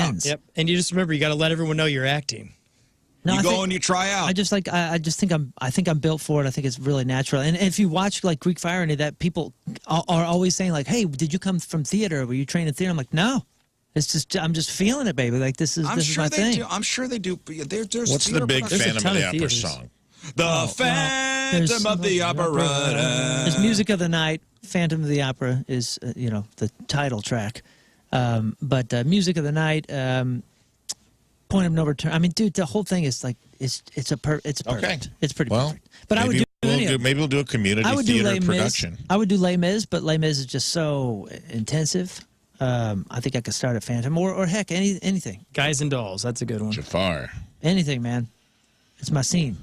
friends. Yep. And you just remember, you got to let everyone know you're acting. No, you go and you try out. I just think I'm built for it. I think it's really natural. And if you watch like Greek Fire and that, people are always saying like, "Hey, did you come from theater? Were you trained in theater?" I'm like, "No, it's just I'm just feeling it, baby. Like this is my thing." I'm sure they do. There's What's the big There's a Phantom ton of the of Opera theaters. song? The Phantom of the Opera. There's Music of the Night. Phantom of the Opera is the title track, but Music of the Night. Point of No Return. I mean, dude, the whole thing is like it's perfect. Okay. It's pretty Well, perfect. But I would maybe we'll do a community I would do theater Les production. Mis. I would do Les Mis, but Les Mis is just so intensive. I think I could start at Phantom or heck anything. Guys and Dolls. That's a good one. Jafar. Anything, man. It's my scene.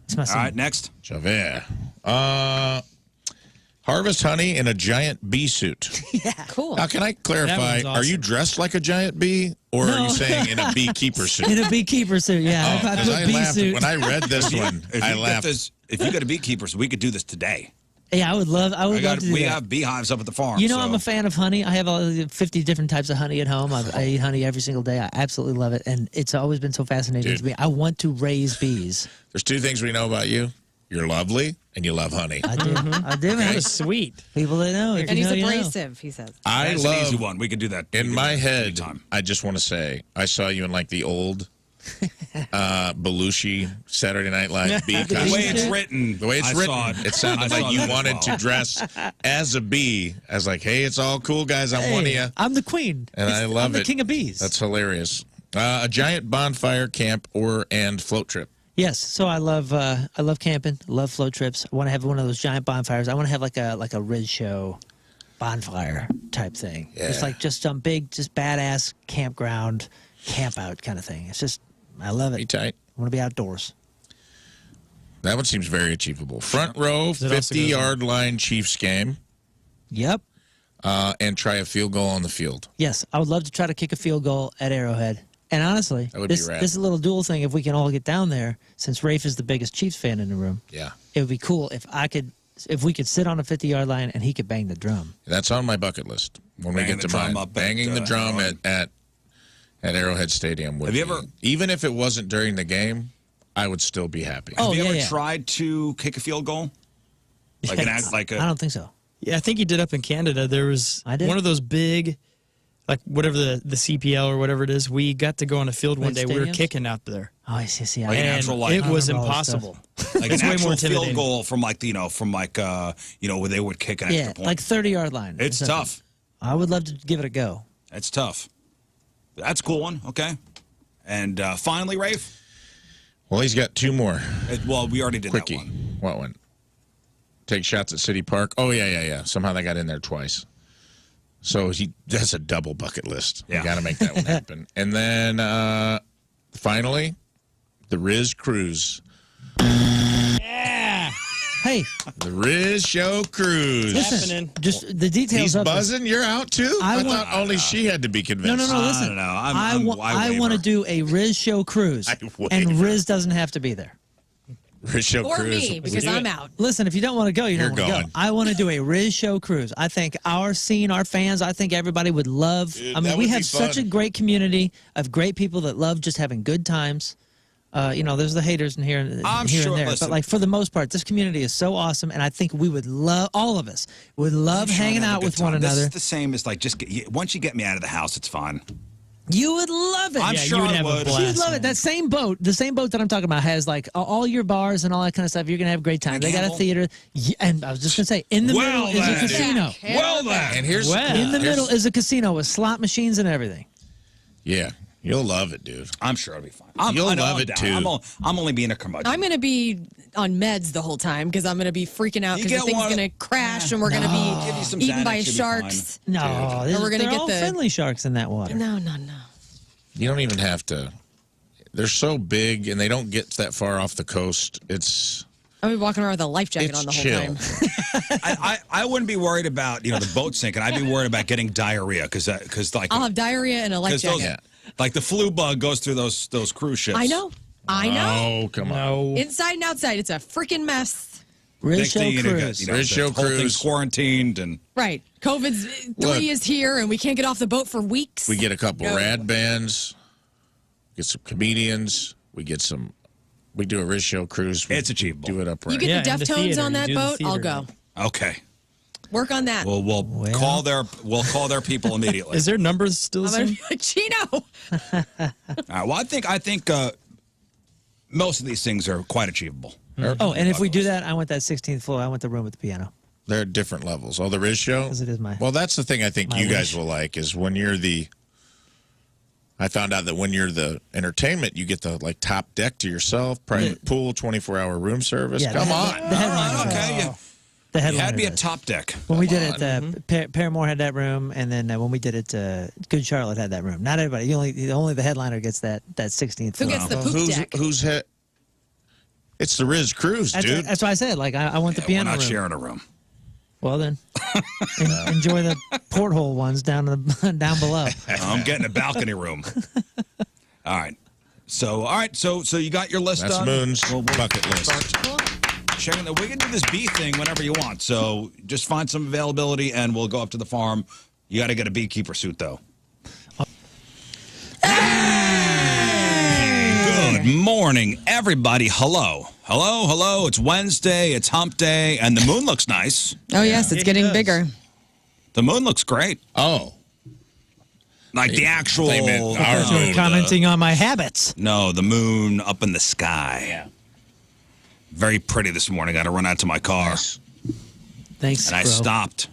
It's my scene. All right, next. Javert. Harvest honey in a giant bee suit. Yeah. Cool. Now, can I clarify? That one's Are you awesome. dressed like a giant bee, or are you saying in a beekeeper suit? In a beekeeper suit, yeah. If I Because put I bee laughed suit. when I read this one. I laughed. If you got a beekeeper, so we could do this today. Yeah, I would love to do We that. have beehives up at the farm. You know, so. I'm a fan of honey. I have 50 different types of honey at home. I eat honey every single day. I absolutely love it, and it's always been so fascinating to me. I want to raise bees. There's two things we know about you. You're lovely, and you love honey. I do. I do, That man. was sweet. People that know. If And you he's know, you know. abrasive, he says. I That's an easy love, one. We could do that. in my head, anytime. I just want to say, I saw you in like the old Belushi Saturday Night Live bee The way costume. it's written. The way it's I written, saw it sounded I saw like you that as wanted well. to dress as a bee. I was like, hey, it's all cool, guys. I'm one of you. I'm the queen. And I love I'm the it. king of bees. That's hilarious. A giant bonfire camp and float trip. Yes, so I love camping, love float trips. I want to have one of those giant bonfires. I want to have like a Riz show bonfire type thing. Yeah. It's like just some big, just badass campground, camp out kind of thing. It's just, I love Be it. tight. I want to be outdoors. That one seems very achievable. Front row, Is it also 50-yard line Chiefs game, Yep. and try a field goal on the field. Yes, I would love to try to kick a field goal at Arrowhead. And honestly, That would be this rad. is a little dual thing. If we can all get down there, since Rafe is the biggest Chiefs fan in the room, Yeah. it would be cool if we could sit on a 50-yard line and he could bang the drum. That's on my bucket list when we Banging get to the drum mine. up at, Banging the drum Arrowhead. at Arrowhead Stadium. Would Have you be- ever- even if it wasn't during the game, I would still be happy. Oh, Have you yeah, ever yeah. tried to kick a field goal? Like an act, like I a. don't think so. Yeah, I think he did up in Canada. There was I did? one of those big, like whatever the CPL or whatever it is. We got to go on a field one day. Big We were stadiums? kicking out there. Oh, I see. Like an And actual, like- it was I remember all this impossible. Like It's an way actual more field intimidating. goal from where they would kick an extra Yeah, point. like 30-yard line. It's or something. tough. I would love to give it a go. It's tough. That's a cool one. Okay. And finally, Rafe. Well, he's got two more. Well, we already did Quickie. that one. What one? Take shots at City Park. Oh, yeah. Somehow they got in there twice. So that's a double bucket list. Yeah. You got to make that one happen. And then finally, the Riz Cruise. Hey, The Riz Show Cruise. listen, just the details He's of this. buzzing. You're out too. I I want- thought only she had to be convinced. No, listen. don't know. I I want to waver. do a Riz show cruise, I and waver. Riz doesn't have to be there. Riz Show Or Cruise. me, because do I'm it. out. Listen, if you don't want to go, you don't You're want to go. going. I want to do a Riz show cruise. I think our scene, our fans, I think everybody would love. Dude, I mean, that we would have be such a fun. great community of great people that love just having good times. There's the haters in here, I'm here sure- and there, listen. but like for the most part, this community is so awesome, and I think we would love, all of us would love I'm sure hanging I'd have a out good with one time. another. This is the same as like once you get me out of the house, it's fine. You would love it. I'm Yeah, sure you would I have a would. blast. You would love it. That same boat, the same boat that I'm talking about, has like all your bars and all that kind of stuff. You're gonna have a great time. And They got a gamble? theater, and I was just gonna say, in the Well, middle is a then. casino. Well then. And here's Well. In the here's- middle is a casino with slot machines and everything. Yeah, you'll love it, dude. I'm sure it'll be fine. You'll I know love I'm it, down. too. I'm only being a curmudgeon. I'm going to be on meds the whole time because I'm going to be freaking out You because the get thing's one- going to crash and we're going to Give you be some eaten Xanax, by you'll be sharks. No, Or we're gonna they're get all the- friendly sharks in that water. No. You don't even have to. They're so big, and they don't get that far off the coast. It's I'll be walking around with a life jacket it's on the whole chill. time. I wouldn't be worried about the boat sinking. I'd be worried about getting diarrhea because like I'll have diarrhea and a life 'cause those- jacket. like the flu bug goes through those cruise ships. I know. Oh, come on. No. Inside and outside, it's a freaking mess. Next thing you know, cruise. the Riz show whole thing's cruise. quarantined and Right. COVID's 3 Look. is here, and we can't get off the boat for weeks. We get a couple No. rad bands, get some comedians, we do a Riz show cruise. We It's achievable. Do it up right. You get Yeah, the and the Deftones theater. on You that do the boat, I'll theater. go. okay. Work on that. We'll call their people immediately. Is their numbers still the I'm going to same? be like, Chino. All right, well, I think most of these things are quite achievable. Oh, and if we do that, I want that 16th floor. I want the room with the piano. They're at different levels. Oh, the Riz show? 'Cause it is my- Well, that's the thing I think my you guys wish. will like is when you're I found out that when you're the entertainment, you get the top deck to yourself, private pool, 24-hour room service. Yeah, Come the on. headliner does. Okay, you The had headliner me a does. top deck. When we did it, Paramore had that room, and then when we did it, Good Charlotte had that room. Not everybody. Only the headliner gets that 16th Who floor. gets the poop deck? Who's hit? It's the Riz cruise, dude. That's why I said, I want the We're piano not room. sharing a room. Well then, enjoy the porthole ones down below. I'm getting a balcony room. All right. So you got your list That's done. Moon's bucket list. Checking that we can do this bee thing whenever you want. So just find some availability and we'll go up to the farm. You got to get a beekeeper suit though. Good morning, everybody. Hello. It's Wednesday. It's hump day, and the moon looks nice. Oh, yes, it's It getting does. bigger. The moon looks great. Oh. Like the actual. They meant our So moon. commenting on my habits. No, the moon up in the sky. Yeah. Very pretty this morning. Got to run out to my car, Thanks, and I bro. stopped,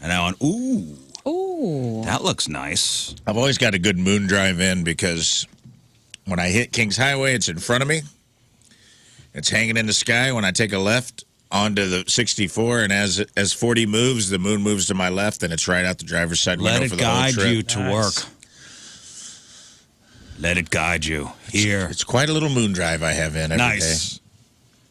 and I went, "Ooh, Ooh. that looks nice." I've always got a good moon drive in because when I hit Kings Highway, it's in front of me. It's hanging in the sky. When I take a left onto the 64, and as 40 moves, the moon moves to my left, and it's right out the driver's side window Let it for the whole guide trip. you to work. Let it guide you here. It's quite a little moon drive I have in every day. Nice.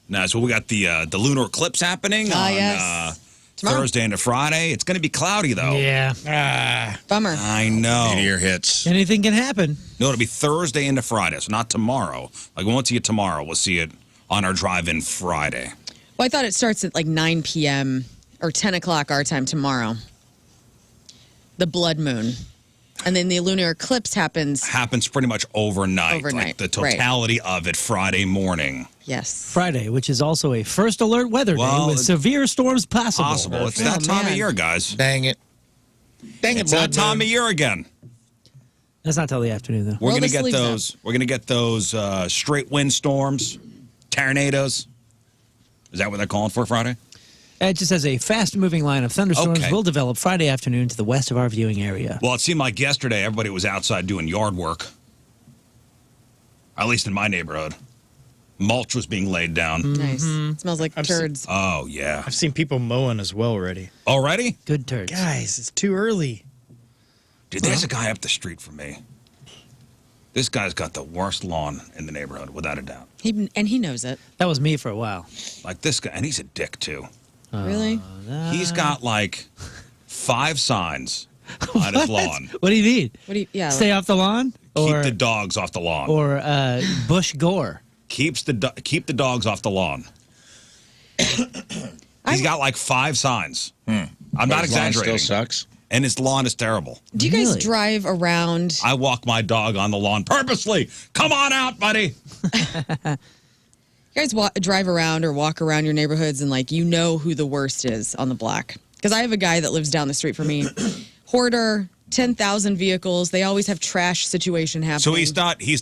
Nice. Well, we got the lunar eclipse happening on yes. Tomorrow. Thursday into Friday. It's going to be cloudy, though. Yeah. Bummer. I know. Meteor hits. Anything can happen. No, it'll be Thursday into Friday, so not tomorrow. Like, we won't see it tomorrow. We'll see it on our drive-in Friday. Well, I thought it starts at like 9 p.m. or 10 o'clock our time tomorrow. The blood moon. And then the lunar eclipse happens. Happens pretty much overnight. Like Overnight, the totality of it Friday morning. Yes. Friday, which is also a first alert weather Well, day with severe storms possible. Possible. It's Oh, that time of man. year, guys. Dang it. Dang it, It's that blood time moon. of year again. That's not till the afternoon, though. We're Roll gonna the get sleeves up. those. We're gonna get those straight wind storms, tornadoes. Is that what they're calling for Friday? It just says a fast-moving line of thunderstorms Okay. will develop Friday afternoon to the west of our viewing area. Well, it seemed like yesterday everybody was outside doing yard work. At least in my neighborhood, mulch was being laid down. Nice. Smells like I've seen- turds. Oh yeah, I've seen people mowing as well already. already? Good turds. Guys, it's too early. Dude, there's a guy up the street from me. This guy's got the worst lawn in the neighborhood, without a doubt. He knows it. That was me for a while. Like this guy, and he's a dick too. Really? He's got like 5 signs on his lawn. What do you mean? What do you? Yeah. Stay off the lawn? Keep the dogs off the lawn. Or bush gore? Keep the dogs off the lawn. He's got like 5 signs. I'm But not his lawn exaggerating. Still sucks. And his lawn is terrible. Do you guys Really? drive around? I walk my dog on the lawn purposely. Come on out, buddy. You guys drive around or walk around your neighborhoods and like you know who the worst is on the block? Because I have a guy that lives down the street from me, hoarder, 10,000 vehicles. They always have trash situation happening. So he's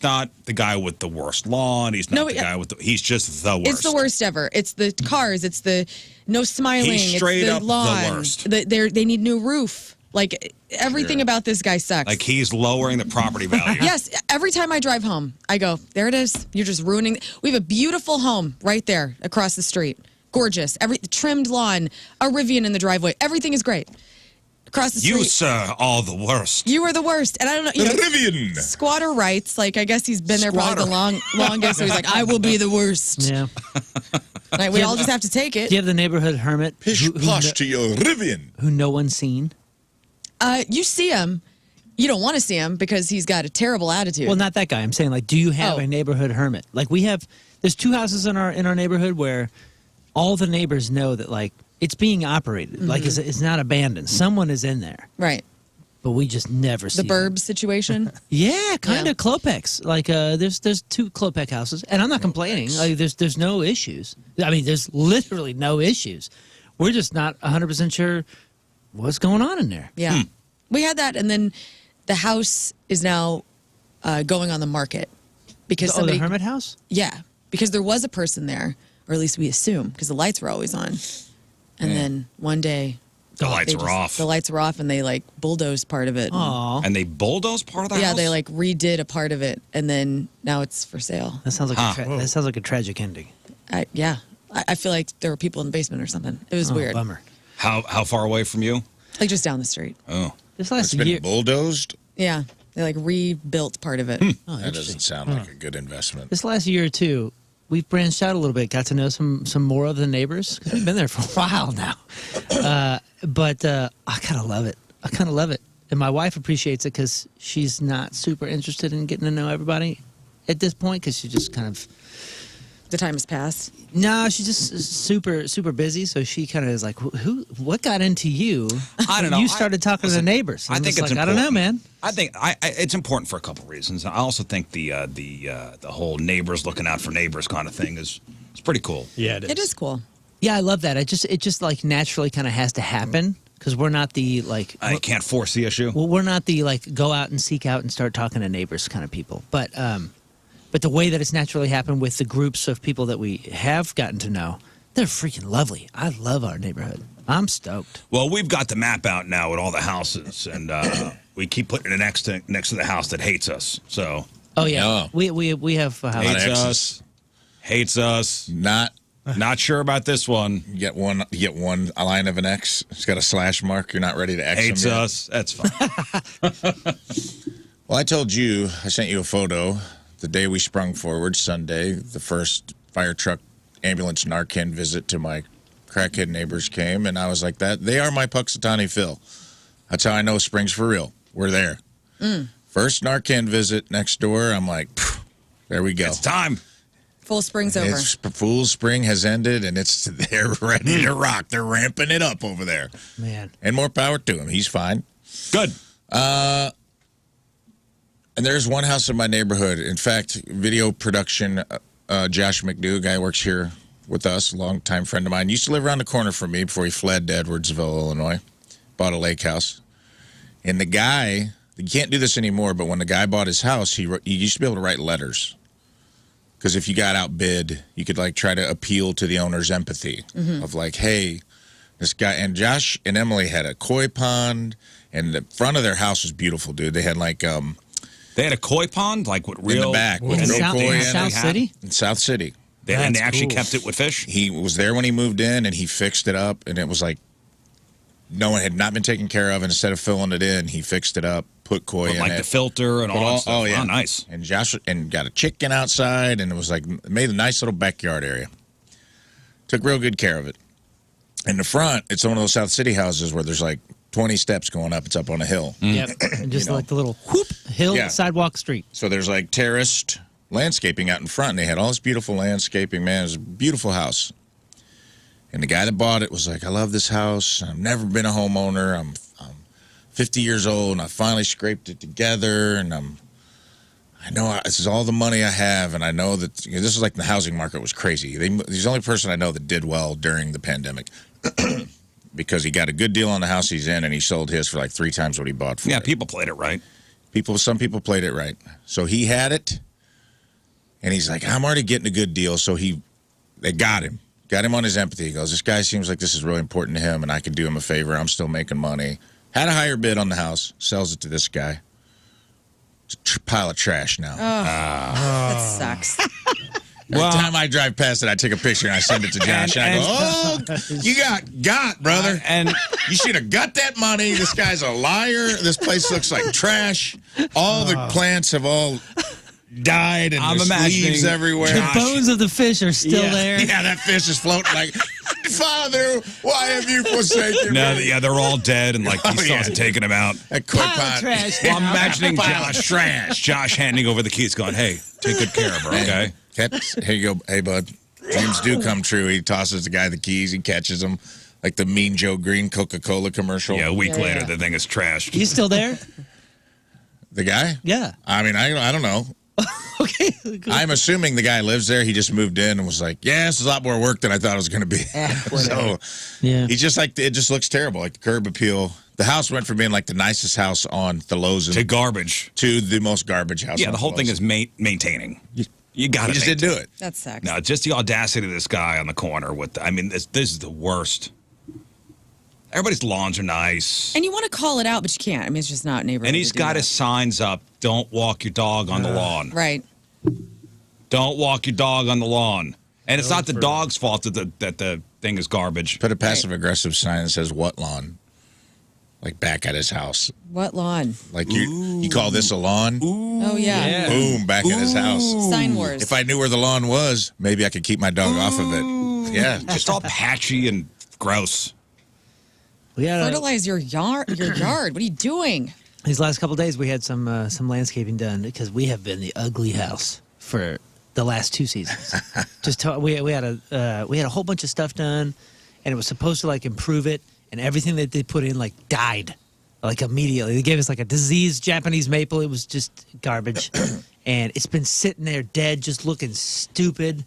not the guy with the worst lawn. He's not No, the guy with he's just the worst. It's the worst ever. It's the cars. It's the no smiling. He's straight it's the up the lawn. worst. They need new roof. Like everything about this guy sucks. Like he's lowering the property value. Yes, every time I drive home, I go, there it is. You're just ruining. We have a beautiful home right there across the street. Gorgeous. Trimmed lawn, a Rivian in the driveway. Everything is great. Across the street. You, sir, are the worst. You are the worst. And I don't know. You know Rivian. squatter rights. Like, I guess he's been there probably the longest. So he's like, I will be the worst. Yeah. Like, we all just have to take it. Do you have the neighborhood hermit Pish who, posh to your Rivian. who no one's seen? You see him. You don't want to see him because he's got a terrible attitude. Well, not that guy. I'm saying, like, do you have Oh. a neighborhood hermit? Like, there's 2 houses in our neighborhood where all the neighbors know that like it's being operated, like it's not abandoned. Someone is in there, Right. but we just never see The them. Burbs situation. Yeah, kind Yeah. of Klopex. Like there's 2 Klopek houses, and I'm not complaining. Like there's no issues. I mean, there's literally no issues. We're just not 100% sure what's going on in there. Yeah. We had that, and then the house is now going on the market because Oh, somebody. the Hermit House? Yeah, because there was a person there, or at least we assume, because the lights were always on. And then one day, The lights were off. The lights were off, and they like bulldozed part of it. Oh, And they bulldozed part of the house? Yeah, they like redid a part of it, and then now it's for sale. that sounds like that sounds like a tragic ending. I feel like there were people in the basement or something. It was Oh, weird. bummer. How far away from you? Like just down the street. Oh. This last It's been year. bulldozed. Yeah, they like rebuilt part of it. Oh, That doesn't sound like a good investment. This last year or two, we've branched out a little bit, got to know some more of the neighbors. 'Cause we've been there for a while now. But I kind of love it. I kind of love it. And my wife appreciates it because she's not super interested in getting to know everybody at this point because she just kind of, The time has passed. no, she's just super busy. So she kind of is like, what got into you? I don't when know. You started talking to the Listen, neighbors. I I'm think just it's like, I don't know, man. I think it's important for a couple reasons. I also think the whole neighbors looking out for neighbors kind of thing is pretty cool. Yeah, it is. It is cool. Yeah, I love that. It just like naturally kind of has to happen because we're not the like. I can't force the issue. Well, we're not the like go out and seek out and start talking to neighbors kind of people, but the way that it's naturally happened with the groups of people that we have gotten to know, they're freaking lovely. I love our neighborhood. I'm stoked. Well, we've got the map out now with all the houses, and we keep putting it next to the house that hates us. So Oh yeah, Yeah. we have a house. hates exes. us, hates us. Not Not sure about this one. you get one line of an X. It's got a slash mark. You're not ready to X Hates them yet. us. That's fine. Well, I told you, I sent you a photo the day we sprung forward, Sunday. The first fire truck ambulance Narcan visit to my crackhead neighbors came, and I was like, they are my Puxatawny Phil. That's how I know spring's for real. We're there. First Narcan visit next door, I'm like, there we go. It's time. Full spring's over. It's Fool's Spring has ended, and they're ready to rock. They're ramping it up over there. Man, And more power to him. He's fine. Good. And there's one house in my neighborhood. In fact, video production, Josh McDew, a guy who works here with us, a longtime friend of mine, used to live around the corner from me before he fled to Edwardsville, Illinois. Bought a lake house. And the guy, you can't do this anymore, but when the guy bought his house, he used to be able to write letters. Because if you got outbid, you could like try to appeal to the owner's empathy of like, hey, this guy. And Josh and Emily had a koi pond, and the front of their house was beautiful, dude. They had like They had a koi pond, like with real. in the back with in real South, koi in in South it. City. In South City. And they That's actually cool. kept it with fish. He was there when he moved in, and he fixed it up, and it was like no one had not been taken care of. And instead of filling it in, he fixed it up, put koi With in like it. the filter and all that stuff. Oh yeah, nice. And Josh and got a chicken outside, and it was like made a nice little backyard area. Took real good care of it. In the front, it's one of those South City houses where there's like 20 steps going up. It's up on a hill. Yep, and just like the little whoop hill Yeah. sidewalk street. So there's like terraced landscaping out in front, and they had all this beautiful landscaping. Man, it was a beautiful house. And the guy that bought it was like, I love this house. I've never been a homeowner. I'm 50 years old, and I finally scraped it together, and I know this is all the money I have, and I know that this is like the housing market was crazy. He's the only person I know that did well during the pandemic because he got a good deal on the house he's in, and he sold his for like 3 times what he bought for Yeah, it. people played it right. Some people played it right. So he had it, and he's like, I'm already getting a good deal. So they got him on his empathy. He goes, this guy seems like this is really important to him, and I can do him a favor. I'm still making money. Had a higher bid on the house, sells it to this guy. It's a pile of trash now. That sucks. Every time I drive past it, I take a picture and I send it to Josh. And I go, oh, you got, brother. And You should have got that money. This guy's a liar. This place looks like trash. All the plants have all died, and I'm there's imagining leaves everywhere. The bones of the fish are still Yeah. there. Yeah, that fish is floating like, Father, why have you forsaken no, me? yeah, they're all dead, and like he still yeah. hasn't taken them out. That koi Pile of pond. trash. Well, I'm imagining Pile of Josh, trash. Josh handing over the keys, going, "Hey, take good care of her, okay?" Here you go. Hey, bud. dreams do come true. He tosses the guy the keys. He catches him like the Mean Joe Green Coca-Cola commercial. Yeah, a week later, yeah. the thing is trashed. He's still there? The guy? Yeah. I mean, I don't know. Okay. I'm assuming the guy lives there. He just moved in and was like, yeah, this is a lot more work than I thought it was going to be. So Yeah. he's just like, it just looks terrible. Like the curb appeal. The house went from being like the nicest house on Thalosen To garbage. to the most garbage house. Yeah, on the whole thing Thalosen. is maintaining. You got He to just didn't do it. That sucks. No, just the audacity of this guy on the corner with. This is the worst. Everybody's lawns are nice, And you want to call it out, but you can't. I mean, it's just not neighborhood. and he's to do got that. his signs up. Don't walk your dog on the lawn. Right. Don't walk your dog on the lawn. And it's not the dog's fault that the thing is garbage. Put a passive-aggressive sign that says, what lawn? Like back at his house. What lawn? Like you call this a lawn? Oh, yeah. Boom, back at his house. Sign wars. If I knew where the lawn was, maybe I could keep my dog off of it. Yeah. Just all patchy and gross. We had Fertilize your yard. Your yard. What are you doing? these last couple of days, we had some landscaping done because we have been the ugly house for the last 2 seasons. We had a whole bunch of stuff done, and it was supposed to like improve it, and everything that they put in like died like immediately. They gave us like a diseased Japanese maple. It was just garbage, and it's been sitting there dead, just looking stupid.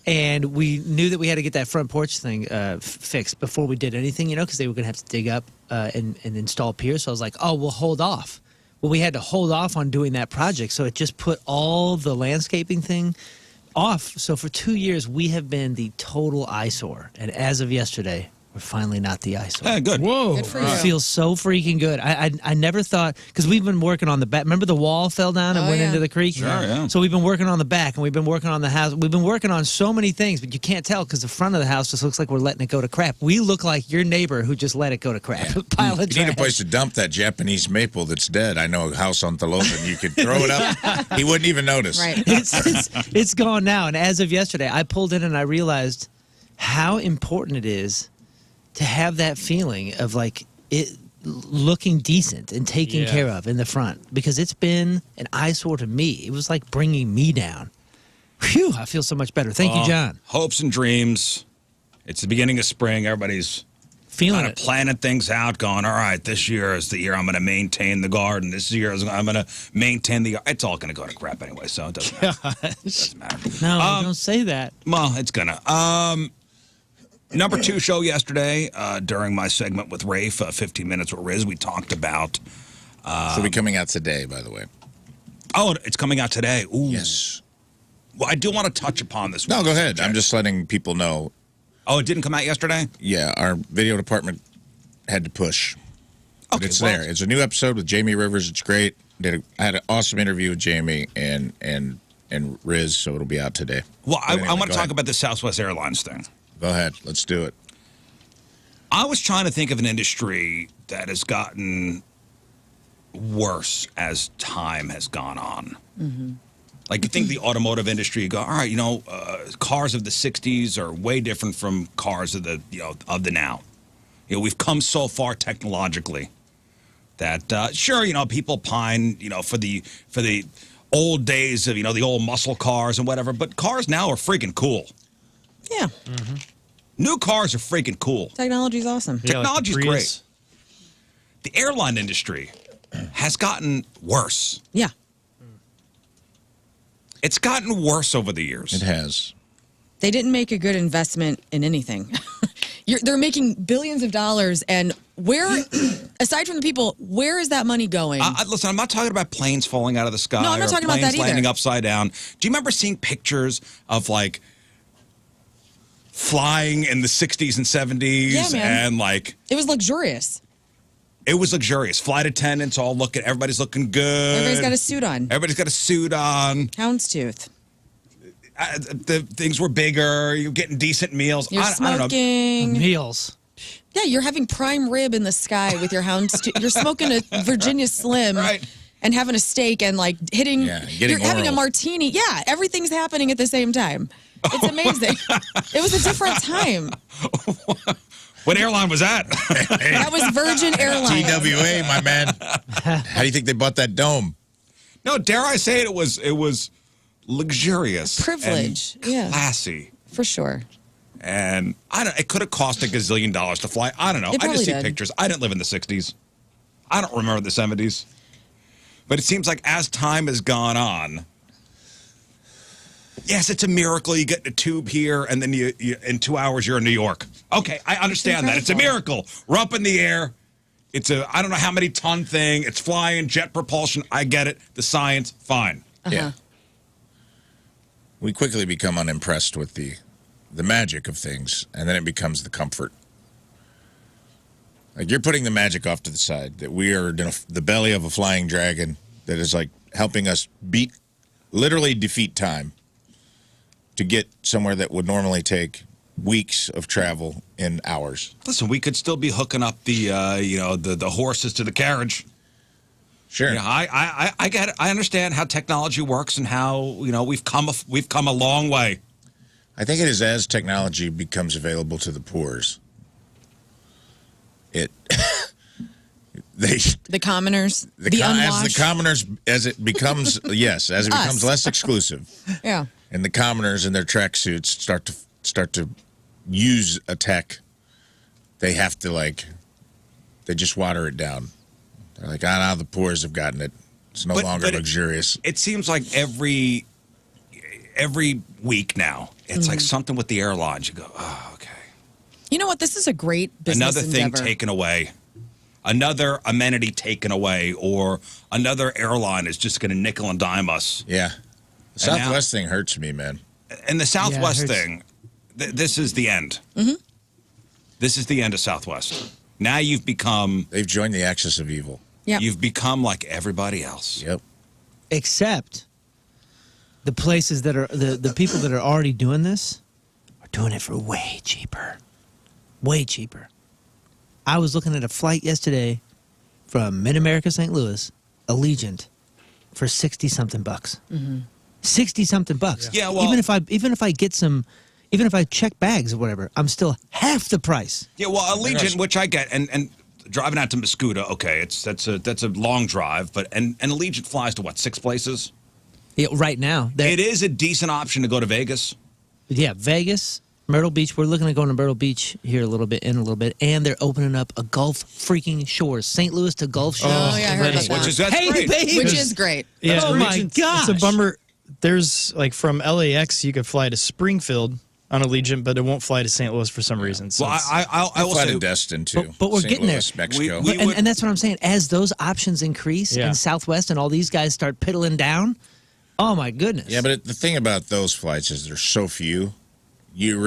And we knew that we had to get that front porch thing fixed before we did anything, because they were going to have to dig up and install piers. So I was like, oh, we'll hold off. Well, we had to hold off on doing that project. So it just put all the landscaping thing off. So for 2 years, we have been the total eyesore. And as of yesterday, we're finally not the eyesore. Yeah, good. Whoa. Good for you. It feels so freaking good. I never thought, because we've been working on the back. Remember the wall fell down and Oh, went yeah. into the creek? Sure, yeah. So we've been working on the back, and we've been working on the house. We've been working on so many things, but you can't tell because the front of the house just looks like we're letting it go to crap. We look like your neighbor who just let it go to crap. Pile of You trash. need a place to dump that Japanese maple that's dead. I know a house on Thalosen. You could throw it up. He wouldn't even notice. Right. It's gone now. And as of yesterday, I pulled in and I realized how important it is to have that feeling of like it looking decent and taken Yeah. care of in the front, because it's been an eyesore to me. It was like bringing me down. Phew, I feel so much better. Thank you, John. Hopes and dreams. It's the beginning of spring. Everybody's Feeling kind of it. planning things out, going, all right, this year is the year I'm going to maintain the garden. This year I'm going to maintain the. It's all going to go to crap anyway, so it doesn't matter. Doesn't matter. No, don't say that. Well, it's going to. Number 2 show yesterday during my segment with Rafe, 15 Minutes with Riz, we talked about. It'll be coming out today, by the way. Oh, it's coming out today. Ooh. Yes. Well, I do want to touch upon this. No, one go ahead. subject. I'm just letting people know. Oh, it didn't come out yesterday? Yeah, our video department had to push. But Okay, it's well- there. It's a new episode with Jamie Rivers. It's great. I had an awesome interview with Jamie and Riz, so it'll be out today. Well, I Anyway, want go to talk ahead. about the Southwest Airlines thing. Go ahead. Let's do it. I was trying to think of an industry that has gotten worse as time has gone on. Like, you think the automotive industry, you go, all right, cars of the 60s are way different from cars of the, of the now. We've come so far technologically that, sure, people pine, for the old days of, the old muscle cars and whatever, but cars now are freaking cool. Yeah. New cars are freaking cool. Technology's awesome. Yeah, like the Technology's Prius. great. The airline industry has gotten worse. Yeah. It's gotten worse over the years. It has. They didn't make a good investment in anything. They're making billions of dollars, and where, aside from the people, where is that money going? Listen, I'm not talking about planes falling out of the sky. No, I'm not or talking about planes that either. landing upside down. Do you remember seeing pictures of like flying in the 60s and 70s? Yeah, man. And like It was luxurious. it was luxurious. Flight attendants all looking, everybody's looking good. Everybody's got a suit on. Everybody's got a suit on. Houndstooth. The things were bigger. You're getting decent meals. You're I don't know. smoking. Meals. Yeah, you're having prime rib in the sky with your houndstooth. You're smoking a Virginia Slim. Right. And having a steak and like hitting. Yeah, getting you're having a oral. martini. Yeah, everything's happening at the same time. It's amazing. It was a different time. What airline was that? That was Virgin Airlines. TWA, my man. How do you think they bought that dome? No, dare I say it? It was luxurious, Privilege, and yeah. classy, For sure. And it could have cost $1 gazillion to fly. I don't know. It I just probably see did. pictures. I didn't live in the 60s. I don't remember the 70s. But it seems like as time has gone on, yes, it's a miracle. You get in a tube here, and then you in 2 hours you're in New York. Okay, I understand that. It's a miracle. We're up in the air. It's a I don't know how many ton thing. It's flying, jet propulsion. I get it. The science, fine. Yeah. We quickly become unimpressed with the magic of things, and then it becomes the comfort. Like you're putting the magic off to the side, that we are in the belly of a flying dragon that is like helping us literally defeat time to get somewhere that would normally take weeks of travel in hours. Listen, we could still be hooking up the the horses to the carriage. Sure. Yeah, I get it. I understand how technology works and how we've come a long way. I think it is as technology becomes available to the poors. The commoners, as unwashed. the commoners, as it becomes less exclusive. Yeah. And the commoners in their tracksuits start to use a tech, they have to they just water it down. They're like, now the poors have gotten it. It's no longer luxurious. It seems like every week now, it's like something with the airlines. You go, oh, okay. You know what? This is a great business Another thing endeavor. taken away. Another amenity taken away, or another airline is just going to nickel and dime us. Yeah. The Southwest thing hurts me, man. And the Southwest hurts. thing, this is the end. Mm-hmm. This is the end of Southwest. Now They've joined the axis of evil. Yep. You've become like everybody else. Yep. Except the places that are the people that are already doing this are doing it for way cheaper. Way cheaper. I was looking at a flight yesterday from Mid-America St. Louis, Allegiant, for $60-something bucks. Mm-hmm. $60-something bucks. Yeah, well, even if I check bags or whatever, I'm still half the price. Yeah, well, Allegiant, which I get, and driving out to Mascoutah, okay, that's a long drive, but and Allegiant flies to what, 6 places? Yeah, right now. It is a decent option to go to Vegas. Yeah, Vegas, Myrtle Beach. We're looking at going to Myrtle Beach here in a little bit, and they're opening up a Gulf freaking Shores, St. Louis to Gulf Shores. Oh, yeah, I heard about that. Which is that's Hey, great. baby. Which is great. Yeah, Oh, my It's gosh. a bummer. There's from LAX, you could fly to Springfield on Allegiant, but it won't fly to St. Louis for some reason. So Well, I will fly say to Destin, too. But we're St. getting there. Louis, Mexico. We- And that's what I'm saying. As those options increase Yeah. in Southwest and all these guys start piddling down, oh my goodness. Yeah, but the thing about those flights is there's so few. You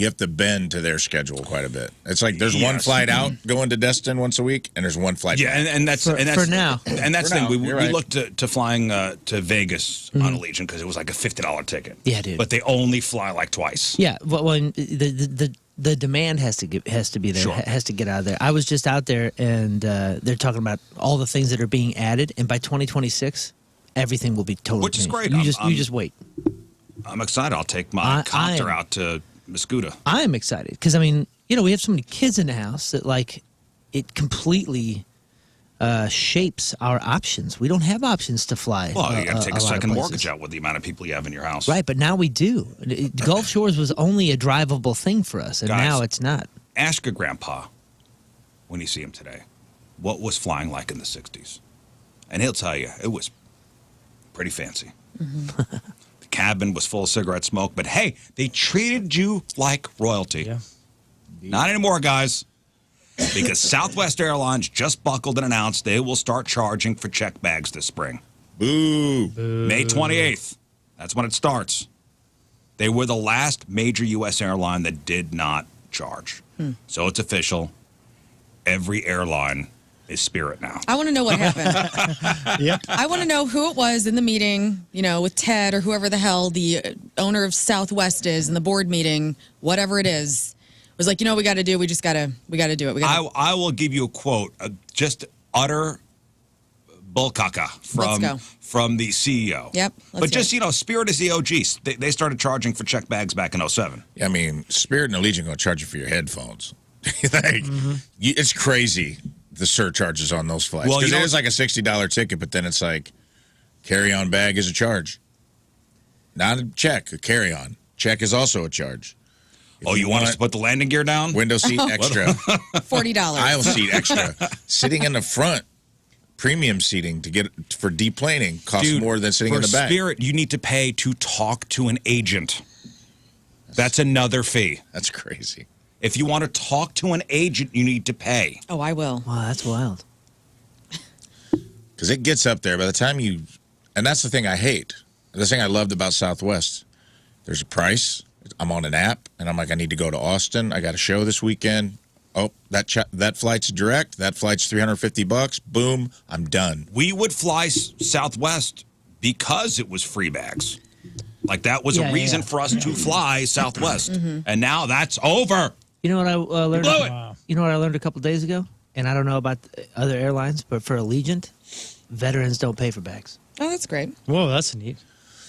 have to bend to their schedule quite a bit. It's like there's one Yes. flight out going to Destin once a week, and there's one flight Yeah, back. and that's For- and that's for now. and that's For the thing. now, We you're right. looked to flying to Vegas on Allegiant because it was like a $50 ticket. Yeah, dude. But they only fly like twice. Yeah, well, the demand has to be there. Sure. Has to get out of there. I was just out there, and they're talking about all the things that are being added, and by 2026, everything will be totally Which is changed. great. You just wait. I'm excited. I'll take my copter out to Mascoutah. I am excited because we have so many kids in the house that it completely shapes our options. We don't have options to fly. Well, you got to take a lot of second places. mortgage out with the amount of people you have in your house. Right, but now we do. Gulf Shores was only a drivable thing for us, and Guys. now it's not. Ask your grandpa when you see him today what was flying like in the 60s. And he'll tell you it was pretty fancy. Mm-hmm. The cabin was full of cigarette smoke, but hey, they treated you like royalty. yeah. Not anymore, guys. Because Southwest Airlines just buckled and announced they will start charging for check bags this spring. Boo. May 28th. That's when it starts. They were the last major U.S. airline that did not charge. So it's official. Every airline is Spirit now. I want to know what happened. Yep. I want to know who it was in the meeting, with Ted or whoever the hell the owner of Southwest is in the board meeting, whatever it is. Was like, we got to do. We got to do it. I will give you a quote, just utter bullcaca Let's go. from the CEO. Yep, let's But do just, Spirit is the OG. They started charging for check bags back in 07. I mean, Spirit and Allegiant going to charge you for your headphones. It's crazy, the surcharges on those flights. Well, Because it is like a $60 ticket, but then it's like carry-on bag is a charge. Not a check, a carry-on. Check is also a charge. If You want us to put the landing gear down? window seat extra, $40. aisle seat extra, sitting in the front, premium seating to get for deplaning costs Dude, more than sitting in the for back. Spirit, you need to pay to talk to an agent. That's another fee. That's crazy. If you want to talk to an agent, you need to pay. Oh, I will. Wow, that's wild. Because it gets up there by the time you, and that's the thing I hate. The thing I loved about Southwest, there's a price. I'm on an app, and I'm like, I need to go to Austin. I got a show this weekend. Oh, that flight's direct. That flight's $350. Boom, I'm done. We would fly Southwest because it was free bags. Like that was a reason for us to fly Southwest. And now that's over. You know what I learned? blew it. You know what I learned a couple days ago? And I don't know about other airlines, but for Allegiant, veterans don't pay for bags. Oh, that's great. Whoa, that's neat.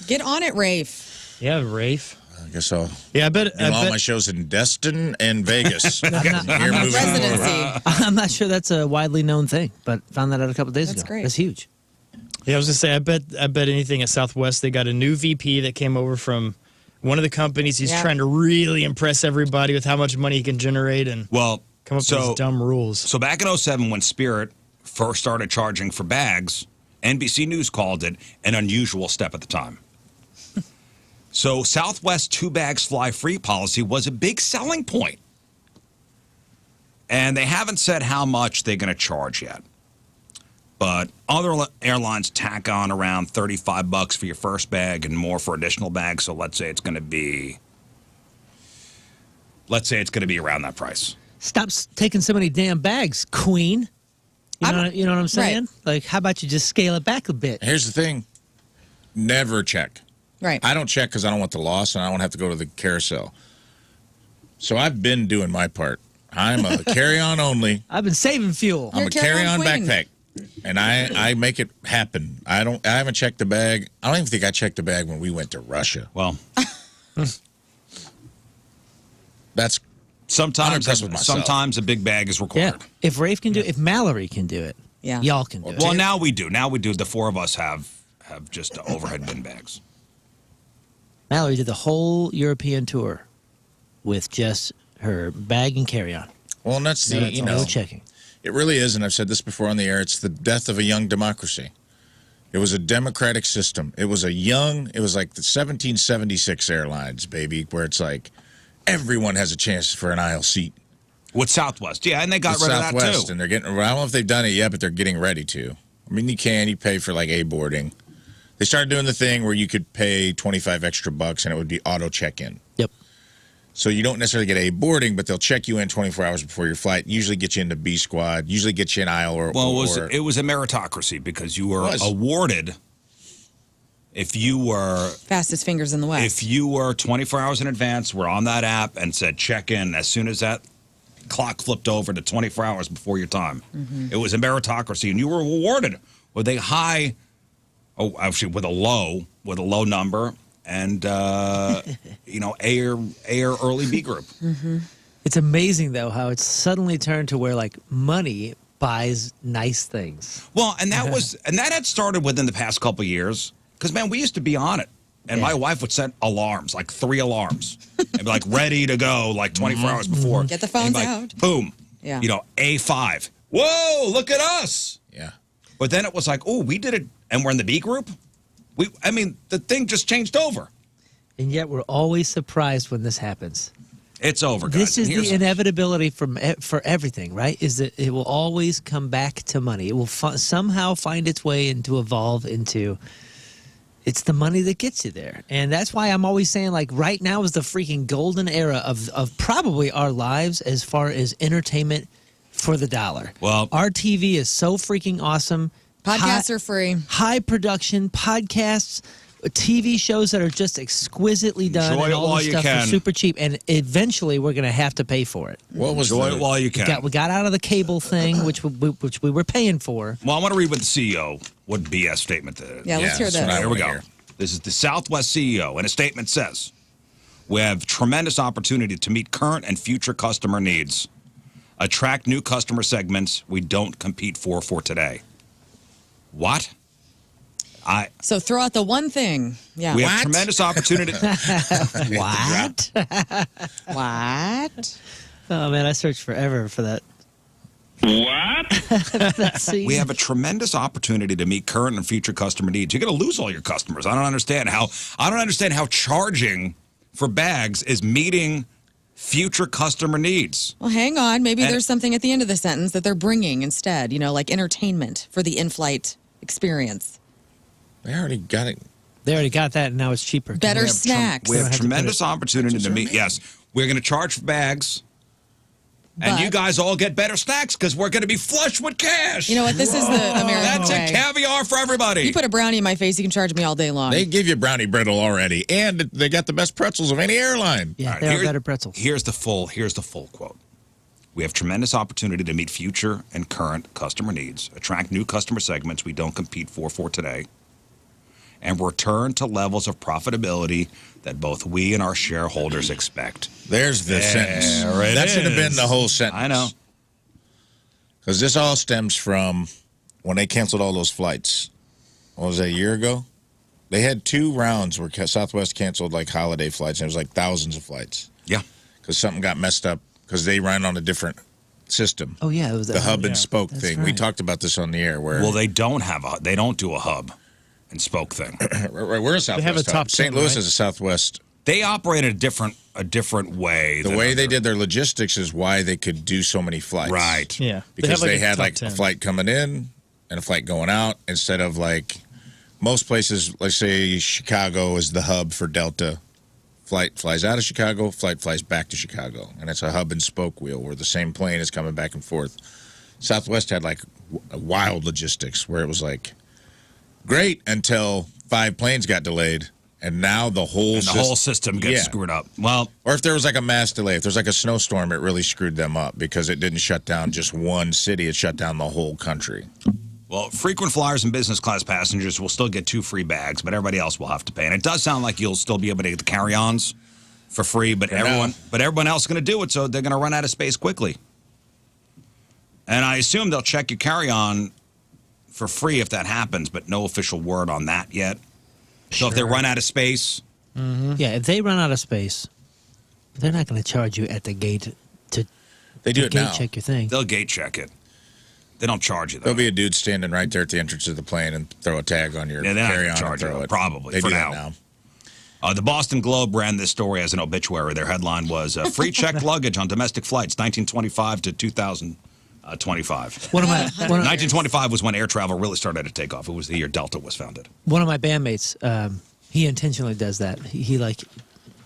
Get on it, Rafe. Yeah, Rafe. I guess I'll Yeah, I bet. do all my shows in Destin and Vegas. Here moving forward. Residency. I'm not sure that's a widely known thing, but found that out a couple days That's ago. great. That's huge. Yeah, I was gonna say. I bet anything at Southwest. They got a new VP that came over from one of the companies. He's Yeah. trying to really impress everybody with how much money he can generate and Well, come up with these dumb rules. So back in 07, when Spirit first started charging for bags, NBC News called it an unusual step at the time. So Southwest 2 bags fly free policy was a big selling point. And they haven't said how much they're going to charge yet. But other airlines tack on around $35 for your first bag and more for additional bags. So let's say it's going to be around that price. Stop taking so many damn bags, Queen. You know what I'm saying? Right. Like, how about you just scale it back a bit? Here's the thing. Never check. Right. I don't check because I don't want the loss and I don't have to go to the carousel. So I've been doing my part. I'm a carry-on only. I've been saving fuel. I'm You're a a carry-on carry-on queen. backpack. And I make it happen. I haven't checked the bag. I don't even think I checked the bag when we went to Russia. Well, That's I'm impressed with myself. sometimes a big bag is Yeah. required. If Rafe can do it, if Mallory can do it, Yeah. y'all can do it. Well, now we do. Now we do. The four of us have just overhead bin bags. Mallory did the whole European tour with just her bag and carry-on. well, and that's the No checking. It really is, and I've said this before on the air. It's the death of a young democracy. It was a democratic system. It was like the 1776 Airlines, baby, where it's like everyone has a chance for an aisle seat. With Southwest, yeah, and they got With rid of that Southwest, too. and they're getting. I don't know if they've done it yet, but they're getting ready to. I mean, you pay for like A boarding. They started doing the thing where you could pay $25 extra and it would be auto check-in. Yep. So you don't necessarily get A boarding, but they'll check you in 24 hours before your flight. Usually get you into B squad. Usually get you in aisle or. Well, or, it was a meritocracy because you were Was. awarded if you were Fastest fingers in the West. if you were 24 hours in advance, were on that app and said check in as soon as that clock flipped over to 24 hours before your time. It was a meritocracy, and you were awarded with a high, with a low number, and A or early B group. It's amazing, though, how it's suddenly turned to where, like, money buys nice things. Well, and that had started within the past couple of years. Because, man, we used to be on it. And my wife would set alarms, like 3 alarms. And be like ready to go like 24 hours before. Get the And phones like, out. Boom. Yeah. A5. Whoa, look at us. Yeah. But then it was like, oh, we did it. And we're in the B group. The thing just changed over. And yet we're always surprised when this happens. It's over, guys. This is And here's- the inevitability for everything, right? Is that it will always come back to money. It will somehow find its way into evolve into. It's the money that gets you there. And that's why I'm always saying, like, right now is the freaking golden era of probably our lives as far as entertainment for the dollar. Well- our TV is so freaking awesome. Podcasts are free. High production podcasts, TV shows that are just exquisitely done. Enjoy and it all while this you stuff can. are super cheap. And eventually we're going to have to pay for it. What was Enjoy the, it while you can. We got out of the cable thing, which we were paying for. Well, I want to read what the CEO, what BS statement did. Yeah, let's hear that's what that. I Here we wanna go. hear. This is the Southwest CEO, and a statement says, we have tremendous opportunity to meet current and future customer needs, attract new customer segments we don't compete for today. What? So throw out the one thing. Yeah. We have tremendous opportunity. What? What? Oh man, I searched forever for that. What? We have a tremendous opportunity to meet current and future customer needs. You're going to lose all your customers. I don't understand how charging for bags is meeting future customer needs. Well, hang on. Maybe And- there's something at the end of the sentence that they're bringing instead, like entertainment for the in-flight experience. They already got it. They already got that, and now it's cheaper. Better snacks. We have have to put tremendous opportunity to meet. Yes, we're going to charge for bags, and But- you guys all get better snacks because we're going to be flush with cash. You know what? This is the American That's way. a caviar for everybody. You put a brownie in my face, you can charge me all day long. They give you brownie brittle already, and they got the best pretzels of any airline. Yeah, All right, they are here- better pretzels. Here's the full quote. We have tremendous opportunity to meet future and current customer needs, attract new customer segments we don't compete for today, and return to levels of profitability that both we and our shareholders expect. There's the sentence. There it That should have been is. the whole sentence. I know. Because this all stems from when they canceled all those flights. What was that, a year ago? They had 2 rounds where Southwest canceled like holiday flights, and it was like thousands of flights Yeah. because something got messed up because they ran on a different system. Oh yeah, it was The hub and spoke That's thing. We right. talked about this on the air. Where Well, they don't do a hub and spoke thing. we're a Southwest. have a top hub. St. 10, Louis right? is a Southwest. They operate a different way. The than way they other- did their logistics is why they could do so many flights. Right. Yeah. Because they a had top like 10. a flight coming in and a flight going out instead of like most places, let's say Chicago is the hub for Delta. Flight flies out of Chicago, flight flies back to Chicago. And it's a hub and spoke wheel where the same plane is coming back and forth. Southwest had like wild logistics where it was like great until 5 planes got delayed. And now the whole system gets screwed up. Well, Or if there was like a mass delay, if there's like a snowstorm, it really screwed them up because it didn't shut down just one city, it shut down the whole country. Well, frequent flyers and business class passengers will still get 2 free bags, but everybody else will have to pay. And it does sound like you'll still be able to get the carry-ons for free, but everyone else is going to do it, so they're going to run out of space quickly. And I assume they'll check your carry-on for free if that happens, but no official word on that yet. So if they run out of space, Yeah, if they run out of space, they're not going to charge you at the gate to They do to it gate now. check your thing. they'll gate check it. They don't charge you, though. There'll be a dude standing right there at the entrance of the plane and throw a tag on your Yeah, they're not gonna carry-on and charge you, throw it. probably, They for do now. that now. The Boston Globe ran this story as an obituary. Their headline was free checked luggage on domestic flights, 1925 to 2025. One of my 1925 was when air travel really started to take off. It was the year Delta was founded. one of my bandmates, he intentionally does that. He like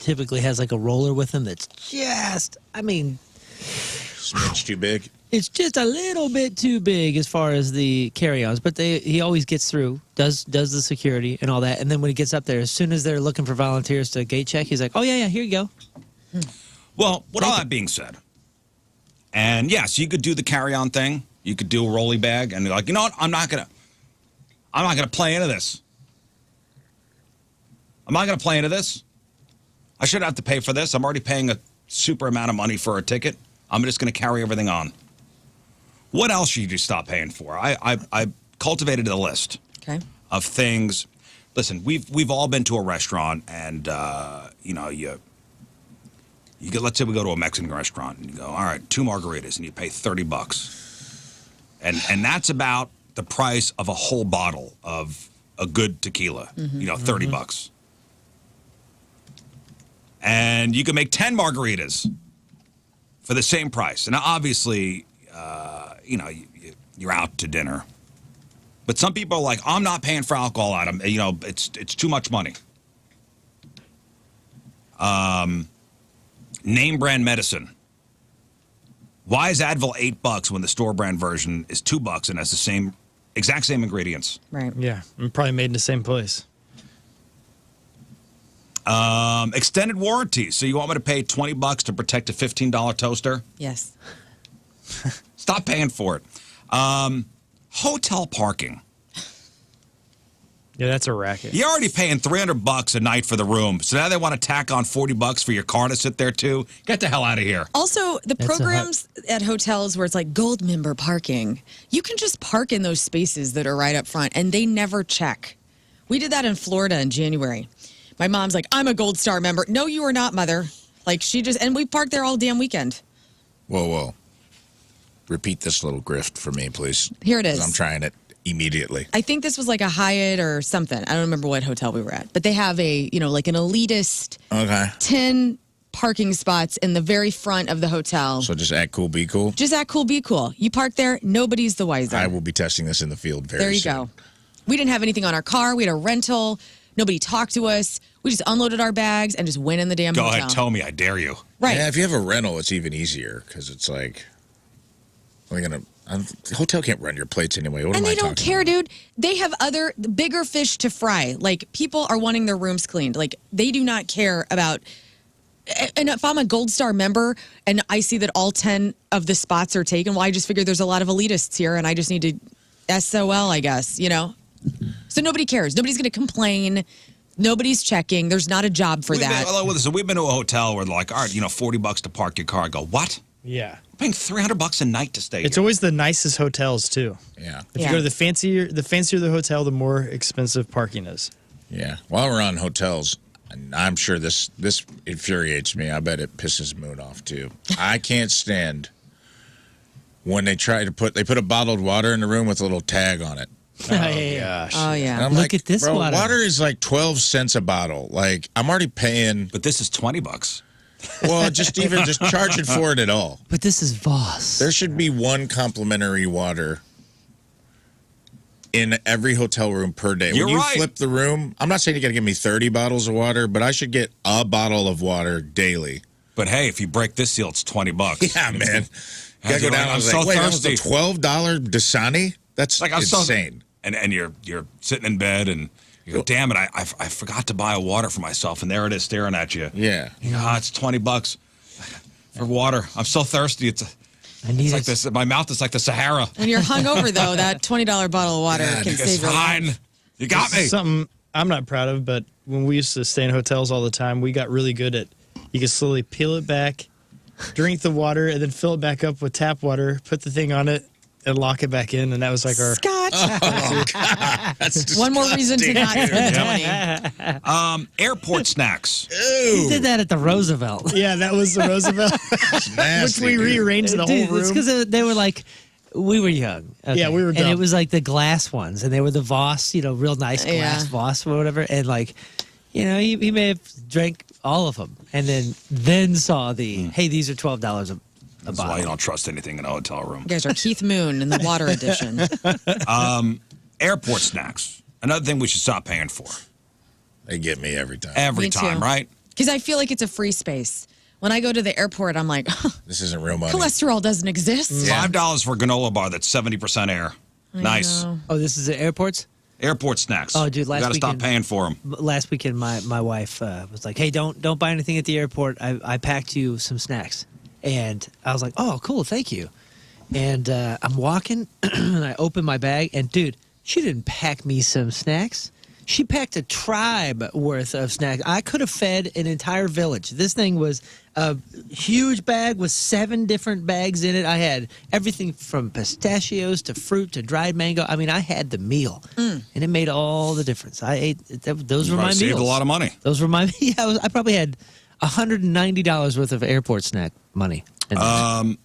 typically has like a roller with him that's just, I mean, Smidge too big. it's just a little bit too big as far as the carry-ons, but he always gets through, does the security and all that, and then when he gets up there, as soon as they're looking for volunteers to gate check, he's like, "Oh yeah, here you go." Well, with all that being said, and yes, you could do the carry-on thing. You could do a rolly bag, and you're like, you know what? I'm not gonna play into this. I'm not gonna play into this. I shouldn't have to pay for this. I'm already paying a super amount of money for a ticket. I'm just gonna carry everything on. What else should you stop paying for? I cultivated a list Okay. of things. Listen, we've all been to a restaurant, and you get, let's say we go to a Mexican restaurant, and you go, all right, 2 margaritas, and you pay $30, and that's about the price of a whole bottle of a good tequila. $30. And you can make 10 margaritas for the same price. And obviously, you're out to dinner. But some people are like, I'm not paying for alcohol, Adam. It's too much money. Name brand medicine. Why is Advil $8 when the store brand version is $2 and has the exact same ingredients? Right. Yeah, and probably made in the same place. Extended warranty. So you want me to pay $20 to protect a $15 toaster? Yes. Stop paying for it. Hotel parking. Yeah, that's a racket. You're already paying $300 a night for the room. So now they want to tack on $40 for your car to sit there too? Get the hell out of here. Also, the That's a programs at hotels where it's like gold member parking, you can just park in those spaces that are right up front and they never check We did that in Florida in January. My mom's like, I'm a Gold Star member. No, you are not, mother. Like, and we parked there all damn weekend. Whoa. Repeat this little grift for me, please. Here it 'Cause is. I'm trying it immediately. I think this was like a Hyatt or something. I don't remember what hotel we were at. But they have like an elitist Okay. 10 parking spots in the very front of the hotel. So just act cool, be cool. Just act cool, be cool. You park there, nobody's the wiser. I will be testing this in the field very There you soon. go. We didn't have anything on our car. We had a rental. Nobody talked to us. We just unloaded our bags and just went in the damn Go hotel. ahead, tell me, I dare you. Right. Yeah, if you have a rental, it's even easier because it's like, the hotel can't run your plates anyway. What And am I they don't talking care, about? dude. They have other bigger fish to fry. Like, people are wanting their rooms cleaned. Like, they do not care about. And if I'm a Gold Star member and I see that all 10 of the spots are taken, well, I just figure there's a lot of elitists here and I just need to SOL, I guess, So nobody cares. Nobody's going to complain. Nobody's checking. There's not a job for that. We've been to a hotel where they're like, all right, $40 to park your car. I go, what? Yeah. I'm paying $300 a night to stay It's here. always the nicest hotels too. Yeah. If you go to the fancier the hotel, the more expensive parking is. Yeah. While we're on hotels, and I'm sure this infuriates me. I bet it pisses Moon off too. I can't stand when they put a bottled water in the room with a little tag on it. Gosh. Oh, And yeah. I'm Look like, at this bro, water. water is like 12 cents a bottle. Like, I'm already paying. But this is $20. Well, just charge it for it at all. But this is Voss. There should be one complimentary water in every hotel room per day. You're when you right. flip the room, I'm not saying you got to give me 30 bottles of water, but I should get a bottle of water daily. But hey, if you break this seal, it's $20. Yeah, man. How's Gotta go it down. like? I was I'm like, so wait, that was thirsty. a $12 Dasani? That's I'm so- insane. And you're sitting in bed and you go, damn it, I forgot to buy a water for myself, and there it is staring at you. Yeah. You go, it's $20 for water. I'm so thirsty. I need It's like it. this. My mouth is like the Sahara. When you're hungover, though, that $20 bottle of water God, can It's save your life. fine. You got me. Something I'm not proud of, but when we used to stay in hotels all the time, we got really good at you could slowly peel it back, drink the water, and then fill it back up with tap water, put the thing on it, and lock it back in. And that was like our Scotch. That's One more reason to not disgusting. spend the money. Airport snacks. He Ew. did that at the Roosevelt. Yeah, that was the Roosevelt, That's nasty, which we dude. rearranged the Dude, whole it's room. because they were like, we were young. Yeah, we were And dumb. it was like the glass ones, and they were the Voss, real nice glass Yeah. Voss or whatever. And like, he may have drank all of them, and then saw the, hey, these are $12 a That's why you bottle. don't trust anything in a hotel room. You guys are Keith Moon in the water edition. Airport snacks. Another thing we should stop paying for. They get me every time. Every Me too. time, right? Because I feel like it's a free space. When I go to the airport, I'm like, This isn't real money. cholesterol doesn't exist. Yeah. $5 for a granola bar that's 70% air. Nice. know. Oh, this is at airports? Airport snacks. Oh, dude, last you gotta stop weekend- paying for them. Last weekend, my wife was like, "Hey, don't buy anything at the airport. I packed you some snacks," and I was like, "Oh, cool, thank you." And I'm walking, and I open my bag, and dude, she didn't pack me some snacks. She packed a tribe worth of snacks. I could have fed an entire village. This thing was a huge bag with 7 different bags in it. I had everything from pistachios to fruit to dried mango. I mean, I had the meal, and it made all the difference. I ate those were my Saved meals. a lot of money. Those were my I probably had $190 worth of airport snack money. in there.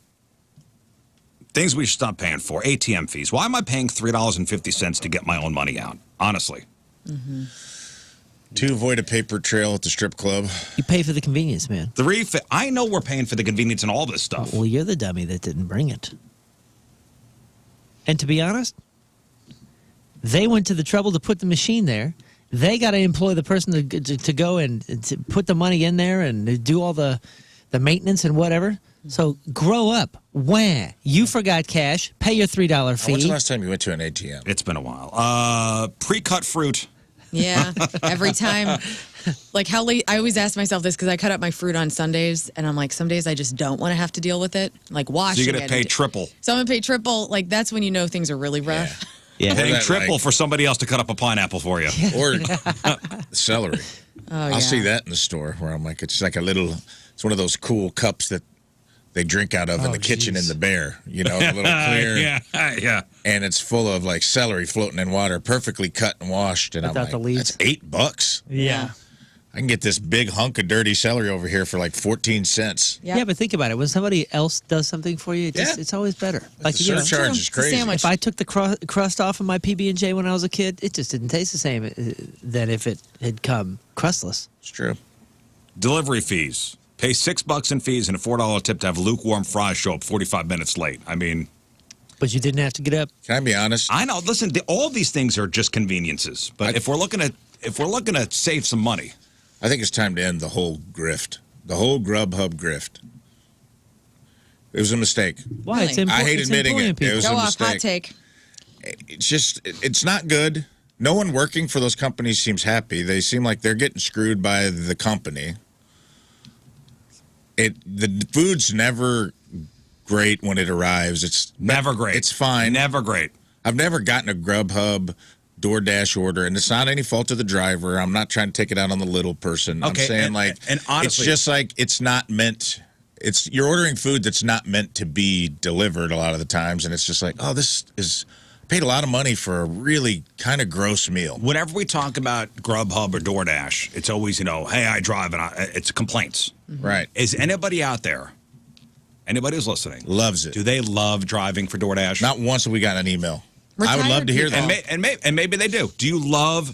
Things we should stop paying for. ATM fees. Why am I paying $3.50 to get my own money out? Honestly. To avoid a paper trail at the strip club. You pay for the convenience, man. I know we're paying for the convenience and all this stuff. Well, you're the dummy that didn't bring it. And to be honest, they went to the trouble to put the machine there. They got to employ the person to go and to put the money in there and do all the maintenance and whatever. So grow up. Wah. You forgot cash. Pay your $3 When's the fee. last time you went to an ATM? It's been a while. Pre-cut fruit. Yeah, every time. Like, how late? I always ask myself this because I cut up my fruit on Sundays, and I'm like, some days I just don't want to have to deal with it, like So washing you're going it. to pay triple. So I'm gonna pay triple. Like, that's when you know things are really rough. Yeah. Paying that, triple like- for somebody else to cut up a pineapple for you. Or celery. Oh, I'll see that in the store where I'm like, it's like it's one of those cool cups that they drink out of in the kitchen in the Bear. You know, the little clear. yeah. And it's full of like celery floating in water, perfectly cut and washed. And Without I'm the like, leaves. that's $8. Yeah. I can get this big hunk of dirty celery over here for like 14 cents. Yep. Yeah, but think about it. When somebody else does something for you, it's always better. Like The you know, surcharge is It's a crazy. sandwich. if I took the crust off of my PB&J when I was a kid, it just didn't taste the same than if it had come crustless. It's true. Delivery fees. Pay $6 in fees and a $4 tip to have lukewarm fries show up 45 minutes late. I mean, But you didn't have to get up. Can I be honest? I know. Listen, all these things are just conveniences. But if we're looking to save some money, I think it's time to end the whole grift, the whole Grubhub grift. It was a mistake. Why? Really? It's I hate it's admitting employing it. It people. was Go a off, mistake. hot take. It's just, it's not good. No one working for those companies seems happy. They seem like they're getting screwed by the company. The food's never great when it arrives. It's never great. It's fine. Never great. I've never gotten a Grubhub DoorDash order, and it's not any fault of the driver. I'm not trying to take it out on the little person. I'm Okay, saying and honestly, it's just like it's not meant. You're ordering food that's not meant to be delivered a lot of the times, and it's just like, oh, this is. I paid a lot of money for a really kind of gross meal. Whenever we talk about Grubhub or DoorDash, it's always, hey, I drive, and it's complaints. Right. Is anybody out there, anybody who's listening, Loves it. do they love driving for DoorDash? Not once have we got an email. I would Retired love to hear people. that. And maybe they do. Do you love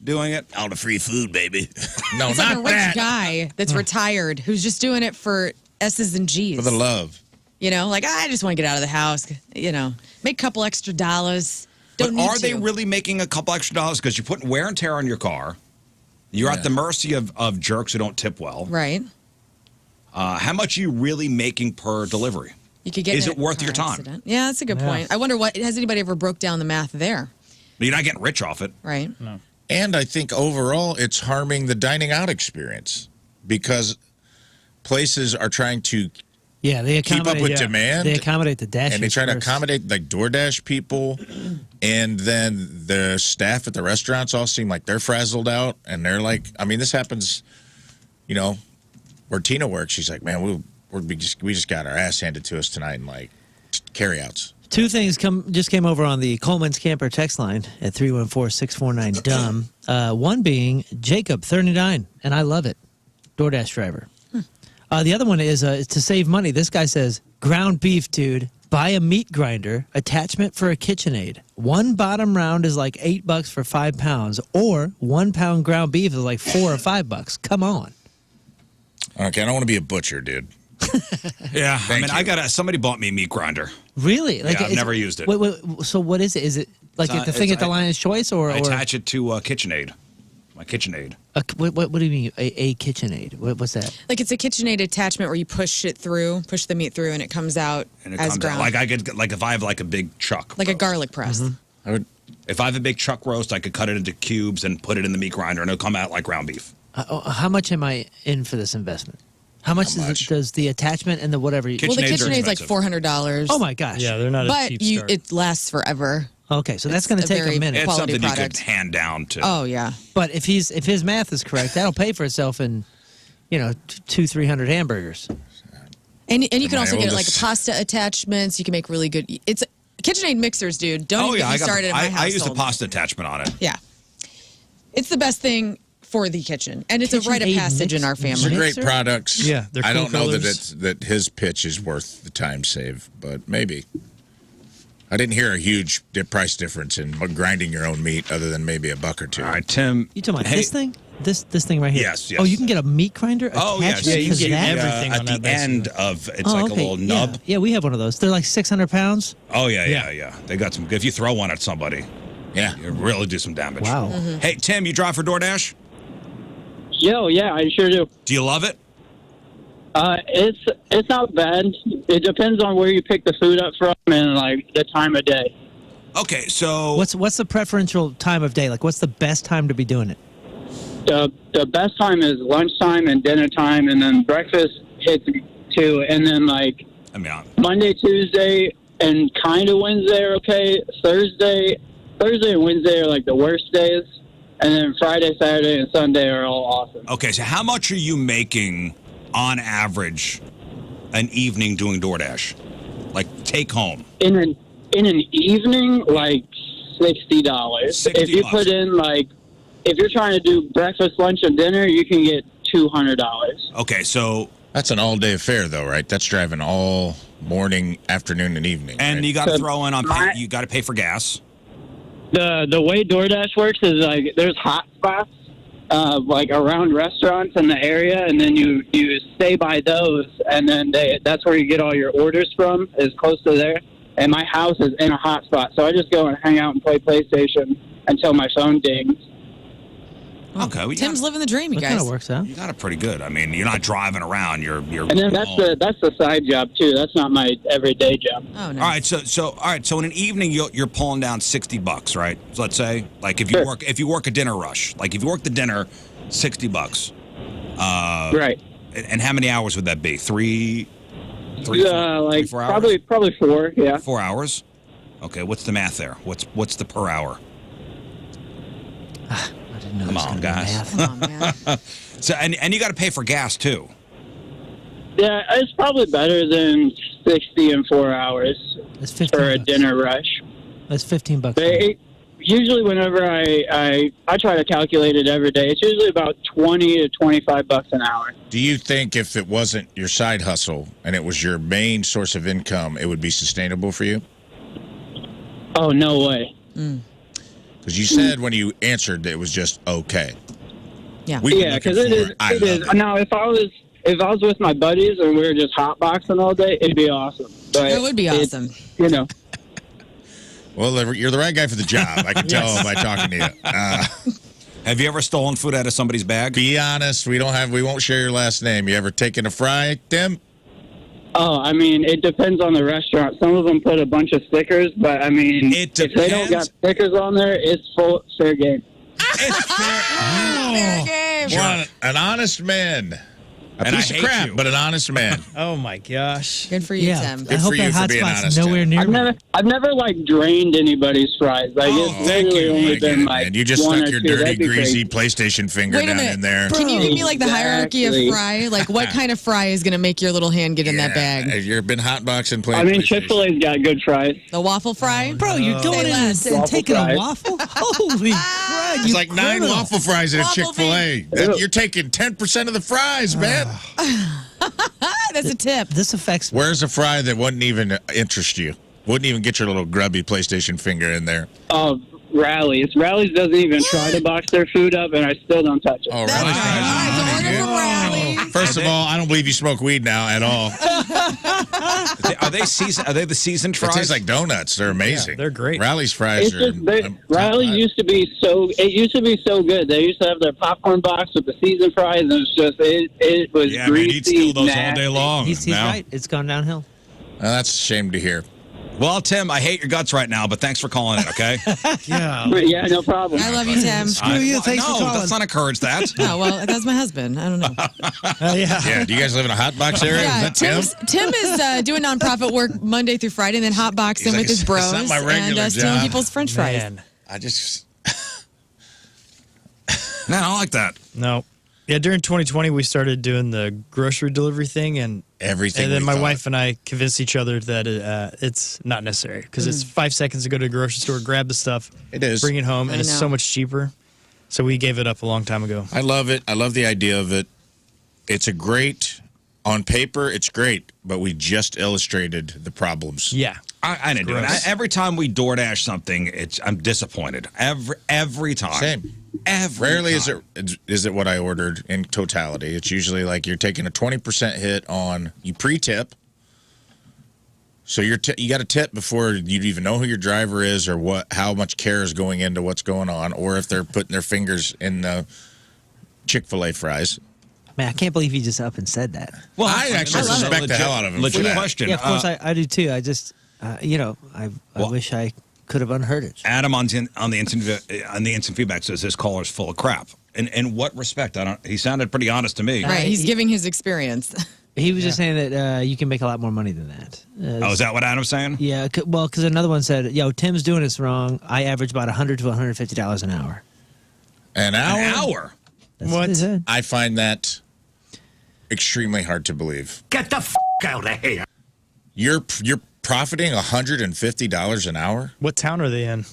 doing it? All the free food, baby. No, It's not like a rich that. guy that's retired who's just doing it for S's and G's. For the love. You know, like, I just want to get out of the house, make a couple extra dollars. Don't But need are to. they really making a couple extra dollars? Because you're putting wear and tear on your car. You're at the mercy of jerks who don't tip well. Right. How much are you really making per delivery? You could get Is in it a worth car your time? accident. Yeah, that's a good point. I wonder has anybody ever broke down the math there? You're not getting rich off it. Right. And I think overall it's harming the dining out experience because places are trying to Yeah, they keep accommodate. up with demand. They accommodate the Dash. And they try to accommodate like DoorDash people, and then the staff at the restaurants all seem like they're frazzled out, and they're like, I mean, this happens, where Tina works. She's like, man, we just got our ass handed to us tonight, and like carryouts. Two things just came over on the Coleman's Camper text line at 314-649-DUMB. One being Jacob, 39, and I love it. DoorDash driver. The other one is to save money. This guy says, ground beef, dude. Buy a meat grinder, attachment for a KitchenAid. One bottom round is like $8 for 5 pounds, or 1 pound ground beef is like $4 or $5. Come on. Okay, I don't want to be a butcher, dude. Yeah, Thank you. somebody bought me a meat grinder. Really? Yeah, I've never used it. So what is it? Is it like It's, the thing at the Lion's Choice, or I attach it to KitchenAid. My KitchenAid. what do you mean a KitchenAid? What's that? Like, it's a KitchenAid attachment where you push the meat through, and it comes out And it as comes ground. out like if I have like a big chuck. Like a roast. garlic press. I would. If I have a big chuck roast, I could cut it into cubes and put it in the meat grinder, and it'll come out like ground beef. How much am I in for this investment? How much, does the attachment and the whatever? Well, the KitchenAids are KitchenAid's like expensive. $400. Oh my gosh! Yeah, they're not a But cheap start. it lasts forever. Okay, so that's It's going to a take a very- minute. It's Quality something product. you could hand down to. Oh, yeah. But if his math is correct, that'll pay for itself in, 200-300 hamburgers. And you can My also get like oldest- pasta attachments. You can make really good. It's KitchenAid mixers, dude. Don't Oh even yeah, get me I got. started in my I use the household. pasta attachment on it. Yeah, it's the best thing for the kitchen, and it's a rite of KitchenAid passage in our mix- These are family. great Mixer? products. Yeah, they're I cool don't know colors. that his pitch is worth the time save, but maybe. I didn't hear a huge price difference in grinding your own meat, other than maybe $1 or $2. All right, Tim. You talking about hey, this thing? This thing right here? Yes, yes. Oh, you can get a meat grinder Oh yeah, attached so to you it? can get everything at on the that basically. end of it's Oh, like okay. a little nub. Yeah, we have one of those. They're like 600 pounds. Oh yeah. They got some. If you throw one at somebody, Yeah. you really do some damage. Wow. Hey Tim, you drive for DoorDash? Yo, yeah, I sure do. Do you love it? It's not bad. It depends on where you pick the food up from and like the time of day. Okay, so What's the preferential time of day? Like, what's the best time to be doing it? The best time is lunchtime and dinner time, and then breakfast hits too, and then like I mean, Monday, Tuesday, and kind of Wednesday are okay. Thursday and Wednesday are like the worst days, and then Friday, Saturday, and Sunday are all awesome. okay. So how much are you making on average an evening doing DoorDash? Like take home. In an evening, like $60. If you $60. put in if you're trying to do breakfast, lunch, and dinner, you can get $200. Okay, so That's an all-day affair, though, right? That's driving all morning, afternoon, and evening. and right? you got to So throw in on my- you got to pay for gas. The way DoorDash works is there's hot spots around restaurants in the area, and then you stay by those, and then that's where you get all your orders from, is close to there. And my house is in a hot spot, so I just go and hang out and play PlayStation until my phone dings. Okay, well, Tim's living the dream, you That kind guys. of works out. you got it pretty good. I mean, you're not driving around. You're. And then that's home. the side job too. That's not my everyday job. Oh, no. All right, so in an evening you're pulling down $60, right? So let's say like if Sure. you work a dinner rush, like if you work the dinner, $60. Right. And how many hours would that be? Three, four Probably 4. Yeah. 4 hours. Okay, what's the math there? What's the per hour? I didn't know Come it was on, gonna be guys. math. Come on, man. So and you got to pay for gas too. Yeah, it's probably better than 60 in 4 hours That's 15 for a bucks. dinner rush. That's $15. Usually, whenever I try to calculate it every day, it's usually about 20 to 25 bucks an hour. Do you think if it wasn't your side hustle and it was your main source of income, it would be sustainable for you? Oh, no way. Because you said when you answered that it was just okay. Yeah. We've been Yeah, looking because for it is. I love it. Now, if I was with my buddies and we were just hotboxing all day, it'd be awesome. But It would be awesome. You know. Well, you're the right guy for the job. I can tell by talking to you. Have you ever stolen food out of somebody's bag? Be honest. We won't share your last name. You ever taken a fry, Tim? Oh, I mean, it depends on the restaurant. Some of them put a bunch of stickers, but I mean, It if they don't got depends. stickers on there, it's fair game. It's fair. Fair game. Well, an honest man. A And I piece of hate crap, you. but an honest man. Oh my gosh. Good for you, Yeah, Tim. I hope for you that for hot being spot's honest, nowhere Tim. near me. I've never drained anybody's fries. Like Oh, it's thank literally you. only I get been it, like man. You just one stuck or your two. dirty, That'd be greasy crazy. PlayStation finger Wait a down minute. in there. Can you give me like the hierarchy of Exactly. fry? Like what kind of fry is going to make your little hand get in that bag? You've been hotboxing playing I mean, PlayStation. Chick-fil-A's got good fries. The waffle fry? Bro, you're going in less. and Waffle taking fries. a waffle? Holy crap. It's like 9 criminal. waffle fries at a Waffle Chick-fil-A. You're taking 10% of the fries, man. That's a tip. This affects me. Where's a fry that wouldn't even interest you? Wouldn't even get your little grubby PlayStation finger in there. Oh, Rallies. Rallies doesn't even try to box their food up, and I still don't touch it. Oh, That's Rally's right. fries It's are an pretty order from Rally. good. First of all, I don't believe you smoke weed now at all. Are they season? Are they the seasoned It fries? tastes like donuts. They're amazing. they're great. Rally's fries It's are. just they, top Rally notch. used to be so. It used to be so good. They used to have their popcorn box with the seasoned fries, and it's just it was Yeah, man, greasy. he'd steal those all nasty. day long. He's now. right. It's gone downhill. That's a shame to hear. Well, Tim, I hate your guts right now, but thanks for calling in. Okay. Yeah. Yeah, no problem. I love you, Tim. Screw you. Thanks for no, calling. let's not encourage that. Oh, well, that's my husband. I don't know. Yeah. Yeah, do you guys live in a hot box area? Yeah, Is that Tim? Tim is doing nonprofit work Monday through Friday, and then hotboxing He's like, with his "It's bros not my and regular stealing job." people's French fries. Man. I just. No, I like that. No. Yeah, during 2020, we started doing the grocery delivery thing, and Everything. then we my thought. wife and I convinced each other that it's not necessary because it's 5 seconds to go to the grocery store, grab the stuff, It is. bring it home, and I it's know. so much cheaper. So we gave it up a long time ago. I love it. I love the idea of it. It's a great. On paper, it's great, but we just illustrated the problems. Yeah. I didn't do it. Gross. Every time we DoorDash something, I'm disappointed. Every time. Same. Every Rarely time. is it what I ordered in totality. It's usually like you're taking a 20% hit on you pre-tip. So you got to tip before you even know who your driver is or how much care is going into what's going on, or if they're putting their fingers in the Chick-fil-A fries. Man, I can't believe you just up and said that. Well, I actually this is a suspect the hell out of him for Legit that. question. Yeah, of course I do too. I just, I wish I could have unheard it. Adam on the instant feedback says this caller's full of crap. In what respect? He sounded pretty honest to me. Right, he's giving his experience. He was just saying that you can make a lot more money than that. Oh, is that what Adam's saying? Yeah, because another one said, "Yo, Tim's doing this wrong. I average about $100 to $150 an hour." An hour? An hour. That's what he said. I find that extremely hard to believe. Get the out of here. You're profiting $150 an hour? What town are they in?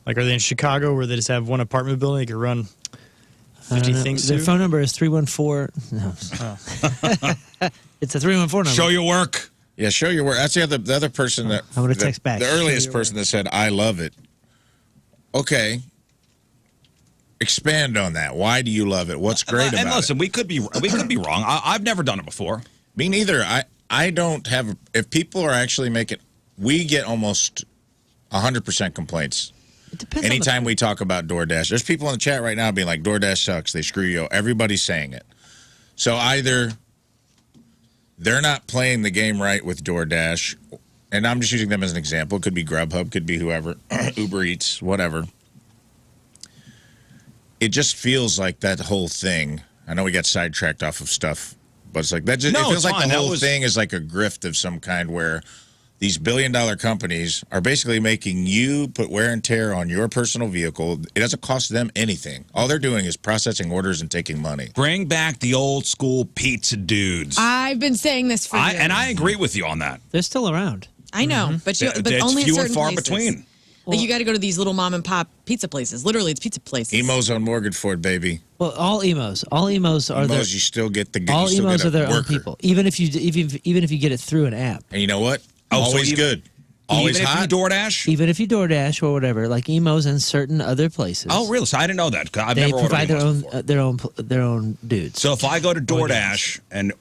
Like, are they in Chicago where they just have one apartment building they can run 50 things Their to? phone number is 314. No. It's a 314 number. Show your work. Yeah, show your work. That's the other person that I'm gonna text back. The Show earliest your person that said, "I love it." Okay, expand on that. Why do you love it? What's great about And listen, it? we could be wrong. I've never done it before. Me neither. I don't have. If people are actually making, we get almost 100% complaints. It depends on the- Anytime we talk about DoorDash, there's people in the chat right now being like, DoorDash sucks. They screw you. Everybody's saying it. So either they're not playing the game right with DoorDash, and I'm just using them as an example. It could be Grubhub, could be whoever, Uber Eats, whatever. It just feels like that whole thing. I know we got sidetracked off of stuff, but it's like that. Just, No, it feels it's like fine. the That whole was- thing is like a grift of some kind where these billion-dollar companies are basically making you put wear and tear on your personal vehicle. It doesn't cost them anything. All they're doing is processing orders and taking money. Bring back the old school pizza dudes. I've been saying this for years. And I agree with you on that. They're still around. I know, but It's only few at and certain far places. between. Like you got to go to these little mom and pop pizza places. Literally, it's pizza places. Emos on Morganford, baby. Well, all emos are their, Emos, you still get the all you still emos get a are their own worker. people. Even if you get it through an app. And you know what? Oh, so Always even- good. Always Even hot. if you DoorDash? Even if you DoorDash or whatever, like emos in certain other places. Oh, really? So I didn't know that. 'Cause I've They never ordered provide their emos own before. their own dudes. So if I go to DoorDash and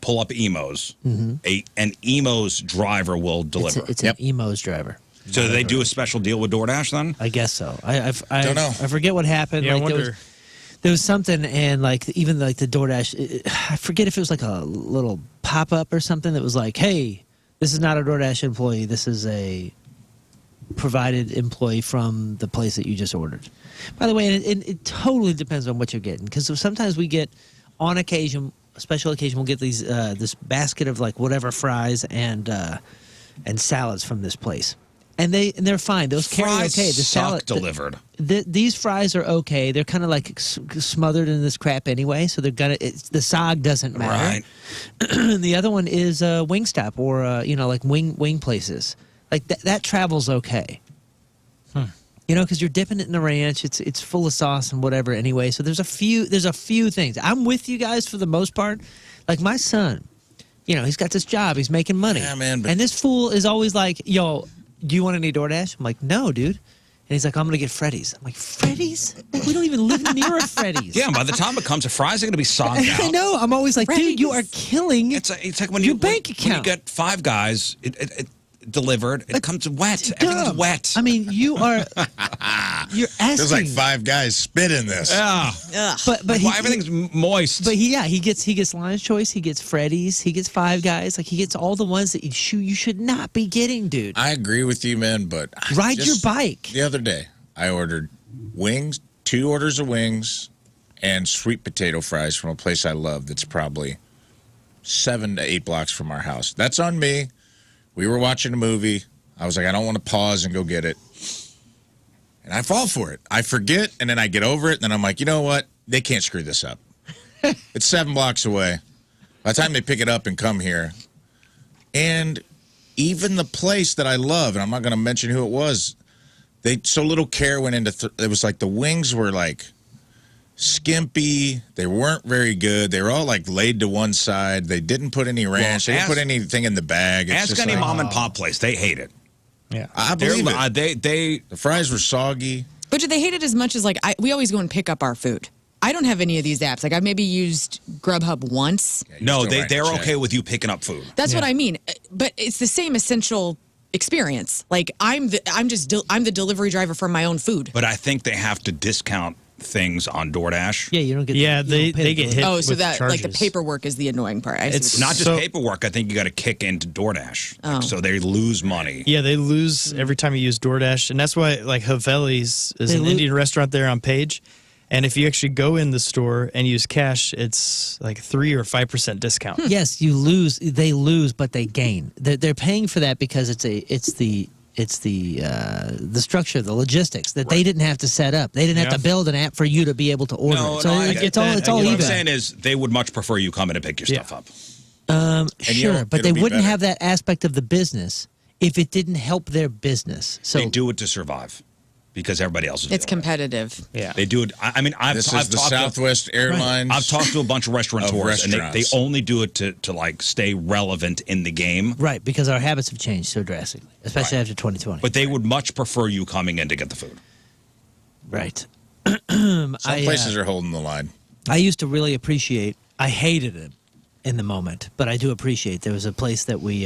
pull up emos, an emos driver will it's deliver. it's Yep. an emos driver. So they do a special deal with DoorDash then? I guess so. I Don't know. I forget what happened. Yeah, I like wonder. there was something, and like even like the DoorDash, I forget if it was like a little pop up or something that was like, "Hey, this is not a DoorDash employee. This is a provided employee from the place that you just ordered." By the way, it totally depends on what you're getting, because sometimes we get, on occasion, a special occasion, we'll get these this basket of like whatever fries and salads from this place. And they're fine. Those carry Fries okay. The suck salad delivered. these fries are okay. They're kind of like smothered in this crap anyway, so they're gonna. The sog doesn't matter. Right. And the other one is Wingstop or like wing places. Like that travels okay. Because you're dipping it in the ranch. It's full of sauce and whatever anyway. So there's a few things. I'm with you guys for the most part. Like my son, he's got this job. He's making money. Yeah, man, but- And this fool is always like, "Yo, do you want any DoorDash?" I'm like, "No, dude." And he's like, "I'm gonna get Freddy's." I'm like, "Freddy's? We don't even live near a Freddy's." Yeah, and by the time it comes to fries, are going to be sogged out. I know. I'm always like, "Dude, you are killing." It's like when Your you bank when you account. get Five Guys, it delivered. It comes wet. Everything's Dumb. wet. I mean, you're asking. Feels like five guys spit in this. yeah. Ugh. But Why everything's moist. But he gets Lion's Choice, he gets Freddy's, he gets Five Guys, like he gets all the ones that you should not be getting, dude. I agree with you, man, but Ride your bike. The other day, I ordered wings, 2 orders of wings, and sweet potato fries from a place I love that's probably 7 to 8 blocks from our house. That's on me. We were watching a movie. I was like, I don't want to pause and go get it. And I fall for it. I forget, and then I get over it, and then I'm like, you know what? They can't screw this up. It's 7 blocks away. By the time they pick it up and come here, and even the place that I love, and I'm not going to mention who it was, so little care went into it was like the wings were like skimpy. They weren't very good. They were all like laid to one side. They didn't put any ranch. They didn't put anything in the bag. It's Ask just any like, mom and pop place. They hate it. Yeah. I believe it. They The fries were soggy. But do they hate it as much as we always go and pick up our food? I don't have any of these apps. Like I've maybe used Grubhub once. Yeah, you no, still write they're a check. okay with you picking up food. That's what I mean. But it's the same essential experience. Like I'm the delivery driver for my own food. But I think they have to discount things on DoorDash. Yeah, you don't get. Yeah, you don't they pay the get delivery. hit. Oh, so with that like the charges. paperwork is the annoying part. I see It's what you're Not just So- paperwork. I think you got to kick into DoorDash. Oh. So they lose money. Yeah, they lose every time you use DoorDash, and that's why like Haveli's is They an lo- Indian restaurant there on Page, and if you actually go in the store and use cash, it's like 3 or 5% discount. Yes, you lose. They lose, but they gain. They're paying for that because it's the structure, the logistics that they didn't have to set up. They didn't have Yeah. to build an app for you to be able to order No, it. So no, I it's get all that. it's I all get What I'm even. saying is they would much prefer you come in and pick your Yeah. stuff up. Sure, but it'll they be wouldn't better. have that aspect of the business if it didn't help their business. So They do it to survive because everybody else is It's doing competitive. yeah. it. They do it. I mean, I've This I've is the talked to- Southwest Airlines. I've talked to a bunch of restaurateurs, and they restaurants. only do it to like stay relevant in the game. Right, because our habits have changed so drastically, especially after 2020. But they would much prefer you coming in to get the food. right. Some places are holding the line. I used to really appreciate. I hated it in the moment, but I do appreciate. There was a place that we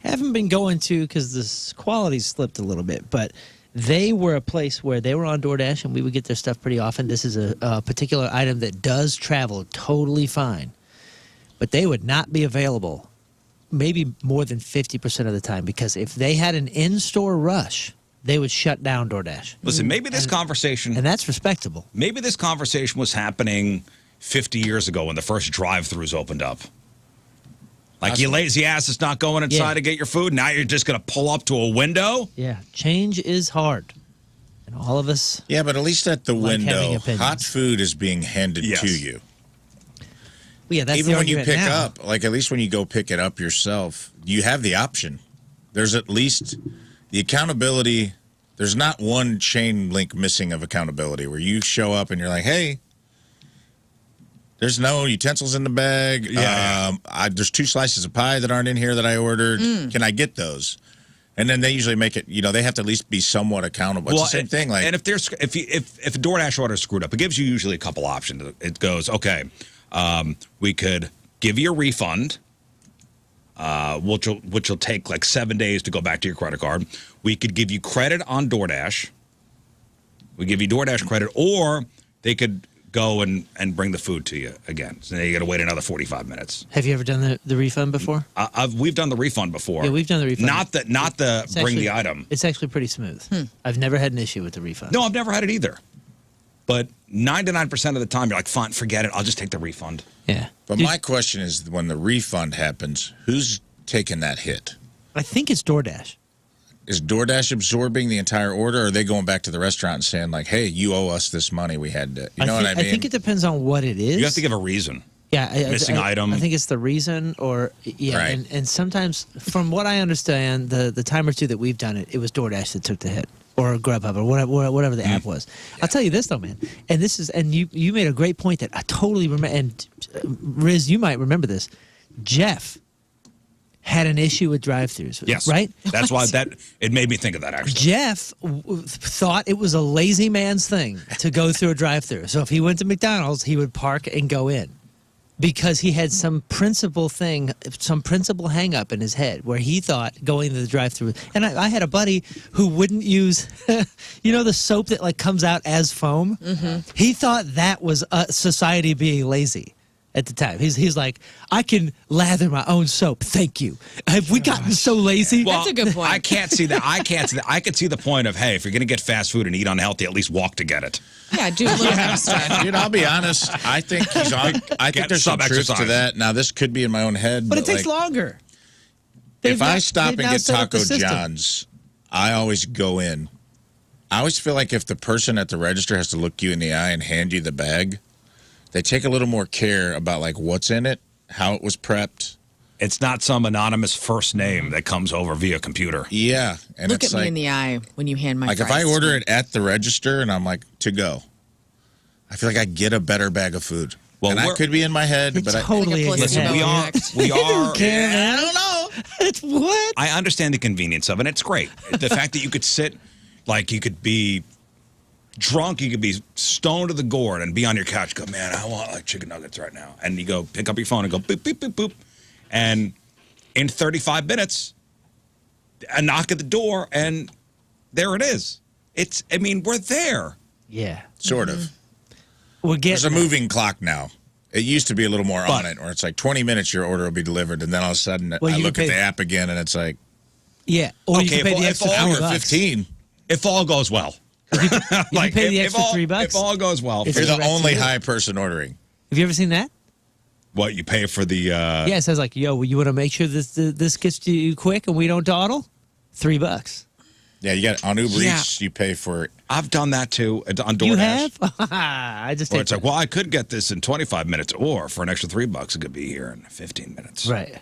haven't been going to because the quality slipped a little bit, but they were a place where they were on DoorDash and we would get their stuff pretty often. This is a particular item that does travel totally fine, but they would not be available maybe more than 50% of the time because if they had an in-store rush, they would shut down DoorDash. Listen, maybe this conversation, And that's respectable. maybe this conversation was happening 50 years ago when the first drive-thrus opened up. Like, you lazy ass is not going inside Yeah. to get your food. Now you're just going to pull up to a window. Yeah, change is hard. And all of us, Yeah, but at least at the Like having window, opinions. hot food is being handed Yes. to you. yeah, that's Even the when you argument pick now. up, like at least when you go pick it up yourself, you have the option. There's at least the accountability. There's not one chain link missing of accountability where you show up and you're like, hey, there's no utensils in the bag. Yeah. There's 2 slices of pie that aren't in here that I ordered. Can I get those? And then they usually make it, they have to at least be somewhat accountable. It's the same thing. Like, and if there's if a DoorDash order is screwed up, it gives you usually a couple options. It goes, okay, we could give you a refund, which will take like 7 days to go back to your credit card. We could give you credit on DoorDash. We give you DoorDash credit, or they could go and bring the food to you again. So now you got to wait another 45 minutes. Have you ever done the refund before? We've done the refund before. Yeah, we've done the refund. Not the It's bring actually- the item. It's actually pretty smooth. I've never had an issue with the refund. No, I've never had it either. But 99% of the time, you're like, fine, forget it. I'll just take the refund. Yeah. but Dude, my question is when the refund happens, who's taking that hit? I think it's DoorDash. Is DoorDash absorbing the entire order, or are they going back to the restaurant and saying, like, hey, you owe us this money? We had to, you know what I mean? I think it depends on what it is. You have to give a reason. Yeah, Missing item. I think it's the reason, or yeah, Right. and sometimes, from what I understand, the time or two that we've done it, it was DoorDash that took the hit, or Grubhub, or whatever the app was. I'll tell you this though, man, and this is, and you made a great point that I totally remember, and Riz, you might remember this. Jeff had an issue with drive-thrus. Yes. right. That's why it made me think of that, actually. Jeff thought it was a lazy man's thing to go through a drive-thru. So if he went to McDonald's, he would park and go in because he had some principle hang-up in his head where he thought going to the drive-thru. And I had a buddy who wouldn't use, the soap that like comes out as foam. Mm-hmm. He thought that was society being lazy. At the time, he's like, I can lather my own soap. Thank you. Have we gotten so lazy? Well, That's a good point. I can't see that. I could see the point of, hey, if you're going to get fast food and eat unhealthy, at least walk to get it. Yeah, do a little extra. Dude, I'll be honest. I think he's on. I think Get there's some some truth to exercise. that. Now, this could be in my own head, but it takes like, longer. if I stop they've and now get set up the Taco system. John's, I always go in. I always feel like if the person at the register has to look you in the eye and hand you the bag, they take a little more care about like what's in it, how it was prepped. It's not some anonymous first name that comes over via computer. Yeah, and Look it's at me like, in the eye when you hand my like if fries I to order me. it at the register and I'm like to go, I feel like I get a better bag of food. Well, and I we're- could be in my head, It's but totally Like a in your placebo head. We are. effect. We are. Care, man. I don't know. It's what? I understand the convenience of it. It's great. The fact that you could sit, like you could be drunk, you could be stoned to the gourd and be on your couch. Go, man, I want like chicken nuggets right now. And you go pick up your phone and go boop, boop, boop, boop. And in 35 minutes, a knock at the door and there it is. We're there. Yeah. sort of. We're There's a getting moving clock now. It used to be a little more But- on it, where it's like 20 minutes your order will be delivered, and then all of a sudden Well, I you look can at pay- the app again, and it's like Yeah. Or you Okay, can pay well, the if extra all- $3. hour 15. If all goes well. You can pay the extra $3. If all goes well. It's You're the direct only to you. high person ordering. Have you ever seen that? What, you pay for the... Yeah, it says like, yo, you want to make sure this gets to you quick and we don't dawdle? $3. Yeah, you got on Uber Yeah. Eats. You pay for it. I've done that too on DoorDash. You have? I just Or take it's like, well, I could get this in 25 minutes, or for an extra $3, it could be here in 15 minutes. right.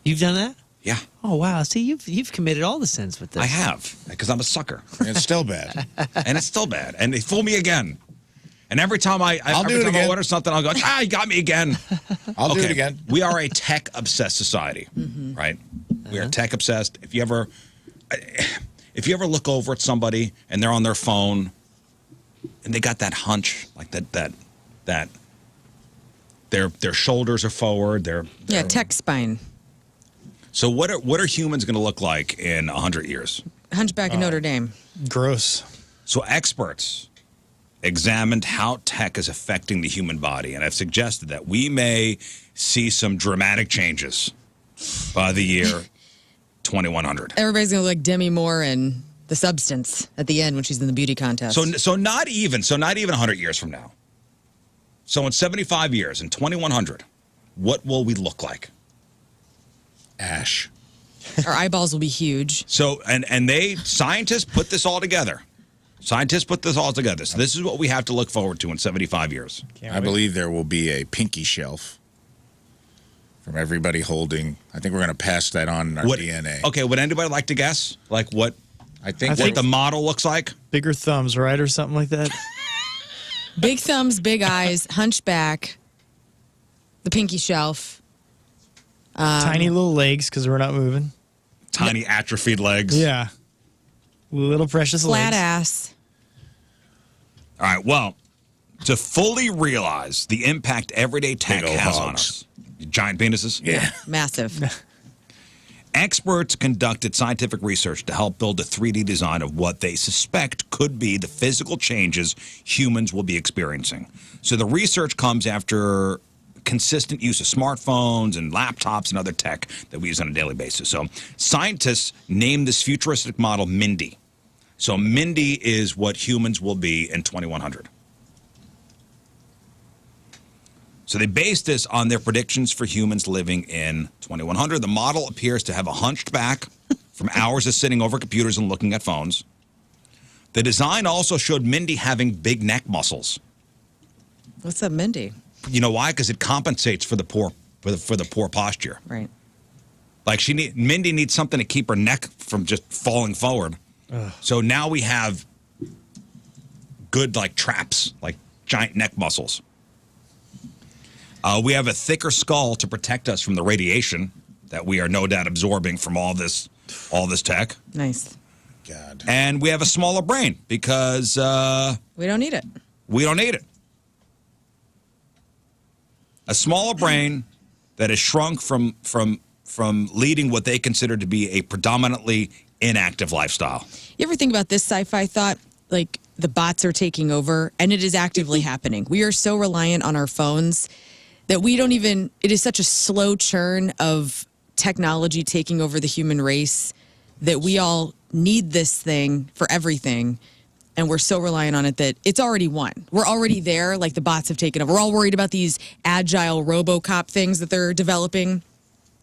You've done that? Yeah, Oh wow! See, you've committed all the sins with this. I have, because I'm a sucker. It's still bad. And it's still bad. And they fool me again. And every time I order something, I'll go, you got me again. I'll do it again. We are a tech-obsessed society, right? We are tech-obsessed. If you ever look over at somebody and they're on their phone and they got that hunch, like that their shoulders are forward, Yeah, tech spine. So what are humans going to look like in 100 years? Hunchback of Notre Dame. Gross. So experts examined how tech is affecting the human body, and have suggested that we may see some dramatic changes by the year 2100. Everybody's going to look like Demi Moore and The Substance at the end when she's in the beauty contest. So not even 100 years from now. So in 75 years, in 2100, what will we look like? Ash. Our eyeballs will be huge. So and scientists put this all together. So this is what we have to look forward to in 75 years. I believe there will be a pinky shelf from everybody holding. I think we're going to pass that on in our DNA. Okay, would anybody like to guess? Like what I think what the model looks like? Bigger thumbs, right, or something like that. Big thumbs, big eyes, hunchback, the pinky shelf. Tiny little legs because we're not moving. Tiny atrophied legs. Yeah. Little precious Flat legs. ass. All right, well, to fully realize the impact everyday tech Big ol' has on hogs. us. Giant penises? Yeah. Massive. Experts conducted scientific research to help build a 3D design of what they suspect could be the physical changes humans will be experiencing. So the research comes after consistent use of smartphones and laptops and other tech that we use on a daily basis. So scientists named this futuristic model Mindy. So Mindy is what humans will be in 2100. So they based this on their predictions for humans living in 2100. The model appears to have a hunched back from hours of sitting over computers and looking at phones. The design also showed Mindy having big neck muscles. What's up, Mindy? You know why? Because it compensates for the poor posture. Right. Like Mindy needs something to keep her neck from just falling forward. So now we have good like traps, like giant neck muscles. We have a thicker skull to protect us from the radiation that we are no doubt absorbing from all this tech. Nice. God. And we have a smaller brain because We don't need it. we don't need it. A smaller brain that has shrunk from leading what they consider to be a predominantly inactive lifestyle. You ever think about this sci-fi thought? Like the bots are taking over, and it is actively happening. We are so reliant on our phones that we don't even, it is such a slow churn of technology taking over the human race that we all need this thing for everything. And we're so reliant on it that it's already won. We're already there, like the bots have taken over. We're all worried about these agile RoboCop things that they're developing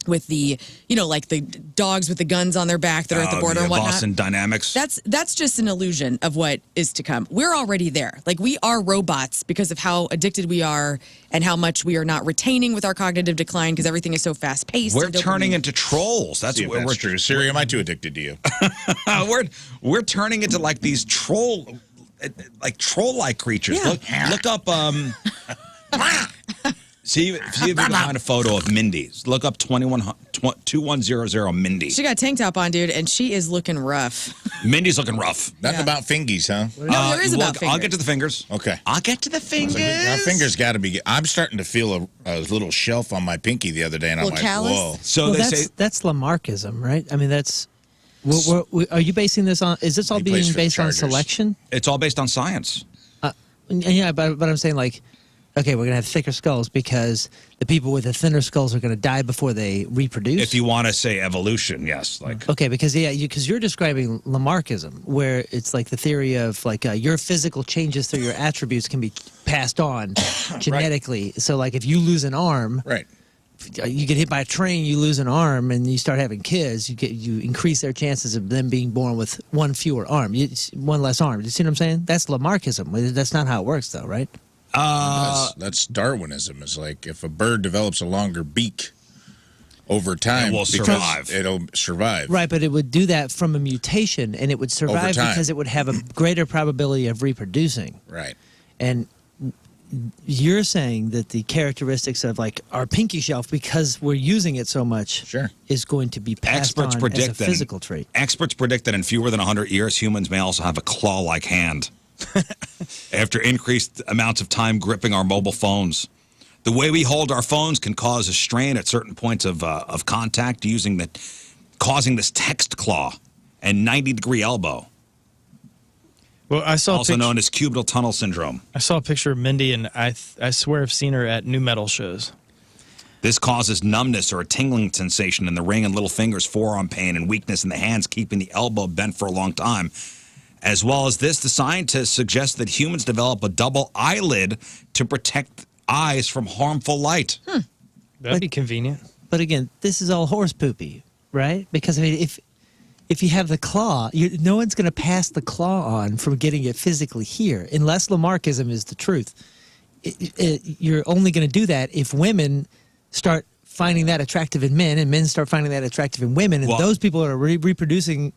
with the, like the dogs with the guns on their back that are at the border and whatnot. Boston Dynamics. That's just an illusion of what is to come. We're already there. Like we are robots because of how addicted we are and how much we are not retaining with our cognitive decline because everything is so fast paced. We're turning into trolls. That's what we're true. Siri, am I too addicted to you? we're turning into like these troll-like creatures. Yeah. Look up. See if you can find a photo of Mindy. Look up 2100 Mindy. She got a tank top on, dude, and she is looking rough. Mindy's looking rough. Nothing about fingies, huh? No, there is about fingers. I'll get to the fingers. Okay. I'll get to the fingers. Our fingers got to be. I'm starting to feel a little shelf on my pinky the other day, and I'm Little like, callus? whoa. So Well, they that's say that's Lamarckism, right? I mean, that's. Are you basing this on? Is this all He plays being for the based on Chargers. selection? it's all based on science. Yeah, but I'm saying like, okay, we're gonna have thicker skulls because the people with the thinner skulls are gonna die before they reproduce. If you want to say evolution, yes. Like Okay, because you're describing Lamarckism, where it's like the theory of like your physical changes through your attributes can be passed on genetically. So like if you lose an arm, Right. you get hit by a train, you lose an arm, and you start having kids, you increase their chances of them being born with one fewer arm, one less arm. You see what I'm saying? That's Lamarckism. That's not how it works, though, right? That's Darwinism. It's like if a bird develops a longer beak over time, It will survive. It'll survive. Right, but it would do that from a mutation, and it would survive time. because it would have a greater probability of reproducing. Right. And you're saying that the characteristics of like our pinky shelf, because we're using it so much, Sure. is going to be passed Experts on predict as a physical trait. Experts predict that in fewer than 100 years, humans may also have a claw-like hand. After increased amounts of time gripping our mobile phones. The way we hold our phones can cause a strain at certain points of contact, causing this text claw and 90-degree elbow, Well, I saw also known as cubital tunnel syndrome. I saw a picture of Mindy, and I swear I've seen her at new metal shows. This causes numbness or a tingling sensation in the ring and little fingers, forearm pain, and weakness in the hands, keeping the elbow bent for a long time. As well as this, the scientists suggest that humans develop a double eyelid to protect eyes from harmful light. That'd be convenient. But again, this is all horse poopy, right? Because I mean, if you have the claw, no one's going to pass the claw on from getting it physically here, unless Lamarckism is the truth. You're only going to do that if women start finding that attractive in men, and men start finding that attractive in women, and Well- those people are reproducing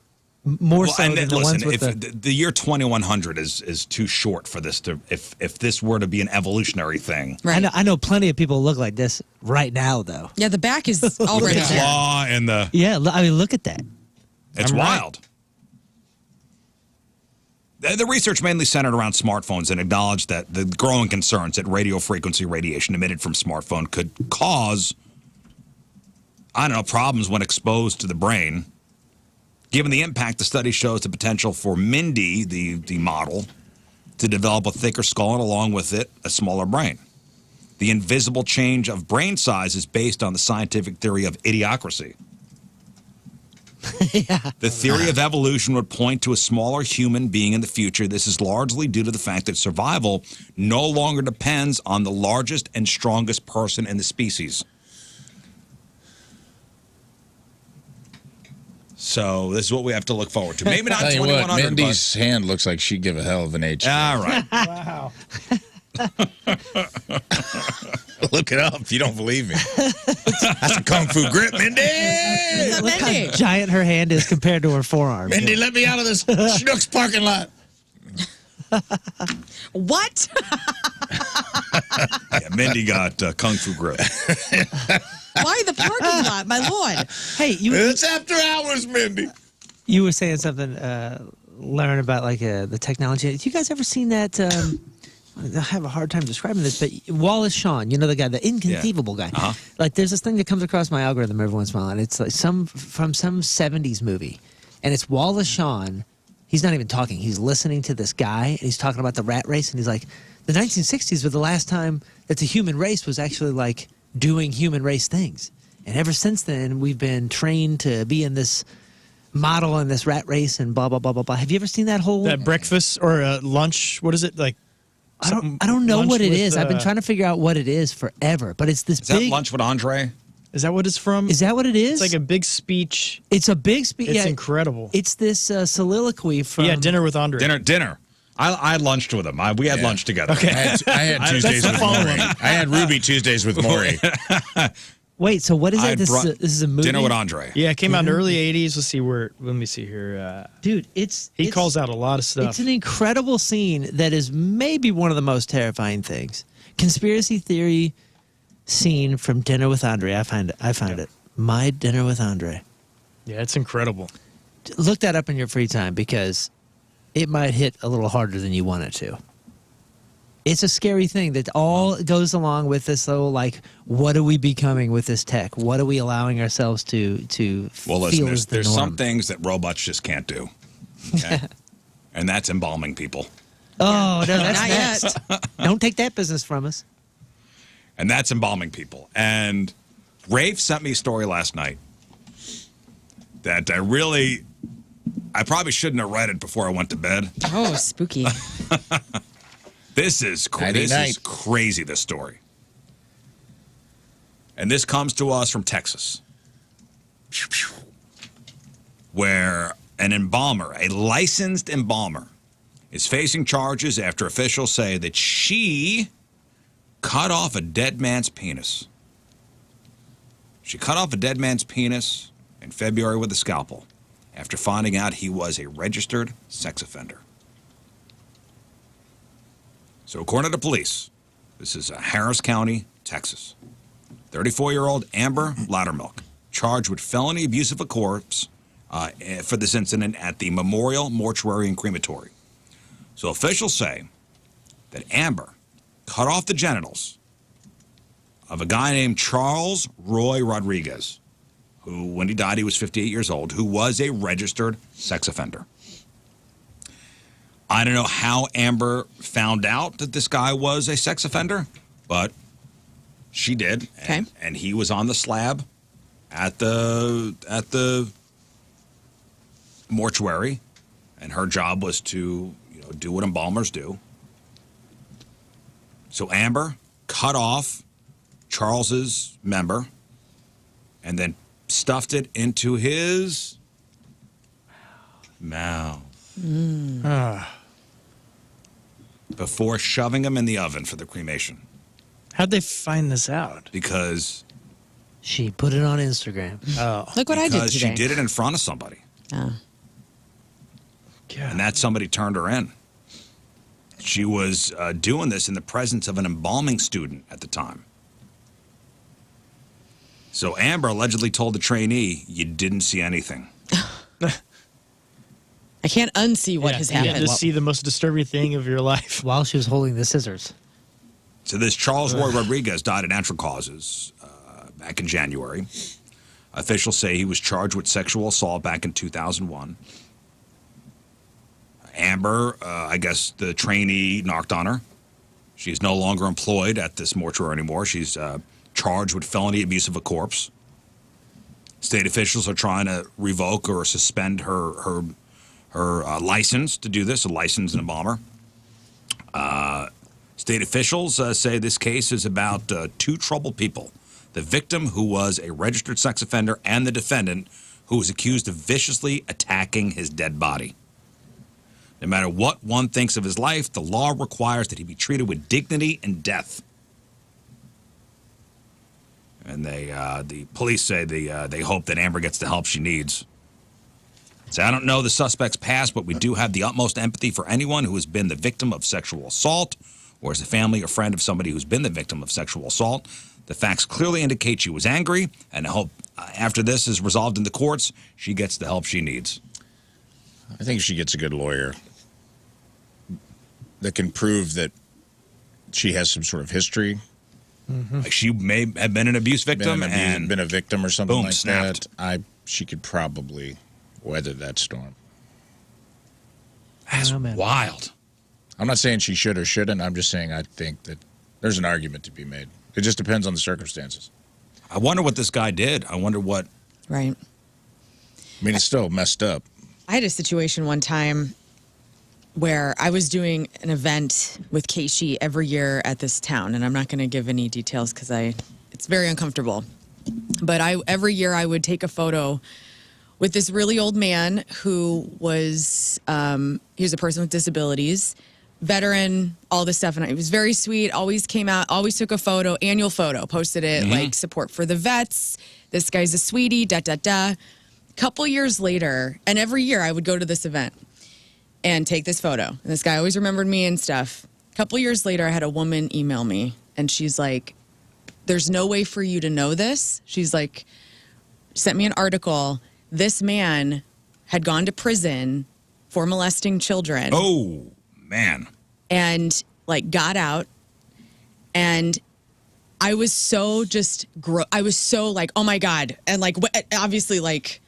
more so and than the listen, ones with if the year 2100 is too short for this to, if this were to be an evolutionary thing. Right. I know plenty of people look like this right now, though. Yeah, the back is already The there. claw and the Yeah, I mean, look at that. it's I'm right. wild. The research mainly centered around smartphones and acknowledged that the growing concerns that radio frequency radiation emitted from smartphone could cause, problems when exposed to the brain. Given the impact, the study shows the potential for Mindy, the model, to develop a thicker skull and along with it, a smaller brain. The invisible change of brain size is based on the scientific theory of idiocracy. The theory of evolution would point to a smaller human being in the future. This is largely due to the fact that survival no longer depends on the largest and strongest person in the species. So this is what we have to look forward to. Maybe not Tell you what, 2100. Mindy's hand looks like she'd give a hell of an H. All right. Wow. Look it up if you don't believe me. That's a kung fu grip, Mindy. Look how Mindy. giant her hand is compared to her forearm. Mindy, let me out of this Schnucks parking lot. What? Yeah, Mindy got kung fu grip. Why the parking lot, my lord? Hey, It's after hours, Mindy. you were saying something, learn about like the technology. Have you guys ever seen that? I have a hard time describing this, but Wallace Shawn, you know the guy, the inconceivable guy. Uh-huh. Like, there's this thing that comes across my algorithm every once in a while, and it's like from some '70s movie, and it's Wallace Shawn. He's not even talking; he's listening to this guy, and he's talking about the rat race, and he's like, the 1960s were the last time that the human race was actually like doing human race things, and ever since then, we've been trained to be in this model in this rat race and blah blah blah blah blah. Have you ever seen that whole? That breakfast or lunch, what is it? Like, I don't know lunch what it with, is. I've been trying to figure out what it is forever, but it's this Is that big. lunch with Andre? is that what it's from? Is that what it is? It's like a big speech. It's a big speech. It's Yeah, incredible. it's this soliloquy from. Yeah, dinner with Andre. Dinner. I lunched with him. We had lunch together. Okay. I had Tuesdays with follow-up. Maury. I had Ruby Tuesdays with Maury. Wait, so what is I it? This brought is a movie. Dinner with Andre. Yeah, it came out in the early 80s. Let's see let me see here. Dude, it's He calls out a lot of stuff. It's an incredible scene that is maybe one of the most terrifying things. Conspiracy theory scene from Dinner with Andre. I find it. My Dinner with Andre. Yeah, it's incredible. Look that up in your free time because it might hit a little harder than you want it to. It's a scary thing that all goes along with this whole, like, what are we becoming with this tech? What are we allowing ourselves to Well, feel listen, is the there's norm? some things that robots just can't do. Okay? And that's embalming people. Oh, no, that's Not next. Don't take that business from us. And that's embalming people. And Rafe sent me a story last night that I probably shouldn't have read it before I went to bed. Oh, spooky. This is Nighty night. crazy, this story. And this comes to us from Texas, where an embalmer, a licensed embalmer, is facing charges after officials say that she cut off a dead man's penis. She cut off a dead man's penis in February with a scalpel after finding out he was a registered sex offender. So according to the police, this is Harris County, Texas. 34-year-old Amber Loudermilk, charged with felony abuse of a corpse for this incident at the Memorial Mortuary and Crematory. So officials say that Amber cut off the genitals of a guy named Charles Roy Rodriguez, who, when he died, he was 58 years old, who was a registered sex offender. I don't know how Amber found out that this guy was a sex offender, but she did. Okay. And he was on the slab at the mortuary, and her job was to do what embalmers do. So Amber cut off Charles's member and then stuffed it into his mouth before shoving him in the oven for the cremation. How'd they find this out? Because She put it on Instagram. Oh, Look what I did because today. she did it in front of somebody, Oh. and that somebody turned her in. She was doing this in the presence of an embalming student at the time. So Amber allegedly told the trainee, "You didn't see anything." I can't unsee what has You happened. get to see the most disturbing thing of your life. While she was holding the scissors. So this Charles Roy Rodriguez died of natural causes back in January. Officials say he was charged with sexual assault back in 2001. Amber, I guess the trainee knocked on her. She's no longer employed at this mortuary anymore. She's charged with felony abuse of a corpse. State officials are trying to revoke or suspend her license to do this, a licensed embalmer. State officials say this case is about two troubled people: the victim, who was a registered sex offender, and the defendant, who was accused of viciously attacking his dead body. No matter what one thinks of his life, the law requires that he be treated with dignity and death. And the police say they hope that Amber gets the help she needs. So I don't know the suspect's past, but we do have the utmost empathy for anyone who has been the victim of sexual assault, or as a family or friend of somebody who's been the victim of sexual assault. The facts clearly indicate she was angry, and I hope after this is resolved in the courts, she gets the help she needs. I think she gets a good lawyer that can prove that she has some sort of history. Like she may have been an abuse victim and been a victim or something boom, like snapped. that. She could probably weather that storm. That's Oh, man. wild. I'm not saying she should or shouldn't. I'm just saying I think that there's an argument to be made. It just depends on the circumstances. I wonder what this guy did. I wonder what. Right. I mean, it's still messed up. I had a situation one time where I was doing an event with Keishi every year at this town, and I'm not going to give any details because it's very uncomfortable. But every year I would take a photo with this really old man who was he was a person with disabilities, veteran, all this stuff, and he was very sweet. Always came out, always took a photo, annual photo, posted it like support for the vets. This guy's a sweetie. Da da da. Couple years later, and every year I would go to this event and take this photo. And this guy always remembered me and stuff. A couple years later, I had a woman email me, and she's like, "There's no way for you to know this." She's like, sent me an article. This man had gone to prison for molesting children. Oh, man. And like got out. And I was so I was so like, oh my God. And like, obviously like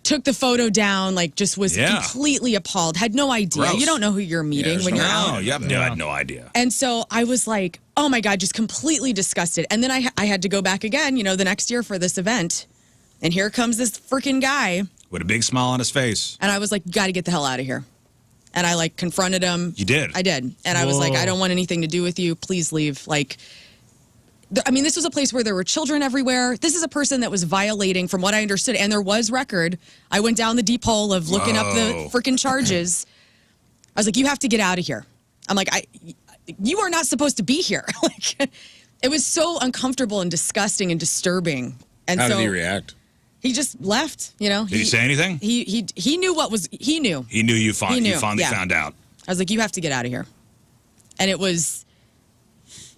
took the photo down, like just was completely appalled, had no idea. Gross. You don't know who you're meeting when you're out. No, you have I had no idea. And so I was like, oh my God, just completely disgusted. And then I had to go back again, the next year for this event. And here comes this freaking guy. With a big smile on his face. And I was like, got to get the hell out of here. And I like confronted him. You did? I did. And I was like, I don't want anything to do with you. Please leave. Like, I mean, this was a place where there were children everywhere. This is a person that was violating, from what I understood, and there was record. I went down the deep hole of looking up the freaking charges. I was like, you have to get out of here. I'm like, you are not supposed to be here. Like, it was so uncomfortable and disgusting and disturbing. And How so did he react? he just left, you know. Did he say anything? He knew what was, he knew. He knew you finally yeah. found out. I was like, you have to get out of here. And it was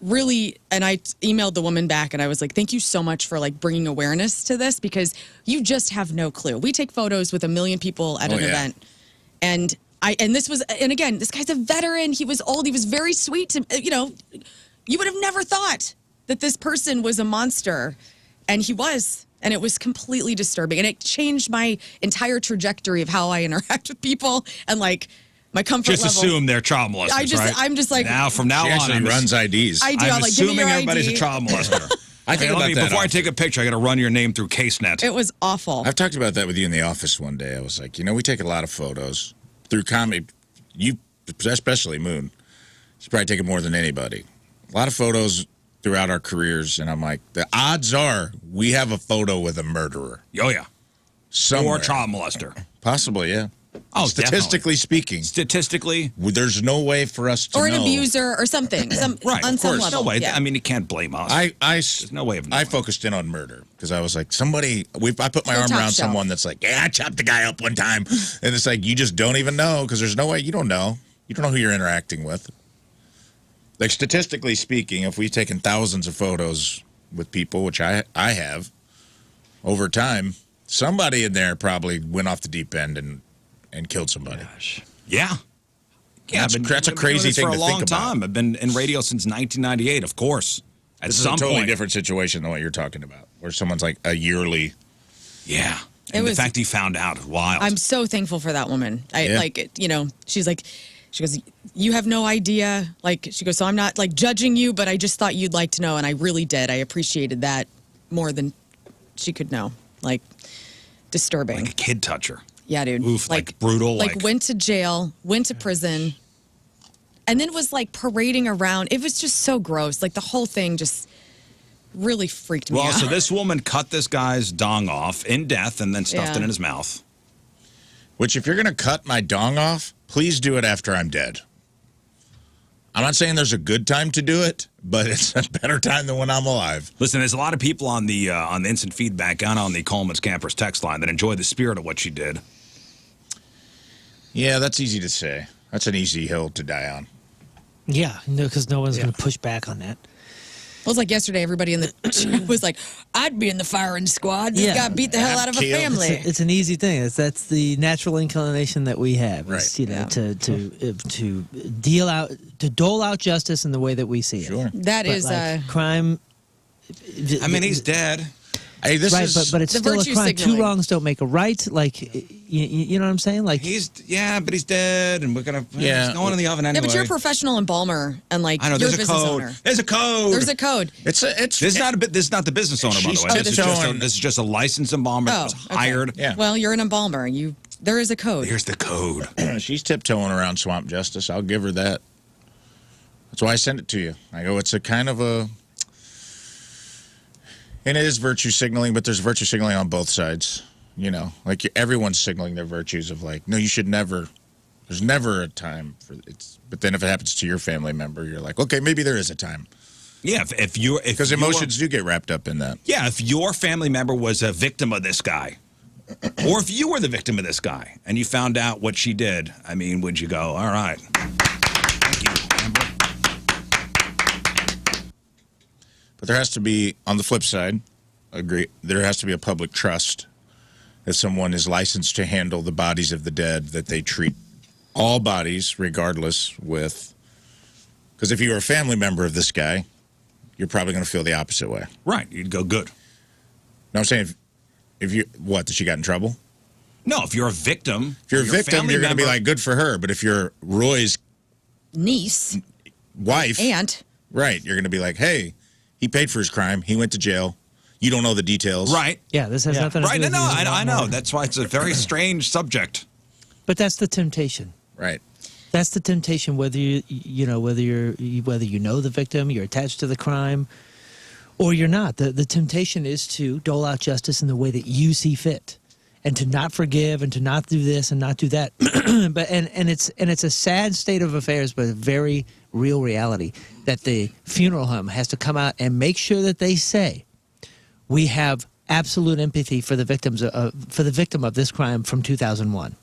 really, and I emailed the woman back and I was like, thank you so much for like bringing awareness to this, because you just have no clue. We take photos with 1 million people at an event. And this was, and again, this guy's a veteran. He was old. He was very sweet to, you know, you would have never thought that this person was a monster. And he was. And it was completely disturbing. And it changed my entire trajectory of how I interact with people and like my comfort Just level. assume they're child molesters, right? I'm just like, from now She on, actually runs IDs. I do. I'm I'm like, give me assuming your everybody's ID. a child molester. I think about that Before I often. take a picture, I got to run your name through CaseNet. It was awful. I've talked about that with you in the office one day. I was like, we take a lot of photos through comedy. You, especially Moon, she's probably taken more than anybody. A lot of photos throughout our careers, and I'm like, the odds are we have a photo with a murderer. Oh, yeah. Somewhere. Or child molester. Possibly, yeah. Oh, Statistically speaking, Statistically, there's no way for us to Or an know. abuser or something. right. On Of some course. level. No way. Yeah. I mean, you can't blame us. There's no way of I knowing. focused in on murder because I was like, I put my So arm top around shelf. someone that's like, yeah, I chopped the guy up one time. And it's like, you just don't even know because there's no way, you don't know. You don't know who you're interacting with. Like, statistically speaking, if we've taken thousands of photos with people, which I have, over time, somebody in there probably went off the deep end and killed somebody. Yeah. Yeah, That's- I've been that's a doing crazy this thing for a to long think about. time. I've been in radio since 1998, of course. At This is some a totally point. different situation than what you're talking about, where someone's like a yearly. Yeah. It And the was- fact he found out, wild. I'm so thankful for that woman. Yeah. She's like, she goes, you have no idea. Like, she goes, so I'm not like judging you, but I just thought you'd like to know. And I really did. I appreciated that more than she could know. Like, disturbing. like a kid toucher. Yeah, dude. Oof, like brutal, Like, like- went to jail, went to prison, and then was like parading around. It was just so gross. Like, the whole thing just really freaked me Well, out. so this woman cut this guy's dong off in death and then stuffed Yeah. it in his mouth. Which, if you're going to cut my dong off, please do it after I'm dead. I'm not saying there's a good time to do it, but it's a better time than when I'm alive. Listen, there's a lot of people on the instant feedback and on the Coleman's Campers text line that enjoy the spirit of what she did. Yeah, that's easy to say. That's an easy hill to die on. Yeah, no, because no one's going to push back on that. It was like yesterday, everybody in the chat was like, I'd be in the firing squad. This Yeah. guy beat the hell out of a Kill. family. It's an easy thing. That's the natural inclination that we have. Is, Right. to dole out justice in the way that we see it. Sure. That But is, like, crime. I mean, he's dead. Hey, this right, is. but it's The still a virtue crime. signaling. Two wrongs don't make a right. Like, you know what I'm saying? Like, But he's dead, and we're gonna. Yeah. It's going in the oven yeah, anyway. but you're a professional embalmer, and like, I know. you're There's a a business code. owner. There's a code. There's a code. It's This is not a bit. This is not the business owner, by the She's way. This tiptoeing. is just a licensed embalmer that was okay. hired. Yeah. Well, you're an embalmer. There is a code. Here's the code. She's tiptoeing around swamp justice. I'll give her that. That's why I send it to you. I go, it's a kind of a. And it is virtue signaling, but there's virtue signaling on both sides. You know, like everyone's signaling their virtues of like, no, you should never. There's never a time for it. But then if it happens to your family member, you're like, okay, maybe there is a time. Yeah, if you're Because emotions do get wrapped up in that. Yeah, if your family member was a victim of this guy, or if you were the victim of this guy and you found out what she did, I mean, would you go, all right? Thank you, Amber. But there has to be, on the flip side, there has to be a public trust that someone is licensed to handle the bodies of the dead, that they treat all bodies, regardless, with. Because if you were a family member of this guy, you're probably going to feel the opposite way. Right, you'd go good. No, I'm saying if you, what, that she got in trouble? No, if you're a victim. If you're a your victim, family you're going to be member- like, good for her. But if you're Roy's Niece, wife, aunt. right, you're going to be like, hey, he paid for his crime. He went to jail. You don't know the details. Right. yeah, this has nothing to Right. do No, with I know. That's why it's a very strange subject. But that's the temptation. Right. That's the temptation. Whether you know the victim, you're attached to the crime, or you're not. The temptation is to dole out justice in the way that you see fit, and to not forgive, and to not do this and not do that. But it's a sad state of affairs, but a very real reality that the funeral home has to come out and make sure that they say, we have absolute empathy for the victim of this crime from 2001.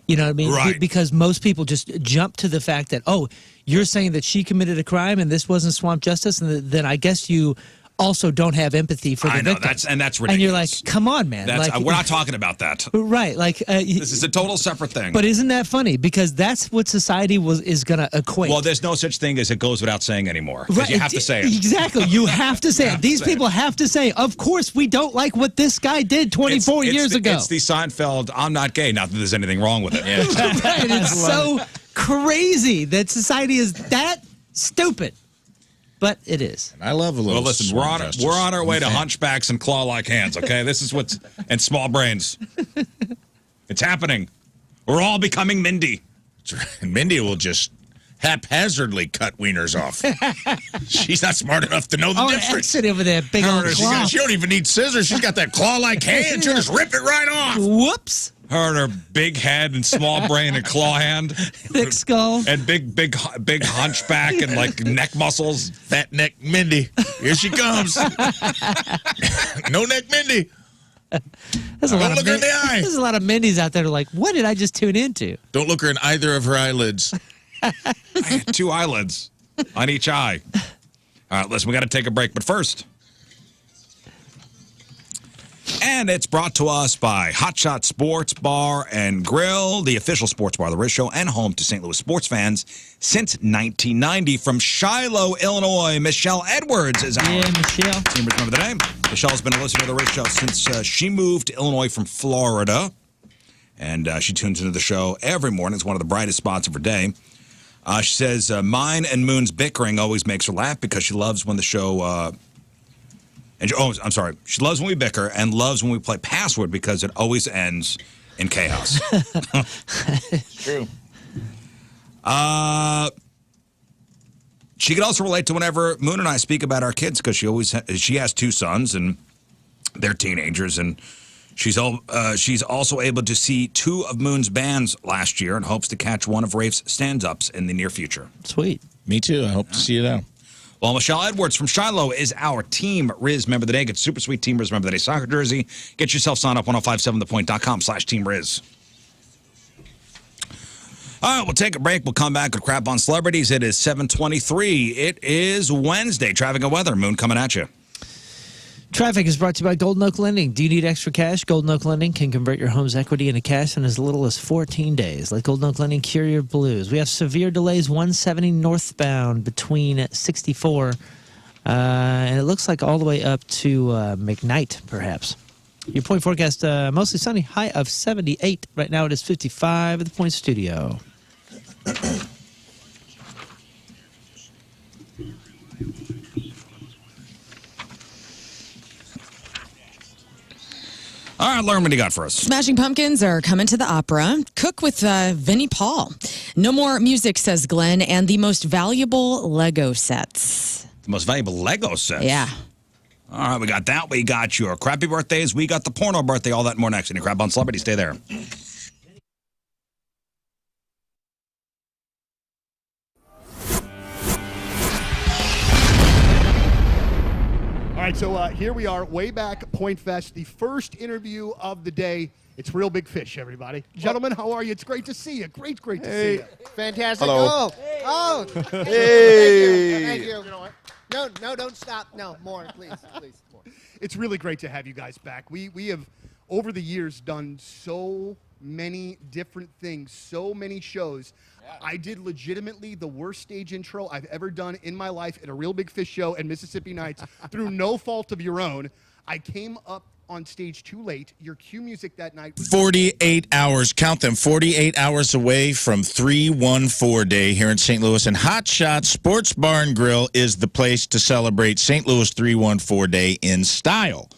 You know what I mean? Right. Because most people just jump to the fact that, oh, you're saying that she committed a crime and this wasn't swamp justice, and then I guess you also don't have empathy for the I know, victim. that's ridiculous. And you're like, come on, man. That's, like, we're not talking about that. right. Like, This is a total separate thing. but isn't that funny? Because that's what society is going to equate. Well, there's no such thing as it goes without saying anymore. 'Cause Right, you have to say it. Exactly. You have to say it. have to These say people have to say, of course, we don't like what this guy did 24 years ago. It's the Seinfeld, I'm not gay, not that there's anything wrong with it. Right. It's so crazy that society is that stupid. But it is. I love a little. Well, listen, we're on our way to hunchbacks and claw-like hands, okay? This is what's... and small brains. It's happening. We're all becoming Mindy. And Mindy will just haphazardly cut wieners off. She's not smart enough to know the difference. Sit over there, big old claw. She don't even need scissors. She's got that claw-like hand. She'll just rip it right off. Whoops. Her and her big head and small brain and claw hand. Thick skull. And big hunchback and like neck muscles. Fat neck Mindy. Here she comes. No neck Mindy. There's a lot Don't of look her in the eye. There's a lot of Mindys out there who are like, what did I just tune into? Don't look her in either of her eyelids. I had 2 eyelids on each eye. All right, listen, we got to take a break, but first. And it's brought to us by Hot Shot Sports Bar and Grill, the official sports bar of the Riz Show and home to St. Louis sports fans since 1990. From Shiloh, Illinois, Michelle Edwards is our Michelle. team member of the day. Michelle's been a listener to the Riz Show since she moved to Illinois from Florida. And she tunes into the show every morning. It's one of the brightest spots of her day. She says, mine and Moon's bickering always makes her laugh because she loves when the show... I'm sorry. She loves when we bicker and loves when we play Password because it always ends in chaos. True. She could also relate to whenever Moon and I speak about our kids because she has 2 sons and they're teenagers, and she's also able to see 2 of Moon's bands last year and hopes to catch one of Rafe's stand-ups in the near future. Sweet. Me too. I hope to see you now. Well, Michelle Edwards from Shiloh is our Team Riz member of the day. Get super sweet Team Riz member of the day soccer jersey. Get yourself signed up 1057thepoint.com/Team Riz. All right, we'll take a break. We'll come back with Crap on Celebrities. It is 7:23. It is Wednesday. Traffic and weather. Moon coming at you. Traffic is brought to you by Golden Oak Lending. Do you need extra cash? Golden Oak Lending can convert your home's equity into cash in as little as 14 days. Let Golden Oak Lending cure your blues. We have severe delays 170 northbound between 64, and it looks like all the way up to McKnight, perhaps. Your point forecast, mostly sunny, high of 78. Right now it is 55 at the Point Studio. All right, Lauren, what do you got for us? Smashing Pumpkins are coming to the opera. Cook with Vinnie Paul. No more music, says Glenn, and the most valuable Lego sets. The most valuable Lego sets. Yeah. All right, we got that. We got your crappy birthdays. We got the porno birthday. All that and more next. Any Crap on Celebrity, stay there. All right, so here we are, way back Pointfest, the first interview of the day. It's Real Big Fish, everybody. Gentlemen, how are you? It's great to see you. Great to see you. Fantastic. Hello. Oh. Hey. Thank you. No, don't stop. No, more, please, more. It's really great to have you guys back. We have, over the years, done so many different things, so many shows. I did legitimately the worst stage intro I've ever done in my life at a Real Big Fish show and Mississippi Nights through no fault of your own. I came up on stage too late. Your cue music that night was 48 hours, count them, 48 hours away from 314 Day here in St. Louis. And Hot Shot Sports Bar and Grill is the place to celebrate St. Louis 314 Day in style.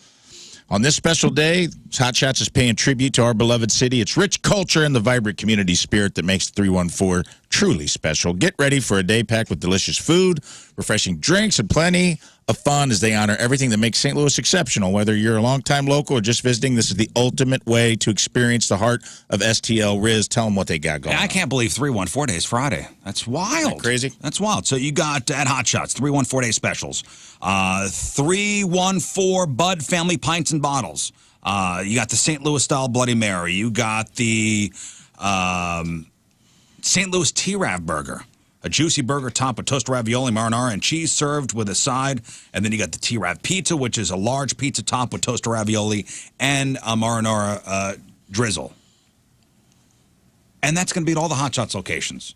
On this special day, Hot Shots is paying tribute to our beloved city, its rich culture, and the vibrant community spirit that makes 314 truly special. Get ready for a day packed with delicious food, refreshing drinks, and plenty of fun as they honor everything that makes St. Louis exceptional. Whether you're a longtime local or just visiting, this is the ultimate way to experience the heart of STL. Riz, tell them what they got going on. I can't believe 314 Days Friday. That's wild. Isn't that crazy? That's wild. So you got at Hot Shots 314 Day specials, 314 Bud Family Pints and Bottles. You got the St. Louis style Bloody Mary. You got the St. Louis T-Rav burger, a juicy burger topped with toasted ravioli, marinara, and cheese served with a side. And then you got the T-Rav pizza, which is a large pizza topped with toasted ravioli and a marinara drizzle. And that's going to be at all the Hot Shots locations.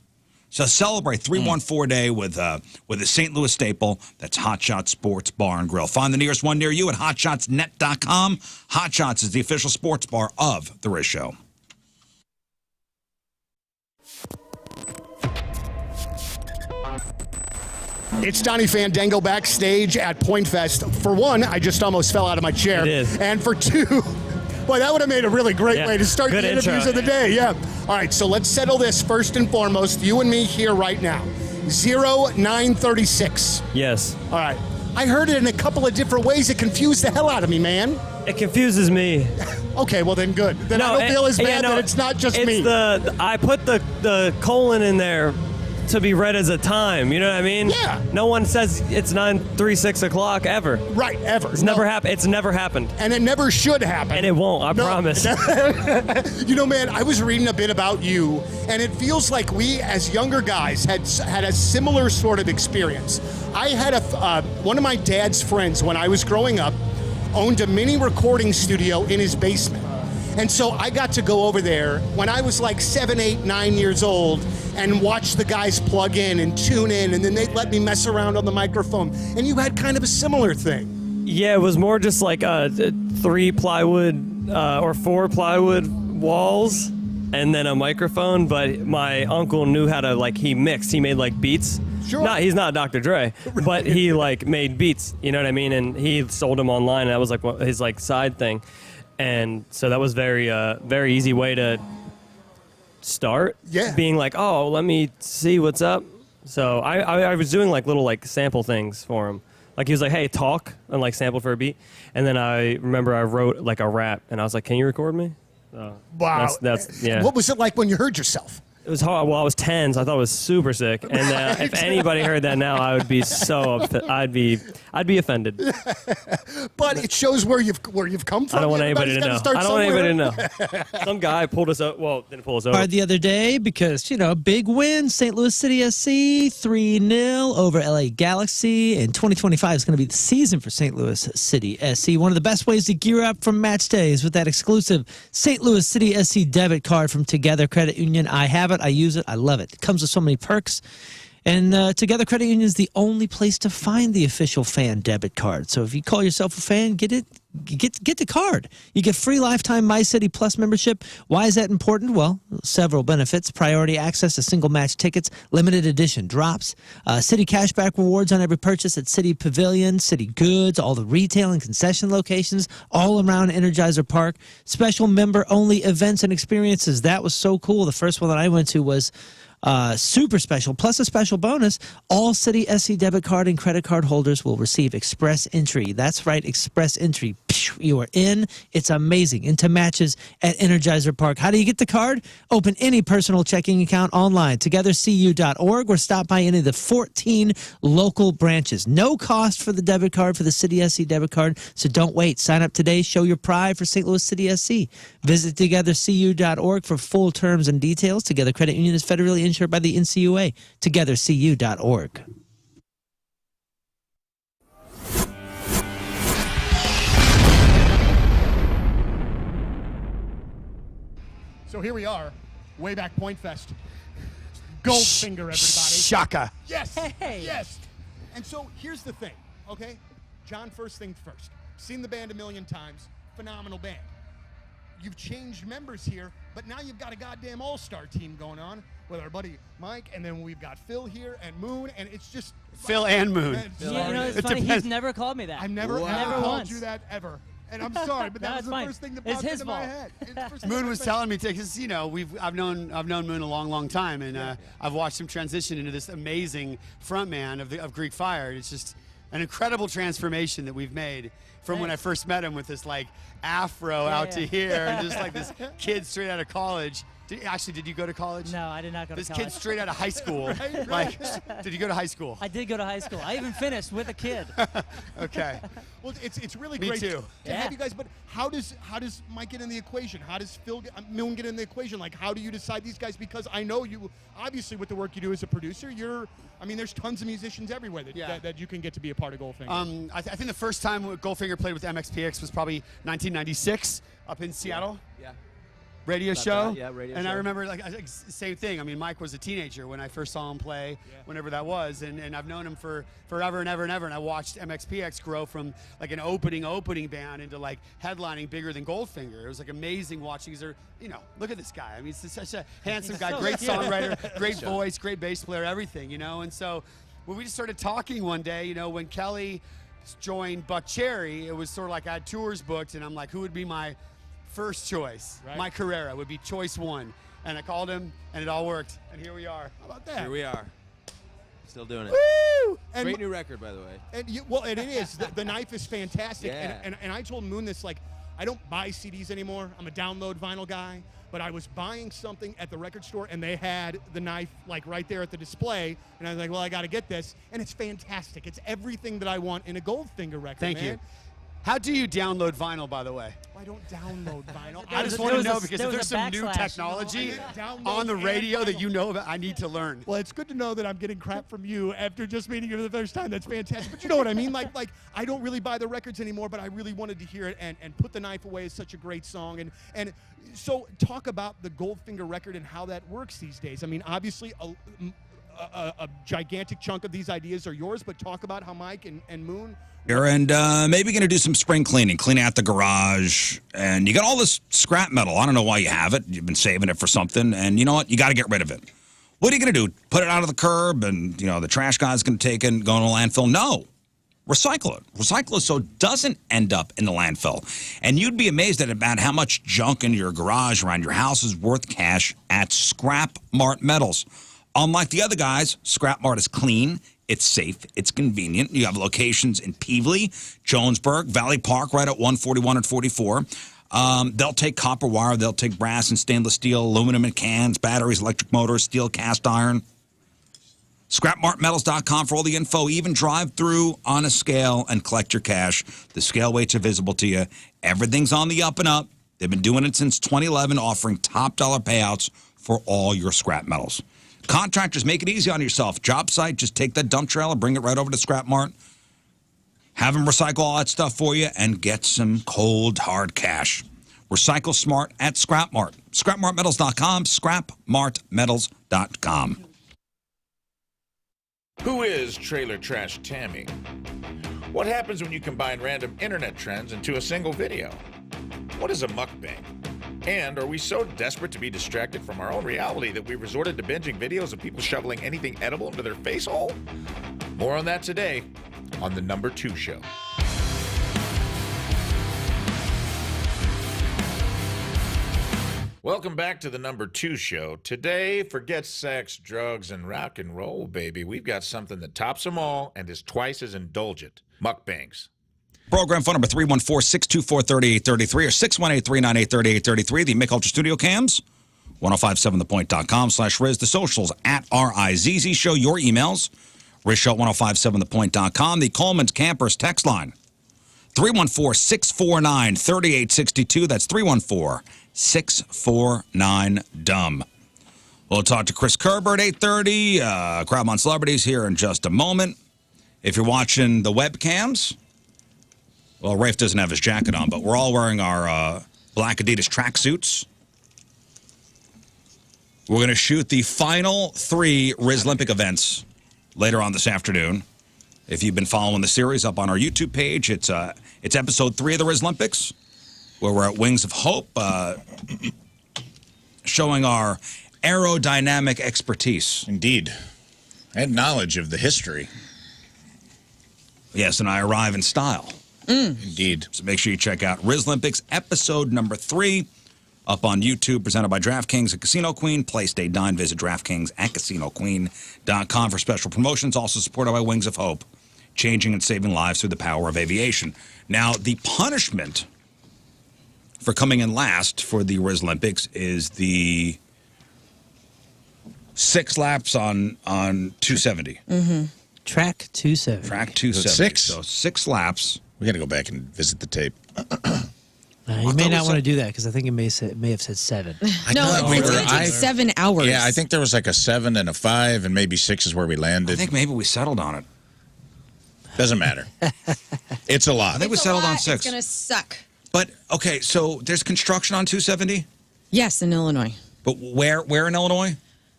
So celebrate 314 Day with a St. Louis staple. That's Hot Shots Sports Bar and Grill. Find the nearest one near you at hotshotsnet.com. Hot Shots is the official sports bar of The Riz Show. It's Donnie Fandango backstage at Pointfest. For one, I just almost fell out of my chair. It is. And for two, boy, that would have made a really great way to start the interviews of the day. Yeah. All right, so let's settle this first and foremost. You and me here right now. 0936. Yes. All right. I heard it in a couple of different ways. It confused the hell out of me, man. It confuses me. Okay, well then good. Then I don't feel as bad that it's not just me. I put the colon in there to be read as a time. You know what I mean? Yeah. No one says it's 9:36 o'clock ever. Right, ever. It's never happened. It's never happened. And it never should happen. And it won't. I promise. You know, man, I was reading a bit about you, and it feels like we, as younger guys, had a similar sort of experience. I had one of my dad's friends when I was growing up owned a mini recording studio in his basement. And so I got to go over there when I was like 7, 8, 9 years old and watch the guys plug in and tune in, and then they'd let me mess around on the microphone. And you had kind of a similar thing. Yeah, it was more just like 3 plywood or 4 plywood walls and then a microphone. But my uncle knew how to, like, he mixed. He made like beats. Sure. He's not Dr. Dre, but he like made beats. You know what I mean? And he sold them online. And that was like his like side thing. And so that was very easy way to start. Yeah. Being like, oh, let me see what's up. So I was doing like little like sample things for him. Like he was like, hey, talk, and like sample for a beat. And then I remember I wrote like a rap, and I was like, can you record me? So Wow. That's yeah. What was it like when you heard yourself? It was hard. Well, I was 10, so I thought it was super sick. And if anybody heard that now, I would be so upset. I'd be offended. But it shows where you've come from. I don't want anybody to know. I don't want anybody to know. Some guy pulled us up. Well, didn't pull us over. The other day because, big win, St. Louis City SC, 3-0 over LA Galaxy. And 2025 is going to be the season for St. Louis City SC. One of the best ways to gear up for match days with that exclusive St. Louis City SC debit card from Together Credit Union. I have it. I use it. I love it. It comes with so many perks. And Together Credit Union is the only place to find the official fan debit card. So if you call yourself a fan, get it. Get the card. You get free lifetime My City Plus membership. Why is that important? Well, several benefits. Priority access to single match tickets, limited edition drops, city cashback rewards on every purchase at City Pavilion, City Goods, all the retail and concession locations, all around Energizer Park. Special member-only events and experiences. That was so cool. The first one that I went to was super special, plus a special bonus. All City SC debit card and credit card holders will receive express entry. That's right, express entry. You are in. It's amazing. Into matches at Energizer Park. How do you get the card? Open any personal checking account online, togethercu.org, or stop by any of the 14 local branches. No cost for the debit card, for the City SC debit card, so don't wait. Sign up today. Show your pride for St. Louis City SC. Visit togethercu.org for full terms and details. Together Credit Union is federally insured by the NCUA. Togethercu.org. So here we are, way back Pointfest. Goldfinger, everybody. Shaka. Yes. Yes. And so here's the thing, okay? John, first thing first. Seen the band a million times. Phenomenal band. You've changed members here, but now you've got a goddamn all-star team going on with our buddy Mike, and then we've got Phil here and Moon, and it's just Phil and Moon. Man, It's funny. He's never called me that. I've never Never called once. you that ever. And I'm sorry, but No, that was it's the fine. first thing that It's popped his into my fault. head. It's the first thing Moon that was popped- telling me because I've known Moon a long time, and I've watched him transition into this amazing frontman of Greek Fire. It's just an incredible transformation that we've made from when I first met him with this like afro out to here, and just like this kid straight out of college. Did you go to college? No, I did not go to This college. kid straight out of high school. Like, did you go to high school? I did go to high school. I even finished with a kid. Okay. Well, it's really Me great too. to have you guys. But how does Mike get in the equation? How does Moon get in the equation? Like, how do you decide these guys? Because I know you obviously with the work you do as a producer, there's tons of musicians everywhere that you can get to be a part of Goldfinger. I think the first time Goldfinger played with MXPX was probably 1996 up in Seattle. Yeah. Radio About show. that, yeah, radio and I show. remember same thing. I mean, Mike was a teenager when I first saw him play, whenever that was, and I've known him for forever and ever and ever. And I watched MXPX grow from like an opening band into like headlining bigger than Goldfinger. It was like amazing watching. Look at this guy. I mean, he's such a handsome guy, so great cute. songwriter, great voice, great bass player, everything. And so when we just started talking one day, when Kelly joined Buck Cherry, it was sort of like I had tours booked, and I'm like, who would be my first choice? Right. Mike Carrera would be choice one. And I called him, and it all worked. And here we are. How about that? Here we are. Still doing it. Woo! And Great new record, by the way. and it is. The knife is fantastic. Yeah. And I told Moon this, like, I don't buy CDs anymore. I'm a download vinyl guy. But I was buying something at the record store, and they had the knife, like, right there at the display. And I was like, well, I got to get this. And it's fantastic. It's everything that I want in a Goldfinger record, Thank man. you. How do you download vinyl, by the way? I don't download vinyl. I just there want to was know a- because there if was there's a some new backslash. technology I didn't download on the and radio that vinyl. you know about, I need to learn. Well, it's good to know that I'm getting crap from you after just meeting you for the first time. That's fantastic. But you know what I mean? Like I don't really buy the records anymore, but I really wanted to hear it. And Put the Knife Away is such a great song. And so talk about the Goldfinger record and how that works these days. I mean, obviously a gigantic chunk of these ideas are yours, but talk about how Mike and Moon. And maybe going to do some spring cleaning, clean out the garage. And you got all this scrap metal. I don't know why you have it. You've been saving it for something. And you know what? You got to get rid of it. What are you going to do? Put it out of the curb and, the trash guy's going to take it and go in a landfill? No. Recycle it. Recycle it so it doesn't end up in the landfill. And you'd be amazed about how much junk in your garage around your house is worth cash at Scrap Mart Metals. Unlike the other guys, Scrap Mart is clean, it's safe, it's convenient. You have locations in Peevely, Jonesburg, Valley Park, right at 141 and 44. They'll take copper wire, they'll take brass and stainless steel, aluminum and cans, batteries, electric motors, steel, cast iron. ScrapMartMetals.com for all the info. Even drive through on a scale and collect your cash. The scale weights are visible to you. Everything's on the up and up. They've been doing it since 2011, offering top dollar payouts for all your scrap metals. Contractors, make it easy on yourself. Job site, just take that dump trailer, bring it right over to Scrap Mart. Have them recycle all that stuff for you and get some cold, hard cash. Recycle smart at Scrap Mart. ScrapMartMetals.com, ScrapMartMetals.com. Who is Trailer Trash Tammy? What happens when you combine random internet trends into a single video? What is a mukbang? And are we so desperate to be distracted from our own reality that we resorted to binging videos of people shoveling anything edible into their face hole? More on that today on The Number 2 Show. Welcome back to The Number 2 Show. Today, forget sex, drugs, and rock and roll, baby. We've got something that tops them all and is twice as indulgent. Mukbangs. Program phone number 314-624-3833 or 618-398-3833. The Mick Ultra Studio Cams, 1057thepoint.com/Riz. The socials at RIZZ Show. Your emails, RizShow1057thepoint.com. The Coleman's Campers text line, 314-649-3862. That's 314-649-DUMB. We'll talk to Chris Kerber at 8:30. Crowd on Celebrities here in just a moment. If you're watching the webcams, well, Rafe doesn't have his jacket on, but we're all wearing our black Adidas tracksuits. We're going to shoot the final 3 Rizlympic events later on this afternoon. If you've been following the series up on our YouTube page, it's episode 3 of the Rizlympics, where we're at Wings of Hope, showing our aerodynamic expertise. Indeed. And knowledge of the history. Yes, and I arrive in style. Indeed. So make sure you check out Riz Olympics episode number 3 up on YouTube, presented by DraftKings and Casino Queen. Play, stay, dine. Visit DraftKings and CasinoQueen.com for special promotions. Also supported by Wings of Hope, changing and saving lives through the power of aviation. Now, the punishment for coming in last for the Riz Olympics is the 6 laps on 270. Track 270. Track 270. 6? So 6 laps. We got to go back and visit the tape. You may not want to do that because I think it may have said 7. No, thought we it's were- going to take 7 hours. Yeah, I think there was like a 7 and a 5, and maybe 6 is where we I landed. think maybe we settled on it. Doesn't matter. It's a lot. I think we It's a settled on lot. 6. It's going to suck. But, okay, so there's construction on 270? Yes, in Illinois. But where in Illinois?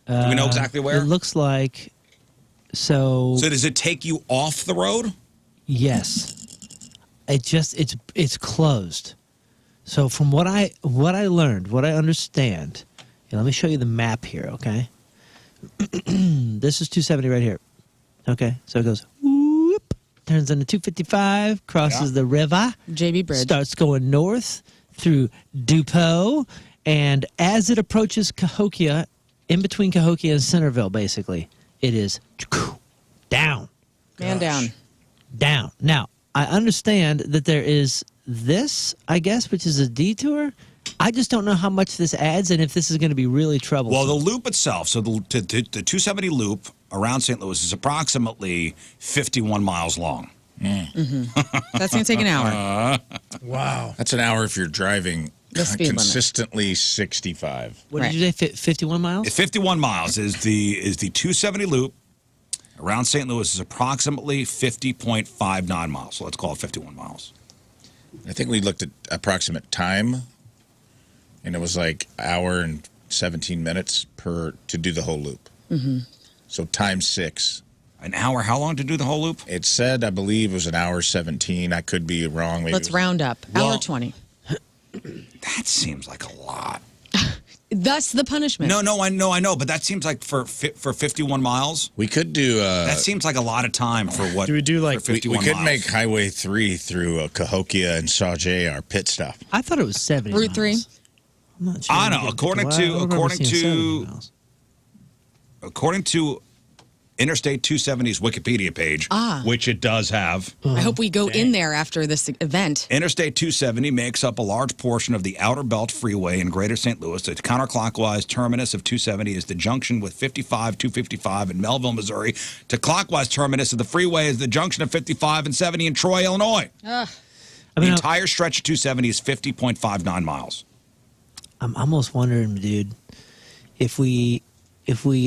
Do we know exactly where? It looks like so. So does it take you off the road? Yes, it's closed. So from what I learned, what I understand, let me show you the map here. Okay, this is 270 right here. Okay, so it goes whoop, turns into 255, crosses the river, JB Bridge. starts going north through DuPont, and as it approaches Cahokia, in between Cahokia and Centerville, basically, it is down. Man down. Down. Now, I understand that there is this, I guess, which is a detour. I just don't know how much this adds and if this is going to be really troublesome. Well, the loop itself, so the 270 loop around St. Louis is approximately 51 miles long. That's going to take an hour. Wow. That's an hour if you're driving The speed limit. consistently 65. What did you say, 51 miles? 51 miles is the 270 loop around St. Louis is approximately 50.59 miles. So let's call it 51 miles. I think we looked at approximate time, and it was like hour and 17 minutes to do the whole loop. So times 6. An hour, how long to do the whole loop? It said, I believe, it was an hour 17. I could be wrong. Maybe Let's it was- round up. Well- Hour 20. That seems like a lot. Thus the punishment. No, I know, but that seems like for 51 miles, We could do. that seems like a lot of time for what? Do we do like- for We 51 could miles. make Highway 3 through Cahokia and Sauget our pit stop. I thought it was 70 Route miles. 3. I'm not sure. I don't know. According to Interstate 270's Wikipedia page, which it does have. I hope we go in there after this event. Interstate 270 makes up a large portion of the Outer Belt Freeway in Greater St. Louis. The counterclockwise terminus of 270 is the junction with 55, 255 in Melville, Missouri. To clockwise terminus of the freeway is the junction of 55 and 70 in Troy, Illinois. I The mean, entire stretch of 270 is 50.59 miles. I'm almost wondering, dude, if we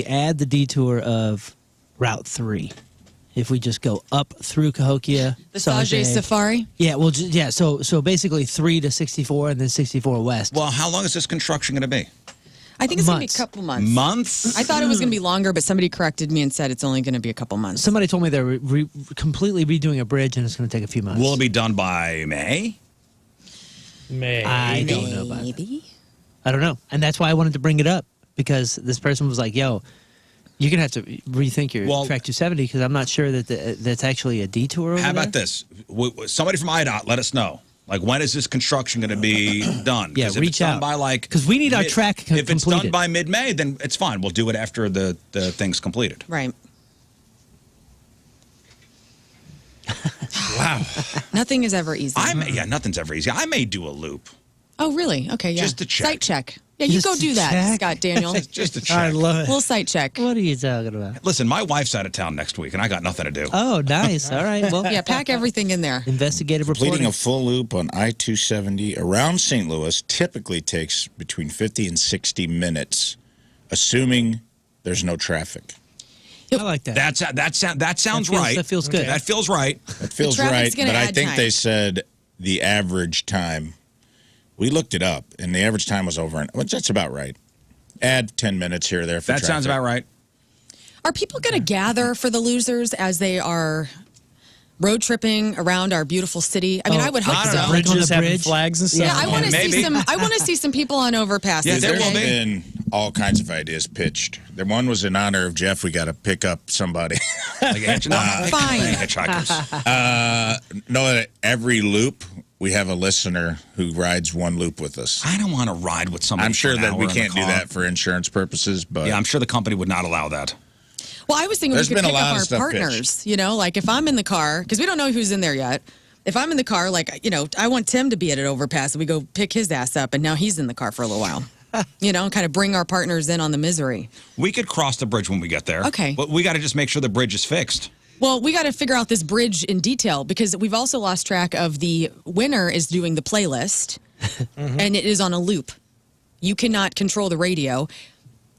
add the detour of Route 3, if we just go up through Cahokia, The Sauget Safari. Yeah, well, yeah. So basically 3 to 64, and then 64 west. Well, how long is this construction going to be? I think it's going to be a Months. couple months. Months? I thought it was going to be longer, but somebody corrected me and said it's only going to be a couple months. Somebody told me they're completely redoing a bridge, and it's going to take a few months. Will it be done by May? May. I don't know about that. Maybe. I don't know, and that's why I wanted to bring it up, because this person was like, "Yo, you're gonna have to rethink your track 270 because I'm not sure that that's actually a detour." Over How about there. this? Somebody from IDOT, let us know. Like, when is this construction going to be done? Yeah, 'Cause if reach it's done out. by like 'Cause we need our track If it's done completed. by mid-May, then it's fine. We'll do it after the thing's completed. Right. Wow. Nothing is ever easy. Nothing's ever easy. I may do a loop. Oh, really? Okay, yeah. Just to check. Site check. Yeah, you Just go to do that, check? Scott Daniel. Just to check. I love it. Little site check. What are you talking about? Listen, my wife's out of town next week, and I got nothing to do. Oh, nice. All right. Well, Yeah, pack everything in there. investigative Completing reporting. a full loop on I-270 around St. Louis typically takes between 50 and 60 minutes, assuming there's no traffic. I like that. That sounds right. That feels good. That feels right. That feels traffic's right, gonna but I add think time. they said the average time. We looked it up, and the average time was over. Well, that's about right. Add 10 minutes here or there for That sounds traffic. about right. Are people going to gather for the losers as they are road tripping around our beautiful city? I mean, I would hope I don't so. know. Bridges Just having bridge. flags and stuff. Yeah, I want to see Maybe. some. I want to see some people on overpasses. Yeah, there There's will be. been all kinds of ideas pitched. The one was in honor of Jeff. We got to pick up somebody. Like Fine. hitchhikers. No, every loop, we have a listener who rides one loop with us. I don't want to ride with somebody. I'm sure for an that we hour in the can't do car. that for insurance purposes, but Yeah, I'm sure the company would not allow that. Well, I was thinking There's we could been a pick lot up of our stuff partners. You know, like if I'm in the car, because we don't know who's in there yet. If I'm in the car, like, you know, I want Tim to be at an overpass. We go pick his ass up, and now he's in the car for a little while. You know, kind of bring our partners in on the misery. We could cross the bridge when we get there. Okay. But we got to just make sure the bridge is fixed. Well, we got to figure out this bridge in detail because we've also lost track of the winner is doing the playlist, and it is on a loop. You cannot control the radio.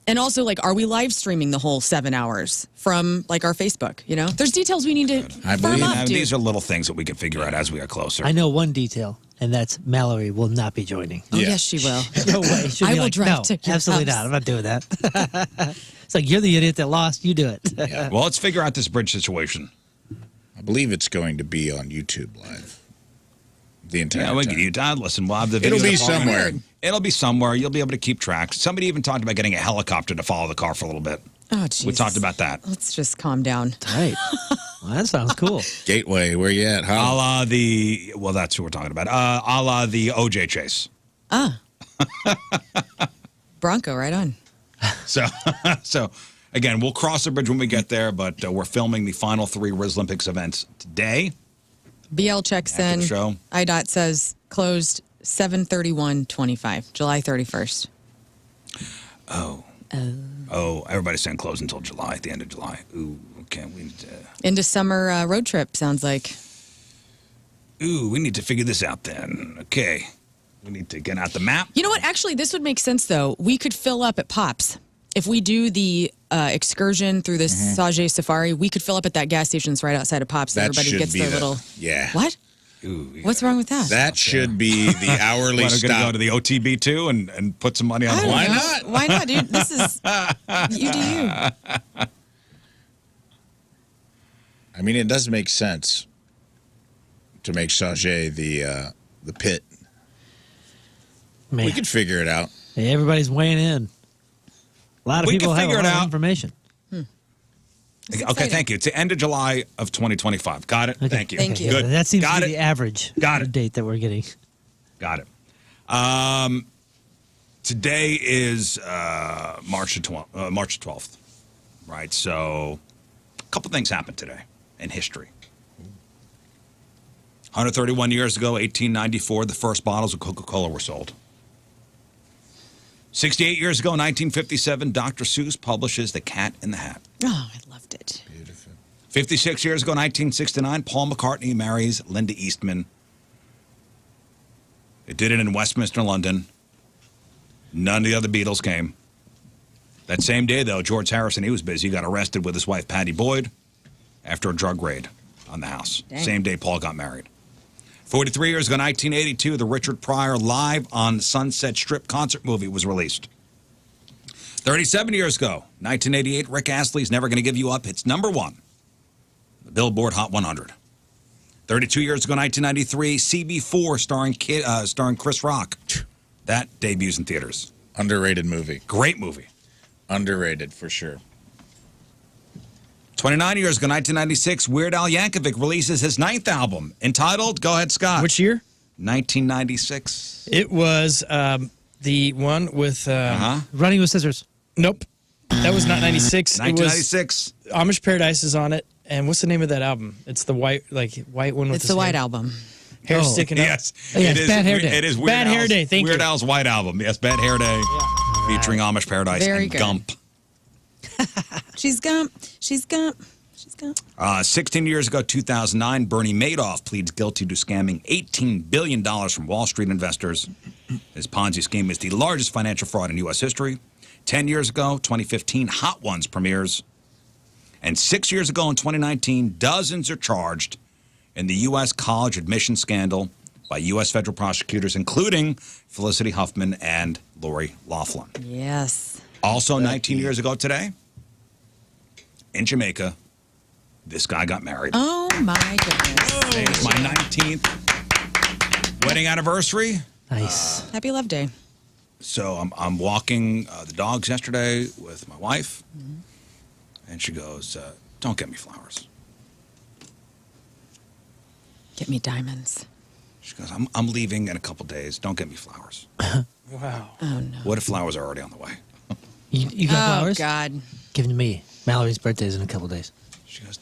And also, like, are we live streaming the whole 7 hours from, like, our Facebook? You know, there's details we need to firm up, dude. These are little things that we can figure out as we get closer. I know one detail, and that's Mallory will not be joining. Oh, yes, she will. No way. She'll I be will like, drive no, to your absolutely house." not. I'm not doing that. It's like, you're the idiot that lost. You do it. Well, let's figure out this bridge situation. I believe it's going to be on YouTube Live. The entire Yeah, we time. can you Dad, listen, we'll have the It'll video be department. somewhere. It'll be somewhere. You'll be able to keep track. Somebody even talked about getting a helicopter to follow the car for a little bit. Oh, jeez. We talked about that. Let's just calm down. Right. Well, that sounds cool. Gateway, where you at? A How? la well, that's who we're talking about. A la the OJ chase. Bronco, right on. So, so again, we'll cross the bridge when we get there, but we're filming the final 3 Riz Olympics events today. BL checks After in. the show. IDOT says closed 7/31/25, July 31st. Oh, everybody's saying close until July, at the end of July. Ooh, okay. We need to, Into summer road trip, sounds like. we need to figure this out then. Okay. We need to get out the map. You know what? Actually, this would make sense, though. We could fill up at Pops. If we do the excursion through the Sage Safari, we could fill up at that gas station that's right outside of Pops. So That everybody should gets be their the- little. yeah. What? Ooh, What's wrong with that? That should be the hourly We're going to go stop. to the OTB too and put some money on I the don't Why know. not? Why not, dude? This is. You do you. I mean, it does make sense to make Sauget the pit. Man, We could figure it out. hey, everybody's weighing in. A lot of We people can have a figure lot it of out. information. Okay, exciting. thank you. It's the end of July of 2025. Got it? Okay. Thank you. Thank you. Good. That seems Got to it. be the average Got it. date that we're getting. Got it. Today is March 12th, right? So a couple things happened today in history. 131 years ago, 1894, the first bottles of Coca-Cola were sold. 68 years ago, 1957, Dr. Seuss publishes The Cat in the Hat. Oh, I loved it. 56 years ago, 1969, Paul McCartney marries Linda Eastman. It did it in Westminster, London. None of the other Beatles came. That same day, though, George Harrison, he was busy, got arrested with his wife, Patty Boyd, after a drug raid on the house. Dang. Same day Paul got married. 43 years ago, 1982, the Richard Pryor Live on Sunset Strip concert movie was released. 37 years ago, 1988, Rick Astley's Never Gonna Give You Up hits #1. The Billboard Hot 100. 32 years ago, 1993, CB4 starring Chris Rock. That debuts in theaters. Underrated movie. Great movie. Underrated for sure. 29 years ago, 1996, Weird Al Yankovic releases his 9th album entitled, go ahead, Scott. Which year? 1996. It was the one with. Running with Scissors. Nope. That was not 96. 1996. It was Amish Paradise is on it. And what's the name of that album? It's the white one with It's the White Album. hair Oh. sticking up. Yes. Yeah, it's Bad Hair Day. It is Weird Bad Hair Al's- Day, thank Weird you. Al's White Album. Yes, Bad Hair Day. Featuring Amish Paradise Very and good. Gump. She's Gump. She's Gump. She's Gump. 16 years ago, 2009, Bernie Madoff pleads guilty to scamming $18 billion from Wall Street investors. His Ponzi scheme is the largest financial fraud in U.S. history. 10 years ago, 2015, Hot Ones premieres. And 6 years ago in 2019, dozens are charged in the U.S. college admission scandal by U.S. federal prosecutors, including Felicity Huffman and Lori Loughlin. Yes. Also, 19 years ago today, in Jamaica, this guy got married. Oh, my goodness. Today is my 19th wedding anniversary. Nice. Happy Love Day. So I'm walking the dogs yesterday with my wife, and she goes, "Don't get me flowers." Get me diamonds. She goes, "I'm leaving in a couple days. Don't get me flowers." Wow. Oh no. What if flowers are already on the way? You got Oh flowers? God. Give them to me. Mallory's birthday's in a couple days. She goes,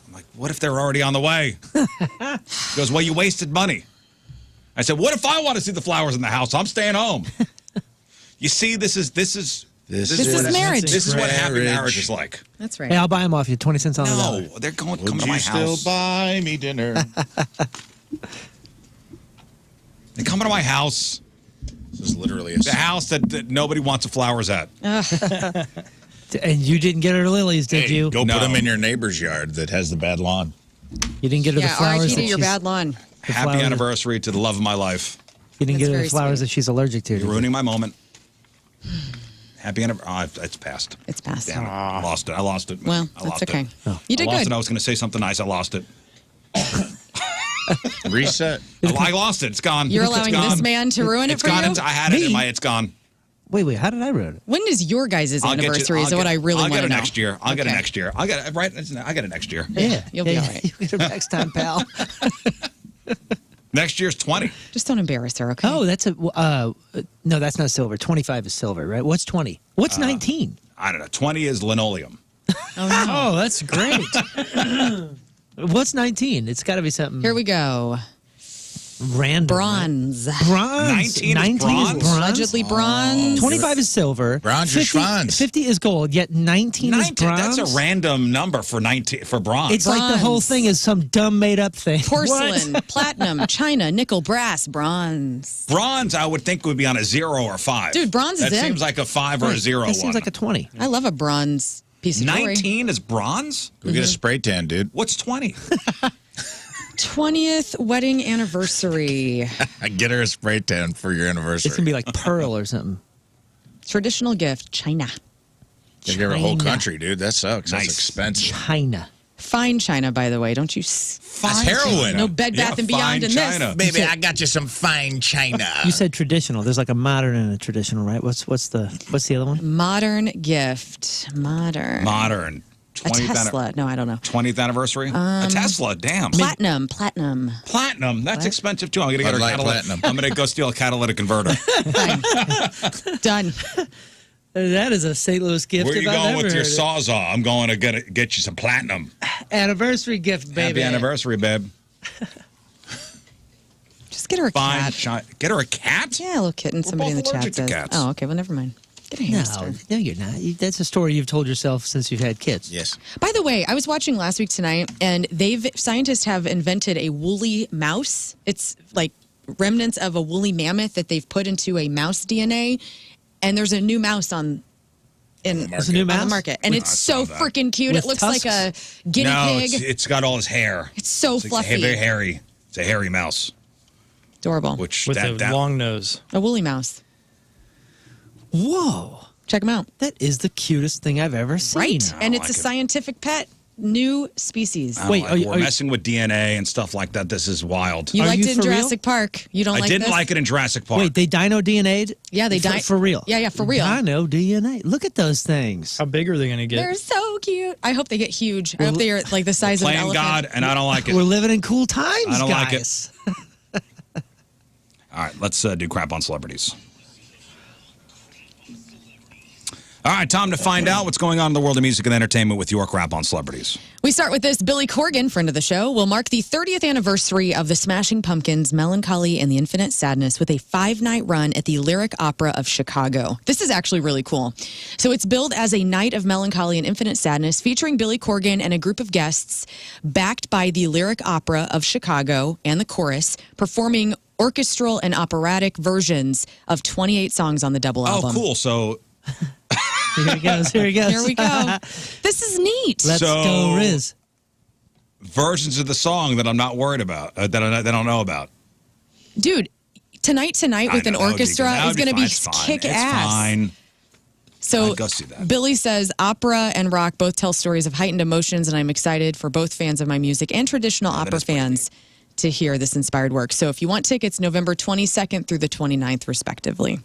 I'm like, "What if they're already on the way?" She goes, "Well, you wasted money." I said, "What if I want to see the flowers in the house? I'm staying home." You see, this is marriage. This is what happy marriage is like. That's right. Hey, I'll buy them off you. 20 cents on the dollar. No, they're coming Would to you my still house. buy me dinner? They're coming to my house. This is literally The house that nobody wants the flowers at. And you didn't get her lilies, did Hey, you? Go No. put them in your neighbor's yard that has the bad lawn. You didn't get her the Yeah, flowers. RIP that to your she's- bad lawn. the Happy flowers- anniversary to the love of my life. You didn't That's get her very the flowers sweet. that she's allergic to. You're did you? ruining my moment. Happy anniversary. Oh, it's passed. It's past. Damn it. I lost it. I lost it. Well, I that's lost okay. It. Oh. You did I lost good. it. I was going to say something nice. I lost it. Reset. I lost it. It's gone. You're It's allowing gone. this man to ruin it It's for gone. you? I had it in Me? my. It's gone. Wait, how did I ruin it? When is your guys' I'll get you- anniversary? I'll Is what get- I really I'll want get to it know. next year. I'll get it Okay. next year. I'll get it right. I get it next year. Yeah. you'll be all right. You get her next time, pal. Next year's 20. Just don't embarrass her, okay? Oh, that's a no, that's not silver. 25 is silver, right? What's 20? What's 19? I don't know. 20 is linoleum. Oh, that's great. What's 19? It's got to be something Here we go. random. Bronze. Right? Bronze. 19 is bronze? Allegedly bronze. 25 is silver. Bronze or 50, schwanz? 50 is gold, yet 19 is 19. bronze. That's a random number for 19 for bronze. It's like the whole Bronze. thing is some dumb made up thing. Porcelain, platinum, china, nickel, brass, bronze. Bronze, I would think would be on a 0 or 5. Dude, bronze is that in. seems like a 5 or a 0 That one. seems like a 20. I love a bronze piece of jewelry. 19 is bronze? Go get a spray tan, dude. What's 20? 20th wedding anniversary. Get her a spray tan for your anniversary. It's going to be like pearl or something. Traditional gift, china. Give her a whole China. country, dude. That sucks. Nice. That's expensive. China. Fine china, by the way. Don't you? That's heroin. No Bed Bath and Beyond fine in china. this. Baby, I got you some fine china. You said traditional. There's like a modern and a traditional, right? What's the other one? Modern gift. Modern. Modern. A 20th Tesla. No, I don't know. 20th anniversary? a Tesla, damn. Platinum. Platinum, that's expensive too. I'm going to get Bud her Light catalytic. Platinum. I'm going to go steal a catalytic converter. Done. That is a St. Louis gift. Where are you if I've going ever with your heard it. Sawzall? I'm going to get you some platinum. Anniversary gift, baby. Happy anniversary, babe. Just get her a Fine. cat. Get her a cat? Yeah, a little kitten. Somebody in the both chat allergic to says. cats. Oh, okay. Well, never mind. Get a hamster. No, you're not. That's a story you've told yourself since you've had kids. Yes. By the way, I was watching last week tonight, and scientists have invented a woolly mouse. It's like remnants of a woolly mammoth that they've put into a mouse DNA, and there's a new mouse on There's a new on the mouse? market, and it's so saw that. freaking cute. With It looks tusks? like a guinea No, pig. it's got all his hair. It's so It's fluffy, very hairy. It's a hairy mouse. adorable. Which With that, a that long nose. A woolly mouse. Whoa. Check them out. That is the cutest thing I've ever seen. Right, and it's like a it. scientific pet, new species. I don't Wait, like- are you- we're are you- messing with DNA and stuff like that. This is wild. You Are liked you it in for real? Jurassic Park. You don't I like didn't this? like it in Jurassic Park. Wait, they dino DNA'd? Yeah, they for real. Yeah, for real. Dino DNA. Look at those things. How big are they going to get? They're so cute. I hope they get huge. I hope they're like the size of an Playing elephant. God, and I don't like it. We're living in cool times, I don't like it. guys. All right, let's do crap on celebrities. All right, time to find out what's going on in the world of music and entertainment with your crap on celebrities. We start with this. Billy Corgan, friend of the show, will mark the 30th anniversary of the Smashing Pumpkins' Melancholy and the Infinite Sadness with a 5-night run at the Lyric Opera of Chicago. This is actually really cool. So it's billed as a night of melancholy and infinite sadness featuring Billy Corgan and a group of guests backed by the Lyric Opera of Chicago and the chorus performing orchestral and operatic versions of 28 songs on the double album. Oh, cool. So Here he goes. Here he goes. Here we go. This is neat. Let's So- go, Riz. versions of the song that I'm not worried about, that I don't know about. Dude, Tonight I with an know, that would be orchestra good. That is would going to fine. be It's fine. kick It's ass. fine. So I'd go see that. Billy says opera and rock both tell stories of heightened emotions, and I'm excited for both fans of my music and traditional opera is pretty fans to hear this inspired work. So if you want tickets, November 22nd through the 29th, respectively.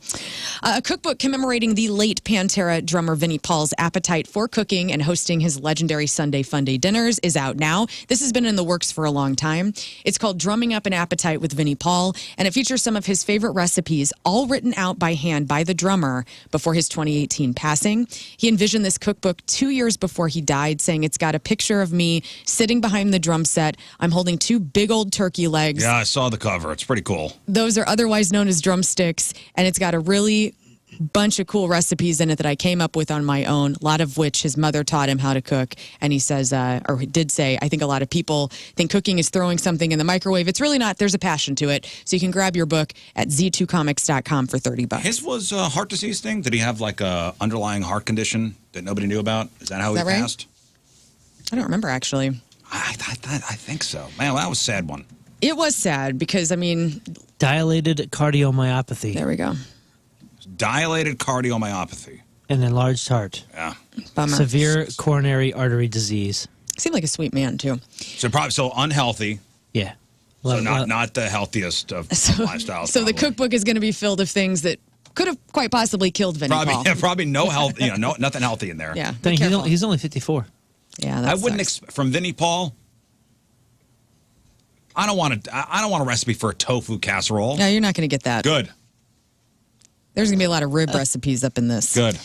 A cookbook commemorating the late Pantera drummer Vinnie Paul's appetite for cooking and hosting his legendary Sunday Funday dinners is out now. This has been in the works for a long time. It's called Drumming Up an Appetite with Vinnie Paul, and it features some of his favorite recipes, all written out by hand by the drummer before his 2018 passing. He envisioned this cookbook 2 years before he died, saying it's got a picture of me sitting behind the drum set. I'm holding 2 big old turkey legs. Yeah, I saw the cover. It's pretty cool. Those are otherwise known as drumsticks, and it's got a really bunch of cool recipes in it that I came up with on my own, a lot of which his mother taught him how to cook. And he says, or he did say, I think a lot of people think cooking is throwing something in the microwave. It's really not. There's a passion to it. So you can grab your book at z2comics.com for $30. His was a heart disease thing? Did he have like a underlying heart condition that nobody knew about? Is that how he right? passed? I don't remember, actually. I think so. Man, that was a sad one. It was sad because, I mean... Dilated cardiomyopathy. There we go. Dilated cardiomyopathy. An enlarged heart. Yeah. Bummer. Severe coronary artery disease. Seemed like a sweet man, too. So unhealthy. Yeah. So not the healthiest of lifestyles. So the cookbook is going to be filled of things that could have quite possibly killed Vinnie Paul. Probably no health, nothing healthy in there. Yeah. He's only 54. Yeah, that I wouldn't expect from Vinnie Paul. I don't want a recipe for a tofu casserole. Yeah, you're not going to get that. Good. There's going to be a lot of rib recipes up in this. Good.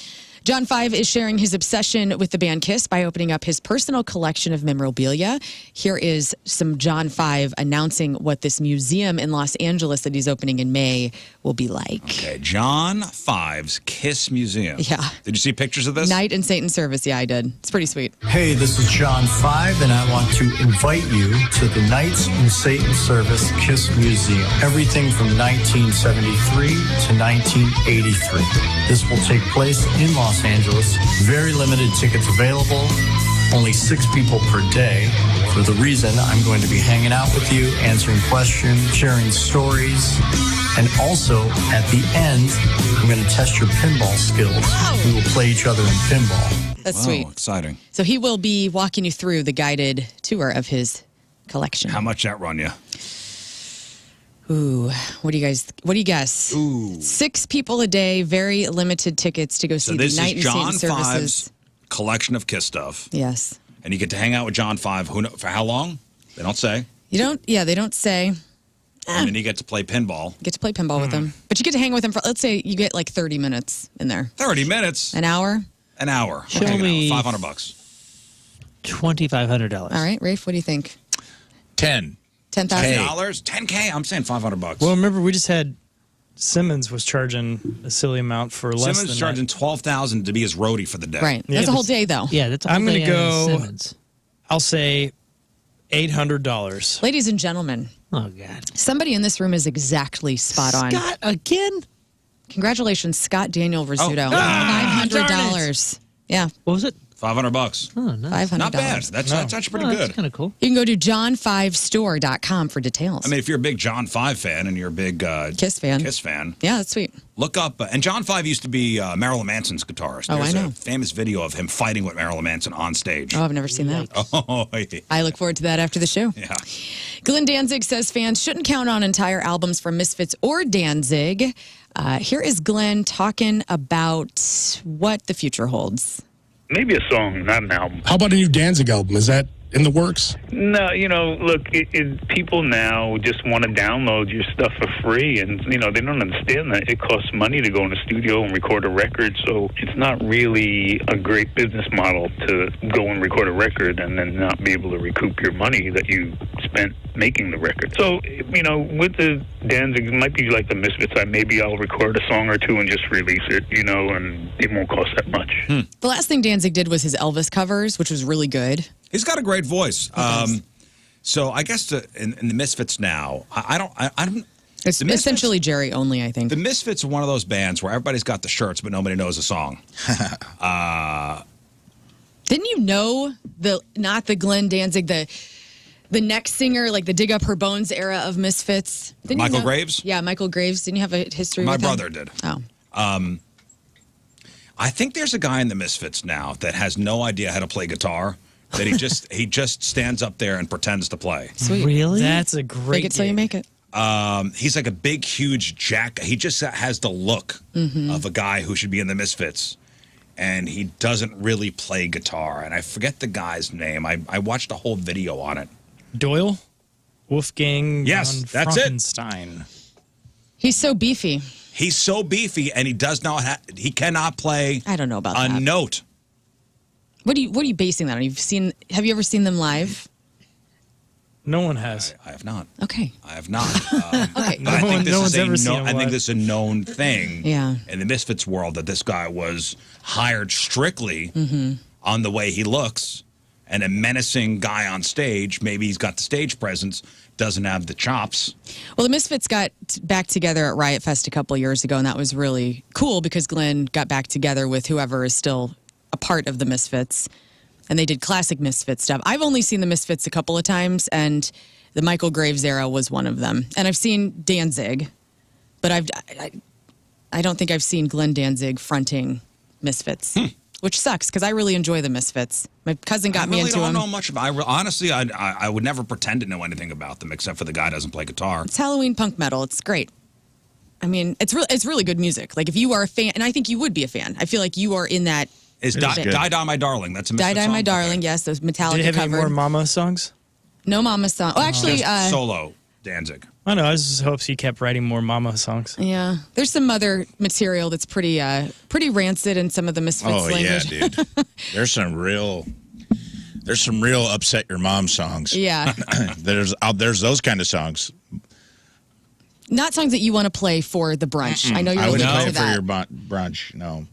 John 5 is sharing his obsession with the band Kiss by opening up his personal collection of memorabilia. Here is some John 5 announcing what this museum in Los Angeles that he's opening in May will be like. Okay, John 5's Kiss Museum. Yeah. Did you see pictures of this? Night in Satan service. Yeah, I did. It's pretty sweet. Hey, this is John 5, and I want to invite you to the Nights in Satan Service Kiss Museum. Everything from 1973 to 1983. This will take place in Los Angeles. Very limited tickets available. Only 6 people per day. For the reason I'm going to be hanging out with you, answering questions, sharing stories, and also at the end, I'm going to test your pinball skills. We will play each other in pinball. That's sweet. Exciting. So he will be walking you through the guided tour of his collection. How much that run you? Ooh, what do you guess? Ooh. 6 people a day, very limited tickets to go see the Night in John Satan 5's services. collection of Kiss stuff. Yes. And you get to hang out with John 5. For how long? They don't say. They don't say. And then you get to play pinball. You get to play pinball with him. But you get to hang with him for, let's say you get like 30 minutes in there. 30 minutes? An hour? An hour. Show me $500. All $2,500. right, Rafe, what do you think? 10. $10,000? $10K? I'm saying $500. Well, remember we just had Simmons was charging a silly amount for less Simmons than is charging $12,000 to be his roadie for the day. Right. Yeah, That's a whole day, though. Yeah, that's a whole I'm going day to at go, Simmons. I'll say $800. Ladies and gentlemen, Oh, God. somebody in this room is exactly spot on. Scott, again? Congratulations, Scott Daniel Rizzuto. darn $500. Yeah, What was it? $500. Oh, nice. $500. Not bad. That's actually pretty good. That's kind of cool. You can go to john5store.com for details. I mean, if you're a big John 5 fan and you're a big Kiss fan. Yeah, that's sweet. Look up. And John 5 used to be Marilyn Manson's guitarist. Oh, There's I know. a famous video of him fighting with Marilyn Manson on stage. Oh, I've never seen that. Oh, yeah. I look forward to that after the show. Yeah. Glenn Danzig says fans shouldn't count on entire albums from Misfits or Danzig. Here is Glenn talking about what the future holds. Maybe a song, not an album. How about a new Danzig album? Is that in the works? No, look, people now just want to download your stuff for free, and, they don't understand that it costs money to go in the studio and record a record, so it's not really a great business model to go and record a record and then not be able to recoup your money that you spent making the record. So, with the Danzig, it might be like the Misfits. Maybe I'll record a song or two and just release it, and it won't cost that much. The last thing Danzig did was his Elvis covers, which was really good. He's got a great voice. So I guess in the Misfits now, I don't. It's the Misfits, essentially Jerry only, I think. The Misfits are one of those bands where everybody's got the shirts, but nobody knows the song. Didn't you know not the Glenn Danzig, the next singer, like the Dig Up Her Bones era of Misfits? Didn't Michael you know? Graves? Yeah, Michael Graves. Didn't you have a history My with him? brother did. Oh. I think there's a guy in the Misfits now that has no idea how to play guitar, that he just stands up there and pretends to play. Sweet. Really? That's a great. Fake it till you gig. make it. He's like a big, huge jack. He just has the look of a guy who should be in the Misfits, and he doesn't really play guitar. And I forget the guy's name. I watched a whole video on it. Doyle, Wolfgang. Yes, von that's it. Frankenstein. He's so beefy. He's so beefy, and he does not. He cannot play. I don't know about a that. note. What are you basing that on? Have you ever seen them live? No one has. I have not. Okay. I have not. Okay. But I think No one's ever this is seen him I think live. this is a known thing Yeah. in the Misfits world that this guy was hired strictly on the way he looks, and a menacing guy on stage. Maybe he's got the stage presence, doesn't have the chops. Well, the Misfits got back together at Riot Fest a couple years ago, and that was really cool because Glenn got back together with whoever is still a part of the Misfits, and they did classic Misfits stuff. I've only seen the Misfits a couple of times, and the Michael Graves era was one of them. And I've seen Danzig, but I don't think I've seen Glenn Danzig fronting Misfits, which sucks because I really enjoy the Misfits. My cousin got me into I don't them. know much about. Honestly, I would never pretend to know anything about them except for the guy doesn't play guitar. It's Halloween punk metal. It's great. I mean, it's really good music. Like if you are a fan, and I think you would be a fan. I feel like you are in that. Is Die Die My Darling? That's a Misfits Die Die My song? Darling. Yes, those Metallica Did it have any covered. more Mama songs? No Mama song. Oh, actually, Just solo Danzig. I know. I just hopes he kept writing more Mama songs. yeah. There's some other material that's pretty rancid in some of the Misfits Oh language. yeah, dude. There's some real upset your mom songs. Yeah. There's those kind of songs. Not songs that you want to play for the brunch. I know you're I looking wouldn't play for it for that. your brunch. No.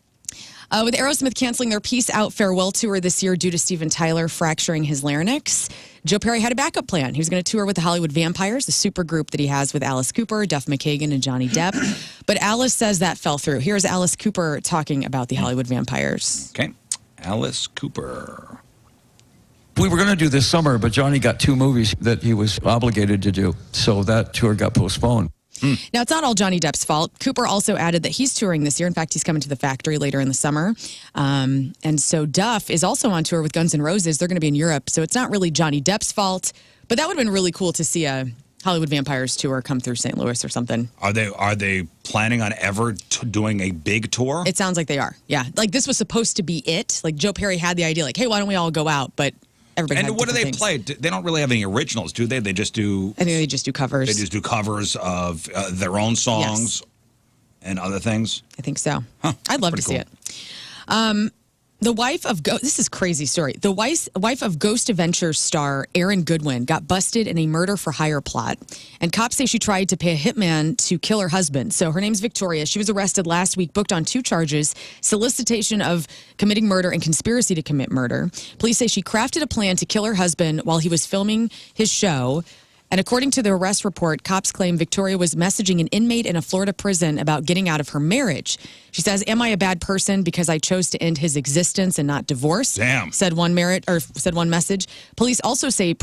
With Aerosmith canceling their Peace Out farewell tour this year due to Steven Tyler fracturing his larynx, Joe Perry had a backup plan. He was going to tour with the Hollywood Vampires, the super group that he has with Alice Cooper, Duff McKagan, and Johnny Depp. But Alice says that fell through. Here's Alice Cooper talking about the Hollywood Vampires. Okay, Alice Cooper. We were going to do this summer, but Johnny got 2 movies that he was obligated to do, so that tour got postponed. Now, it's not all Johnny Depp's fault. Cooper also added that he's touring this year. In fact, he's coming to the factory later in the summer. And so Duff is also on tour with Guns N' Roses. They're going to be in Europe, so it's not really Johnny Depp's fault. But that would have been really cool to see a Hollywood Vampires tour come through St. Louis or something. Are they planning on ever doing a big tour? It sounds like they are. Yeah. Like, this was supposed to be it. Like, Joe Perry had the idea, like, hey, why don't we all go out? But everybody had And what do they different play? things. They don't really have any originals, do they? They just do. I think they just do covers. They just do covers of their own songs and other things. I think so. Huh, I'd love to pretty see it. The wife of this is crazy story. The wife of Ghost Adventures star Aaron Goodwin got busted in a murder for hire plot, and cops say she tried to pay a hitman to kill her husband. So her name's Victoria. She was arrested last week, booked on 2 charges: solicitation of committing murder and conspiracy to commit murder. Police say she crafted a plan to kill her husband while he was filming his show. And according to the arrest report, cops claim Victoria was messaging an inmate in a Florida prison about getting out of her marriage. She says, "Am I a bad person because I chose to end his existence and not divorce?" Damn. Said one message. Police also say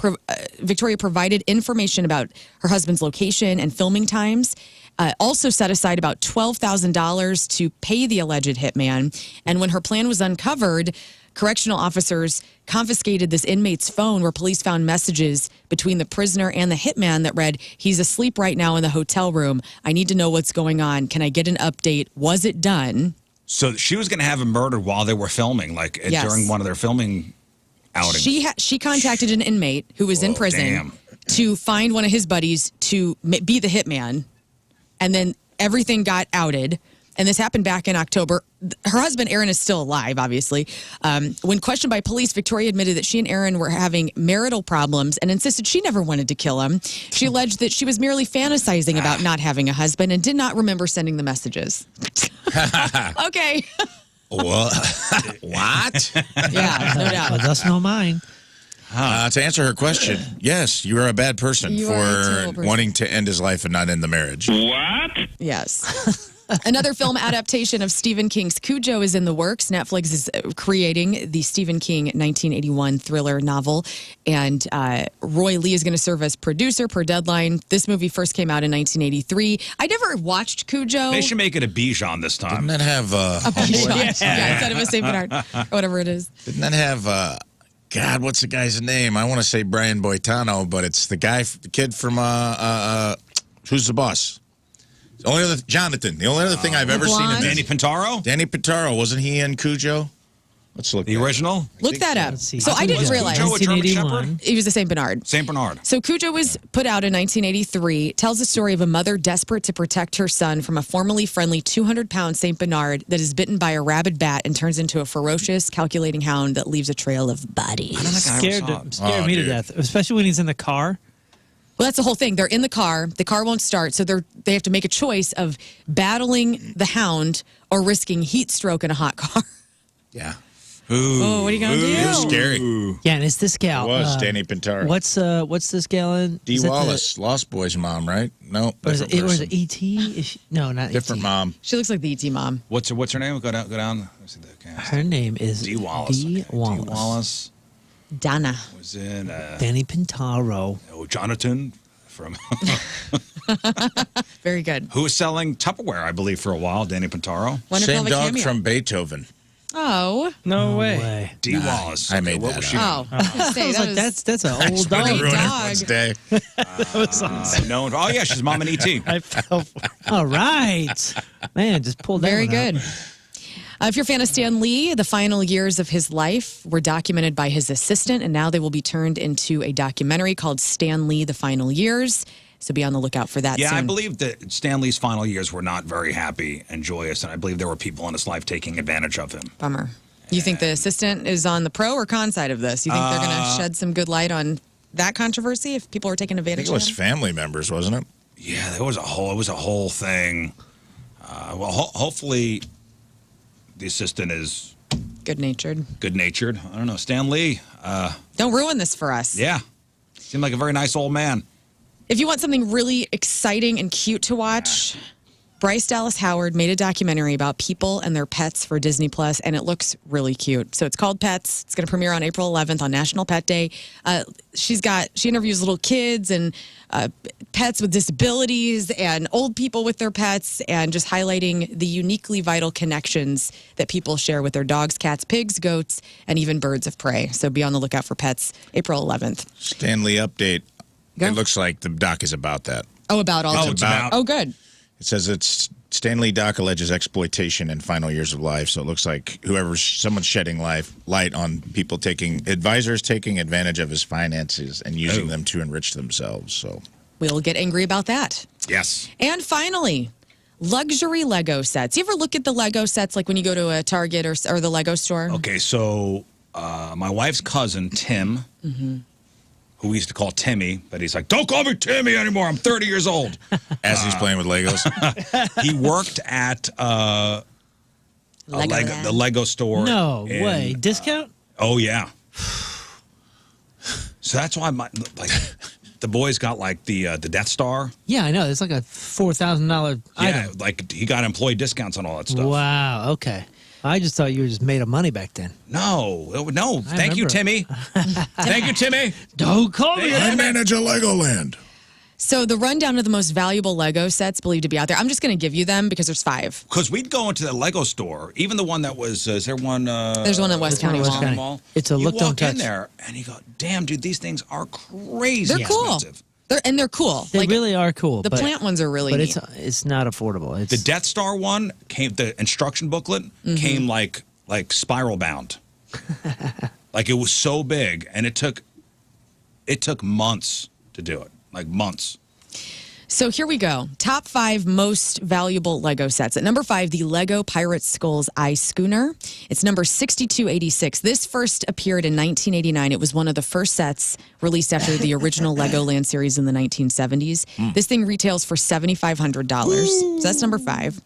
Victoria provided information about her husband's location and filming times. Also set aside about $12,000 to pay the alleged hitman. And when her plan was uncovered, correctional officers confiscated this inmate's phone where police found messages between the prisoner and the hitman that read, "He's asleep right now in the hotel room. I need to know what's going on. Can I get an update? Was it done?" So she was going to have him murdered while they were filming, like Yes. during one of their filming outings. She contacted an inmate who was in prison damn. to find one of his buddies to be the hitman. And then everything got outed. And this happened back in October. Her husband, Aaron, is still alive, obviously. When questioned by police, Victoria admitted that she and Aaron were having marital problems and insisted she never wanted to kill him. She alleged that she was merely fantasizing about not having a husband and did not remember sending the messages. Okay. What? What? Yeah, no doubt. But that's not mine. To answer her question, yes, you are a bad person You are a for terrible person. wanting to end his life and not end the marriage. What? Yes. Another film adaptation of Stephen King's Cujo is in the works. Netflix is creating the Stephen King 1981 thriller novel, and Roy Lee is going to serve as producer per Deadline. This movie first came out in 1983. I never watched Cujo. They should make it a Bichon this time. Didn't that have Yeah, instead of a St. Bernard or whatever it is. Didn't that have God, what's the guy's name? I want to say Brian Boitano, but it's the kid from Who's the Boss? Jonathan. The only other thing I've ever seen him in. Danny Pintaro? Danny Pintaro. Wasn't he in Cujo? Let's look. The original? Look that up. So I didn't realize. Cujo a German Shepherd? He was a St. Bernard. St. Bernard. So Cujo was put out in 1983. Tells the story of a mother desperate to protect her son from a formerly friendly 200-pound St. Bernard that is bitten by a rabid bat and turns into a ferocious, calculating hound that leaves a trail of bodies. Scared me to death, especially when he's in the car. Well, that's the whole thing. They're in the car won't start, so they have to make a choice of battling the hound or risking heat stroke in a hot car. Yeah. Ooh. Oh, what are you gonna do? It was scary. Yeah, and it's this gal. It was Danny Pintaro. What's this gal in? Dee Wallace, Lost Boys mom, right? No, Or is different it E.T.? No, not different E.T. mom. She looks like the E.T. mom. What's her name? Go down. Let's see the cast. Her name is Dee Wallace. Dee Wallace. Dee Wallace Donna. was in Danny Pintaro. Jonathan from Very good. who was selling Tupperware, I believe, for a while. Danny Pintaro. Wonder if Same he'll have a dog cameo. from Beethoven. Oh. No way. Dee Wallace. I made what that was up. she? Oh. I was gonna say, I was that like, was- that's an Thanks old for dog. ruining dog. everyone's day. Known. Oh yeah, she's mom in E.T. I fell for All right. Man, just pulled that Very one out. good. If you're a fan of Stan Lee, the final years of his life were documented by his assistant, and now they will be turned into a documentary called Stan Lee, The Final Years. So be on the lookout for that Yeah, soon. I believe that Stanley's final years were not very happy and joyous, and I believe there were people in his life taking advantage of him. Bummer. You think the assistant is on the pro or con side of this? You think they're going to shed some good light on that controversy if people are taking I advantage think it was of him? family members, wasn't it? Yeah, it was a whole thing. Hopefully the assistant is Good-natured. good-natured. I don't know. Stan Lee, Don't ruin this for us. yeah, seemed like a very nice old man. If you want something really exciting and cute to watch, Bryce Dallas Howard made a documentary about people and their pets for Disney Plus, and it looks really cute. So it's called Pets. It's going to premiere on April 11th on National Pet Day. She interviews little kids and pets with disabilities and old people with their pets, and just highlighting the uniquely vital connections that people share with their dogs, cats, pigs, goats, and even birds of prey. So be on the lookout for Pets, April 11th. Stanley update. Go. It looks like the doc is about that. Oh, about all Oh, it's about- Oh, good. It says it's Stanley doc alleges exploitation in final years of life. So it looks like someone's shedding light on advisors taking advantage of his finances and using them to enrich themselves. So We'll get angry about that. Yes. And finally, luxury Lego sets. You ever look at the Lego sets like when you go to a Target or the Lego store? Okay, so my wife's cousin, Tim, who we used to call Timmy, but he's like, don't call me Timmy anymore. I'm 30 years old. as he's playing with Legos, He worked at the Lego store. No in- way. Discount? Oh, yeah. So that's why the boys got like the Death Star. Yeah, I know. It's like a $4,000 Yeah, item. like he got employee discounts on all that stuff. Wow. Okay. I just thought you were just made of money back then. No. I Thank you, remember. Timmy. Thank you, Timmy. Don't call me. I manage a Legoland. So the rundown of the most valuable Lego sets believed to be out there. I'm just going to give you them because there's 5. Because we'd go into the Lego store, even the one that was, is there one? There's one at West County West Mall. County. Mall. It's a you look, walk don't touch. in there and you go, damn, dude, these things are crazy They're cool. expensive. They're cool. They really are cool. The plant ones are really but neat. it's not affordable. It's The Death Star one the instruction booklet came like spiral bound. Like it was so big, and it took months to do it, like months. So here we go. Top 5 most valuable Lego sets. At number 5, the Lego Pirate Skulls Eye Schooner. It's number 6286. This first appeared in 1989. It was one of the first sets released after the original Legoland series in the 1970s. This thing retails for $7,500. So that's number 5.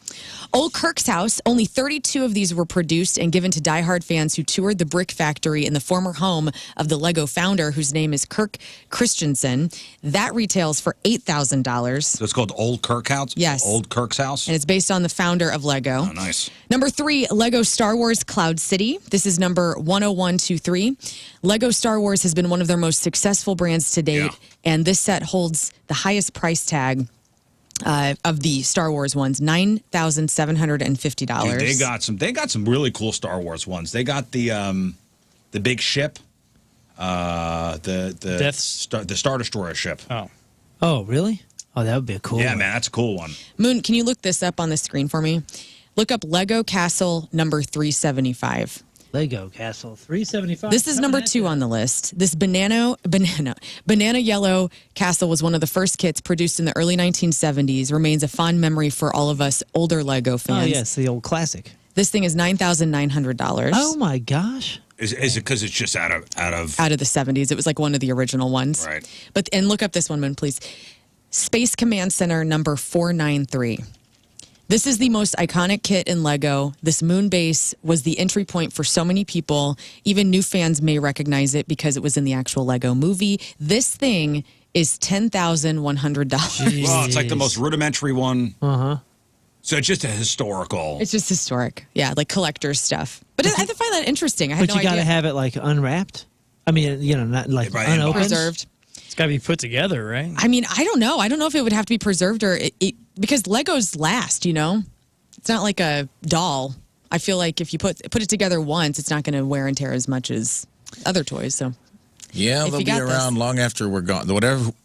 Old Kirk's House. Only 32 of these were produced and given to diehard fans who toured the brick factory in the former home of the Lego founder, whose name is Kirk Christensen. That retails for $8,000. So it's called Old Kirk House? Yes. Old Kirk's house? And it's based on the founder of Lego. Oh, nice. Number 3, Lego Star Wars Cloud City. This is number 10123. Lego Star Wars has been one of their most successful brands to date, and this set holds the highest price tag of the Star Wars ones, $9,750. Dude, they got some really cool Star Wars ones. They got the big ship. The Star Destroyer ship. Oh, really? Oh, that would be a cool Yeah, one. man, that's a cool one. Moon, can you look this up on the screen for me? Look up Lego Castle number 375. Lego Castle 375. This is number 2 on the list. This banana yellow castle was one of the first kits produced in the early 1970s. Remains a fond memory for all of us older Lego fans. Oh, yes, the old classic. This thing is $9,900. Oh my gosh! Is it because it's just out of Out of the 70s? It was like one of the original ones. Right. And look up this one, Moon, please. Space Command Center number 493. This is the most iconic kit in Lego. This moon base was the entry point for so many people. Even new fans may recognize it because it was in the actual Lego movie. This thing is $10,100. Well, it's like the most rudimentary one. Uh-huh. So it's just a historical. It's just historic. Yeah, like collector's stuff. But I find that interesting. I had But no you got to idea. have it like unwrapped. I mean, not like unopened. Preserved. It's got to be put together, right? I mean, I don't know. I don't know if it would have to be preserved or because Legos last, It's not like a doll. I feel like if you put it together once, it's not going to wear and tear as much as other toys. So Yeah, If they'll you be got around long after we're gone.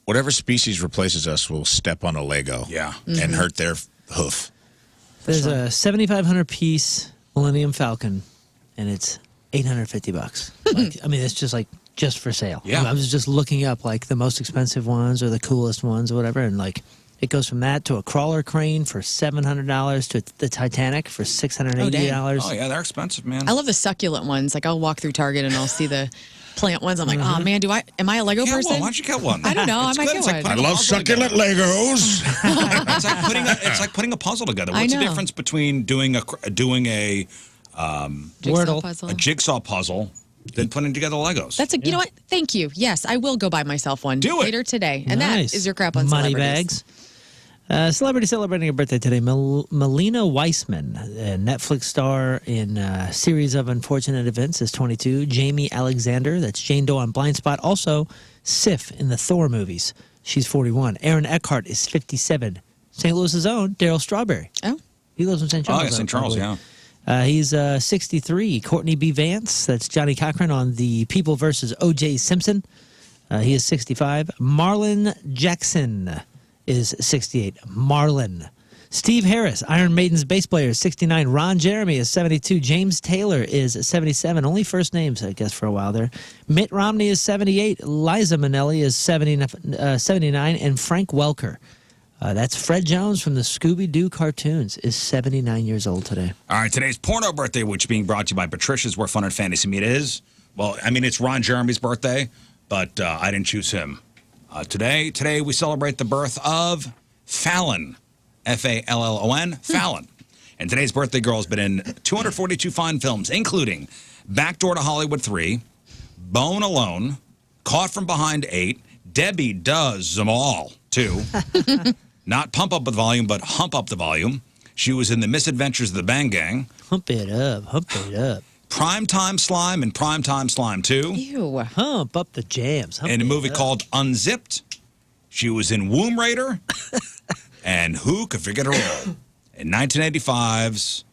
Whatever species replaces us will step on a Lego. Yeah. And hurt their hoof. There's a 7,500 piece Millennium Falcon, and it's $850. I mean, it's just for sale. Yeah. I was just looking up like the most expensive ones or the coolest ones or whatever, and like it goes from that to a crawler crane for $700 to the Titanic for $680. Oh yeah, they're expensive, man. I love the succulent ones. Like I'll walk through Target and I'll see the plant ones. I'm like, oh man, am I a Lego Get person? one. Why don't you get one? I don't know. It's I might good. get It's like one. I putting a love puzzle succulent together. Legos. It's like putting a puzzle together. I What's the know. difference between doing a Jigsaw puzzle. a jigsaw puzzle than putting together Legos? That's you know what? Thank you. Yes, I will go buy myself one Do it. later today. And Nice. that is your crap on Money celebrities. bags. Celebrity celebrating her birthday today. Melina Weissman, a Netflix star in a series of unfortunate events, is 22. Jamie Alexander, that's Jane Doe on Blind Spot. Also, Sif in the Thor movies. She's 41. Aaron Eckhart is 57. St. Louis's own Daryl Strawberry. Oh. He lives in St. Charles. Oh, yeah, St. Charles, probably. yeah. He's 63. Courtney B. Vance, that's Johnny Cochran on The People versus O.J. Simpson. He is 65. Marlon Jackson is 68. Marlon. Steve Harris, Iron Maiden's bass player, is 69. Ron Jeremy is 72. James Taylor is 77. Only first names, I guess, for a while there. Mitt Romney is 78. Liza Minnelli is 79. And Frank Welker, that's Fred Jones from the Scooby-Doo cartoons, is 79 years old today. All right, today's porno birthday, which is being brought to you by Patricia's Where Fun and Fantasy Meet is. Well, I mean, it's Ron Jeremy's birthday, but I didn't choose him. Today we celebrate the birth of Fallon, Fallon, Fallon. And today's birthday girl has been in 242 fine films, including Backdoor to Hollywood 3, Bone Alone, Caught from Behind 8, Debbie Does Them All 2, not Pump Up the Volume, but Hump Up the Volume. She was in The Misadventures of the Bang Gang. Hump it up, hump it up. Primetime Slime and Primetime Slime 2. Ew. Hump up the jams. Hump In a it movie up. called Unzipped. She was in Womb Raider. And who could forget her role? In 1985's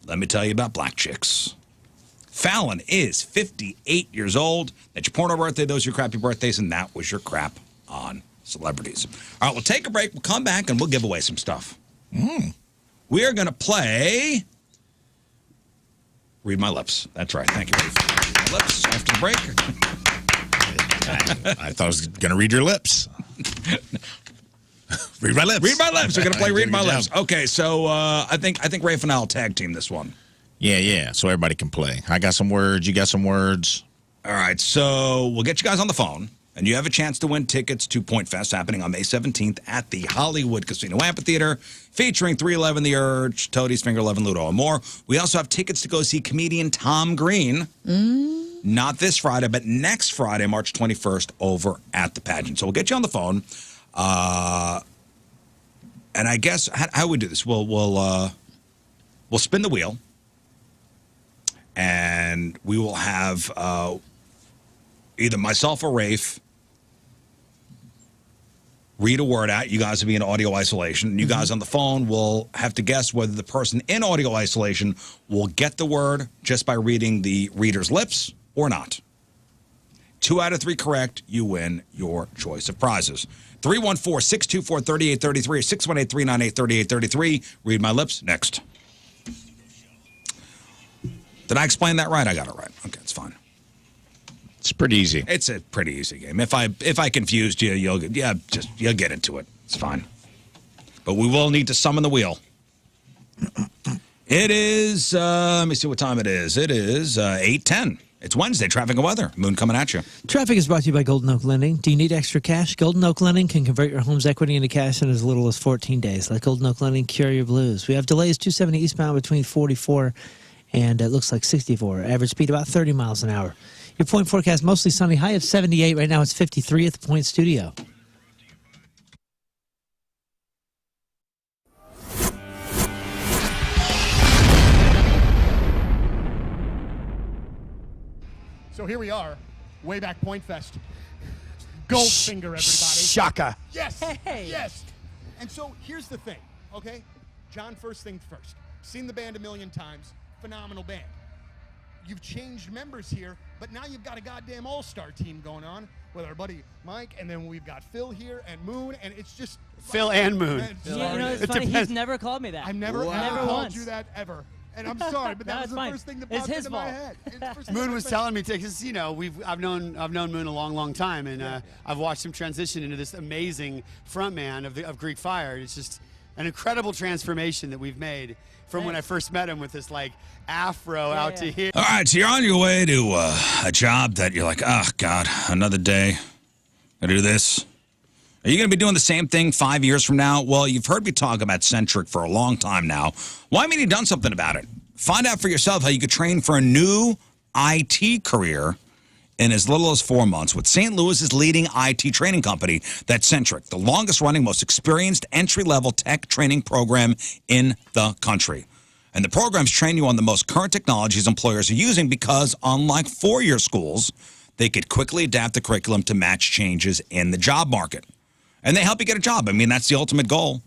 Let Me Tell You About Black Chicks. Fallon is 58 years old. That's your porno birthday. Those are your crappy birthdays. And that was your crap on celebrities. All right, we'll take a break. We'll come back and we'll give away some stuff. We are going to play Read My Lips. That's right. Thank you. Read My Lips after the break. I thought I was going to read your lips. Read my lips. Read My Lips. We're going to play Read My Good Lips. job. Okay, so I think Rafe and I will tag team this one. Yeah. So everybody can play. I got some words. You got some words. All right, so we'll get you guys on the phone, and you have a chance to win tickets to Pointfest happening on May 17th at the Hollywood Casino Amphitheater, featuring 311 The Urge, Toadie's Finger 11, Ludo, and more. We also have tickets to go see comedian Tom Green. Not this Friday, but next Friday, March 21st, over at the pageant. So we'll get you on the phone. And I guess how we do this? We'll spin the wheel, and we will have either myself or Rafe read a word out. You guys will be in audio isolation. And you guys on the phone will have to guess whether the person in audio isolation will get the word just by reading the reader's lips or not. 2 out of 3 correct, you win your choice of prizes. 314-624-3833 or 618-398-3833. Read my lips. Next. Did I explain that right? I got it right. Okay, it's fine. It's pretty easy. It's a pretty easy game. If I confused you, you'll get into it. It's fine. But we will need to summon the wheel. It is, let me see what time it is. It is 8:10. It's Wednesday, traffic and weather. Moon coming at you. Traffic is brought to you by Golden Oak Lending. Do you need extra cash? Golden Oak Lending can convert your home's equity into cash in as little as 14 days. Let Golden Oak Lending cure your blues. We have delays 270 eastbound between 44 and it looks like 64. Average speed about 30 miles an hour. Your Point forecast, mostly sunny. High of 78. Right now it's 53 at the Point Studio. So here we are, way back Pointfest. Goldfinger, everybody. Shaka. Yes, yes. And so here's the thing, okay? John, first thing first. Seen the band a million times. Phenomenal band. You've changed members here, but now you've got a goddamn all-star team going on with our buddy Mike, and then we've got Phil here and Moon, and it's just... Phil and Moon. It's funny, he's never called me that. I've never called once. you that ever. And I'm sorry, but that was the first thing that popped into my head. Moon was telling me, because I've known Moon a long time, and I've watched him transition into this amazing frontman of Greek Fire. It's just an incredible transformation that we've made from when I first met him with this like afro out to here. All right, so you're on your way to a job that you're like, oh, God, another day. I do this. Are you going to be doing the same thing 5 years from now? Well, you've heard me talk about Centric for a long time now. Why haven't you done something about it? Find out for yourself how you could train for a new IT career in as little as 4 months with St. Louis's leading IT training company, that's Centric, the longest-running, most experienced entry-level tech training program in the country. And the programs train you on the most current technologies employers are using because, unlike four-year schools, they could quickly adapt the curriculum to match changes in the job market. And they help you get a job. I mean, that's the ultimate goal.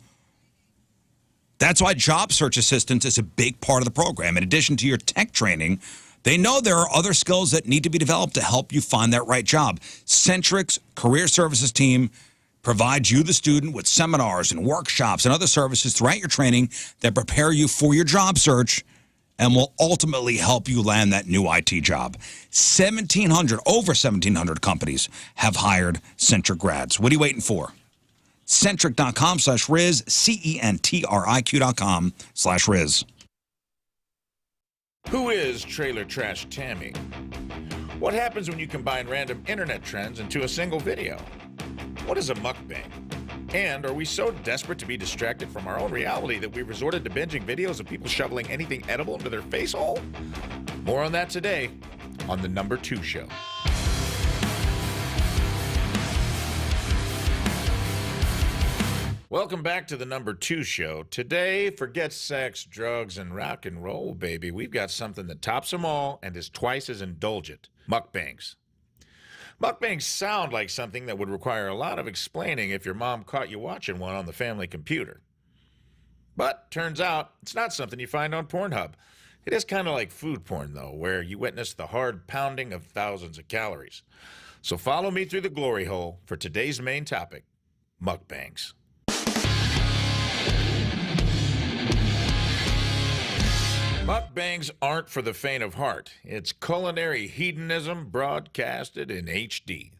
That's why job search assistance is a big part of the program. In addition to your tech training, they know there are other skills that need to be developed to help you find that right job. Centric's career services team provides you, the student, with seminars and workshops and other services throughout your training that prepare you for your job search and will ultimately help you land that new IT job. Over 1,700 companies have hired Centric grads. What are you waiting for? Centric.com/Riz, CENTRIQ.com/Riz. Who is Trailer Trash Tammy? What happens when you combine random internet trends into a single video? What is a mukbang? And are we so desperate to be distracted from our own reality that we resorted to binging videos of people shoveling anything edible into their face hole? More on that today on The Number 2 Show. Welcome back to The Number 2 Show. Today, forget sex, drugs, and rock and roll, baby. We've got something that tops them all and is twice as indulgent. Mukbangs. Mukbangs sound like something that would require a lot of explaining if your mom caught you watching one on the family computer. But turns out it's not something you find on Pornhub. It is kind of like food porn, though, where you witness the hard pounding of thousands of calories. So follow me through the glory hole for today's main topic, mukbangs. Mukbangs aren't for the faint of heart. It's culinary hedonism broadcasted in HD.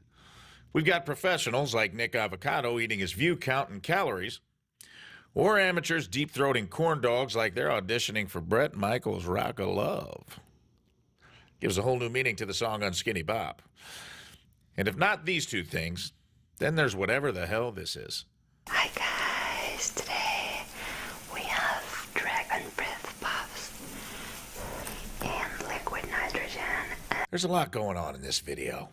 We've got professionals like Nick Avocado eating his view count in calories, or amateurs deep-throating corn dogs like they're auditioning for Bret Michaels' Rock of Love. Gives a whole new meaning to the song Unskinny Bop. And if not these two things, then there's whatever the hell this is. Hi guys, today we have dragon breath puffs and liquid nitrogen. There's a lot going on in this video.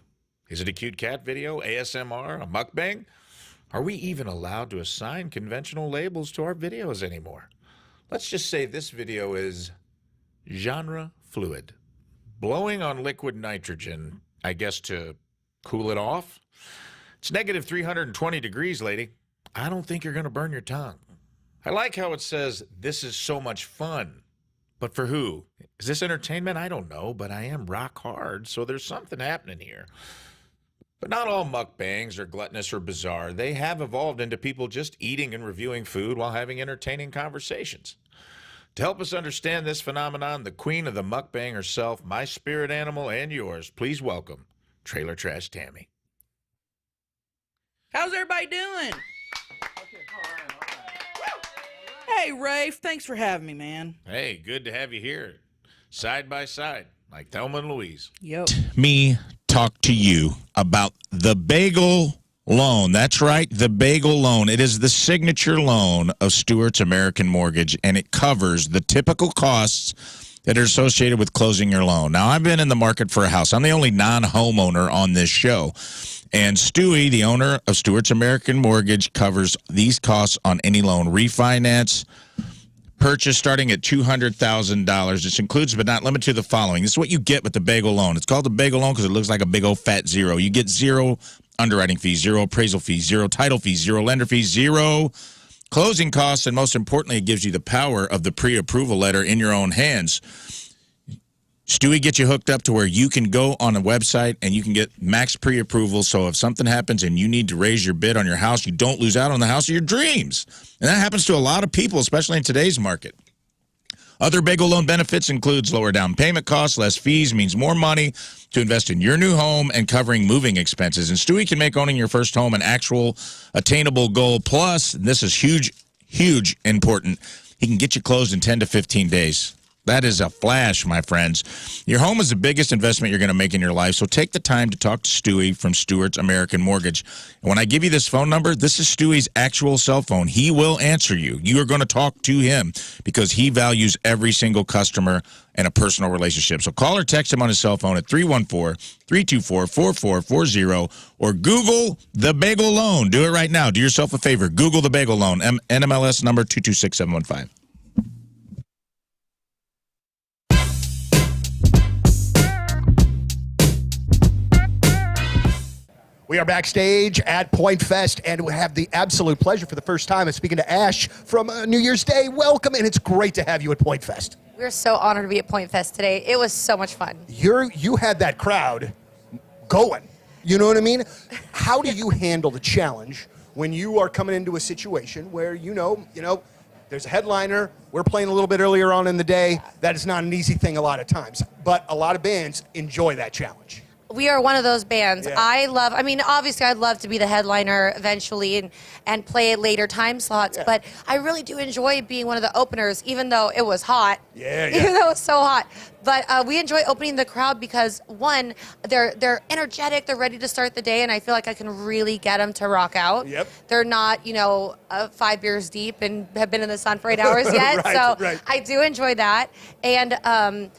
Is it a cute cat video, ASMR, a mukbang? Are we even allowed to assign conventional labels to our videos anymore? Let's just say this video is genre fluid. Blowing on liquid nitrogen, I guess to cool it off? It's negative 320 degrees, lady. I don't think you're going to burn your tongue. I like how it says, this is so much fun. But for who? Is this entertainment? I don't know, but I am rock hard, so there's something happening here. But not all mukbangs are gluttonous or bizarre. They have evolved into people just eating and reviewing food while having entertaining conversations. To help us understand this phenomenon, the queen of the mukbang herself, my spirit animal and yours, please welcome Trailer Trash Tammy. How's everybody doing? Hey, Rafe, thanks for having me, man. Hey, good to have you here, side by side, like Thelma and Louise. Yep. Me talk to you about the bagel loan. That's right, the bagel loan. It is the signature loan of Stewart's American Mortgage, and it covers the typical costs that are associated with closing your loan. Now, I've been in the market for a house. I'm the only non-homeowner on this show. And Stewie, the owner of Stewart's American Mortgage, covers these costs on any loan. Refinance, purchase starting at $200,000. This includes but not limited to the following. This is what you get with the bagel loan. It's called the bagel loan because it looks like a big old fat zero. You get zero underwriting fees, zero appraisal fees, zero title fees, zero lender fees, zero closing costs, and most importantly, it gives you the power of the pre-approval letter in your own hands. Stewie gets you hooked up to where you can go on a website and you can get max pre-approval. So if something happens and you need to raise your bid on your house, you don't lose out on the house of your dreams. And that happens to a lot of people, especially in today's market. Other bagel loan benefits includes lower down payment costs, less fees, means more money to invest in your new home and covering moving expenses. And Stewie can make owning your first home an actual attainable goal. Plus, and this is huge important, he can get you closed in 10 to 15 days. That is a flash, my friends. Your home is the biggest investment you're going to make in your life, so take the time to talk to Stewie from Stewart's American Mortgage. And when I give you this phone number, this is Stewie's actual cell phone. He will answer you. You are going to talk to him because he values every single customer and a personal relationship. So call or text him on his cell phone at 314-324-4440 or Google the Bagel Loan. Do it right now. Do yourself a favor. Google the Bagel Loan. NMLS number 226715. We are backstage at Pointfest, and we have the absolute pleasure for the first time of speaking to Ash from New Year's Day. Welcome, and it's great to have you at Pointfest. We're so honored to be at Pointfest today. It was so much fun. You had that crowd going. You know what I mean? How do you handle the challenge when you are coming into a situation where you know, there's a headliner, we're playing a little bit earlier on in the day. That is not an easy thing a lot of times, but a lot of bands enjoy that challenge. We are one of those bands. Yeah. Obviously I'd love to be the headliner eventually and play later time slots, but I really do enjoy being one of the openers, even though it was hot. Yeah. Even though it was so hot. But we enjoy opening the crowd because, one, they're energetic, they're ready to start the day, and I feel like I can really get them to rock out. Yep. They're not, 5 beers deep and have been in the sun for 8 hours yet. Right. I do enjoy that. And I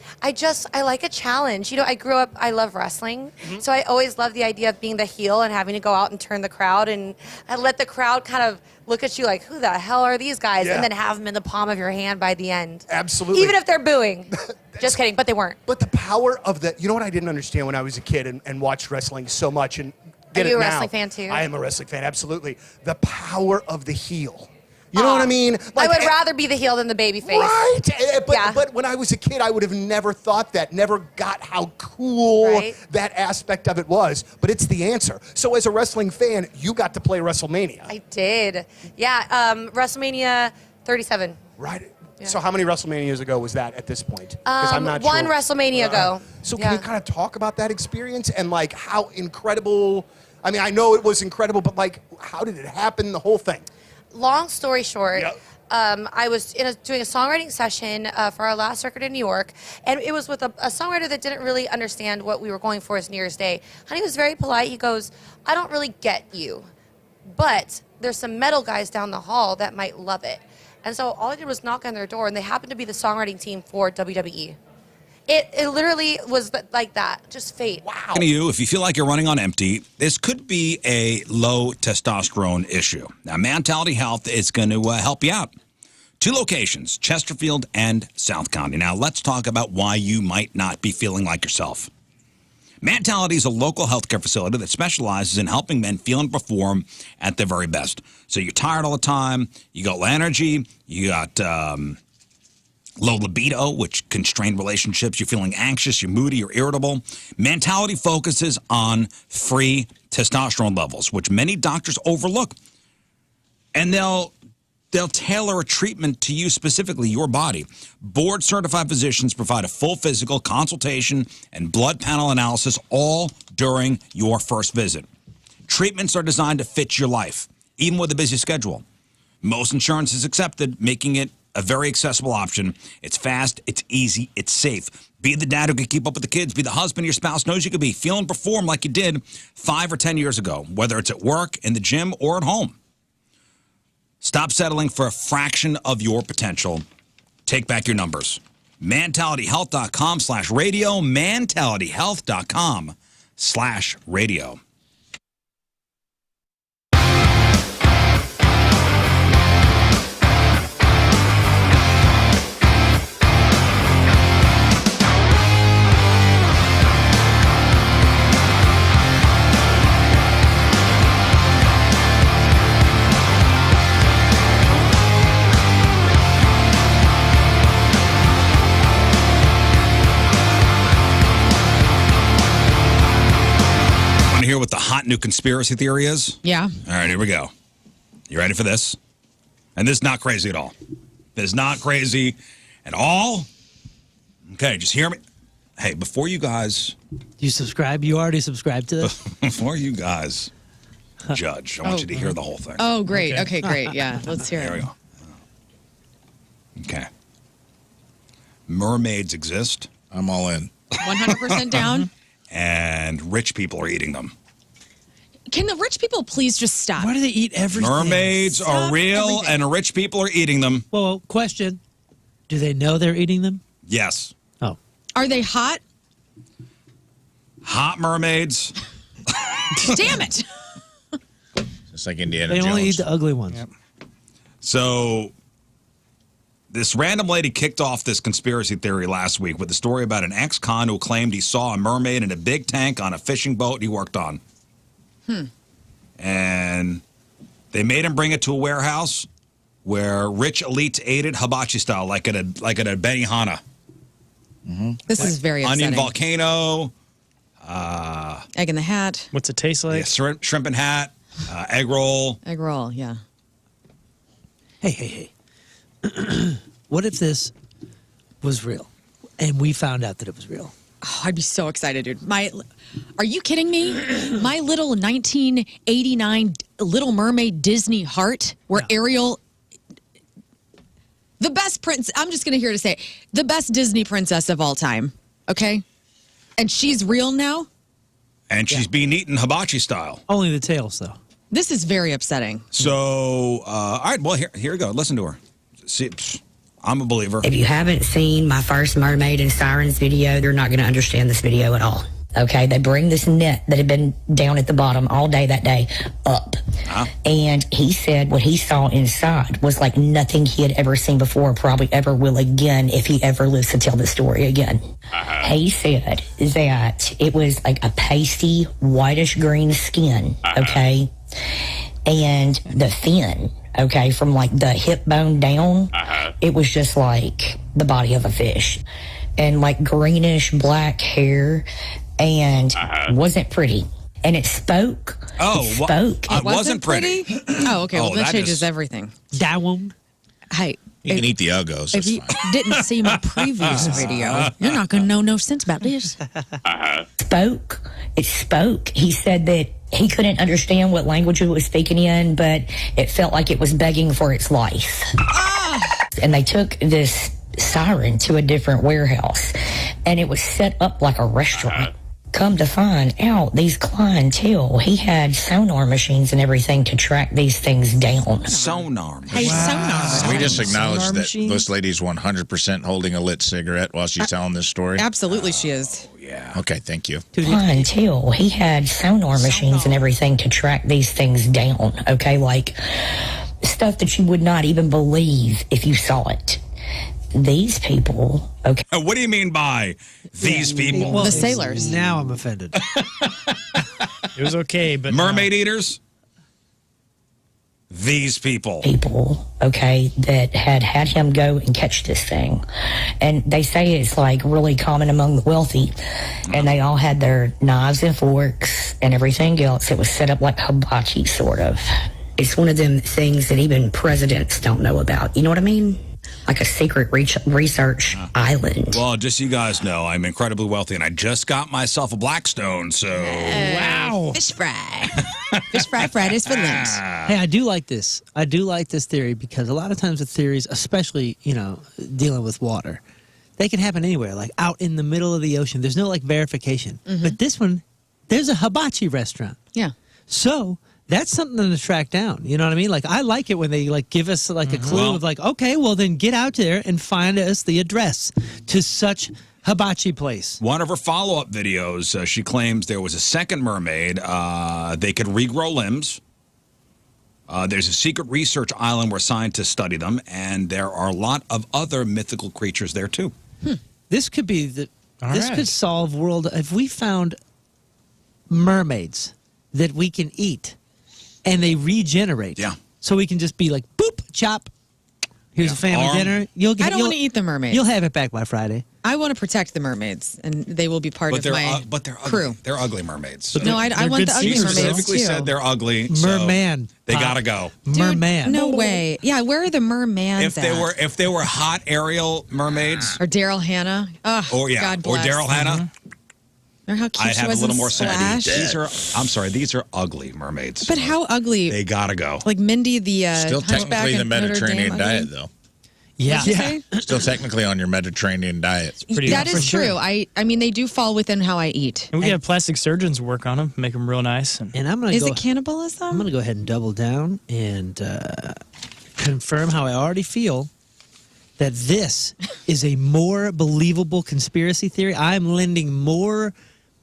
like a challenge. I love wrestling. Mm-hmm. So I always love the idea of being the heel and having to go out and turn the crowd and let the crowd kind of look at you like, who the hell are these guys? Yeah. And then have them in the palm of your hand by the end. Absolutely. Even if they're booing. Just kidding, but they weren't. But the power of you know what I didn't understand when I was a kid and watched wrestling so much and Are you a now. wrestling fan too? I am a wrestling fan, absolutely. The power of the heel. You know what I mean? I would rather be the heel than the baby face. Right. But when I was a kid, I would have never thought that, never got how cool that aspect of it was. But it's the answer. So as a wrestling fan, you got to play WrestleMania. I did. Yeah, WrestleMania 37. Right. Yeah. So how many WrestleManias ago was that at this point? 'Cause I'm not one sure. WrestleMania ago. So can you kind of talk about that experience and like how incredible, I mean, I know it was incredible, but like how did it happen, the whole thing? Long story short, I was doing a songwriting session for our last record in New York, and it was with a songwriter that didn't really understand what we were going for as New Year's Day. And he was very polite. He goes, I don't really get you, but there's some metal guys down the hall that might love it. And so all I did was knock on their door, and they happened to be the songwriting team for WWE. It literally was like that, just fate. Wow. To you, if you feel like you're running on empty, this could be a low testosterone issue. Now, Mentality Health is going to help you out. 2 locations, Chesterfield and South County. Now, let's talk about why you might not be feeling like yourself. Mentality is a local healthcare facility that specializes in helping men feel and perform at their very best. So you're tired all the time, you got low energy, you got Low libido, which can strain relationships. You're feeling anxious, you're moody, you're irritable. Mentality focuses on free testosterone levels, which many doctors overlook. And they'll tailor a treatment to you specifically, your body. Board-certified physicians provide a full physical, consultation, and blood panel analysis all during your first visit. Treatments are designed to fit your life, even with a busy schedule. Most insurance is accepted, making it a very accessible option. It's fast, it's easy, it's safe. Be the dad who can keep up with the kids. Be the husband your spouse knows you could be. Feel and perform like you did 5 or 10 years ago, whether it's at work, in the gym, or at home. Stop settling for a fraction of your potential. Take back your numbers. Mentalityhealth.com/radio. Mentalityhealth.com/radio. Hear what the hot new conspiracy theory is? Yeah. All right, here we go. You ready for this? And this is not crazy at all. This is not crazy at all. Okay, just hear me. Hey, before you guys... You subscribe? You already subscribed to this? Before you guys judge, I want you to hear the whole thing. Oh, great. Okay, great. Yeah, let's hear it. There we go. Okay. Mermaids exist. I'm all in. 100% down. And rich people are eating them. Can the rich people please just stop? Why do they eat everything? Mermaids are real, and rich people are eating them. Well, question. Do they know they're eating them? Yes. Oh. Are they hot? Hot mermaids. Damn it. Just like Indiana They Jones. only eat the ugly ones. Yep. So this random lady kicked off this conspiracy theory last week with a story about an ex-con who claimed he saw a mermaid in a big tank on a fishing boat he worked on. And they made him bring it to a warehouse where rich elites ate it hibachi style, like at a Benihana. This is very upsetting. Onion volcano. Egg in the hat. What's it taste like? Yeah, shrimp and hat. Egg roll. Egg roll, yeah. Hey. What if this was real and we found out that it was real? Oh, I'd be so excited, dude. Are you kidding me? My little 1989 Little Mermaid Disney heart, where Ariel, the best prince, I'm just going to here to say it, the best Disney princess of all time, okay? And she's real now? And she's being eaten hibachi style. Only the tails, though. This is very upsetting. So, all right, well, here we go. Listen to her. See, I'm a believer. If you haven't seen my first Mermaid and Sirens video, you're not going to understand this video at all. Okay, they bring this net that had been down at the bottom all day that day up. And he said what he saw inside was like nothing he had ever seen before, probably ever will again if he ever lives to tell the story again. He said that it was like a pasty, whitish green skin, okay? And the fin, okay, from like the hip bone down, it was just like the body of a fish. And like greenish black hair, and wasn't pretty. And it spoke. Oh, it spoke. It wasn't pretty. Oh, okay. Well, Oh, that that changes is- everything. That one? Hey. You can eat the uggos. If you didn't see my previous video, you're not going to know no sense about this. Spoke. It spoke. He said that he couldn't understand what language it was speaking in, but it felt like it was begging for its life. And they took this siren to a different warehouse, and it was set up like a restaurant. Come to find out, these clientele, he had sonar machines and everything to track these things down. Sonar. Hey, sonar. We just acknowledge Sonar that machine? this lady's 100% holding a lit cigarette while she's telling this story. Absolutely, she is. Yeah. Okay, thank you. Clientele, he had sonar machines and everything to track these things down. Okay, like stuff that you would not even believe if you saw it. These people, okay. What do you mean by these people? The sailors. Now I'm offended. It was okay, but Mermaid eaters? These people. Okay, that had him go and catch this thing. And they say it's like really common among the wealthy. And they all had their knives and forks and everything else. It was set up like hibachi, sort of. It's one of them things that even presidents don't know about. You know what I mean? Like a secret research island. Well, just so you guys know, I'm incredibly wealthy, and I just got myself a Blackstone, so... Wow. Fish fry. Fish fry Fridays for lunch. Hey, I do like this. I do like this theory because a lot of times with theories, especially, dealing with water, they can happen anywhere, like out in the middle of the ocean. There's no, verification. But this one, there's a hibachi restaurant. Yeah. So... that's something to track down. You know what I mean? I like it when they give us a clue of okay, well then get out there and find us the address to such hibachi place. One of her follow-up videos, she claims there was a second mermaid. They could regrow limbs. There's a secret research island where scientists study them, and there are a lot of other mythical creatures there too. This could be this could solve world if we found mermaids that we can eat. And they regenerate. Yeah. So we can just be boop, chop. Here's a family dinner. I don't want to eat the mermaids. You'll have it back by Friday. I want to protect the mermaids, and they will be part of my crew. They're ugly mermaids. No, I want the ugly She mermaids specifically too. said they're ugly. Merman. So they gotta go. Merman. No way. Yeah, where are the mermans If they were hot Ariel mermaids, or Daryl Hannah. Oh, God bless. or Daryl Hannah. Remember how cute I'd she have was a little in more Splash? sympathy. These are ugly mermaids. But how ugly? They gotta go. Like Mindy, the Still Hunchback technically the of Notre Mediterranean Dame, diet, ugly? though. Yeah. What'd you say? Still technically on your Mediterranean diet. That is true. I mean, they do fall within how I eat. And we have plastic surgeons work on them, make them real nice. And I'm gonna Is go, it cannibalism? I'm gonna go ahead and double down and confirm how I already feel that this is a more believable conspiracy theory. I'm lending more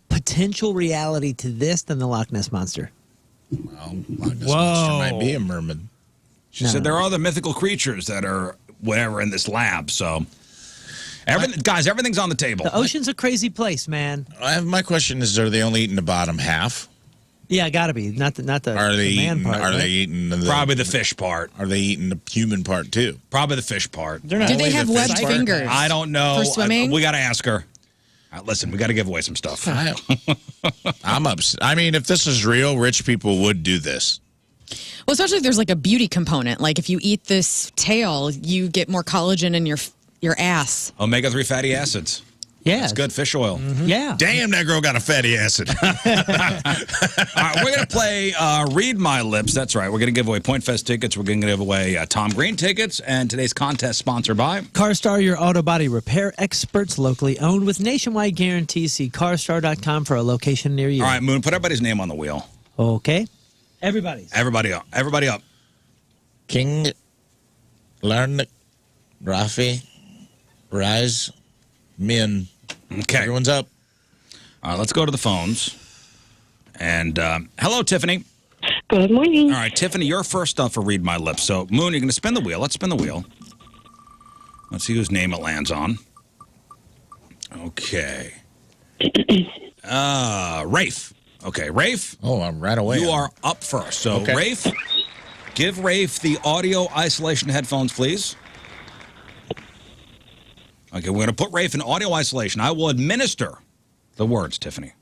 potential reality to this than the Loch Ness Monster. Well, Loch Ness Monster might be a mermaid. She said there are other mythical creatures that are whatever in this lab. So, guys, everything's on the table. The ocean's a crazy place, man. My question is: are they only eating the bottom half? Yeah, gotta be. Not the Are they man eating? part. Are right? they eating Probably the fish part. Are they eating the human part too? Probably the fish part. They're not Do they have webbed fingers? I don't know. For swimming? We got to ask her. Listen, we got to give away some stuff. I'm upset. I mean, if this is real, rich people would do this. Well, especially if there's a beauty component. Like if you eat this tail, you get more collagen in your ass. Omega-3 fatty acids. Yeah. It's good fish oil. Yeah. Damn, that girl got a fatty acid. All right, we're going to play Read My Lips. That's right. We're going to give away Pointfest tickets. We're going to give away Tom Green tickets. And today's contest sponsored by CarStar, your auto body repair experts, locally owned with nationwide guarantees. See carstar.com for a location near you. All right, Moon, put everybody's name on the wheel. Okay. Everybody's. Everybody up. Everybody up. King, Larn, Rafi, Rise, Min. Okay. Everyone's up. All right, let's go to the phones. And hello, Tiffany. Good morning. All right, Tiffany, you're first up for Read My Lips. So, Moon, you're going to spin the wheel. Let's spin the wheel. Let's see whose name it lands on. Okay. Rafe. Okay, Rafe. Oh, I'm right away. You are up first. So, Okay. Rafe, give Rafe the audio isolation headphones, please. Okay, we're going to put Rafe in audio isolation. I will administer the words, Tiffany.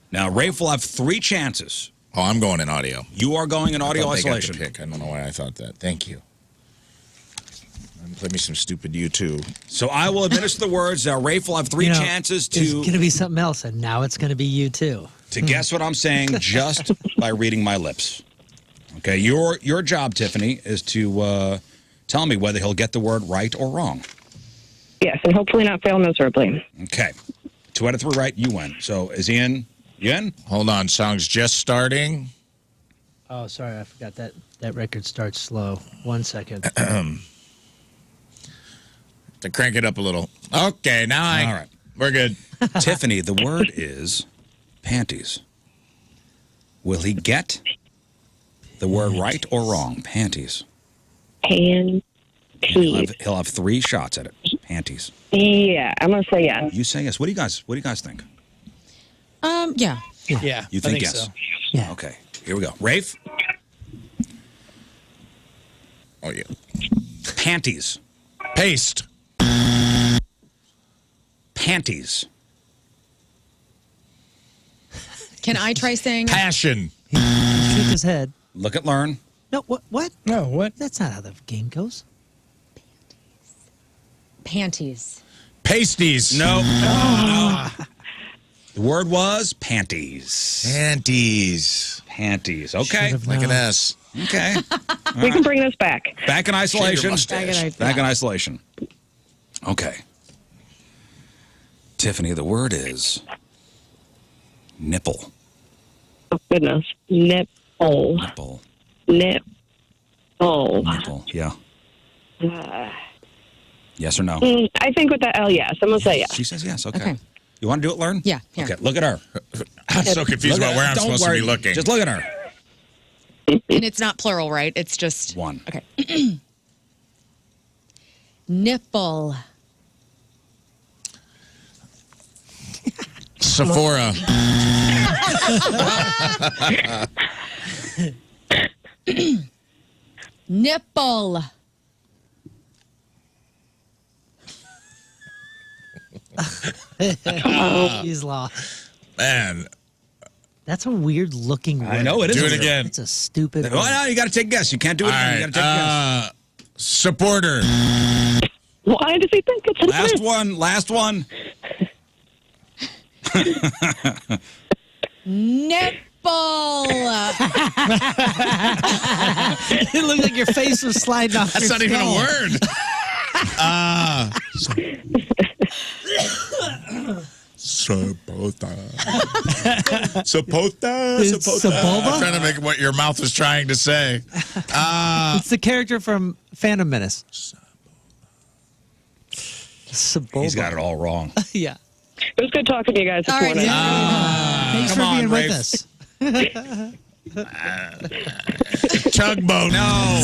Now, Rafe will have 3 chances. Oh, I'm going in audio. You are going in audio I thought isolation. They got to pick. I don't know why I thought that. Thank you. Play me some stupid U2. So I will administer the words. Rafe will have 3 chances It's to going to be something else, and now it's going to be you too. to guess what I'm saying just by reading my lips. Okay, your job, Tiffany, is to tell me whether he'll get the word right or wrong. Yes, and hopefully not fail miserably. Okay. 2 out of 3 right, you win. So is he in? You in? Hold on, song's just starting. Oh, sorry, I forgot that record starts slow. 1 second. To crank it up a little. Okay, now All right. we're good. Tiffany, the word is panties. Will he get the word right or wrong? Panties. Panties. He'll have 3 shots at it. Panties. Yeah, I'm gonna say yes. You say yes. What do you guys think? Yeah. Yeah. You think yes? so. Yeah. Okay. Here we go. Rafe, Oh, yeah. Panties. Paste. Panties. Can I try saying Passion. He shook his head. Look at Learn. No, what? No, what? That's not how the game goes. panties? Pasties. No. No. The word was panties. Panties. Panties. Okay. Like an S. Okay. We can bring this back. Back in isolation. mustache. Back in isolation. Okay. Tiffany, the word is nipple. Oh, goodness. Nipple. Nipple. Nipple. Nipple. Yeah. Yes or no? I think with that L, yes. I'm going to say yes. She says yes. Okay. You want to do it, Learn? Yeah. Here. Okay. Look at her. I'm so confused Look about at- where I'm don't supposed worry. to be looking. Just look at her. And it's not plural, right? It's just one. Okay. Nipple. Sephora. Nipple. He's lost. Man. That's a weird looking word. I know it is. Do it again. It's a stupid Oh, no, you got to take a guess. You can't do it. All again. right. You got to take a guess. Supporter. Why does he think it's a Last one. Last one. Nipple. It looked like your face was sliding off. That's your not even skull. a word. Sapota. Sapota. It's Sepulva? I'm trying to make what your mouth was trying to say. It's the character from Phantom Menace. Sebulba. He's got it all wrong. Yeah. It was good talking to you guys this All right, morning. Thanks come for on, being Rafe. with us. Tugboat. No.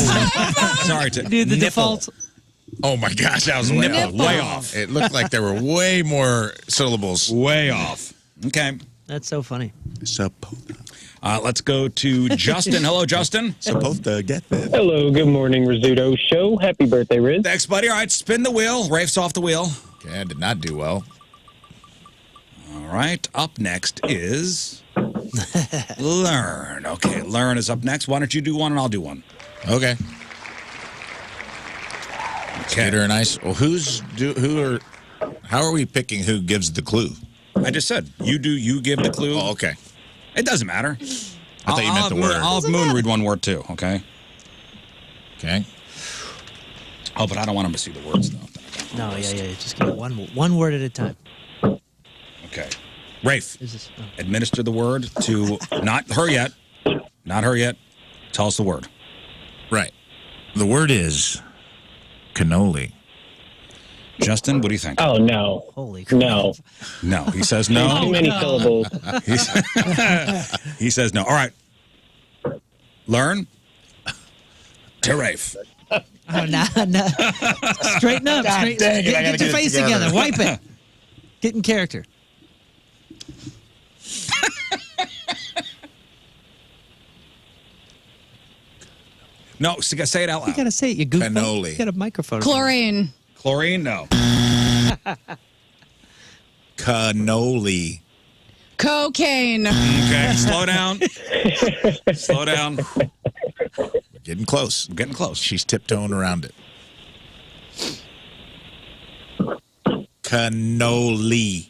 Sorry. Dude, the Nipple. default. Oh my gosh, that was way off. Nipple. Way off. It looked like there were way more syllables. Way off. Okay. That's so funny. Let's go to Justin. Hello, Justin. Supposed to get that. Hello, good morning, Rizzuto Show. Happy birthday, Riz. Thanks, buddy. All right, spin the wheel. Rafe's off the wheel. Okay, I did not do well. All right, up next is Learn. Okay, Learn is up next. Why don't you do one and I'll do one? Okay. Okay. Peter and Ice. Well, how are we picking who gives the clue? I just said you do. You give the clue. Oh, okay. It doesn't matter. I thought you meant the word. I'll have Moon read one word too. Okay. Okay. Oh, but I don't want him to see the words though. No, yeah. Just give it one word at a time. Okay. Rafe, Is this, oh. administer the word to not her yet. Not her yet. Tell us the word. Right. The word is cannoli. Justin, what do you think? Oh, no. Holy crap. No. No. He says no. Too many syllables. He says no. All right. Learn. To Rafe. Oh, no. Straighten up. God dang it, I gotta Get your get it face together. together. Wipe it. Get in character. No, say it out You loud. got to say it, you goofball. Cannoli. You got a microphone. Chlorine. Chlorine, no. Cannoli. Cocaine. Okay, slow down. Slow down. We're getting close. I'm getting close. She's tiptoeing around it. Cannoli.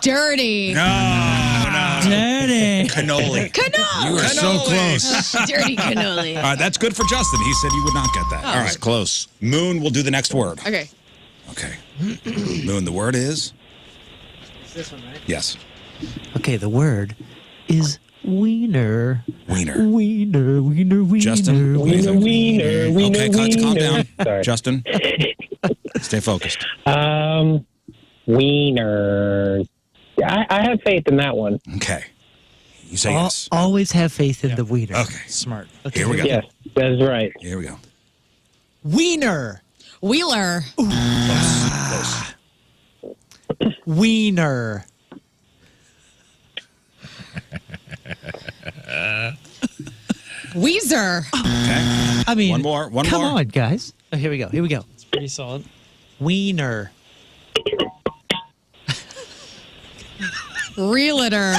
Dirty. No. Dirty. Cannoli. Cannoli. You are so close. Dirty cannoli. All right, that's good for Justin. He said you would not get that. All It's right. close. Moon will do the next word. Okay. Okay. Moon, the word is? It's this one, right? Yes. Okay, the word is wiener. Wiener. Wiener, wiener, wiener. Justin, what do you think? Wiener, Okay, calm down. Sorry. Justin, stay focused. Wiener. Yeah, I have faith in that one. Okay. You say yes. Always have faith in the wiener. Okay. Smart. Okay, Here we go. Yes, that is right. Here we go. Wiener. Wheeler. Wiener. Weezer. Okay. I mean, one more. Come on, guys. Oh, here we go. It's pretty solid. Wiener. Realtor.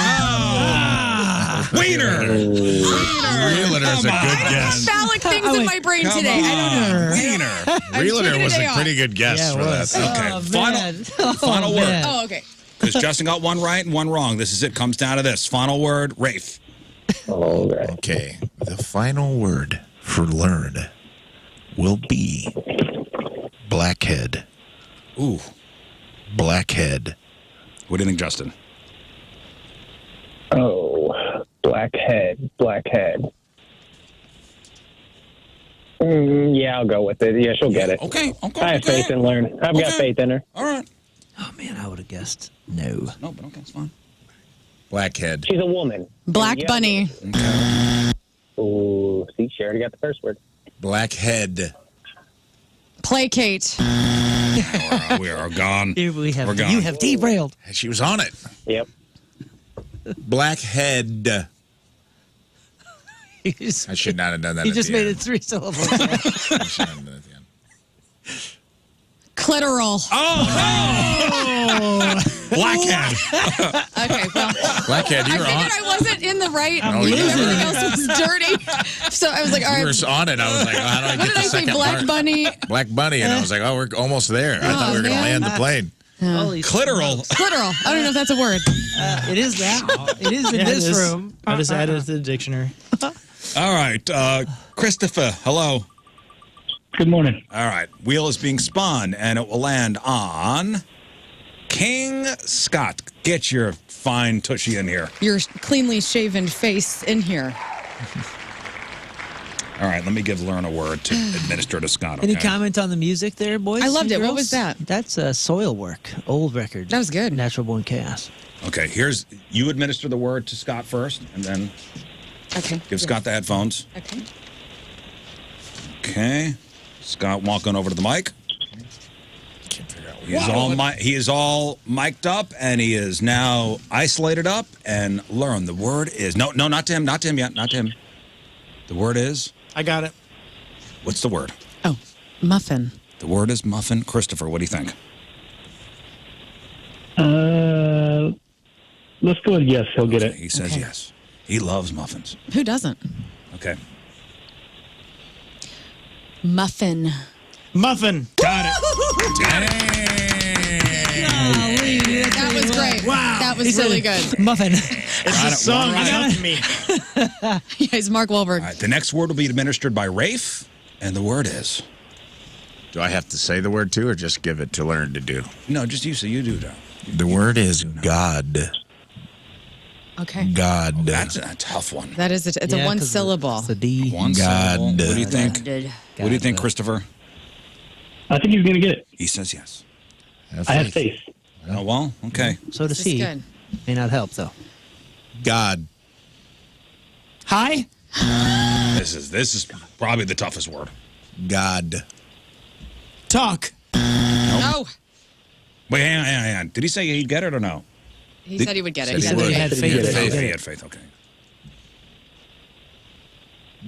Wiener. Realtor is a good guess. Phallic things in my brain today. I don't know. Wiener. Realtor was day a off. pretty good guess Yeah, it for was. that. Okay. Final word. man. Oh, okay. Because Justin got one right and one wrong. This is it. Comes down to this. Final word, Rafe. All right. Okay. The final word for learn will be blackhead. Ooh. Blackhead. What do you think, Justin? Oh, blackhead. Yeah, I'll go with it. Yeah, she'll get it. Okay. I have faith in Learn. I've got faith in her. All right. Oh, man, I would have guessed no. No, but okay, it's fine. Blackhead. She's a woman. Black Bunny. Ooh, see, she already got the first word. Blackhead. Placate. We are gone. Here we have. We're gone. You have derailed. She was on it. Yep. Blackhead. He just, I should not have done that. he at just the made end. it 3 syllables. I should not have done it at the end. Clitoral. Oh! Blackhead. Okay, well. Blackhead, you I were figured on. I wasn't in the right. Oh, you Everything were. else was dirty. So I was like, all You right. were on it. I was like, oh, how do I What get did the I say? second Black part? Bunny. Black Bunny, and I was like, oh, we're almost there. I thought we were going to man. land the plane. Holy Clitoral. Clitoral. I don't know if that's a word. It is now. It is in Yeah, this it is. room. I just added it to the dictionary. All right. Christopher, hello. Good morning. All right. Wheel is being spun, and it will land on King Scott. Get your fine tushy in here. Your cleanly shaven face in here. All right. Let me give Learn a word to administer to Scott. Any okay? comment on the music there, boys? I loved and it. What girls? was that? That's Soil Work, old record. That was good. Natural Born Chaos. Okay. Here's you administer the word to Scott first, and then Okay. give Scott the headphones. Okay. Okay. Scott walking over to the mic. He is all mic'd up, and he is now isolated up. And Learn, the word is no, not to him, not to him yet, not to him. The word is. I got it. What's the word? Oh, muffin. The word is muffin. Christopher, what do you think? Let's go with yes. He'll get it. He says yes. He loves muffins. Who doesn't? Okay. Muffin. Muffin. Got it. That was great. Wow. That He was said really good. Muffin. It's Got a it. song. One It's right. up to me. Yeah, he's Mark Wahlberg. All right. The next word will be administered by Rafe, and the word is. Do I have to say the word too, or just give it to Learn to do? No, just you. So you do that. The word is God. Okay. God. Oh, that's a tough one. That is it's Yeah, a one 'cause syllable. It's a D. One God. syllable. What do you think? What do you think, God. Christopher? I think he's going to get it. He says yes. I have faith. Oh well. Okay. So does This is he. good. May not help though. God. Hi. This is probably the toughest word. God. Talk. No. Wait, hang on. Did he say he'd get it or no? He said he would get it. He said that he had faith. Get it. in He it. had faith. Okay.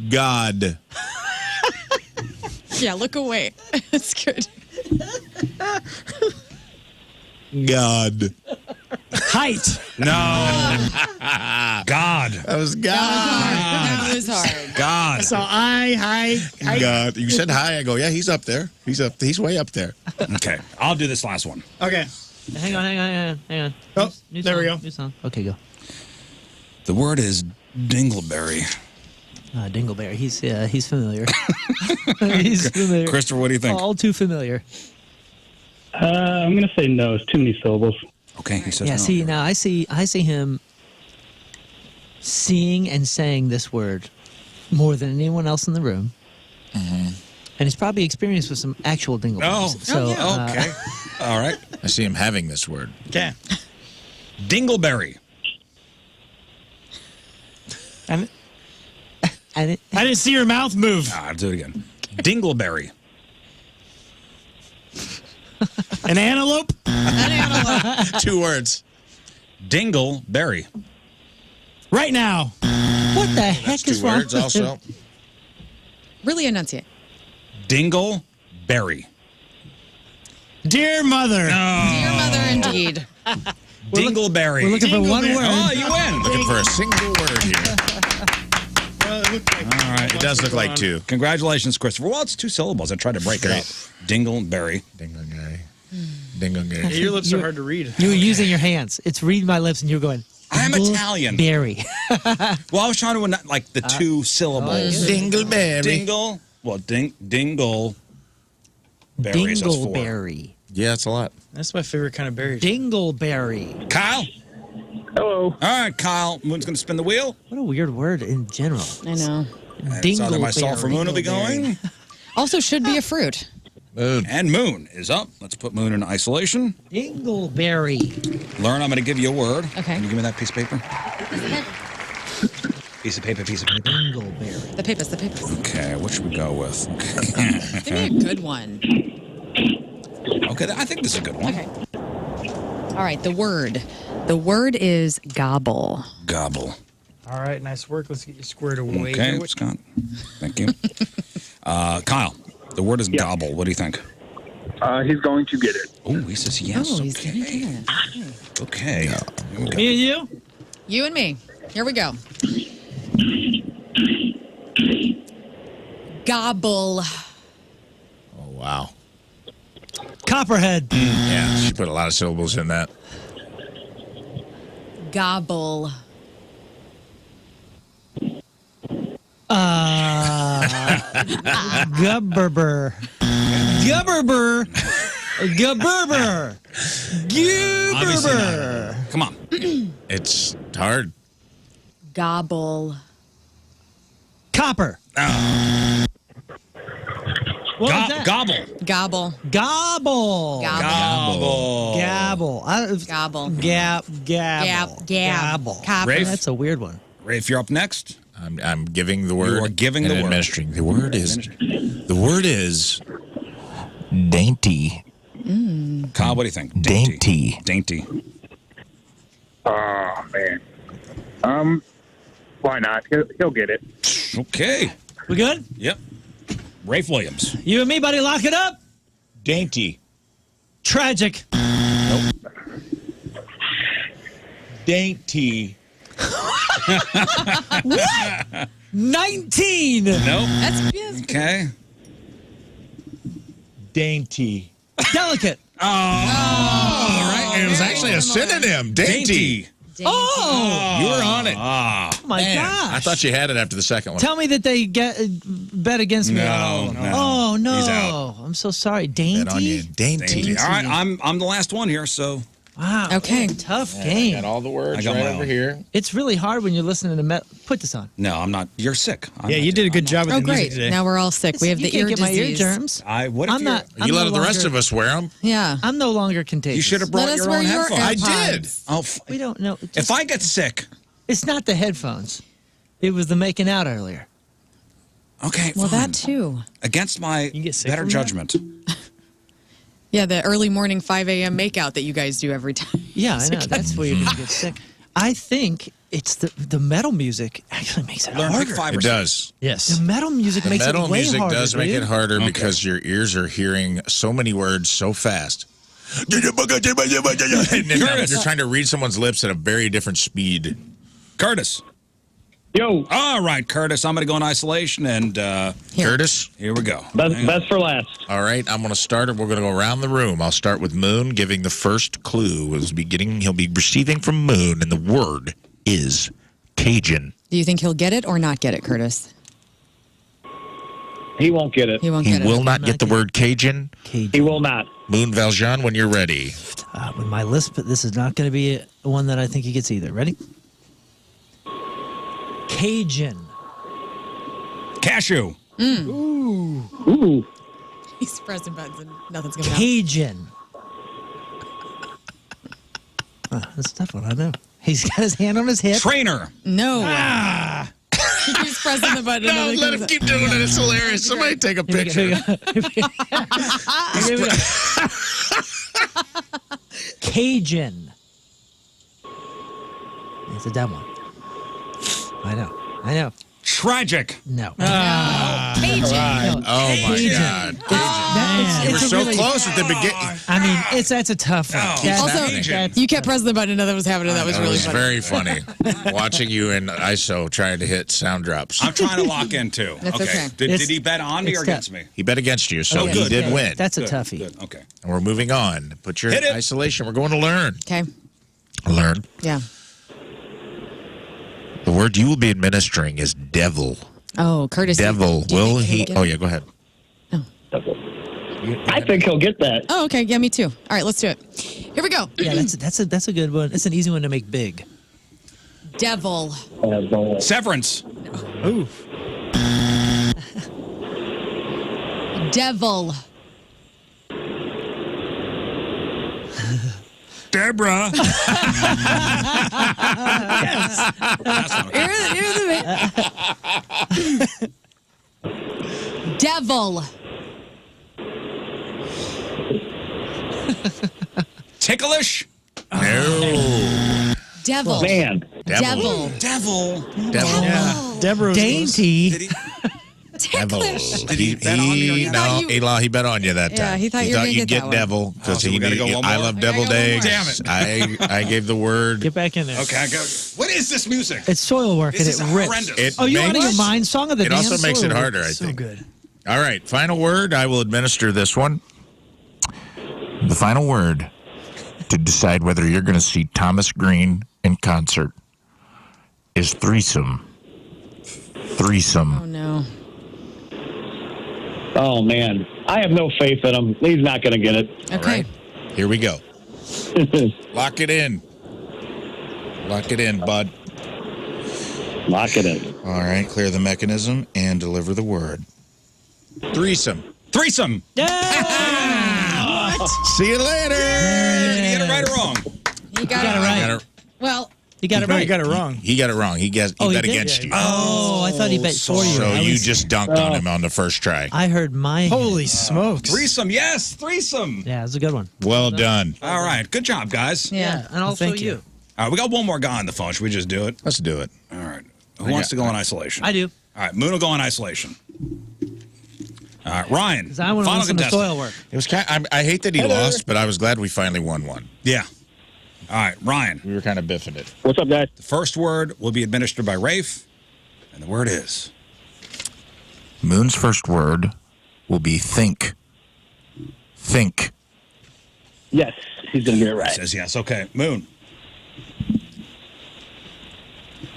God. Yeah, look away. It's good. God. Height. No. God. That was God. That was hard. God. So hi. God. You said hi. I go, yeah, he's up there. He's way up there. Okay. I'll do this last one. Okay. Hang on. Oh, New there we song, go. New song. Okay, go. The word is dingleberry. Dingleberry. He's familiar. He's familiar. Christopher, what do you think? All too familiar. I'm going to say no. It's too many syllables. Okay, he says Yeah. no. See now, I see him seeing and saying this word more than anyone else in the room, and he's probably experienced with some actual dingleberries. Oh, So, yeah. Okay. All right. I see him having this word. Okay. Dingleberry. And I didn't see your mouth move. I'll do it again. Dingleberry. An antelope. An antelope. 2 words. Dingleberry. Right now. What the heck That's is two wrong words with also. him? Really enunciate. Dingleberry. Dear mother. Dear mother, indeed. Dingleberry. We're looking for one word. Oh, you win. Looking for a single word here. All right. It does look like two. Congratulations, Christopher. Well, it's two syllables. I tried to break it up. Dingleberry. Dingleberry. Dingleberry. Your lips are hard to read. You were using your hands. It's read my lips, and you were going. I'm Italian. Berry. Well, I was trying to like the two syllables. Dingleberry. Dingle. Well, dingle. Berries. That's four. Dingleberry. Yeah, it's a lot. That's my favorite kind of berries. Dingleberry. Kyle. Hello. All right, Kyle. Moon's going to spin the wheel. What a weird word in general. I know. So either myself or Moon will be going. Also should be a fruit. Moon. And Moon is up. Let's put Moon in isolation. Dingleberry. Lauren, I'm going to give you a word. Okay. Can you give me that piece of paper? Piece of paper. Dingleberry. The papers, the papers. Okay, what should we go with? Okay. Give me a good one. Okay, I think this is a good one. Okay. All right, the word. The word is gobble. Gobble. All right, nice work. Let's get you squared away. Okay, here. Scott. Thank you. Kyle, the word is gobble. What do you think? He's going to get it. Oh, he says yes. Oh, he's okay. gonna get it. Okay. Here we go. Me and you? You and me. Here we go. Gobble. Oh, wow. Copperhead. Yeah, she put a lot of syllables in that. Gobble. Gubberber. Gubberber. Gubberber. Gubberber. Come on. It's hard. Gobble. Copper. What was that? Gobble. Gobble. Gobble. Gobble. Gabble. Gobble. Gabble. Gab. Gabble. Copper. Rafe? That's a weird one. Rafe, you're up next. I'm giving the word. You are giving and the word. administering. The word is dainty. Kyle, what do you think? Dainty. Dainty. Oh, man. Why not? He'll get it. Okay. We good? Yep. Rafe Williams. You and me, buddy, lock it up. Dainty. Tragic. Nope. Dainty. What? 19. Nope. That's Okay. Dainty. Delicate. Oh. All right. And it was actually a synonym. Dainty. Oh. You were on it. Oh my gosh. I thought you had it after the second one. Tell me that they bet against me. No. Oh no. He's out. I'm so sorry. Dainty. Bet on you. Dainty. All right, I'm the last one here, so Wow. Okay. man, tough I game. got all the words I got right my over own. here. It's really hard when you're listening to Put this on. no, I'm not. You're sick. Yeah, you did a good job with Oh, the music great. today. Now we're all sick. We have you the can't ear get my ear disease. germs. What if I'm not. You I'm let no the rest longer- of us wear them. Yeah. I'm no longer contagious. You should have brought Let us your wear own your headphones. I AirPods. did. Oh, We don't know. if I get sick, It's not the headphones. It was the making out earlier. okay. Well, fine. that too. Against my You get sick better from that? judgment. Yeah, the early morning 5 a.m. makeout that you guys do every time. Yeah, I know. That's where you're going to get sick. I think it's the metal music actually makes it Learn like harder. 5 or It 6. does. Yes. The metal music The makes metal it way music harder. does make dude. it harder Okay. because your ears are hearing so many words so fast. And then you're trying to read someone's lips at a very different speed. Curtis. Yo. All right, Curtis. I'm going to go in isolation, and Curtis? here we go. Best for last. All right, I'm going to start it. We're going to go around the room. I'll start with Moon giving the first clue. He'll be receiving from Moon, and the word is Cajun. Do you think he'll get it or not get it, Curtis? He won't get it. He won't He get it. will not get the word Cajun. He will not. Moon Valjean, when you're ready. With my list, but this is not going to be one that I think he gets either. Ready? Cajun. Cashew. Ooh. He's pressing buttons and nothing's going to happen. Cajun. That's a tough one, I know. He's got his hand on his hip. Trainer. No. He keeps pressing the button. No, let him keep doing it. It's hilarious. Somebody take a picture. Here we go. Cajun. It's a dumb one. I know. I know. Tragic. No. Cajun. No. Oh, my Cajun. God. It's You were a so really- close at the beginning. I mean, that's a tough one. Also, you kept pressing the button and nothing was happening. That was It really was funny. very funny watching you in ISO trying to hit sound drops. I'm trying to lock in, too. That's okay. Did he bet on me or against me? He bet against you, so Oh, he good. did win. That's a Good, toughie. good. Okay. And we're moving on. Put your Hit it. isolation. We're going to learn. Okay. Learn. Yeah. The word you will be administering is devil. Oh, Curtis. Devil. do you Will think he? he'll get Oh, it? yeah, go ahead. I think he'll get that. Oh, okay. Yeah, me too. All right, let's do it. Here we go. Yeah, that's a good one. It's an easy one to make big. Devil. Severance. Ooh. Devil. Deborah. Yes. Here's the Devil. Ticklish. No. Devil. Man. Devil. Devil. Devil. Yeah. Deborah. Dainty. Devil. Did he bet on me or No, you- Eli, he bet on you that Yeah, time. he thought you were gonna you'd get that one. devil because so we gotta go one I more? love We gotta deviled go one more. eggs. Damn I gave the word. Get back in there. Okay, I go. What is this music? It's soil work This and is it rips. horrendous. It Oh, you out of makes- your mind? Song of the It damn also makes soil it work. harder, I So think. good. All right, final word. I will administer this one. The final word to decide whether you're going to see Thomas Green in concert is threesome. Threesome. Oh, no. Oh, man. I have no faith in him. He's not going to get it. All Okay. right, here we go. Lock it in. Lock it in, bud. Lock it in. All right, clear the mechanism and deliver the word. Threesome. Threesome. Yeah. See you later. Did he get it right or wrong? You got Got it right. Got it- Well, You got it No, right. you got it wrong. He got it wrong. He bet did? against you. Oh, I thought he bet for you. So I you was- just dunked on him on the first try. I heard my. Holy smokes. Threesome. Yes, threesome. Yeah, it was a good one. Well done. All right. Good job, guys. yeah. And also thank you. All right, we got one more guy on the phone. Should we just do it? Let's do it. All right. Who wants to go in isolation? I do. All right, Moon will go in isolation. All right, Ryan. Because I want to final listen to contestant. soil work. It was I hate that he lost, but I was glad we finally won one. Yeah. All right, Ryan. We were kind of biffing it. What's up, guys? The first word will be administered by Rafe, and the word is Moon's first word will be think. Think. Yes, he's going to get it right. says yes. Okay, Moon.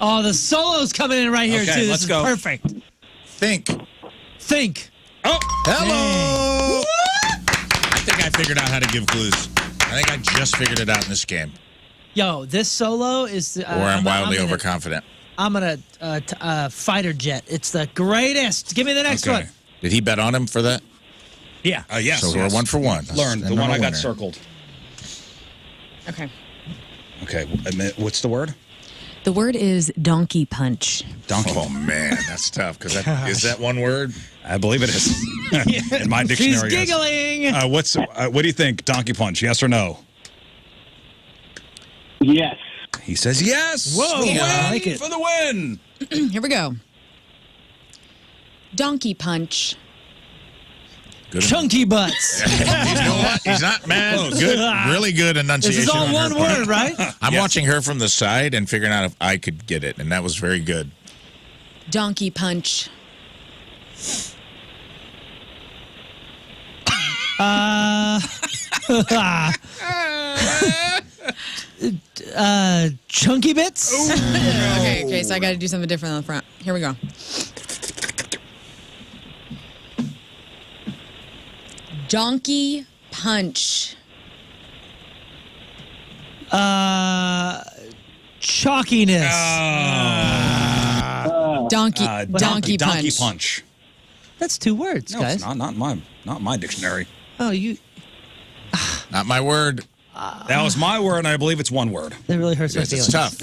Oh, the solo's coming in right here, Okay, too. This let's is go. perfect. Think. Think. Oh, Hello. I think I figured out how to give clues. I think I just figured it out in this game. Yo, this solo is. Or I'm wildly overconfident. I'm gonna fighter jet. It's the greatest. Give me the next one. Did he bet on him for that? Yeah. Yes. So we're 1 for 1. Learn the one I got circled. Okay. Okay, what's the word? The word is donkey punch. Donkey. Oh man, that's tough. Because is that one word? I believe it is. In my dictionary. She's giggling. What do you think? Donkey punch? Yes or no? Yes. He says yes. Whoa, The I win like it. for the win. Here we go. Donkey punch. Good. Chunky butts. You know what? He's not mad. Good, really good enunciation. This is all on her one part. word, right? I'm watching her from the side and figuring out if I could get it, and that was very good. Donkey punch. Chunky bits. Okay, so I got to do something different on the front. Here we go. Donkey punch. Chalkiness. Donkey punch. punch. That's 2 words, No, guys. it's not my dictionary. Oh, you. Not my word. That was my word, and I believe it's one word. That really hurts my It's feelings. tough.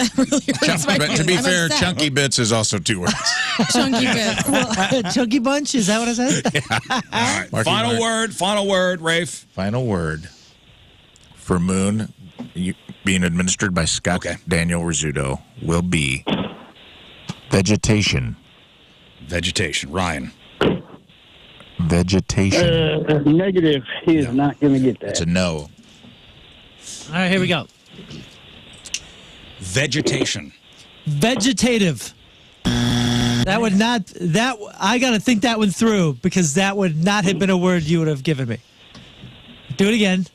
Hurts my But to be feelings. I'm fair, upset. chunky bits is also 2 words. Chunky bits. Chunky bunch. Is that what I said? All right. Marky Final word, Rafe. Final word for Moon, being administered by Scott Daniel Rizzuto, will be Vegetation. Vegetation. Ryan. Vegetation. Negative. He is not going to get that. It's a no. All right, here we go. Vegetation. Vegetative. That would not. I got to think that one through because that would not have been a word you would have given me. Do it again.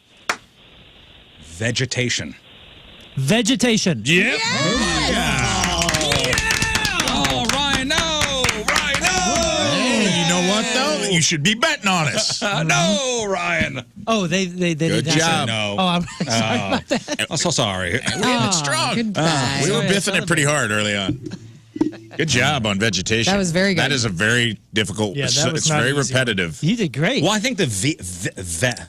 Vegetation. Vegetation. Yep. Oh, Ryan, no. Ryan, no. Hey, you know what, though? You should be betting on us. No, Ryan. Oh, they Good did not say- job. No. Oh, I'm sorry about that. I'm so sorry. We hit it strong. goodbye. We were biffing it pretty hard early on. Good job on vegetation. That was very good. That is a very difficult. Yeah, it's that was it's not very easy. repetitive. You did great. Well, I think the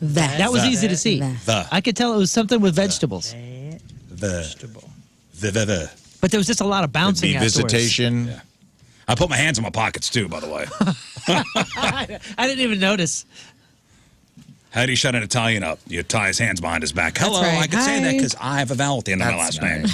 That was easy to see. I could tell it was something with vegetables. the But there was just a lot of bouncing Be afterwards. visitation. Yeah. I put my hands in my pockets too, by the way. I didn't even notice. How do you shut an Italian up? You tie his hands behind his back. Hello, right. I could say that Hi. because I have a vowel at the end of my last name.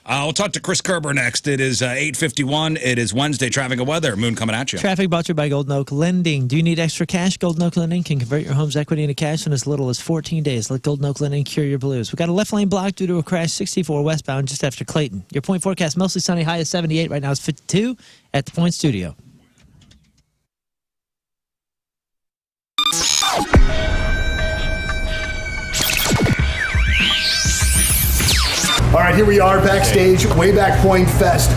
We'll talk to Chris Kerber next. It is 8:51. It is Wednesday, traffic and weather. Moon coming at you. Traffic brought to you by Golden Oak Lending. Do you need extra cash? Golden Oak Lending can convert your home's equity into cash in as little as 14 days. Let Golden Oak Lending cure your blues. We got a left lane block due to a crash 64 westbound just after Clayton. Your point forecast, mostly sunny, high of 78. Right now it's 52 at the Point Studio. All right, here we are backstage, way back Pointfest,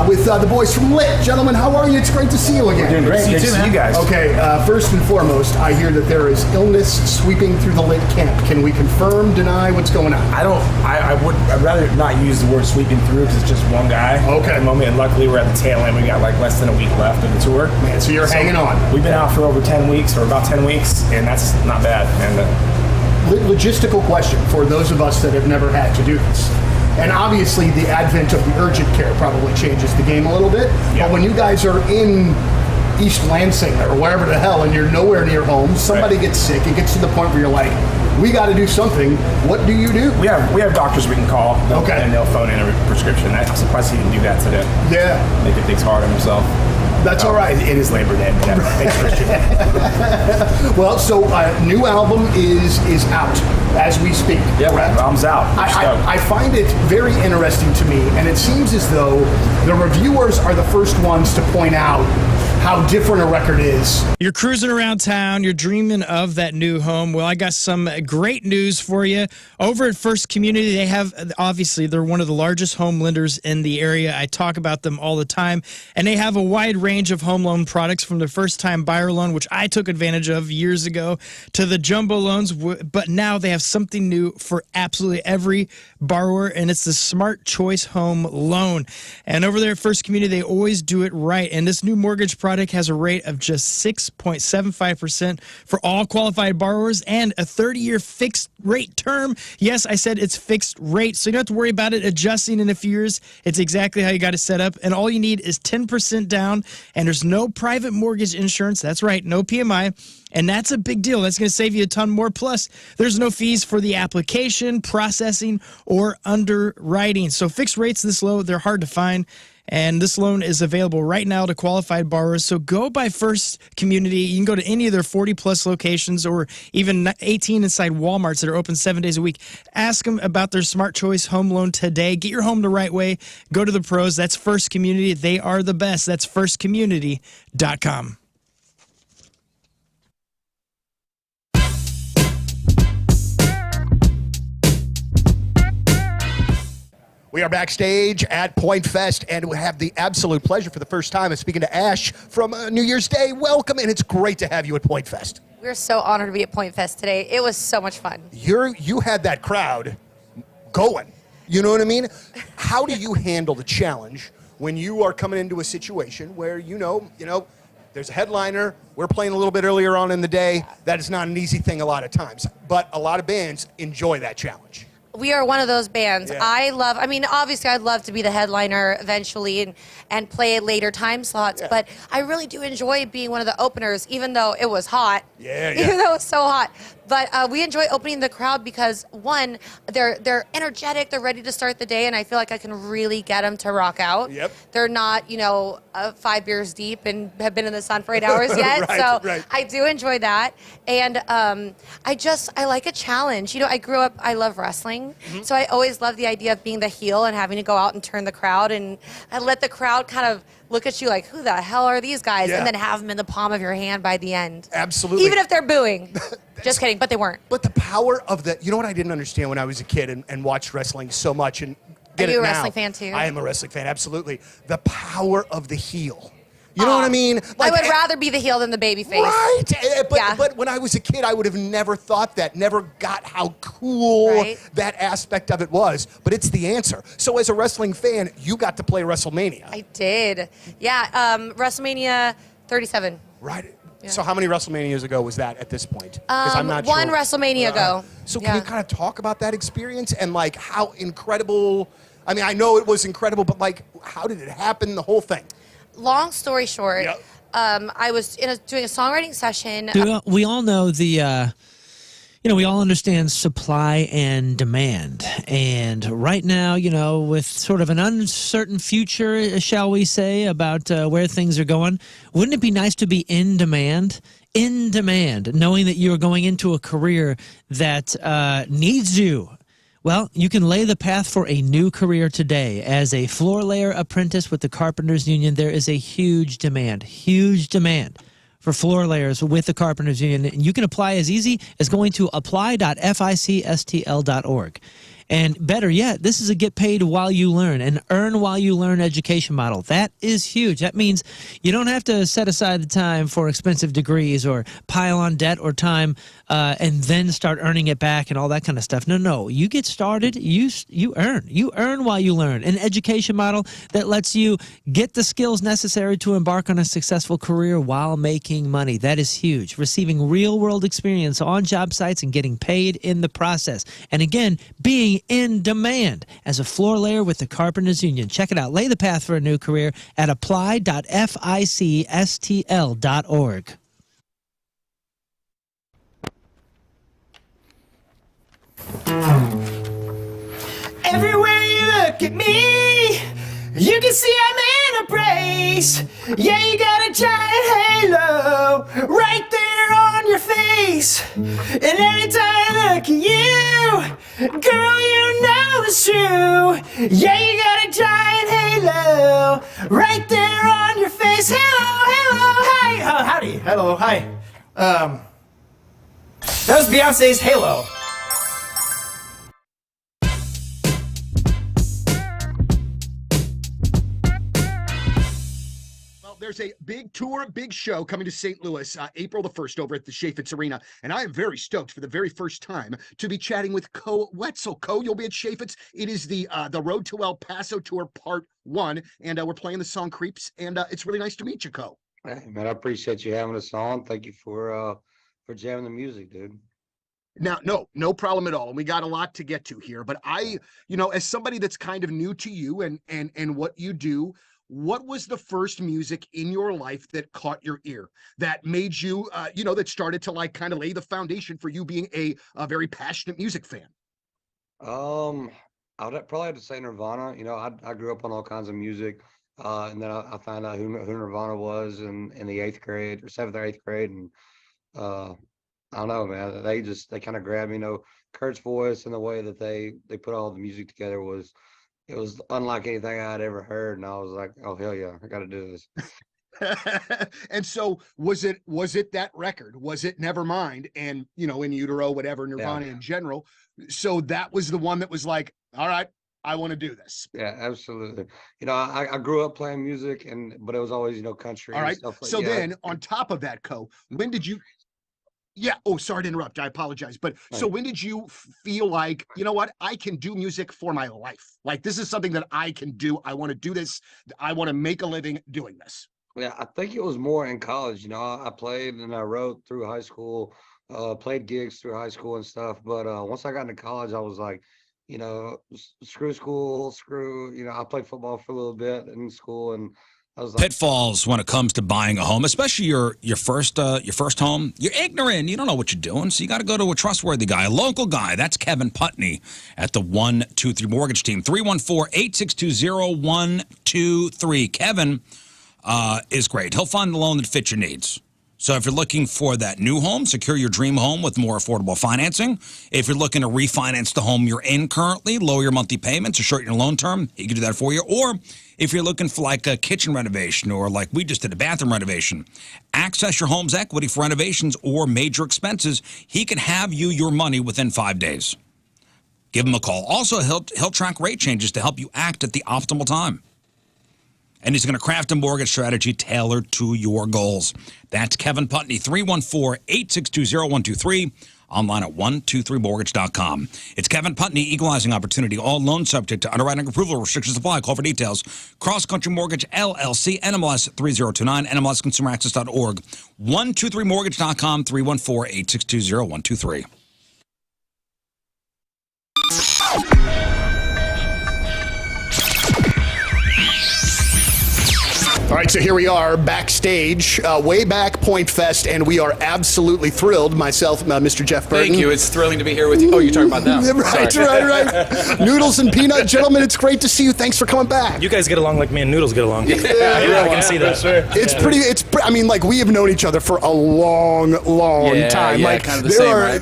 with the boys from Lit. Gentlemen, how are you? It's great to see you again. Doing great. Great to see you guys. Okay, first and foremost, I hear that there is illness sweeping through the Lit camp. Can we confirm, deny what's going on? I'd rather not use the word sweeping through because it's just one guy Okay. at the moment. And luckily, we're at the tail end. We got like less than a week left of the tour. Man, so you're hanging on. We've been out for over 10 weeks, or about 10 weeks, and that's not bad. And Logistical question for those of us that have never had to do this. And obviously, the advent of the urgent care probably changes the game a little bit. Yeah. But when you guys are in East Lansing or wherever the hell, and you're nowhere near home, somebody gets sick, it gets to the point where you're like, we got to do something. What do you do? we have doctors we can call, Okay. and they'll phone in a prescription. I'm surprised he didn't do that today. Yeah. Making things hard on himself. That's all right. It is Labor Day. Yeah. Thanks, Christian. Well, so new album is out as we speak. Yeah, correct? album's out. I find it very interesting to me, and it seems as though the reviewers are the first ones to point out how different a record is. You're cruising around town. You're dreaming of that new home. Well, I got some great news for you. Over at First Community, they have, obviously, they're one of the largest home lenders in the area. I talk about them all the time. And they have a wide range of home loan products from the first-time buyer loan, which I took advantage of years ago, to the jumbo loans. But now they have something new for absolutely every borrower, and it's the Smart Choice Home Loan. And over there at First Community, they always do it right. And this new mortgage product has a rate of just 6.75% for all qualified borrowers and a 30-year fixed rate term. Yes, I said it's fixed rate, so you don't have to worry about it adjusting in a few years. It's exactly how you got it set up, and all you need is 10% down, and there's no private mortgage insurance. That's right, no PMI. And that's a big deal. That's going to save you a ton more. Plus, there's no fees for the application, processing, or underwriting. So fixed rates this low, they're hard to find. And this loan is available right now to qualified borrowers. So go by First Community. You can go to any of their 40-plus locations or even 18 inside Walmarts that are open 7 days a week. Ask them about their Smart Choice Home Loan today. Get your home the right way. Go to the pros. That's First Community. They are the best. That's firstcommunity.com. We are backstage at Pointfest, and we have the absolute pleasure for the first time of speaking to Ash from New Year's Day. Welcome, and it's great to have you at Pointfest. We're so honored to be at Pointfest today. It was so much fun. You had that crowd going. You know what I mean? How do you handle the challenge when you are coming into a situation where you know, there's a headliner, we're playing a little bit earlier on in the day. That is not an easy thing a lot of times, but a lot of bands enjoy that challenge. We are one of those bands. Yeah. I mean, obviously I'd love to be the headliner eventually and play later time slots, but I really do enjoy being one of the openers, even though it was hot. Yeah. Even though it was so hot. But we enjoy opening the crowd because, one, they're energetic, they're ready to start the day, and I feel like I can really get them to rock out. Yep. They're not, 5 beers deep and have been in the sun for 8 hours yet. Right. I do enjoy that. And I like a challenge. I grew up, I love wrestling. So I always love the idea of being the heel and having to go out and turn the crowd and let the crowd kind of look at you like, who the hell are these guys? Yeah. And then have them in the palm of your hand by the end. Absolutely. Even if they're booing. Just kidding, but they weren't. But the power of you know what I didn't understand when I was a kid and watched wrestling so much and get Are you it a now. wrestling fan too? I am a wrestling fan, absolutely. The power of the heel. You know what I mean? I would rather be the heel than the baby face. Right. But when I was a kid, I would have never thought that, never got how cool that aspect of it was. But it's the answer. So as a wrestling fan, you got to play WrestleMania. I did. Yeah, WrestleMania 37. Right. Yeah. So how many WrestleManias ago was that at this point? Because I'm not one sure. WrestleMania ago. So can you kind of talk about that experience and like how incredible? I mean, I know it was incredible, but like, how did it happen? The whole thing. Long story short, I was doing a songwriting session. We all know we all understand supply and demand. And right now, with sort of an uncertain future, shall we say, about where things are going, wouldn't it be nice to be in demand? In demand, knowing that you are going into a career that needs you. Well, you can lay the path for a new career today. As a floor layer apprentice with the Carpenters Union, there is a huge demand for floor layers with the Carpenters Union. And you can apply as easy as going to apply.ficstl.org. And better yet, this is a get paid while you learn and earn while you learn education model. That is huge. That means you don't have to set aside the time for expensive degrees or pile on debt or time and then start earning it back and all that kind of stuff. No. You get started, you earn. You earn while you learn. An education model that lets you get the skills necessary to embark on a successful career while making money. That is huge. Receiving real-world experience on job sites and getting paid in the process. And again, being in demand as a floor layer with the Carpenters Union. Check it out. Lay the path for a new career at apply.ficstl.org. Everywhere you look at me, you can see I'm in a brace. Yeah, you got a giant halo right there on your face. And every time I look at you, girl, you know it's true. Yeah, you got a giant halo right there on your face. Hello, hi. Howdy. Hello, hi. That was Beyonce's Halo. There's a big tour, big show coming to St. Louis, April the 1st over at the Chaffetz Arena. And I am very stoked for the very first time to be chatting with Wetzel. You'll be at Chaffetz. It is the Road to El Paso Tour Part 1. And we're playing the song Creeps. And it's really nice to meet you, Co. Hey, man, I appreciate you having us on. Thank you for jamming the music, dude. Now, no problem at all. And we got a lot to get to here. But as somebody that's kind of new to you and what you do, what was the first music in your life that caught your ear, that made you, that started to like kind of lay the foundation for you being a very passionate music fan? I would probably have to say Nirvana. I grew up on all kinds of music, and then I found out who Nirvana was in the 8th grade or 7th or 8th grade, and I don't know, man. They kind of grabbed me. Kurt's voice and the way that they put all the music together was. It was unlike anything I'd ever heard, and I was like, "Oh hell yeah, I got to do this." And so, was it that record? Was it Nevermind and In Utero, whatever, Nirvana in general? So that was the one that was like, "All right, I want to do this." Yeah, absolutely. I grew up playing music, but it was always country. All right. And stuff like So that. then, on top of that, when did you? Yeah. Oh, sorry to interrupt. I apologize. But so when did you feel like, you know what, I can do music for my life? Like, this is something that I can do. I want to do this. I want to make a living doing this. Yeah, I think it was more in college. I played and I wrote through high school, played gigs through high school and stuff. But once I got into college, I was like, screw school, I played football for a little bit in school, and I was like, pitfalls when it comes to buying a home, especially your first home. You're ignorant. You don't know what you're doing, so you got to go to a trustworthy guy, a local guy. That's Kevin Putney at the 123 Mortgage Team, 314-862-0123. Kevin is great. He'll find the loan that fits your needs. So if you're looking for that new home, secure your dream home with more affordable financing. If you're looking to refinance the home you're in currently, lower your monthly payments or shorten your loan term, he can do that for you. Or if you're looking for like a kitchen renovation or like we just did a bathroom renovation, access your home's equity for renovations or major expenses. He can have you your money within 5 days. Give him a call. Also, he'll track rate changes to help you act at the optimal time. And he's going to craft a mortgage strategy tailored to your goals. That's Kevin Putney, 314-862-0123, online at 123mortgage.com. It's Kevin Putney, equalizing opportunity. All loans subject to underwriting approval. Restrictions apply. Call for details. Cross Country Mortgage, LLC, NMLS 3029, NMLSconsumeraccess.org, 123mortgage.com, 314-862-0123. All right, so here we are backstage, way back Pointfest, and we are absolutely thrilled. Myself, Mr. Jeff Burton. Thank you. It's thrilling to be here with you. Oh, you're talking about them. right. Noodles and Peanut, gentlemen, it's great to see you. Thanks for coming back. You guys get along like me and Noodles get along. Yeah, I can see that. Sure. I mean, like, we have known each other for a long time. Like, kind of the same, right?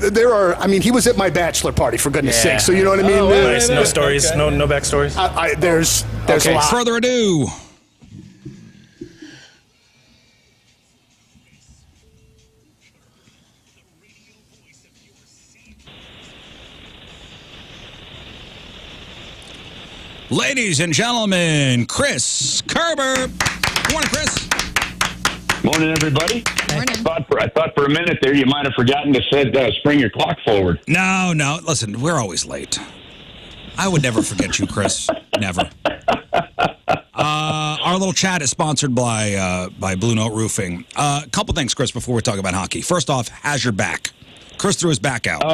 I mean, he was at my bachelor party, for goodness sake. So you know what I mean? Oh, nice. No stories, no backstories. There's a lot. Further ado. Ladies and gentlemen, Chris Kerber. Good morning, Chris. Morning, everybody. Morning. I thought for a minute there you might have forgotten to spring your clock forward. No. Listen, we're always late. I would never forget you, Chris. Never. Our little chat is sponsored by Blue Note Roofing. A couple things, Chris, before we talk about hockey. First off, how's your back? Chris threw his back out.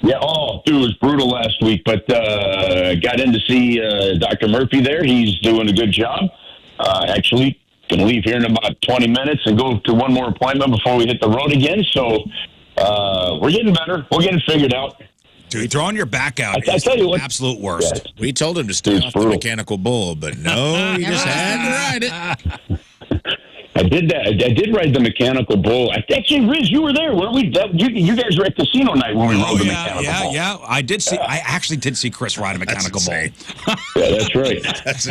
Yeah, it was brutal last week, but got in to see Dr. Murphy there. He's doing a good job. Actually, going to leave here in about 20 minutes and go to one more appointment before we hit the road again. So we're getting better. We'll get it figured out. Dude, throwing your back out I tell you what, absolute worst. Yeah. We told him to stay off the mechanical bull, but no, he just had to ride it. I did that. I did ride the mechanical bull. Actually, Riz, you were there, weren't we? You guys were at casino night when we rode the mechanical bull. Yeah. I actually did see Chris ride a mechanical bull. Yeah, that's right. That's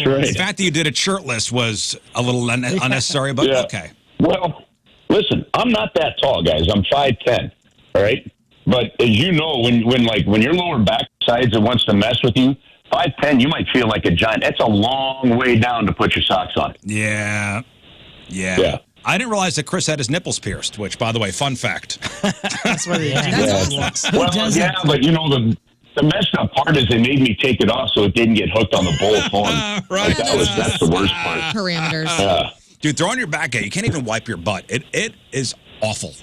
right. The fact that you did it shirtless was a little unnecessary, but okay. Well, listen, I'm not that tall, guys. I'm 5'10", all right? But as you know, when your lower back decides it wants to mess with you, 5'10", you might feel like a giant. That's a long way down to put your socks on. Yeah. I didn't realize that Chris had his nipples pierced, which, by the way, fun fact. That's where the Well, yeah, but you know, the messed up part is they made me take it off so it didn't get hooked on the bull horn. Right. That's the worst part. Parameters. Dude, throwing your back out, you can't even wipe your butt. It is awful.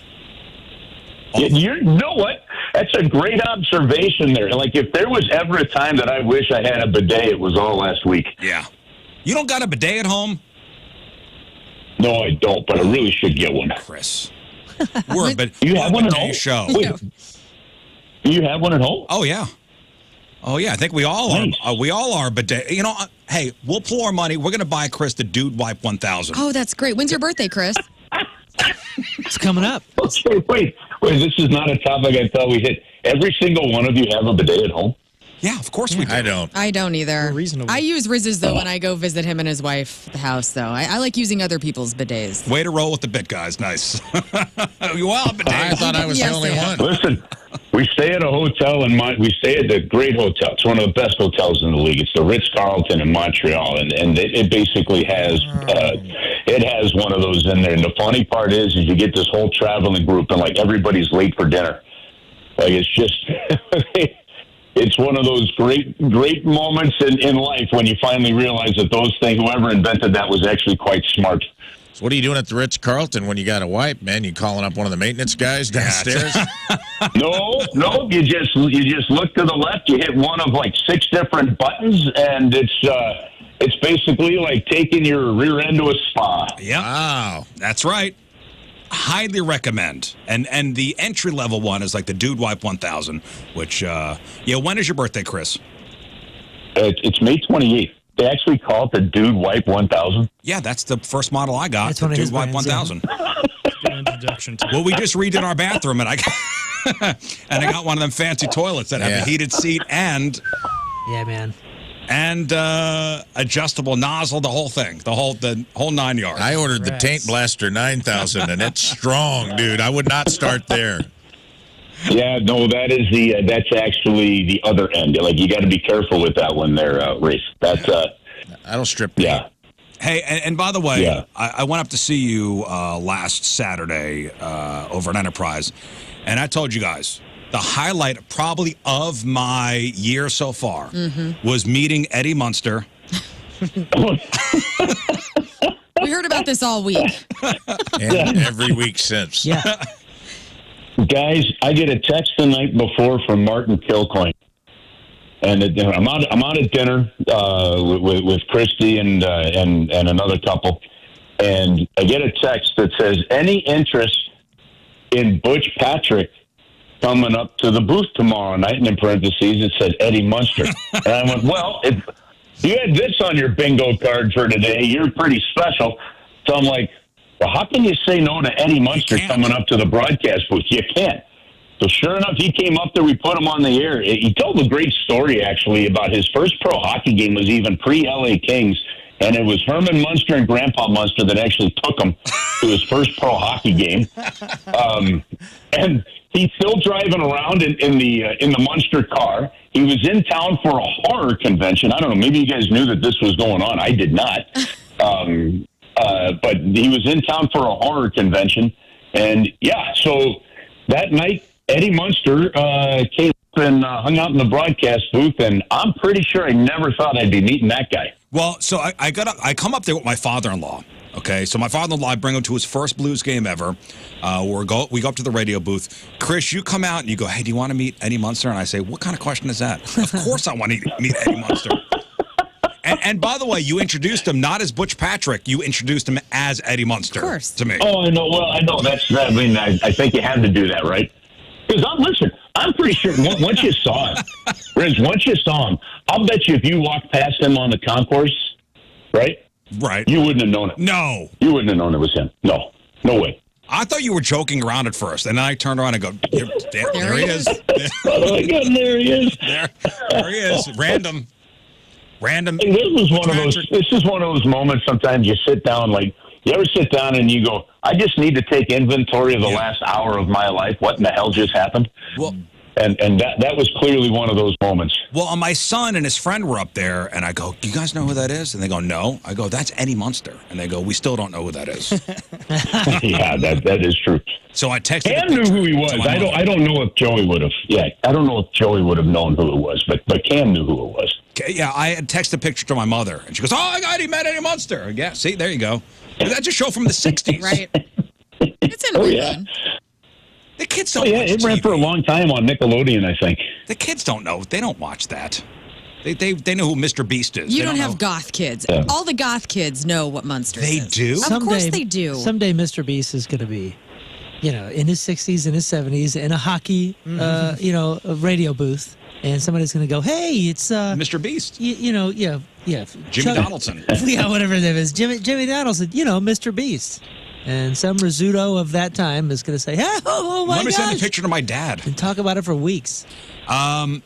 You know what? That's a great observation there. Like, if there was ever a time that I wish I had a bidet, it was all last week. Yeah. You don't got a bidet at home? No, I don't, but I really should get one. Chris. You have one at home? Show. Wait, do you have one at home? Oh, yeah. I think we all are. We all are bidet. You know, hey, we'll pull our money. We're going to buy Chris the Dude Wipe 1000. Oh, that's great. When's your birthday, Chris? It's coming up. Okay, wait, this is not a topic I thought we hit. Every single one of you have a bidet at home? Yeah, of course we do. I don't. I don't either. Reasonable. I use Riz's, though, when I go visit him and his wife at the house, though. I like using other people's bidets. Way to roll with the bit, guys. Nice. You all have bidets. I thought I was the only one. Listen, we stay at a hotel we stay at the great hotel. It's one of the best hotels in the league. It's the Ritz-Carlton in Montreal, and it basically has one of those in there. And the funny part is you get this whole traveling group, and like everybody's late for dinner. Like, it's just it's one of those great moments in life when you finally realize that whoever invented that was actually quite smart. So what are you doing at the Ritz-Carlton when you got a wipe, man? You calling up one of the maintenance guys downstairs? No. You just look to the left. You hit one of like 6 different buttons, and it's basically like taking your rear end to a spa. Yep. Wow. That's right. Highly recommend. And the entry level one is like the Dude Wipe 1000, which when is your birthday, Chris? It's May 28th. They actually call it the Dude Wipe 1000. Yeah, that's the first model I got. That's the one of his Dude Wipe brands, 1000. Good introduction to Well, we just redid our bathroom, and I got one of them fancy toilets that have a heated seat and Yeah, man. and adjustable nozzle, the whole thing, the whole 9 yards. I ordered the Taint Blaster 9000, and it's strong, dude. I would not start there. Yeah, no, that's actually the other end. Like, you got to be careful with that one there, Rafe. That's I don't strip. Yeah. Hey, and by the way, I went up to see you last Saturday over at Enterprise, and I told you guys the highlight probably of my year so far was meeting Eddie Munster. We heard about this all week. And every week since. Yeah. Guys, I get a text the night before from Martin Kilcoyne. And I'm out at dinner with Christy and another couple, and I get a text that says, "Any interest in Butch Patrick coming up to the booth tomorrow night?" And in parentheses, it said Eddie Munster. And I went, "Well, if you had this on your bingo card for today, you're pretty special." So I'm like, "Well, how can you say no to Eddie Munster coming up to the broadcast booth? You can't." So sure enough, he came up there. We put him on the air. He told a great story, actually, about his first pro hockey game was even pre-LA Kings, and it was Herman Munster and Grandpa Munster that actually took him to his first pro hockey game. And he's still driving around in the Munster car. He was in town for a horror convention. I don't know. Maybe you guys knew that this was going on. I did not. But he was in town for a horror convention, and so that night, Eddie Munster came up and hung out in the broadcast booth, and I'm pretty sure I never thought I'd be meeting that guy. Well, so I come up there with my father-in-law. Okay, so my father-in-law, I bring him to his first Blues game ever. We go up to the radio booth. Chris, you come out and you go, "Hey, do you want to meet Eddie Munster?" And I say, "What kind of question is that?" Of course I want to meet Eddie Munster. And by the way, you introduced him not as Butch Patrick. You introduced him as Eddie Munster. Of course. To me. Oh, I know. Well, I know. I mean, I think you had to do that, right? Because I'm pretty sure once you saw him, Riz, once you saw him, I'll bet you if you walked past him on the concourse, right, you wouldn't have known it. No, you wouldn't have known it was him. No way. I thought you were joking around at first, and then I turned around and go, there he is. Oh my God, there he is. There he is. Random. Hey, this is one of those moments. Sometimes you sit down, like you ever sit down and you go, "I just need to take inventory of the last hour of my life. What in the hell just happened?" Well, and that was clearly one of those moments. Well, my son and his friend were up there, and I go, "Do you guys know who that is?" And they go, "No." I go, "That's Eddie Munster." And they go, "We still don't know who that is." Yeah, that is true. So I texted. Cam knew who he was. I don't know if Joey would have. Yeah, I don't know if Joey would have known who it was, but Cam knew who it was. Yeah, I had texted a picture to my mother, and she goes, "Oh, I got met Eddie Munster." Yeah, see, there you go. That's a show from the '60s, right? It's in yeah. The kids don't. Yeah, it ran for a long time on Nickelodeon, I think. The kids don't know. They don't watch that. They know who Mr. Beast is. You don't have goth kids. Yeah. All the goth kids know what Munster They is. do? Of course they do. Someday Mr. Beast is going to be, in his 60s, in his 70s, in a hockey, a radio booth. And somebody's going to go, "Hey, it's Mr. Beast." Yeah. Jimmy Donaldson. Yeah, whatever his name is. Jimmy Donaldson, Mr. Beast. And some Rizzuto of that time is going to say, "Hey, oh my gosh." Let me send a picture to my dad. And talk about it for weeks. Hey,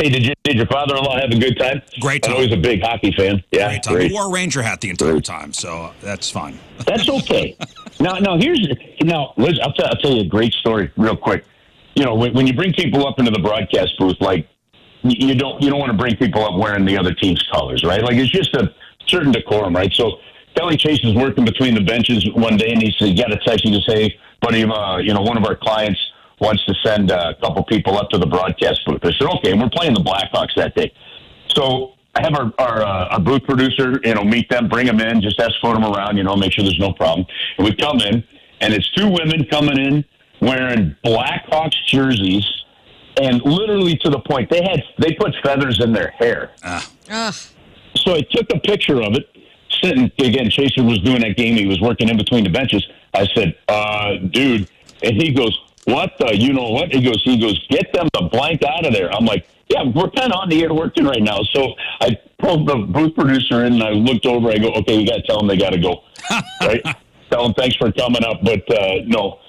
did your father-in-law have a good time? Great time. I know he's a big hockey fan. Yeah, great time. He wore a Ranger hat the entire time, so that's fine. That's okay. Now, Liz, I'll tell you a great story real quick. When you bring people up into the broadcast booth, like you don't want to bring people up wearing the other team's colors, right? Like it's just a certain decorum, right? So Kelly Chase is working between the benches one day, and he got a text. He said, "Hey, buddy, one of our clients wants to send a couple people up to the broadcast booth." I said, "Okay," and we're playing the Blackhawks that day. So I have our booth producer, meet them, bring them in, just escort them around, make sure there's no problem. And we come in, and it's two women coming in wearing Blackhawks jerseys, and literally to the point they put feathers in their hair. So I took a picture of it. Sitting again, Chaser was doing that game. He was working in between the benches. I said, dude, and he goes, what the, you know what? He goes, get them the blank out of there. I'm like, yeah, we're kind of on the air working right now. So I pulled the booth producer in, and I looked over. I go, okay, you got to tell them they got to go. Right? Tell them thanks for coming up, but no.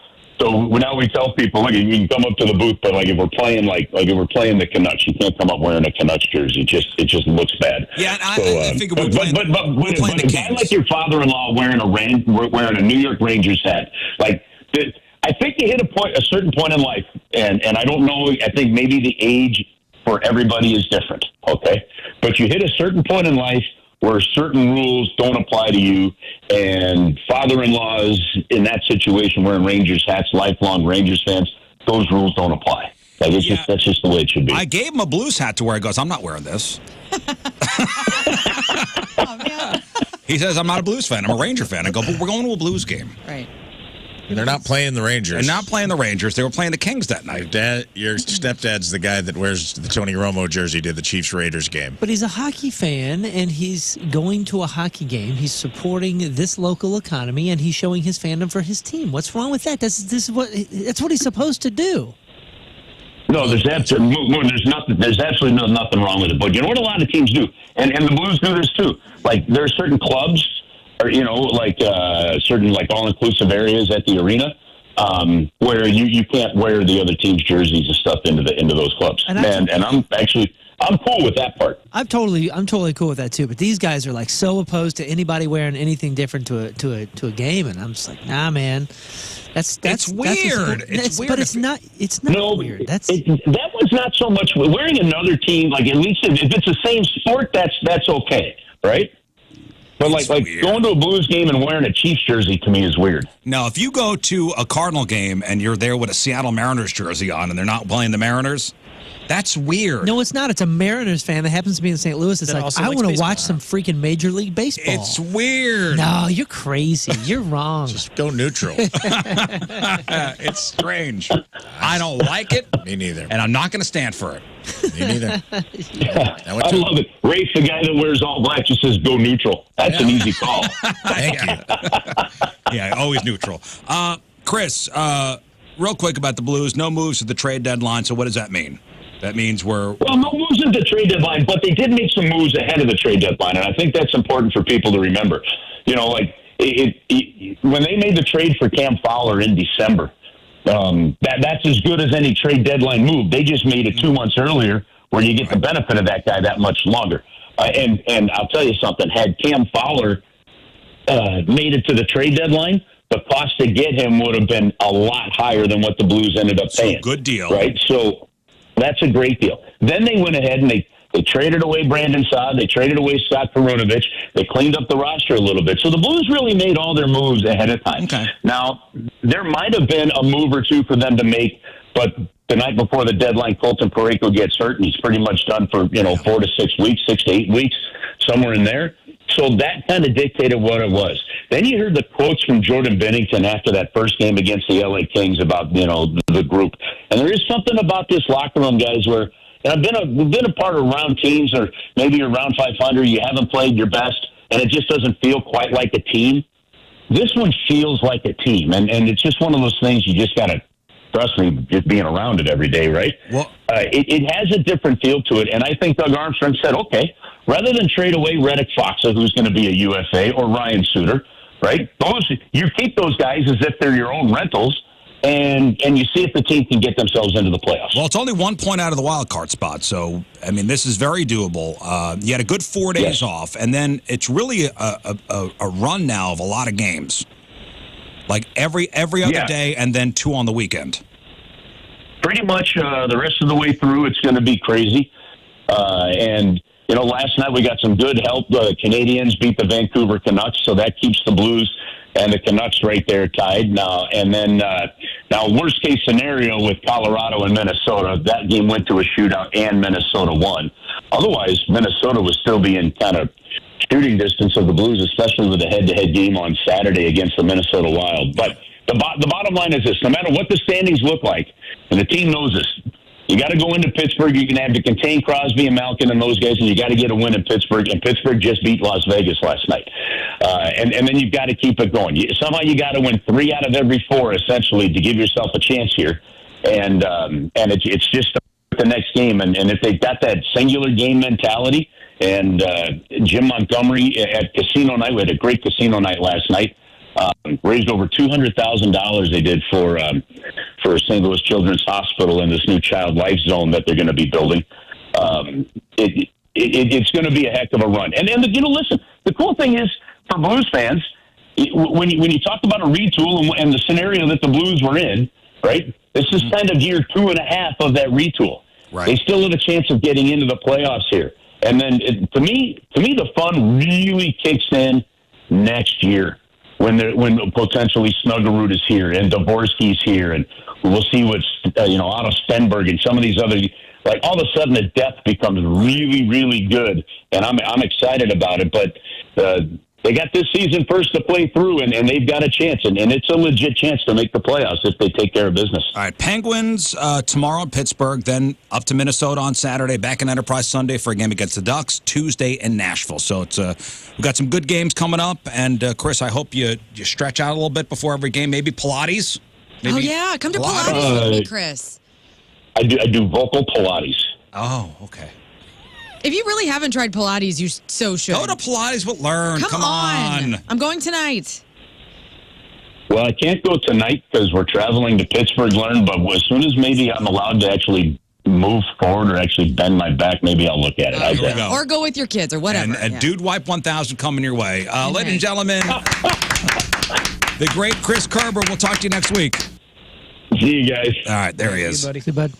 So now we tell people, look, you can come up to the booth, but if we're playing the Canucks, you can't come up wearing a Canucks jersey. It just looks bad. Yeah, and I figure we're playing the a guy like your father-in-law wearing a New York Rangers hat, I think you hit a certain point in life, and I don't know. I think maybe the age for everybody is different. Okay, but you hit a certain point in life where certain rules don't apply to you, and father-in-laws in that situation wearing Rangers hats, lifelong Rangers fans, those rules don't apply. That's just the way it should be. I gave him a Blues hat to wear. He goes, I'm not wearing this. He says, I'm not a Blues fan. I'm a Ranger fan. I go, but we're going to a Blues game. Right. They're not playing the Rangers. They're not playing the Rangers. They were playing the Kings that night. Your stepdad's the guy that wears the Tony Romo jersey to the Chiefs-Raiders game. But he's a hockey fan, and he's going to a hockey game. He's supporting this local economy, and he's showing his fandom for his team. What's wrong with that? That's what he's supposed to do. No, there's absolutely nothing wrong with it. But you know what a lot of teams do, and the Blues do this too. Like there are certain clubs, or certain all-inclusive areas at the arena, where you can't wear the other team's jerseys and stuff into those clubs. And I'm cool with that part. I'm totally cool with that too. But these guys are so opposed to anybody wearing anything different to a game, and I'm just like, nah, man. That's weird. It's weird. But it's not weird. That was not so much wearing another team. Like at least if it's the same sport, that's okay, right? But going to a Blues game and wearing a Chiefs jersey to me is weird. No, if you go to a Cardinal game and you're there with a Seattle Mariners jersey on and they're not playing the Mariners, that's weird. No, it's not. It's a Mariners fan that happens to be in St. Louis. It's I want to watch some freaking Major League Baseball. It's weird. No, you're crazy. You're wrong. Just go neutral. It's strange. I don't like it. Me neither. And I'm not going to stand for it. Me neither. I love it. Rafe, the guy that wears all black, just says go neutral. That's an easy call. Thank you. Yeah, always neutral. Chris, real quick about the Blues. No moves at the trade deadline. So what does that mean? That means no moves at the trade deadline, but they did make some moves ahead of the trade deadline, and I think that's important for people to remember. When they made the trade for Cam Fowler in December, that's as good as any trade deadline move. They just made it 2 months earlier, where you get the benefit of that guy that much longer. And I'll tell you something: had Cam Fowler made it to the trade deadline, the cost to get him would have been a lot higher than what the Blues ended up paying. Good deal, right? So. That's a great deal. Then they went ahead and they traded away Brandon Saad. They traded away Scott Perunovich. They cleaned up the roster a little bit. So the Blues really made all their moves ahead of time. Okay. Now, there might have been a move or two for them to make, but the night before the deadline, Colton Parayko gets hurt, and he's pretty much done for 4 to 6 weeks, 6 to 8 weeks, somewhere in there. So that kind of dictated what it was. Then you heard the quotes from Jordan Bennington after that first game against the LA Kings about, the group. And there is something about this locker room, guys, where I've been a part of round teams, or maybe you're around 500, you haven't played your best, and it just doesn't feel quite like a team. This one feels like a team, and it's just one of those things you just got to, trust me, just being around it every day, right? Well, it has a different feel to it, and I think Doug Armstrong said, okay, rather than trade away Reddick Foxa, who's going to be a UFA, or Ryan Suter, right? You keep those guys as if they're your own rentals, and you see if the team can get themselves into the playoffs. Well, it's only 1 point out of the wild card spot, so this is very doable. You had a good 4 days off, and then it's really a run now of a lot of games, like every other day, and then 2 on the weekend. Pretty much the rest of the way through, it's going to be crazy, and. Last night we got some good help. The Canadians beat the Vancouver Canucks, so that keeps the Blues and the Canucks right there tied now. And then now worst case scenario with Colorado and Minnesota, that game went to a shootout and Minnesota won. Otherwise, Minnesota would still be in kind of shooting distance of the Blues, especially with the head-to-head game on Saturday against the Minnesota Wild. But the bottom line is this: no matter what the standings look like, and the team knows this, you got to go into Pittsburgh. You can have to contain Crosby and Malkin and those guys, and you got to get a win in Pittsburgh. And Pittsburgh just beat Las Vegas last night. And then you've got to keep it going. Somehow you got to win 3 out of every 4, essentially, to give yourself a chance here. And it's just the next game. And if they've got that singular game mentality, and Jim Montgomery at casino night, we had a great casino night last night. Raised over $200,000 they did for St. Louis Children's Hospital in this new child life zone that they're going to be building. It's going to be a heck of a run. And listen, the cool thing is for Blues fans, when you talk about a retool and the scenario that the Blues were in, right? This is kind of year 2.5 of that retool. Right. They still have a chance of getting into the playoffs here. And then to me, the fun really kicks in next year. When potentially Snuggerud is here and Dvorsky's here, and we'll see what's Otto Stenberg and some of these other, like, all of a sudden the depth becomes really, really good, and I'm excited about it. But they got this season first to play through, and they've got a chance, and it's a legit chance to make the playoffs if they take care of business. All right, Penguins tomorrow in Pittsburgh, then up to Minnesota on Saturday, back in Enterprise Sunday for a game against the Ducks, Tuesday in Nashville. So it's we've got some good games coming up, and Chris, I hope you stretch out a little bit before every game, maybe Pilates. Oh, yeah, come to Pilates with me, Chris. I do vocal Pilates. Oh, okay. If you really haven't tried Pilates, you so should. Go to Pilates, but learn. Come on. I'm going tonight. Well, I can't go tonight because we're traveling to Pittsburgh, learn, but as soon as maybe I'm allowed to actually move forward or actually bend my back, maybe I'll look at it. Here we go. Or go with your kids or whatever. And Dude Wipe 1000 coming your way. Ladies and gentlemen, the great Chris Kerber. We'll talk to you next week. See you guys. All right, there he is. Buddy. See you, bud.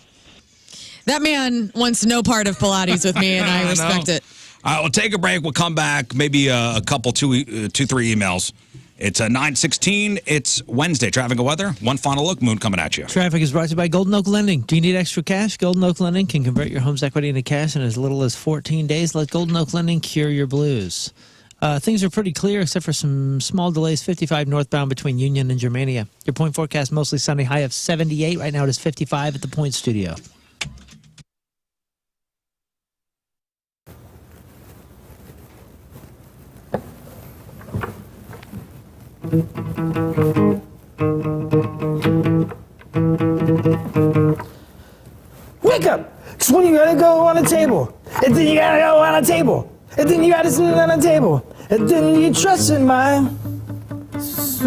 That man wants no part of Pilates with me, and I respect it. All right, we'll take a break. We'll come back. Maybe a couple, 3 emails. It's 9:16. It's Wednesday. Traffic and weather. One final look. Moon coming at you. Traffic is brought to you by Golden Oak Lending. Do you need extra cash? Golden Oak Lending can convert your home's equity into cash in as little as 14 days. Let Golden Oak Lending cure your blues. Things are pretty clear except for some small delays. 55 northbound between Union and Germania. Your point forecast mostly sunny. High of 78. Right now it is 55 at the Point Studio. Wake up! Cause when you gotta go on a table, and then you gotta go on a table, and then you gotta sit on a table, and then you trust in my sip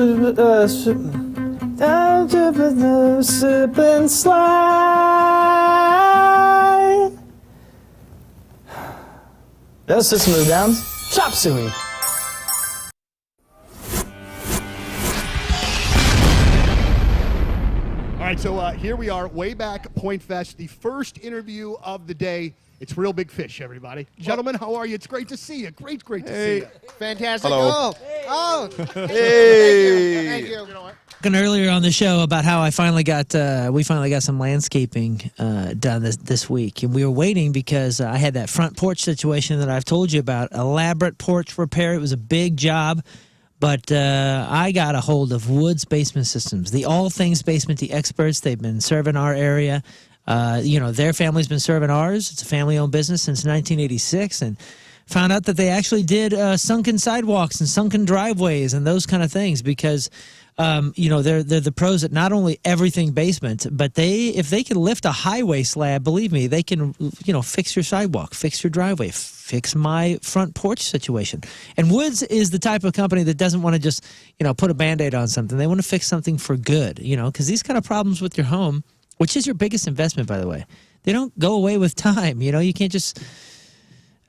and slide. That's System of Downs. Chop suey. All right, so here we are, way back Pointfest, the first interview of the day. It's Real Big Fish, everybody. Gentlemen, how are you? It's great to see you. Great to see you. Fantastic. Hello. Oh. Hey. Thank you. Talking earlier on the show about how I finally got we finally got some landscaping done this week, and we were waiting because I had that front porch situation that I've told you about. Elaborate porch repair. It was a big job. But I got a hold of Woods Basement Systems, the All Things Basement, the experts. They've been serving our area. Their family's been serving ours. It's a family-owned business since 1986, and found out that they actually did sunken sidewalks and sunken driveways and those kind of things because, they're the pros at not only everything basement, but if they can lift a highway slab, believe me, they can, fix your sidewalk, fix your driveway, fix my front porch situation. And Woods is the type of company that doesn't want to just, put a Band-Aid on something. They want to fix something for good, because these kind of problems with your home, which is your biggest investment, by the way, they don't go away with time. You can't just...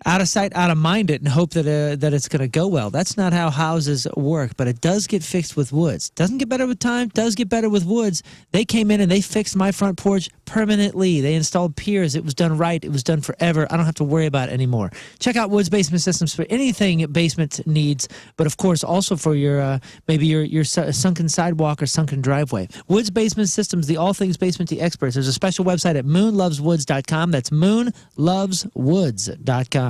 out of sight, out of mind it and hope that it's going to go well. That's not how houses work, but it does get fixed with woods. Doesn't get better with time, does get better with woods. They came in and they fixed my front porch permanently. They installed piers. It was done right. It was done forever. I don't have to worry about it anymore. Check out Woods Basement Systems for anything basement needs, but of course also for your maybe your sunken sidewalk or sunken driveway. Woods Basement Systems, the all things basement experts. There's a special website at moonloveswoods.com. That's moonloveswoods.com.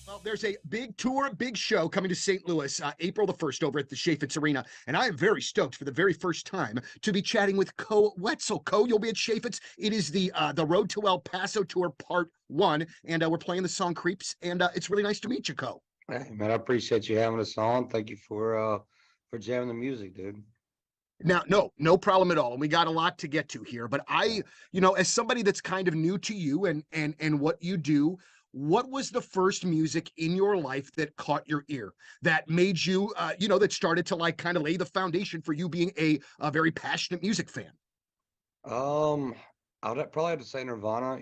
Well, there's a big tour, big show coming to St. Louis, April the 1st over at the Chaffetz Arena. And I am very stoked for the very first time to be chatting with Wetzel. You'll be at Chaffetz. It is the Road to El Paso Tour Part 1. And we're playing the song Creeps. And it's really nice to meet you, Hey, man, I appreciate you having us on. Thank you for jamming the music, dude. Now, no problem at all. And we got a lot to get to here. But as somebody that's kind of new to you and what you do, what was the first music in your life that caught your ear, that made you, that started to like kind of lay the foundation for you being a very passionate music fan? I'd probably have to say Nirvana.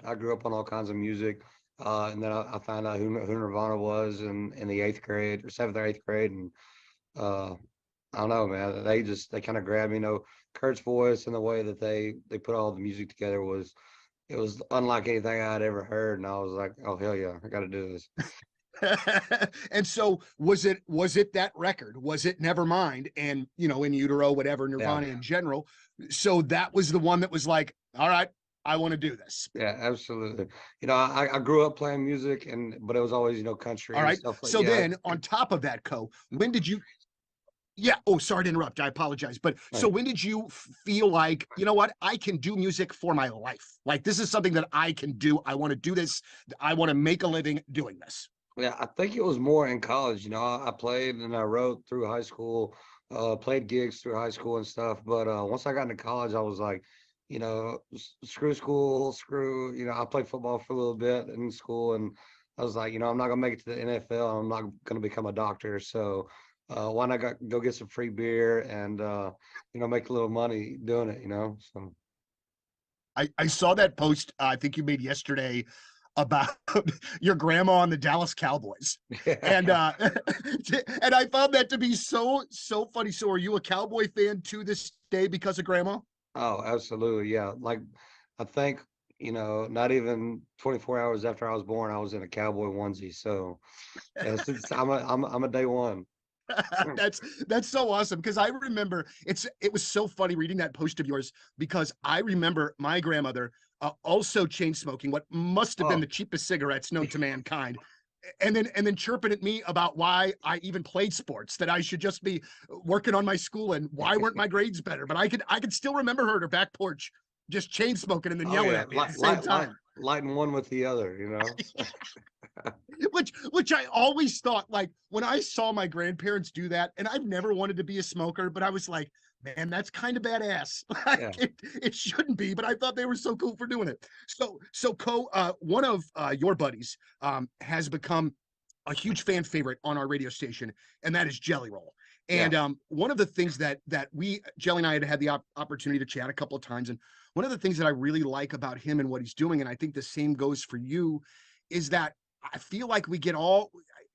I grew up on all kinds of music. And then I found out who Nirvana was in the 8th grade or 7th or 8th grade. And I don't know, man. They kind of grabbed me. Kurt's voice and the way that they put all the music together was unlike anything I'd ever heard. And I was like, oh hell yeah, I got to do this. And so was it that record? Was it Nevermind and In Utero, whatever, Nirvana in general? So that was the one that was like, all right, I want to do this. Yeah, absolutely. I grew up playing music but it was always, country. All right. And stuff like So that. then on top of that, when did you? Yeah. Oh, sorry to interrupt. I apologize. But so when did you feel like, you know what, I can do music for my life? Like, this is something that I can do. I want to do this. I want to make a living doing this. Yeah, I think it was more in college. I played and I wrote through high school, played gigs through high school and stuff. But once I got into college, I was like, screw school, I played football for a little bit in school. And I was like, I'm not going to make it to the NFL. I'm not going to become a doctor. So why not go get some free beer and, make a little money doing it, so. I saw that post I think you made yesterday about your grandma on the Dallas Cowboys. And and I found that to be so funny. So are you a Cowboy fan to this day because of grandma? Oh, absolutely. Yeah. Like, I think, not even 24 hours after I was born, I was in a Cowboy onesie. So I'm a day one. That's so awesome, because I remember it was so funny reading that post of yours, because I remember my grandmother also chain smoking what must have been the cheapest cigarettes known to mankind, and then chirping at me about why I even played sports, that I should just be working on my school, and why weren't my grades better. But I could still remember her at her back porch just chain smoking and then yelling at me at the same time. Lighting one with the other, Which I always thought, like, when I saw my grandparents do that, and I've never wanted to be a smoker, but I was like, man, that's kind of badass. It shouldn't be, but I thought they were so cool for doing it. So one of your buddies has become a huge fan favorite on our radio station, and that is Jelly Roll. And one of the things that Jelly and I had the opportunity to chat a couple of times, and one of the things that I really like about him and what he's doing, and I think the same goes for you, is that I feel like we get all,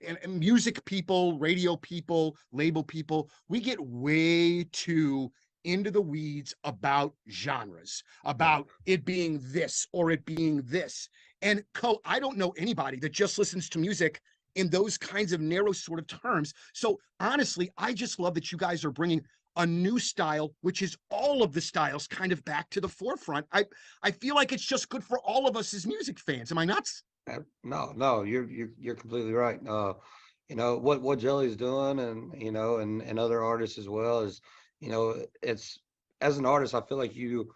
and music people, radio people, label people, we get way too into the weeds about genres, about it being this or it being this. And I don't know anybody that just listens to music in those kinds of narrow sort of terms. So honestly, I just love that you guys are bringing a new style, which is all of the styles kind of back to the forefront. I feel like it's just good for all of us as music fans. Am I nuts? No, you're completely right. What Jelly's doing, and other artists as well, is, it's, as an artist, I feel like you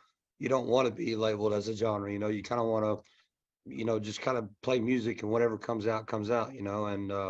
don't want to be labeled as a genre. You kind of want to, just kind of play music, and whatever comes out, and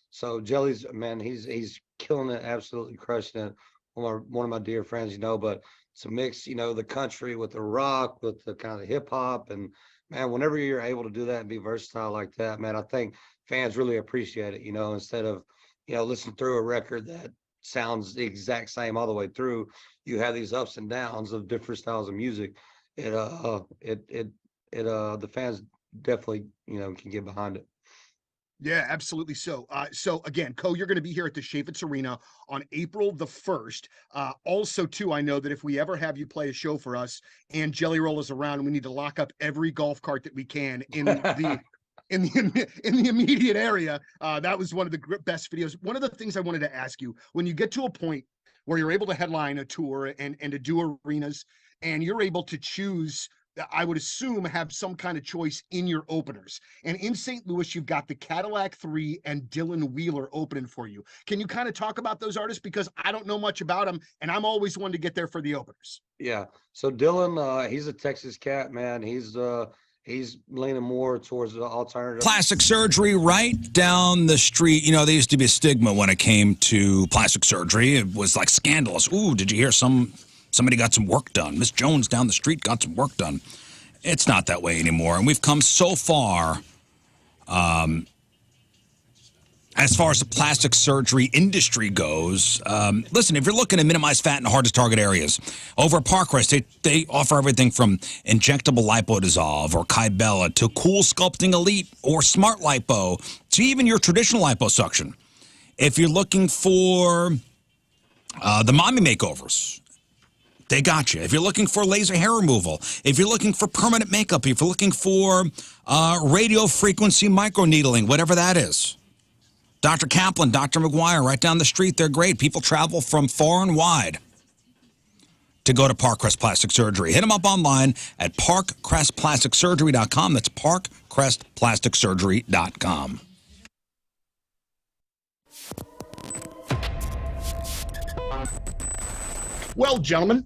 so Jelly's, man, he's killing it, absolutely crushing it. One of my dear friends, but to mix, the country with the rock, with the kind of hip hop, and man, whenever you're able to do that and be versatile like that, man, I think fans really appreciate it, instead of, listening through a record that, sounds the exact same all the way through. You have these ups and downs of different styles of music. The fans definitely, can get behind it. Yeah, absolutely. So again, you're going to be here at the Chaffetz Arena on April the 1st. Also, too, I know that if we ever have you play a show for us and Jelly Roll is around, we need to lock up every golf cart that we can in the in the immediate area. That was one of the best videos. One of the things I wanted to ask you, when you get to a point where you're able to headline a tour and to do arenas, and you're able to choose, I would assume, have some kind of choice in your openers. And in St. Louis, you've got the Cadillac 3 and Dylan Wheeler opening for you. Can you kind of talk about those artists? Because I don't know much about them, and I'm always one to get there for the openers. Yeah. So Dylan, he's a Texas cat, man. He's leaning more towards the alternative. Plastic surgery right down the street. There used to be a stigma when it came to plastic surgery. It was like scandalous. Ooh, did you hear somebody got some work done? Miss Jones down the street got some work done. It's not that way anymore. And we've come so far as far as the plastic surgery industry goes. Listen, if you're looking to minimize fat in hard-to-target areas, over at Parkrest, they offer everything from injectable lipodissolve or Kybella to Cool Sculpting Elite or Smart Lipo to even your traditional liposuction. If you're looking for the mommy makeovers, they got you. If you're looking for laser hair removal, if you're looking for permanent makeup, if you're looking for radio frequency microneedling, whatever that is, Dr. Kaplan, Dr. McGuire, right down the street, they're great. People travel from far and wide to go to Parkrest Plastic Surgery. Hit them up online at parkcrestplasticsurgery.com. That's parkcrestplasticsurgery.com. Well, gentlemen,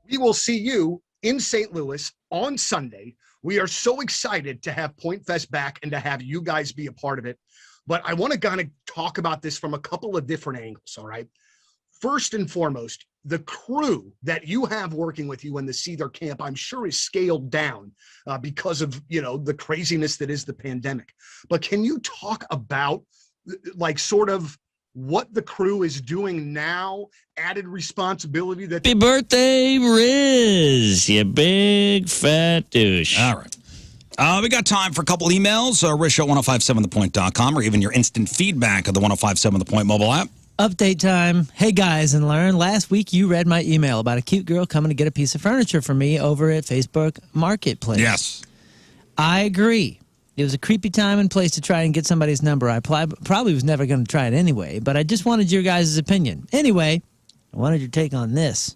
we will see you in St. Louis on Sunday. We are so excited to have Pointfest back and to have you guys be a part of it. But I want to kind of talk about this from a couple of different angles, all right? First and foremost, the crew that you have working with you in the Seether camp, I'm sure is scaled down because of, the craziness that is the pandemic. But can you talk about, sort of what the crew is doing now, added responsibility that... Happy birthday, Riz, you big fat douche. All right. We got time for a couple emails, riz@1057thepoint.com, or even your instant feedback of the 1057 The Point mobile app. Update time. Hey, guys and Learn. Last week, you read my email about a cute girl coming to get a piece of furniture for me over at Facebook Marketplace. Yes. I agree. It was a creepy time and place to try and get somebody's number. I probably was never going to try it anyway, but I just wanted your guys' opinion. Anyway, I wanted your take on this.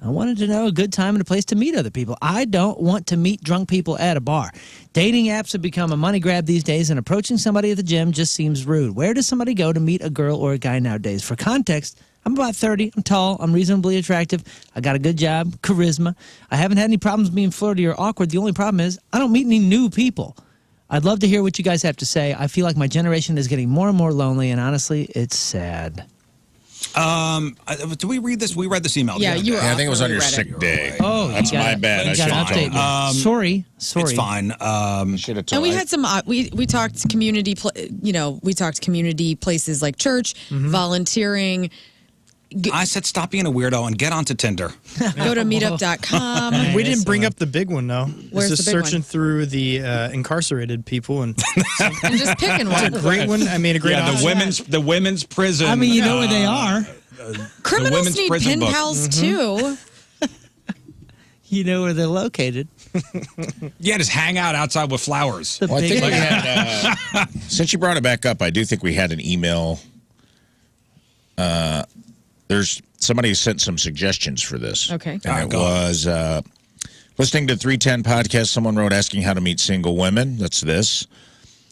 I wanted to know a good time and a place to meet other people. I don't want to meet drunk people at a bar. Dating apps have become a money grab these days, and approaching somebody at the gym just seems rude. Where does somebody go to meet a girl or a guy nowadays? For context, I'm about 30. I'm tall. I'm reasonably attractive. I got a good job, charisma. I haven't had any problems being flirty or awkward. The only problem is I don't meet any new people. I'd love to hear what you guys have to say. I feel like my generation is getting more and more lonely, and honestly, it's sad. Do we read this? We read this email. Yeah, you were. I think it was on your sick day. Oh, that's my bad. You got to update me. Sorry. It's fine. Should have told. And we had some. We talked community. We talked community places like church, volunteering. I said stop being a weirdo and get onto Tinder. Go to meetup.com. We didn't bring up the big one, though. Where's it's just the big searching one? through the incarcerated people and And just picking one. it's a great one. I mean, a great option. the women's prison. I mean, you know where they are. Criminals need pen pals too. You know where they're located. Yeah, just hang out outside with flowers. Well, I think we had, since you brought it back up, I do think we had an email. There's somebody sent some suggestions for this. Okay. And it was listening to 310 podcast. Someone wrote asking how to meet single women. That's this.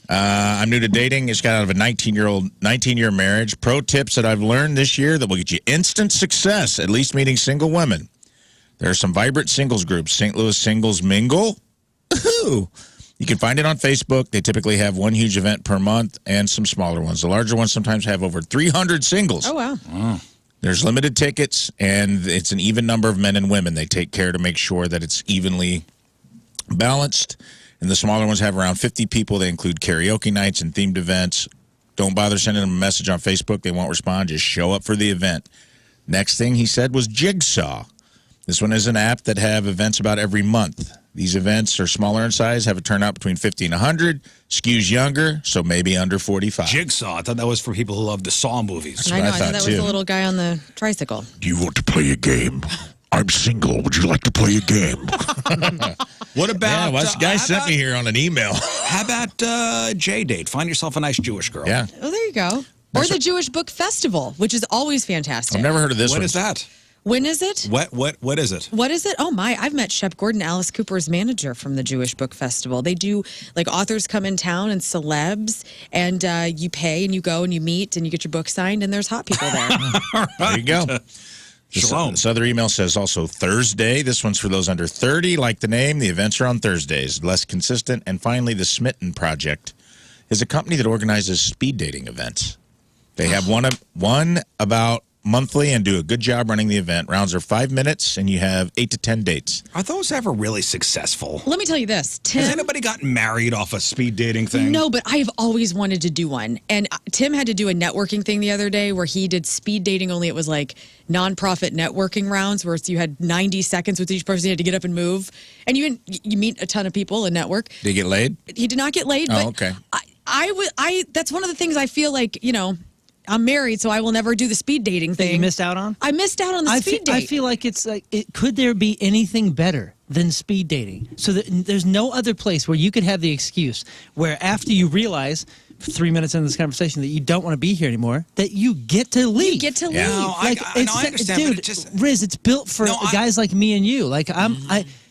I'm new to dating. Just got out of a 19-year marriage. Pro tips that I've learned this year that will get you instant success, at least meeting single women. There are some vibrant singles groups. St. Louis Singles Mingle. Ooh. You can find it on Facebook. They typically have one huge event per month and some smaller ones. The larger ones sometimes have over 300 singles. Oh, wow. Oh. There's limited tickets, and it's an even number of men and women. They take care to make sure that it's evenly balanced. And the smaller ones have around 50 people. They include karaoke nights and themed events. Don't bother sending them a message on Facebook. They won't respond. Just show up for the event. Next thing he said was Jigsaw. This one is an app that have events about every month. These events are smaller in size, have a turnout between 50 and 100, skews younger, so maybe under 45. Jigsaw. I thought that was for people who love the Saw movies. I know. I thought that was the little guy on the tricycle. Do you want to play a game? I'm single. Would you like to play a game? What about... Yeah, this guy sent me here on an email. How about J-Date? Find yourself a nice Jewish girl. Yeah. Oh, there you go. Or the Jewish Book Festival, which is always fantastic. I've never heard of this one. What is that? When is it? What is it? What is it? Oh my, I've met Shep Gordon, Alice Cooper's manager from the Jewish Book Festival. They do, like, authors come in town and celebs, and you pay and you go and you meet and you get your book signed, and there's hot people there. There you go. This other email says also Thursday. This one's for those under 30. Like the name, the events are on Thursdays. Less consistent. And finally, the Smitten Project is a company that organizes speed dating events. They have one about monthly and do a good job running the event. Rounds are 5 minutes, and you have 8 to 10 dates. Are those ever really successful? Let me tell you this, Tim. Has anybody gotten married off a speed dating thing? No, but I've always wanted to do one. And Tim had to do a networking thing the other day where he did speed dating, only it was like nonprofit networking rounds where you had 90 seconds with each person. You had to get up and move. And you meet a ton of people and network. Did he get laid? He did not get laid. Oh, but okay. I that's one of the things I feel like, I'm married, so I will never do the speed dating thing. You missed out on? I missed out on the speed date. I feel like it's like, could there be anything better than speed dating? So that there's no other place where you could have the excuse where after you realize 3 minutes into this conversation that you don't want to be here anymore, that you get to leave. You get to leave. No, I understand, dude, but it just... Riz, it's built for guys like me and you. Like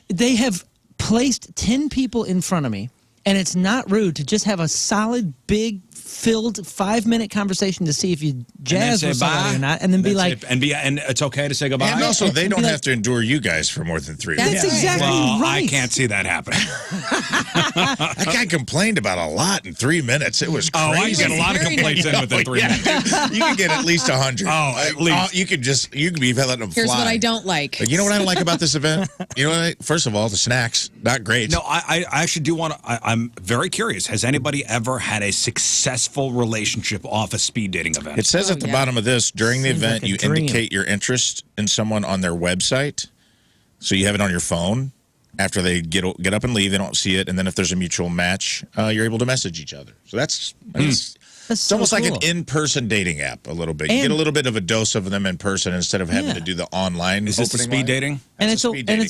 they have placed 10 people in front of me, and it's not rude to just have a solid, big, filled 5-minute conversation to see if you jazz with somebody or not, and then be like, and it's okay to say goodbye. And also, they don't have to endure you guys for more than 3 minutes. That's exactly right. I can't see that happening. That guy complained about a lot in 3 minutes. It was crazy. Oh, I get a lot of complaints in within 3 minutes. You can get at least 100. Oh, at least. You can be letting them fly. Here's what I don't like. But you know what I don't like about this event? You know what? First of all, the snacks, not great. No, I actually do want to. I'm very curious. Has anybody ever had a successful relationship off a speed dating event? It says at the bottom of this, during the event, you indicate your interest in someone on their website. So you have it on your phone. After they get up and leave, they don't see it. And then if there's a mutual match, you're able to message each other. So that's it's almost like an in-person dating app a little bit. You get a little bit of a dose of them in person instead of having to do the online. Is this the speed dating? And it's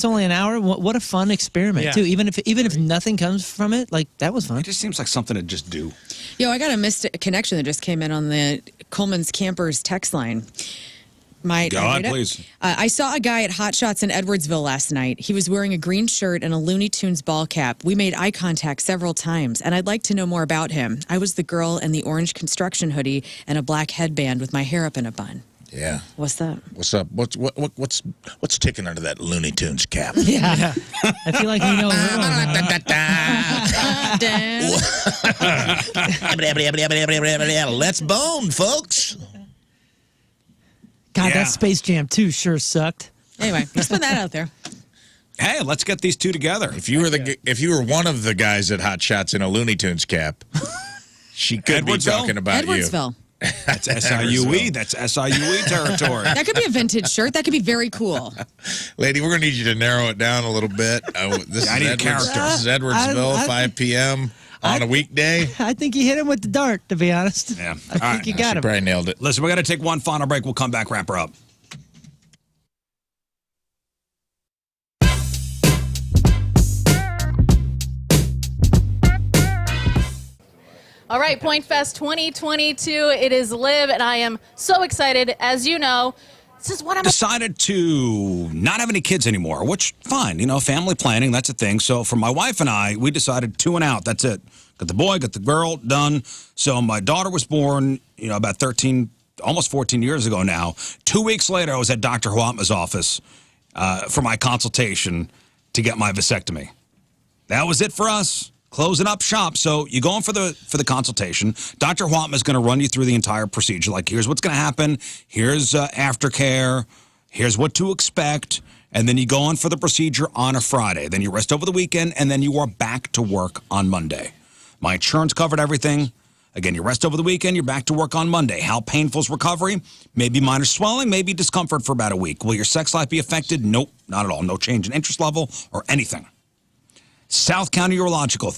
only an hour. What a fun experiment too. Even if nothing comes from it, like that was fun. It just seems like something to just do. I got a missed connection that just came in on the Coleman's Campers text line. Go on, please. I saw a guy at Hot Shots in Edwardsville last night. He was wearing a green shirt and a Looney Tunes ball cap. We made eye contact several times, and I'd like to know more about him. I was the girl in the orange construction hoodie and a black headband with my hair up in a bun. Yeah. What's that? What's up? What's ticking under that Looney Tunes cap? Yeah. I feel like we know. Let's bone, folks. God, that Space Jam 2 sure sucked. Anyway, just put that out there. Hey, let's get these two together. If you were one of the guys at Hot Shots in a Looney Tunes cap, she could be talking about Edwardsville. you. That's SIUE. That's SIUE territory. That could be a vintage shirt. That could be very cool. Lady, we're going to need you to narrow it down a little bit. This I need character. This is Edwardsville, 5 p.m. on a weekday. I think you hit him with the dart, to be honest. Yeah. I think you got him. Probably nailed it. Listen, we got to take one final break. We'll come back, wrap her up. All right, Pointfest 2022. It is live, and I am so excited. As you know, this is what I'm decided to not have any kids anymore, which fine, family planning, that's a thing. So for my wife and I, we decided 2 and out. That's it. Got the boy, got the girl, done. So my daughter was born, about 13, almost 14 years ago now. 2 weeks later, I was at Dr. Huatma's office for my consultation to get my vasectomy. That was it for us. Closing up shop. So you go in for the consultation. Dr. Huatma is going to run you through the entire procedure. Like, here's what's going to happen. Here's aftercare. Here's what to expect. And then you go in for the procedure on a Friday. Then you rest over the weekend, and then you are back to work on Monday. My insurance covered everything. Again, you rest over the weekend, you're back to work on Monday. How painful is recovery? Maybe minor swelling, maybe discomfort for about a week. Will your sex life be affected? Nope, not at all. No change in interest level or anything. South County Urological,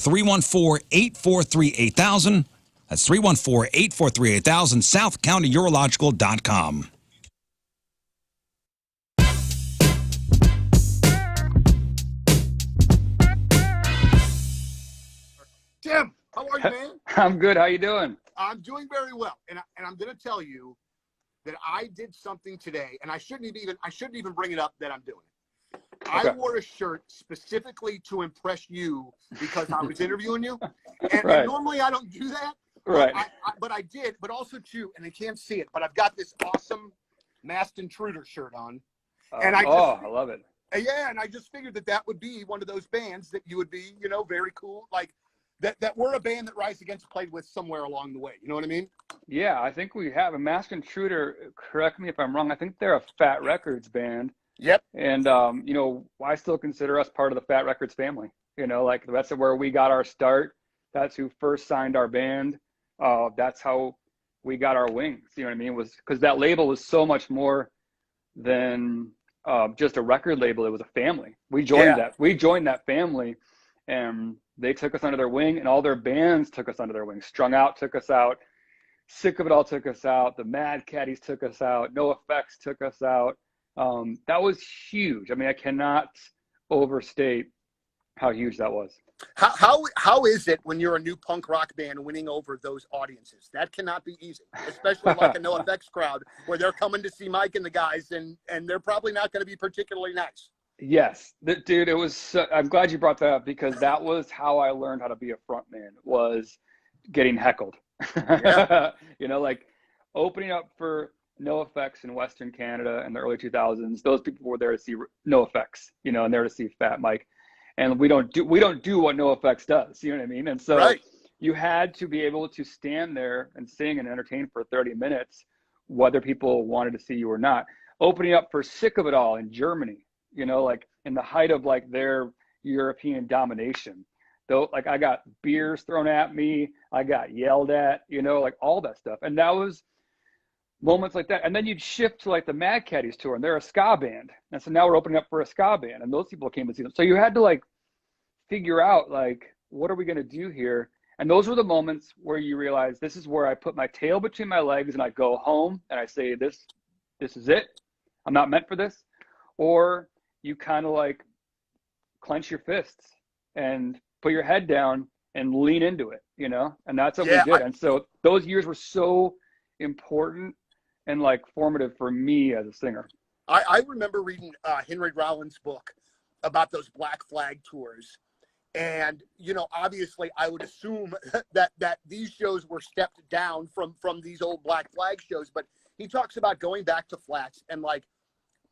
314-843-8000. That's 314-843-8000, southcountyurological.com. Tim, how are you, man? I'm good. How you doing? I'm doing very well, and I'm going to tell you that I did something today, and I shouldn't even bring it up that I'm doing it. Okay. I wore a shirt specifically to impress you because I was interviewing you, and, Right. and normally I don't do that. Right. But I did, but also too, and I can't see it, but I've got this awesome Masked Intruder shirt on, and I love it. Yeah, and I just figured that would be one of those bands that you would be, very cool, like. That we're a band that Rise Against played with somewhere along the way. You know what I mean? Yeah, I think we have a Masked Intruder. Correct me if I'm wrong. I think they're a Fat Records band. Yep. And I still consider us part of the Fat Records family. Like that's where we got our start. That's who first signed our band. That's how we got our wings. You know what I mean? Was because that label was so much more than just a record label. It was a family. We joined that. We joined that family, and they took us under their wing, and all their bands took us under their wing. Strung Out took us out. Sick of It All took us out. The Mad Caddies took us out. No Effects took us out. That was huge. I mean, I cannot overstate how huge that was. How is it when you're a new punk rock band winning over those audiences? That cannot be easy, especially like a No Effects crowd where they're coming to see Mike and the guys, and they're probably not going to be particularly nice. Yes, dude, it was. I'm glad you brought that up because that was how I learned how to be a front man, was getting heckled. Yeah. Like opening up for No Effects in Western Canada in the early 2000s. Those people were there to see No Effects, and there to see Fat Mike. And we don't do what No Effects does. You know what I mean? And so you had to be able to stand there and sing and entertain for 30 minutes, whether people wanted to see you or not. Opening up for Sick of It All in Germany. Like in the height of like their European domination, though, like I got beers thrown at me, I got yelled at, like all that stuff. And that was moments like that. And then you'd shift to like the Mad Caddies tour, and they're a ska band. And so now we're opening up for a ska band, and those people came to see them. So you had to like figure out like, what are we going to do here? And those were the moments where you realize this is where I put my tail between my legs and I go home and I say, this is it. I'm not meant for this. Or you kind of like clench your fists and put your head down and lean into it, and that's what we did. And so those years were so important and like formative for me as a singer. I remember reading Henry Rollins' book about those Black Flag tours. And, obviously I would assume that these shows were stepped down from these old Black Flag shows, but he talks about going back to flats and like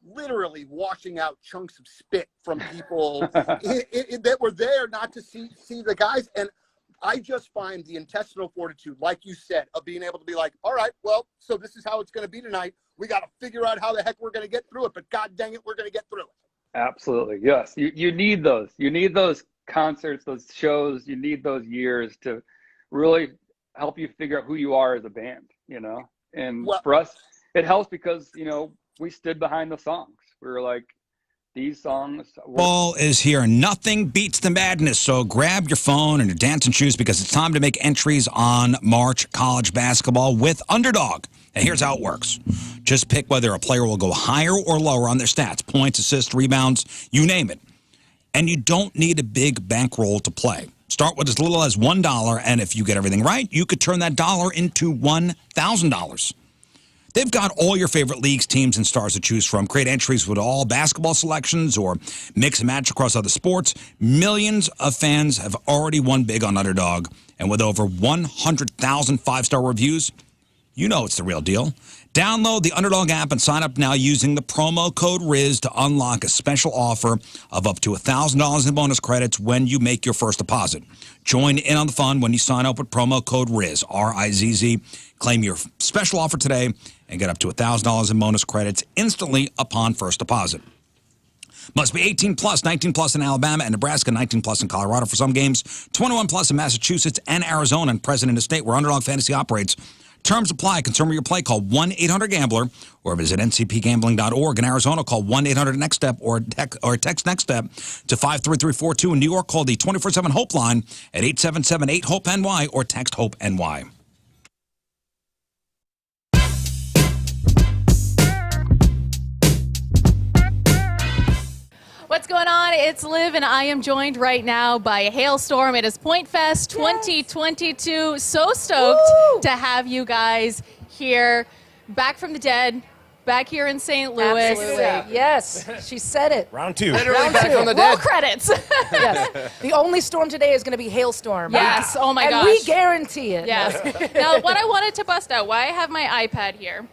literally washing out chunks of spit from people that were there not to see the guys. And I just find the intestinal fortitude, like you said, of being able to be like, all right, well, so this is how it's going to be tonight. We got to figure out how the heck we're going to get through it, but God dang it, we're going to get through it. Absolutely. Yes. You need those. You need those concerts, those shows. You need those years to really help you figure out who you are as a band, And for us, it helps because, we stood behind the songs. We were like, these songs. Fall is here. Nothing beats the madness. So grab your phone and your dancing shoes because it's time to make entries on March college basketball with Underdog. And here's how it works. Just pick whether a player will go higher or lower on their stats, points, assists, rebounds, you name it. And you don't need a big bankroll to play. Start with as little as $1, and if you get everything right, you could turn that dollar into $1,000. They've got all your favorite leagues, teams, and stars to choose from. Create entries with all basketball selections or mix and match across other sports. Millions of fans have already won big on Underdog. And with over 100,000 five-star reviews, you know it's the real deal. Download the Underdog app and sign up now using the promo code RIZ to unlock a special offer of up to $1,000 in bonus credits when you make your first deposit. Join in on the fun when you sign up with promo code RIZ, R-I-Z-Z. Claim your special offer today and get up to $1,000 in bonus credits instantly upon first deposit. Must be 18 plus, 19 plus in Alabama and Nebraska, 19 plus in Colorado for some games, 21 plus in Massachusetts and Arizona, and present in a state where Underdog Fantasy operates. Terms apply. Concern with your play. Call 1-800-GAMBLER or visit ncpgambling.org. In Arizona, call 1-800-NEXT-STEP or text NEXT STEP to 53342. In New York, call the 24/7 HOPE line at 877-8-HOPE-NY or text HOPE-NY. What's going on? It's Liv, and I am joined right now by Halestorm. It is Pointfest 2022. So stoked to have you guys here, back from the dead, back here in St. Louis. Absolutely. Yes, she said it. Round two. Round back two. from the Roll dead. credits. Yes. The only storm today is going to be Halestorm. Yes. Oh my gosh. And we guarantee it. Yes. Now, what I wanted to bust out, why I have my iPad here,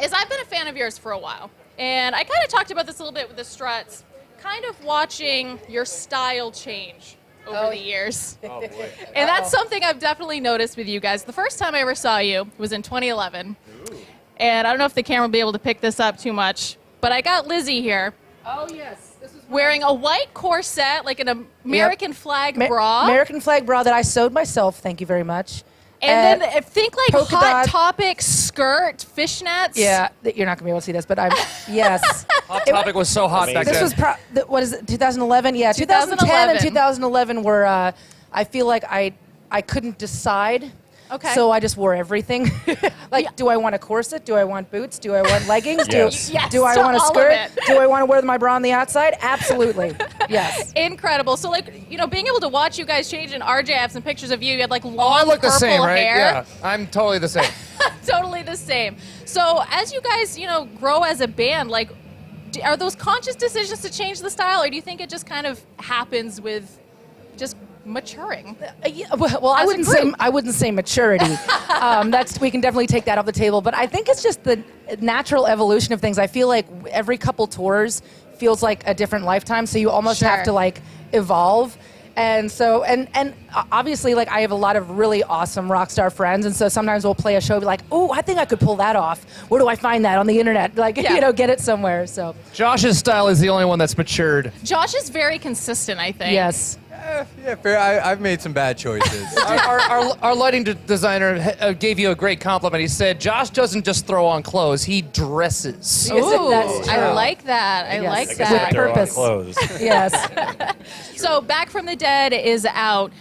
is I've been a fan of yours for a while. And I kind of talked about this a little bit with the struts, kind of watching your style change over the years. Oh, boy. And that's something I've definitely noticed with you guys. The first time I ever saw you was in 2011. Ooh. And I don't know if the camera will be able to pick this up too much, but I got Lizzie here. Oh, yes. This is wearing a white corset, like an American flag bra. American flag bra that I sewed myself. Thank you very much. And then think like polka Hot dot. Topic skirt, fishnets. Yeah, you're not going to be able to see this, but I'm, yes. Hot Topic was so hot back This then. was, what is it, 2011? Yeah, 2010 and 2011 were, I feel like I couldn't decide. Okay. So I just wore everything. Like, do I want a corset? Do I want boots? Do I want leggings? Yes. Do I to want a all of skirt? it. Do I want to wear my bra on the outside? Absolutely. Yes. Incredible. So, like, being able to watch you guys change, and RJ, I have some pictures of you. You had, like, long I look the purple same, right? hair. Yeah, I'm totally the same. Totally the same. So, as you guys, grow as a band, like, are those conscious decisions to change the style, or do you think it just kind of happens with just maturing? Well, I wouldn't say maturity. We can definitely take that off the table. But I think it's just the natural evolution of things. I feel like every couple tours feels like a different lifetime. So you almost have to like evolve. And so, and obviously, like, I have a lot of really awesome rock star friends, and so sometimes we'll play a show, be like, oh, I think I could pull that off. Where do I find that on the internet? Like, get it somewhere. So Josh's style is the only one that's matured. Josh is very consistent, I think. Yes. Yeah, fair. I've made some bad choices. Our lighting designer gave you a great compliment. He said, Josh doesn't just throw on clothes, he dresses. Ooh, I like that. I like that. With purpose. Yes. So, Back from the Dead is out.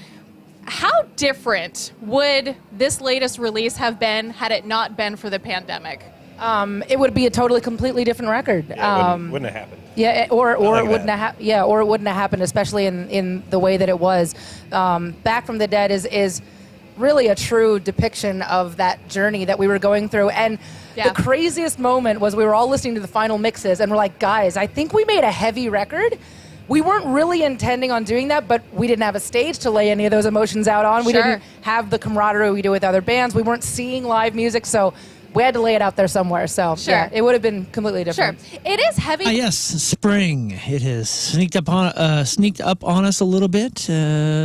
How different would this latest release have been had it not been for the pandemic? It would be a totally, completely different record. Yeah, wouldn't have happened. Yeah, or it wouldn't have or it wouldn't have happened, especially in the way that it was. Back from the Dead is really a true depiction of that journey that we were going through. And the craziest moment was we were all listening to the final mixes, and we're like, guys, I think we made a heavy record. We weren't really intending on doing that, but we didn't have a stage to lay any of those emotions out on. We didn't have the camaraderie we do with other bands. We weren't seeing live music, so we had to lay it out there somewhere. So yeah, it would have been completely different. Sure. It is heavy. Yes, spring. It has sneaked up on us a little bit.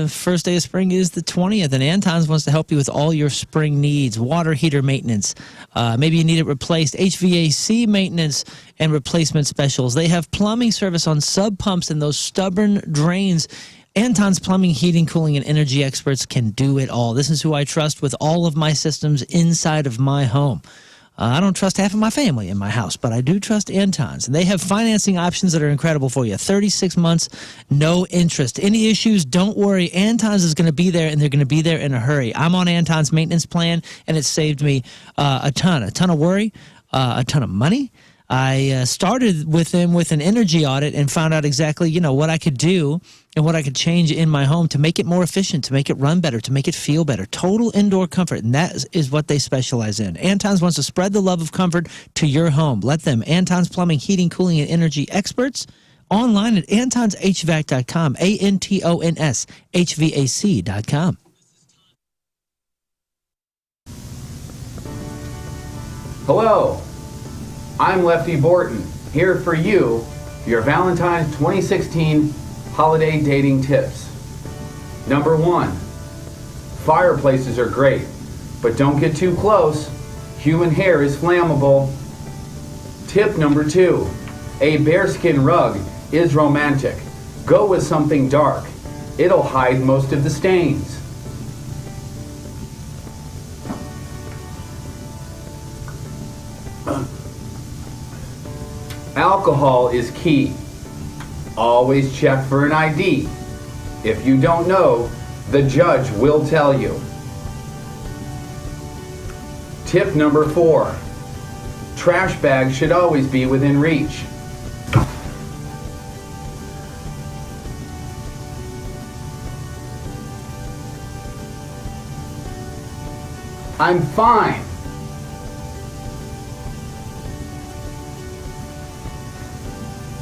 First day of spring is the 20th, and Anton's wants to help you with all your spring needs. Water heater maintenance. Maybe you need it replaced. HVAC maintenance and replacement specials. They have plumbing service on sub pumps and those stubborn drains. Anton's Plumbing, Heating, Cooling, and Energy experts can do it all. This is who I trust with all of my systems inside of my home. I don't trust half of my family in my house, but I do trust Anton's. And they have financing options that are incredible for you. 36 months, no interest. Any issues, don't worry. Anton's is going to be there, and they're going to be there in a hurry. I'm on Anton's maintenance plan, and it saved me a ton of worry, a ton of money. I started with them with an energy audit and found out exactly, what I could do and what I could change in my home to make it more efficient, to make it run better, to make it feel better. Total indoor comfort, and that is what they specialize in. Anton's wants to spread the love of comfort to your home. Let them. Anton's Plumbing, Heating, Cooling, and Energy experts online at antonshvac.com, ANTONS HVAC.com. Hello. I'm Lefty Borton, here for you, your Valentine's 2016 holiday dating tips. Number 1, fireplaces are great, but don't get too close. Human hair is flammable. Tip number 2, a bearskin rug is romantic. Go with something dark. It'll hide most of the stains. Alcohol is key. Always check for an ID. If you don't know, the judge will tell you. Tip number 4. Trash bags should always be within reach. I'm fine.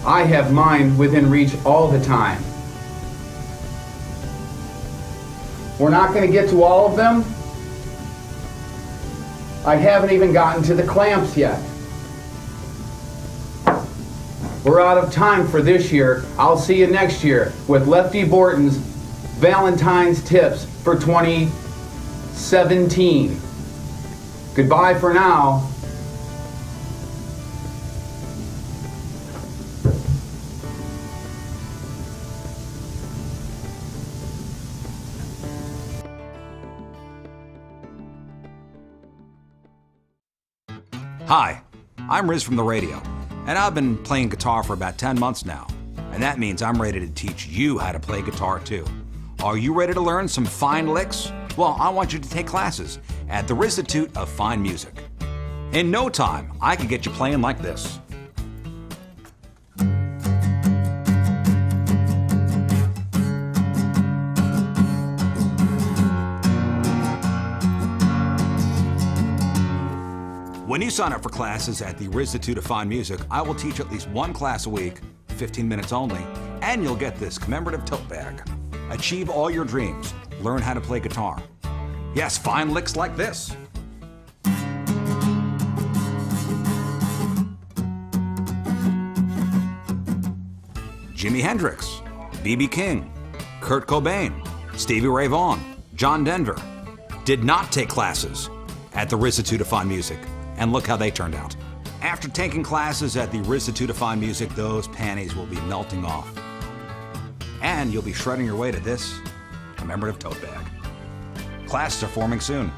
I have mine within reach all the time. We're not going to get to all of them. I haven't even gotten to the clamps yet. We're out of time for this year. I'll see you next year with Lefty Borton's Valentine's Tips for 2017. Goodbye for now. Hi, I'm Riz from the radio, and I've been playing guitar for about 10 months now, and that means I'm ready to teach you how to play guitar too. Are you ready to learn some fine licks? Well, I want you to take classes at the Rizzuto of Fine Music. In no time, I can get you playing like this. When you sign up for classes at the Rizzuto of Fine Music, I will teach at least one class a week, 15 minutes only, and you'll get this commemorative tote bag. Achieve all your dreams. Learn how to play guitar. Yes, fine licks like this. Jimi Hendrix, B.B. King, Kurt Cobain, Stevie Ray Vaughan, John Denver did not take classes at the Rizzuto of Fine Music. And look how they turned out. After taking classes at the Rizzuto of Fine Music, those panties will be melting off. And you'll be shredding your way to this commemorative tote bag. Classes are forming soon.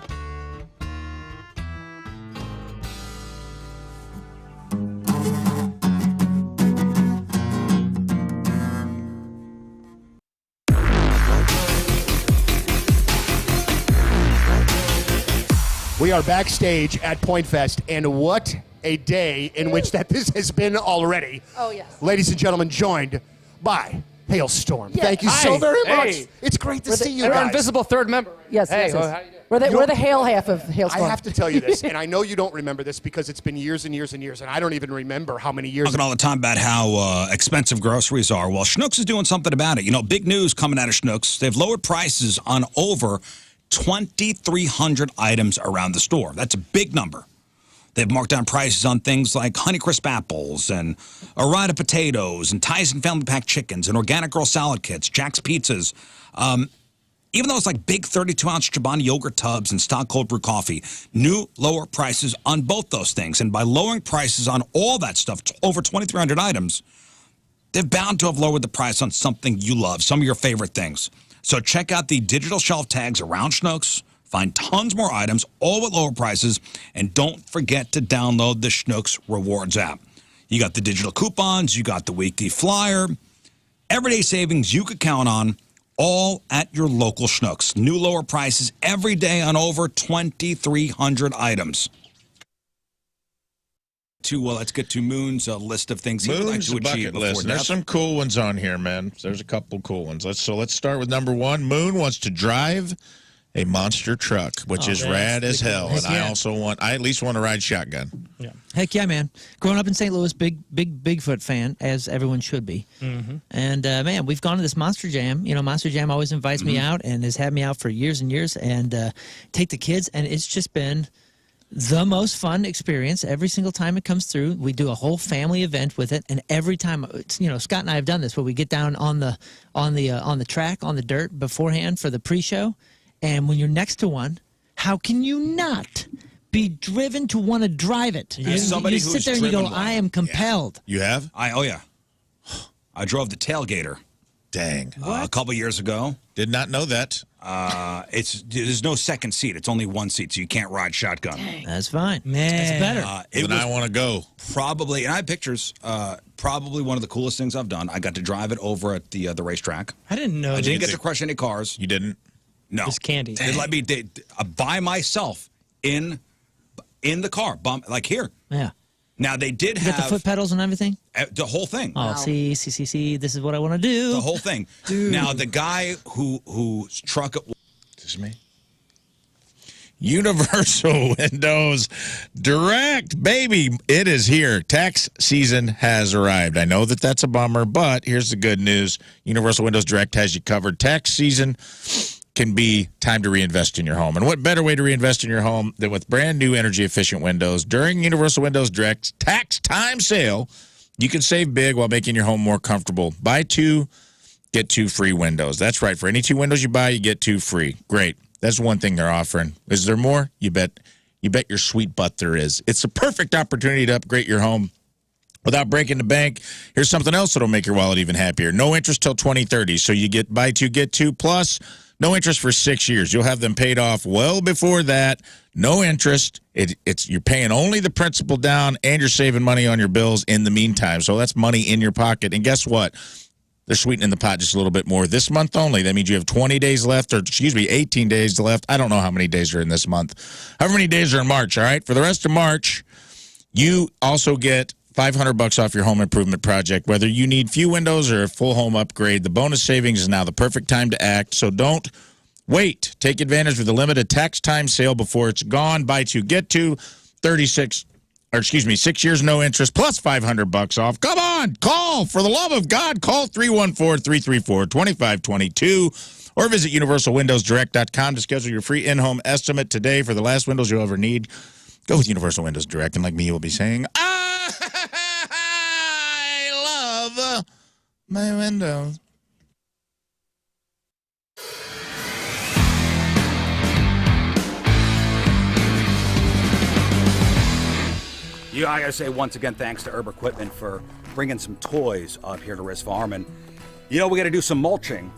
We are backstage at Pointfest, and what a day in which this has been already. Oh, yes. Ladies and gentlemen, joined by Halestorm. Yes. Thank you so Hi. very much. Hey. It's great to see you Our guys. invisible third member. Yes, Hey, yes, well, yes. how you doing? We're the Hale half of Halestorm. I have to tell you this, and I know you don't remember this because it's been years and years and years, and I don't even remember how many years. Talking all the time about how expensive groceries are. Well, Schnucks is doing something about it. You know, big news coming out of Schnucks. They've lowered prices on over 2,300 items around the store. That's a big number. They've marked down prices on things like Honeycrisp apples and Arada potatoes and Tyson Family Pack chickens and Organic Girl salad kits, Jack's pizzas. Even though it's like big 32-ounce Chobani yogurt tubs and stock cold brew coffee, new lower prices on both those things. And by lowering prices on all that stuff, over 2,300 items, they're bound to have lowered the price on something you love, some of your favorite things. So check out the digital shelf tags around Schnucks. Find tons more items, all with lower prices, and don't forget to download the Schnucks Rewards app. You got the digital coupons, you got the weekly flyer, everyday savings you could count on, all at your local Schnucks. New lower prices every day on over 2,300 items. Let's get to Moon's list of things he would like Moon's to bucket achieve before list. There's death. some cool ones on here, man. There's a couple cool ones. Let's start with number 1. Moon wants to drive a monster truck, which is rad as hell. And I at least want to ride shotgun. Yeah. Heck yeah, man. Growing up in St. Louis, big Bigfoot fan, as everyone should be. Mm-hmm. And, man, we've gone to this Monster Jam. You know, Monster Jam always invites me out and has had me out for years and years and take the kids. And it's just been the most fun experience every single time it comes through. We do a whole family event with it. And every time, you know, Scott and I have done this where we get down on the track, on the dirt beforehand for the pre-show. And when you're next to one, how can you not be driven to want to drive it? As somebody you sit who's there and you go, driven one. I am compelled. You have? Oh, yeah. I drove the tailgater. Dang. A couple years ago. Did not know that. There's no second seat. It's only one seat, so you can't ride shotgun. That's fine. Man. That's better. Then I want to go. Probably, and I have pictures. Probably one of the coolest things I've done. I got to drive it over at the racetrack. I didn't know. I didn't get to crush any cars. You didn't? No. Just candy. They let me by myself in the car, like here. Yeah. Now they did You have got the foot pedals and everything? The whole thing. Oh, see, this is what I want to do. The whole thing. Dude. Now the guy whose truck it was. This is me. Universal Windows Direct, baby. It is here. Tax season has arrived. I know that that's a bummer, but here's the good news. Universal Windows Direct has you covered. Tax season can be time to reinvest in your home. And what better way to reinvest in your home than with brand new energy efficient windows? During Universal Windows Direct's tax time sale, you can save big while making your home more comfortable. Buy 2, get 2 free windows. That's right. For any 2 windows you buy, you get 2 free. Great. That's one thing they're offering. Is there more? You bet your sweet butt there is. It's a perfect opportunity to upgrade your home without breaking the bank. Here's something else that'll make your wallet even happier. No interest till 2030. So you get buy 2, get 2 plus. No interest for 6 years. You'll have them paid off well before that. No interest. You're paying only the principal down, and you're saving money on your bills in the meantime. So that's money in your pocket. And guess what? They're sweetening the pot just a little bit more. This month only. That means you have 20 days left, or 18 days left. I don't know how many days are in this month. However many days are in March, all right? For the rest of March, you also get $500 off your home improvement project. Whether you need few windows or a full home upgrade, the bonus savings is now the perfect time to act. So don't wait. Take advantage of the limited tax time sale before it's gone. Buy 2, get 2, 6 years, no interest, plus $500 off. Come on, call. For the love of God, call 314-334-2522 or visit universalwindowsdirect.com to schedule your free in-home estimate today for the last windows you'll ever need. Go with Universal Windows Direct, and like me, you will be saying, I love my windows. Yeah, I gotta say once again, thanks to Herb Equipment for bringing some toys up here to Riz Farm. And, we gotta do some mulching.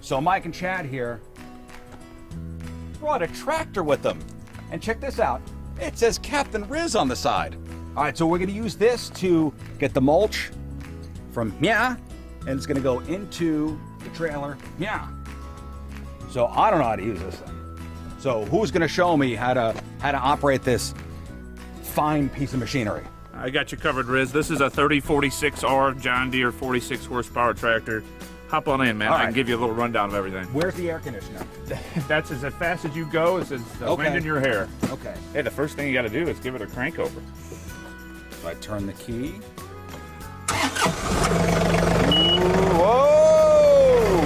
So Mike and Chad here brought a tractor with them. And check this out. It says Captain Riz on the side. All right, so we're gonna use this to get the mulch from and it's gonna go into the trailer. So I don't know how to use this thing. So who's gonna show me how to operate this fine piece of machinery? I got you covered, Riz. This is a 3046R John Deere 46 horsepower tractor. Hop on in, man. All I right. can give you a little rundown of everything. Where's the air conditioner? That's as fast as you go. It's as the Okay. wind in your hair. Okay. Hey, the first thing you got to do is give it a crank over. So I turn the key. Whoa!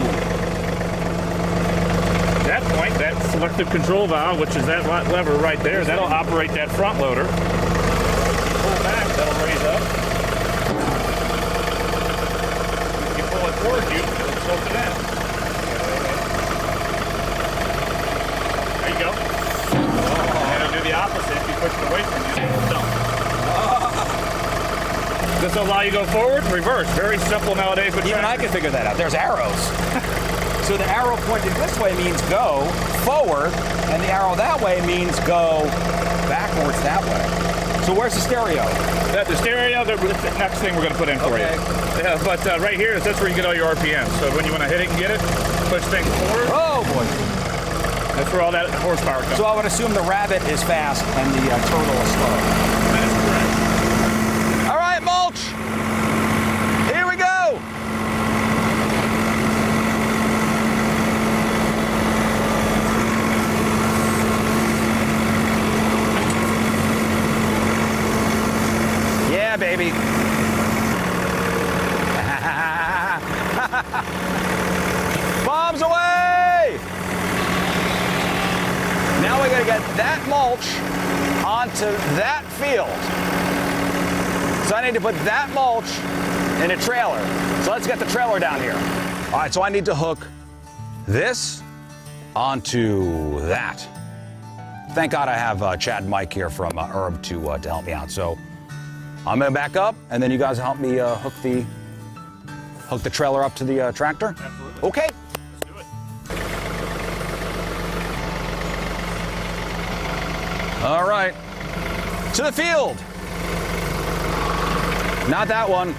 At that point, that selective control valve, which is that lever right there, that'll operate that front loader. Pull back, that'll raise up. You pull it towards you, it'll tilt it in. There you go. And it'll do the opposite if you push it away from you. This will allow you to go forward, reverse. Very simple nowadays. With Even I can figure that out. There's arrows. So the arrow pointing this way means go forward, and the arrow that way means go backwards that way. So where's the stereo? The stereo, that's the next thing we're going to put in for you. Yeah, but right here, that's where you get all your RPM. So when you want to hit it and get it, push things forward. Oh, boy. That's where all that horsepower comes. So I would assume the rabbit is fast and the turtle is slow. That is correct. All right, mulch. Here we go. Yeah, baby. Bombs away! Now we gotta get that mulch onto that field. So I need to put that mulch in a trailer. So let's get the trailer down here. All right, so I need to hook this onto that. Thank God I have Chad and Mike here from Herb to help me out. So I'm gonna back up, and then you guys help me hook the hook the trailer up to the tractor? Absolutely. Okay. Let's do it. All right. To the field. Not that one.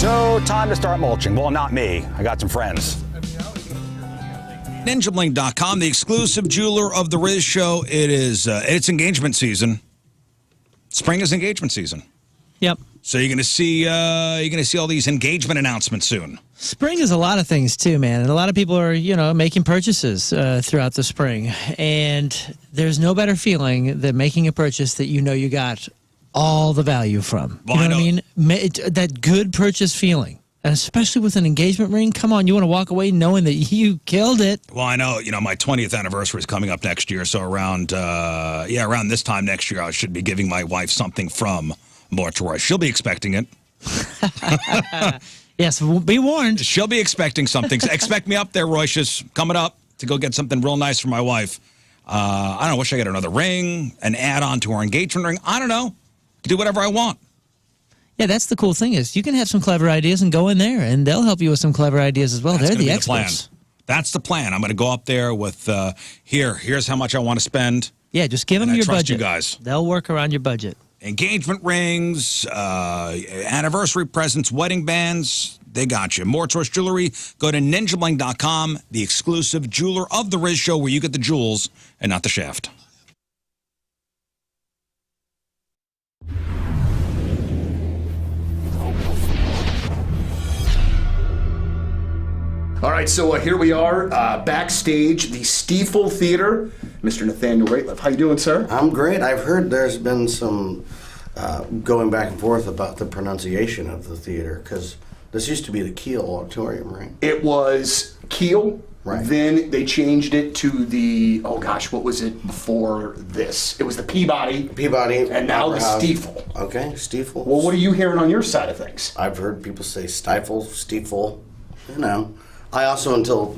So, time to start mulching. Well, not me. I got some friends. NinjaBling.com, the exclusive jeweler of the Riz Show. It's engagement season. Spring is engagement season. Yep. So you're gonna see all these engagement announcements soon. Spring is a lot of things too, man, and a lot of people are making purchases throughout the spring, and there's no better feeling than making a purchase that you got all the value from. Well, you know what I mean? That good purchase feeling. And especially with an engagement ring, come on, you want to walk away knowing that you killed it. Well, I know, my 20th anniversary is coming up next year, so around this time next year, I should be giving my wife something from Mortuary. She'll be expecting it. Yes, be warned. She'll be expecting something. Expect me up there, Roycious, coming up to go get something real nice for my wife. I don't know, wish I get another ring, an add-on to our engagement ring. I don't know. Do whatever I want. Yeah, that's the cool thing is you can have some clever ideas and go in there, and they'll help you with some clever ideas as well. They're the experts. That's the plan. I'm going to go up there with, here's how much I want to spend. Yeah, just give them your trust budget. You guys. They'll work around your budget. Engagement rings, anniversary presents, wedding bands, they got you. More Choice Jewelry, go to ninjabling.com, the exclusive jeweler of the Riz Show where you get the jewels and not the shaft. All right, so here we are backstage, the Stiefel Theater. Mr. Nathaniel Rateliff, how you doing, sir? I'm great. I've heard there's been some going back and forth about the pronunciation of the theater, because this used to be the Kiel Auditorium, right? It was Kiel. Right. Then they changed it to the, what was it before this? It was the Peabody. And now the Stiefel. Okay, Stiefel. Well, what are you hearing on your side of things? I've heard people say Stifle, Stiefel, I also, until,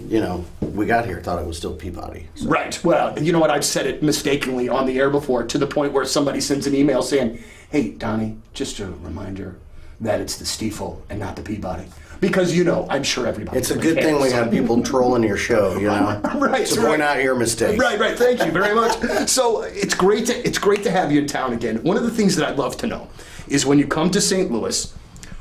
we got here, thought it was still Peabody. So. Right. Well, you know what? I've said it mistakenly on the air before, to the point where somebody sends an email saying, hey, Donnie, just a reminder that it's the Stiefel and not the Peabody. Because, I'm sure everybody. It's a good thing we have people trolling your show, Right. To point out your mistakes. Right. Thank you very much. So it's great to have you in town again. One of the things that I'd love to know is when you come to St. Louis,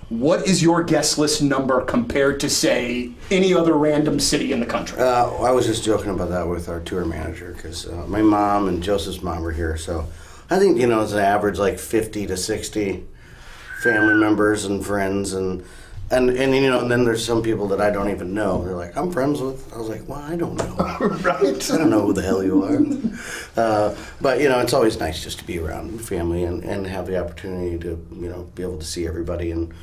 what is your guest list number compared to, say, any other random city in the country? I was just joking about that with our tour manager, because my mom and Joseph's mom were here. So I think, it's an average like 50 to 60 family members and friends. And then there's some people that I don't even know. They're like, I'm friends with. I was like, well, I don't know. Right. I don't know who the hell you are. But, it's always nice just to be around family and have the opportunity to, be able to see everybody. And,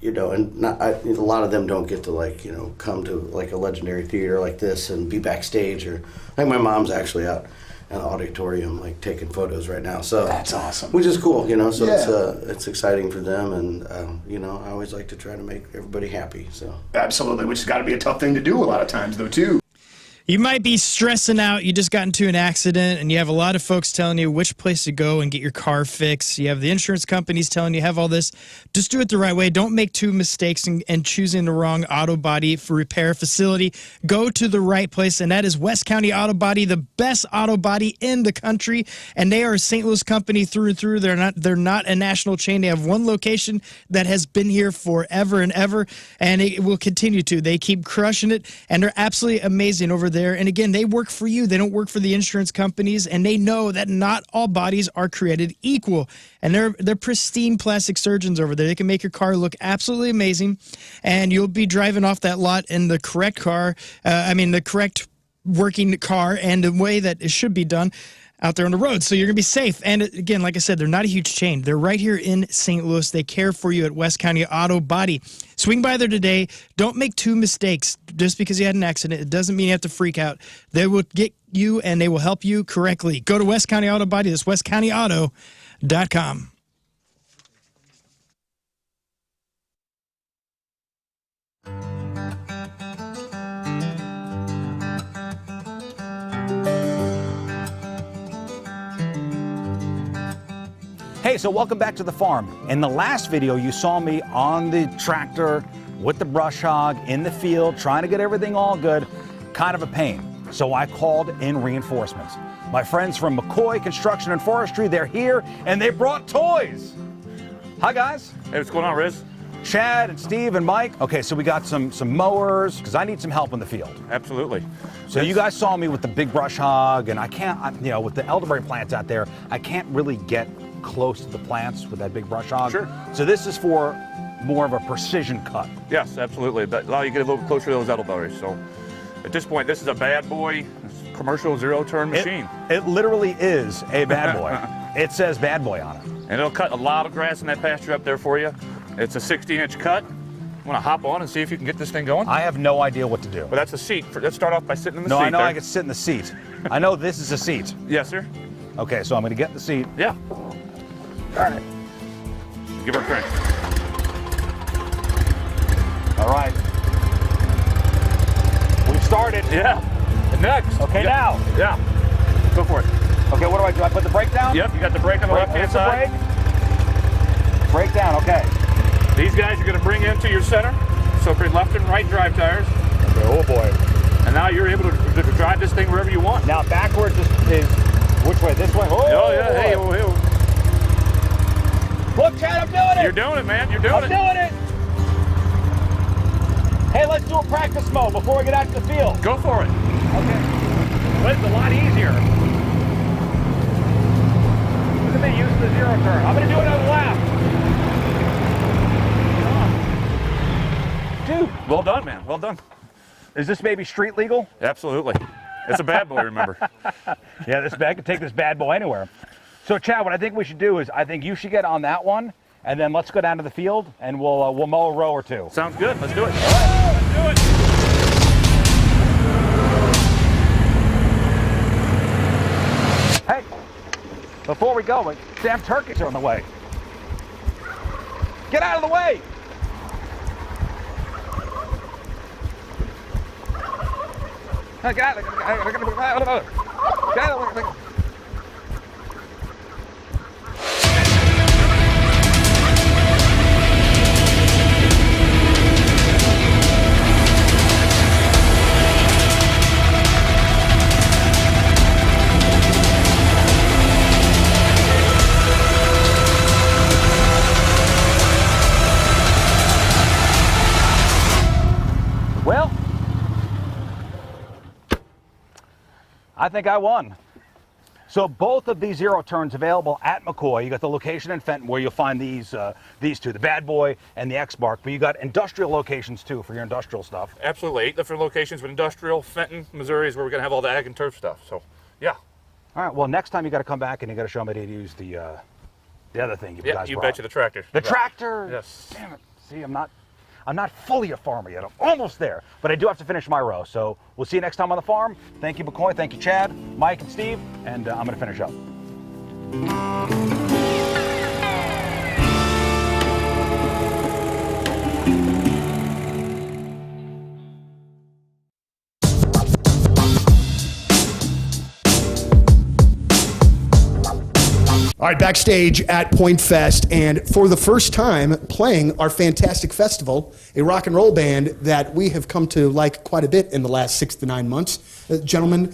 a lot of them don't get to come to a legendary theater like this and be backstage. Or I think my mom's actually out in the auditorium taking photos right now. So that's awesome. Which is cool, So Yeah. it's exciting for them, and I always like to try to make everybody happy. So Absolutely, which has got to be a tough thing to do a lot of times, though, too. You might be stressing out. You just got into an accident, and you have a lot of folks telling you which place to go and get your car fixed. You have the insurance companies telling you have all this. Just do it the right way. Don't make two mistakes and choosing the wrong auto body for repair facility. Go to the right place, and that is West County Auto Body, the best auto body in the country. And they are a St. Louis company through and through. They're not a national chain. They have one location that has been here forever and ever, and it will continue to. They keep crushing it, and they're absolutely amazing over there. And again, they work for you. They don't work for the insurance companies, and they know that not all bodies are created equal. And they're pristine plastic surgeons over there. They can make your car look absolutely amazing, and you'll be driving off that lot in the correct car. The correct working car and the way that it should be done. out there on the road. So you're going to be safe. And again, like I said, they're not a huge chain. They're right here in St. Louis. They care for you at West County Auto Body. Swing by there today. Don't make two mistakes. Just because you had an accident, it doesn't mean you have to freak out. They will get you and they will help you correctly. Go to West County Auto Body. That's westcountyauto.com. Hey, so welcome back to the farm. In the last video, you saw me on the tractor with the brush hog in the field, trying to get everything all good. Kind of a pain. So I called in reinforcements. My friends from McCoy Construction and Forestry, they're here, and they brought toys. Hi, guys. Hey, what's going on, Riz? Chad and Steve and Mike. Okay, so we got some mowers, because I need some help in the field. Absolutely. So you guys saw me with the big brush hog, and I can't, with the elderberry plants out there, I can't really get close to the plants with that big brush hog. Sure. So this is for more of a precision cut. Yes, absolutely. But allow you to get a little closer to those elderberries. So at this point, this is a bad boy commercial zero-turn machine. It literally is a bad boy. It says bad boy on it. And it'll cut a lot of grass in that pasture up there for you. It's a 60-inch cut. Want to hop on and see if you can get this thing going? I have no idea what to do. Well, that's a seat. Let's start off by sitting in the seat. No, I know there. I can sit in the seat. I know this is a seat. Yes, sir. Okay, so I'm going to get in the seat. Yeah. All right. Give her a crank. All right. We've started. Yeah. Next. Okay, now. Yeah. Go for it. Okay, what do I do? I put the brake down? Yep, you got the brake on the left-hand side. Brake down, okay. These guys are going to bring into your center. So for your left and right drive tires. Okay, oh boy. And now you're able to drive this thing wherever you want. Now backwards is which way? This way? Oh yeah, hey, oh, hey. Look, Chad, I'm doing it! You're doing it, man. You're doing it. I'm doing it! Hey, let's do a practice mode before we get out to the field. Go for it. Okay. But it's a lot easier. Look at me using the zero turn. I'm going to do another lap. Dude. Well done, man. Well done. Is this maybe street legal? Absolutely. It's a bad boy, remember. Yeah, I can take this bad boy anywhere. So, Chad, what I think we should do is I think you should get on that one, and then let's go down to the field, and we'll mow a row or two. Sounds good. Let's do it. All right, let's do it. Hey, before we go, damn turkeys are on the way. Get out of the way! Get out of the way! Well, I think I won. So both of these zero turns available at McCoy. You got the location in Fenton where you'll find these two, the Bad Boy and the X-Bark, but you got industrial locations too for your industrial stuff. Absolutely. 8 different locations, but industrial. Fenton, Missouri is where we're going to have all the ag and turf stuff. So, yeah. All right. Well, next time you got to come back and you got to show me how to use the other thing you guys you brought. betcha, the tractor. The tractor. Yes. Damn it. See, I'm not fully a farmer yet. I'm almost there, but I do have to finish my row. So we'll see you next time on the farm. Thank you, McCoy. Thank you, Chad, Mike, and Steve. And I'm going to finish up. All right, backstage at Pointfest, and for the first time playing our fantastic festival, a rock and roll band that we have come to like quite a bit in the last 6 to 9 months. Gentlemen,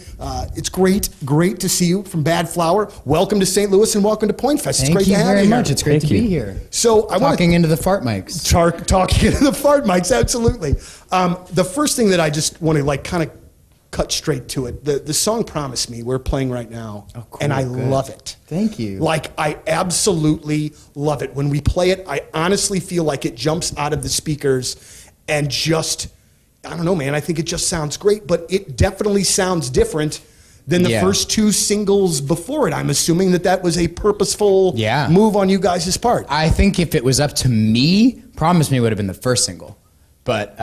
it's great to see you from Bad Flower. Welcome to St. Louis and welcome to Pointfest. It's great to have you very here. much. It's great to be here. So I want talking into the fart mics. Talking into the fart mics, absolutely. The first thing that I just want to like kind of cut straight to it. The song Promise Me we're playing right now, and I love it. Thank you. Like, I absolutely love it. When we play it, I honestly feel like it jumps out of the speakers and just, I don't know, man, I think it just sounds great, but it definitely sounds different than the Yeah. first two singles before it. I'm assuming that was a purposeful move on you guys' part. I think if it was up to me, Promise Me would have been the first single. But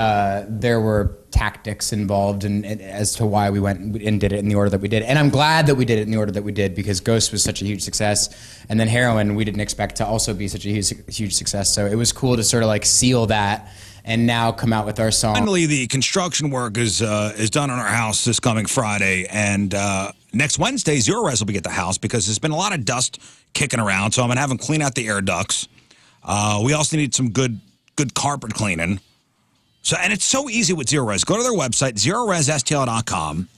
there were tactics involved and as to why we went and did it in the order that we did. And I'm glad that we did it in the order that we did because Ghost was such a huge success. And then Heroin, we didn't expect to also be such a huge success. So it was cool to sort of like seal that and now come out with our song. Finally, the construction work is done on our house this coming Friday. And next Wednesday, Zero Res will be at the house because there's been a lot of dust kicking around. So I'm going to have them clean out the air ducts. We also need some good carpet cleaning. So, and it's so easy with Zero Res. Go to their website, ZeroResSTL.com,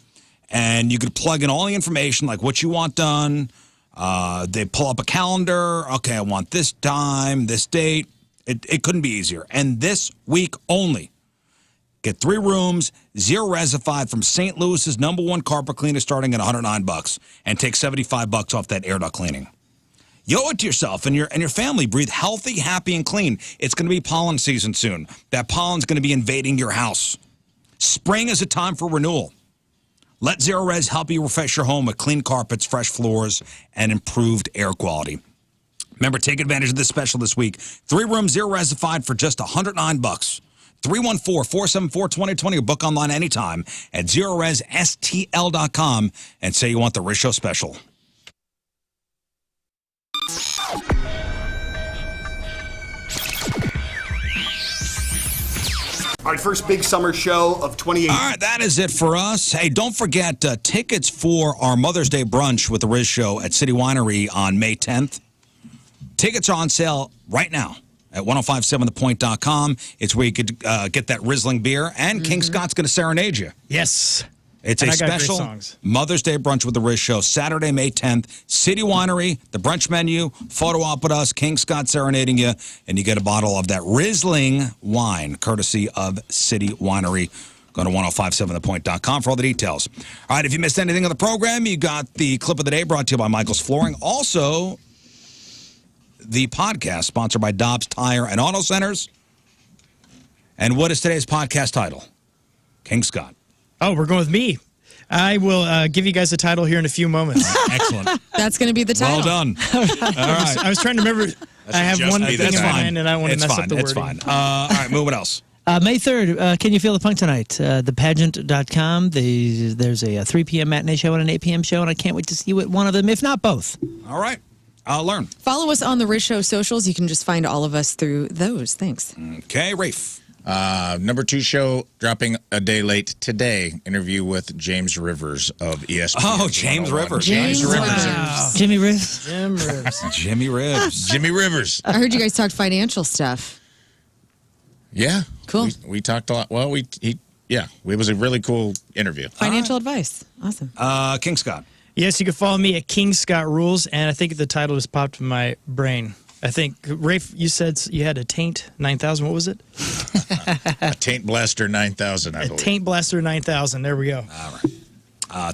and you can plug in all the information, like what you want done. They pull up a calendar. Okay, I want this time, this date. It couldn't be easier. And this week only, get 3 rooms, Zero Resified from St. Louis's #1 carpet cleaner starting at $109 and take $75 off that air duct cleaning. You owe it to yourself and your family. Breathe healthy, happy, and clean. It's going to be pollen season soon. That pollen's going to be invading your house. Spring is a time for renewal. Let Zero Res help you refresh your home with clean carpets, fresh floors, and improved air quality. Remember, take advantage of this special this week. 3 rooms, Zero Resified for just $109. 314-474-2020 or book online anytime at ZeroResSTL.com and say you want the Riz Show special. All right, first big summer show of 2018. All right, that is it for us. Hey, don't forget tickets for our Mother's Day brunch with the Riz Show at City Winery on May 10th. Tickets are on sale right now at 1057thepoint.com. It's where you could get that Riesling beer, and King Scott's going to serenade you. Yes. It's And a I got great special songs. Mother's Day brunch with the Riz Show, Saturday, May 10th. City Winery, the brunch menu, photo op with us, King Scott serenading you, and you get a bottle of that Riesling wine, courtesy of City Winery. Go to 1057thepoint.com for all the details. All right, if you missed anything on the program, you got the clip of the day brought to you by Michael's Flooring. Also, the podcast sponsored by Dobbs Tire and Auto Centers. And what is today's podcast title? King Scott. Oh, we're going with me. I will give you guys a title here in a few moments. Excellent. That's going to be the title. Well done. All right. I was trying to remember. I have one thing in mind, and I don't want to mess up the wording. It's fine. All right, move. What else? May 3rd, Can You Feel the Punk Tonight? Thepageant.com. There's a 3 p.m. matinee show and an 8 p.m. show, and I can't wait to see you at one of them, if not both. All right. I'll learn. Follow us on the Riz Show socials. You can just find all of us through those. Thanks. Okay, Rafe. #2 show dropping a day late today. Interview with James Rivers of ESPN. Oh, James Rivers. James Rivers. Wow. Jimmy Rivers. Jim Rivers. Jimmy Rivers. Jimmy Rivers. I heard you guys talk financial stuff. Yeah. Cool. We talked a lot. Well, it was a really cool interview. Financial advice. Awesome. King Scott. Yes, you can follow me at King Scott Rules, and I think the title just popped in my brain. I think, Rafe, you said you had a Taint 9000. What was it? A Taint Blaster 9000, I believe. Taint Blaster 9000. There we go. All right.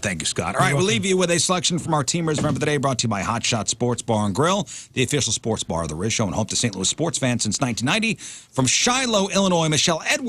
Thank you, Scott. All right, we'll leave you with a selection from our teamers. Remember the day brought to you by Hot Shot Sports Bar and Grill, the official sports bar of the Riz Show and home to St. Louis sports fans since 1990. From Shiloh, Illinois, Michelle Edwards.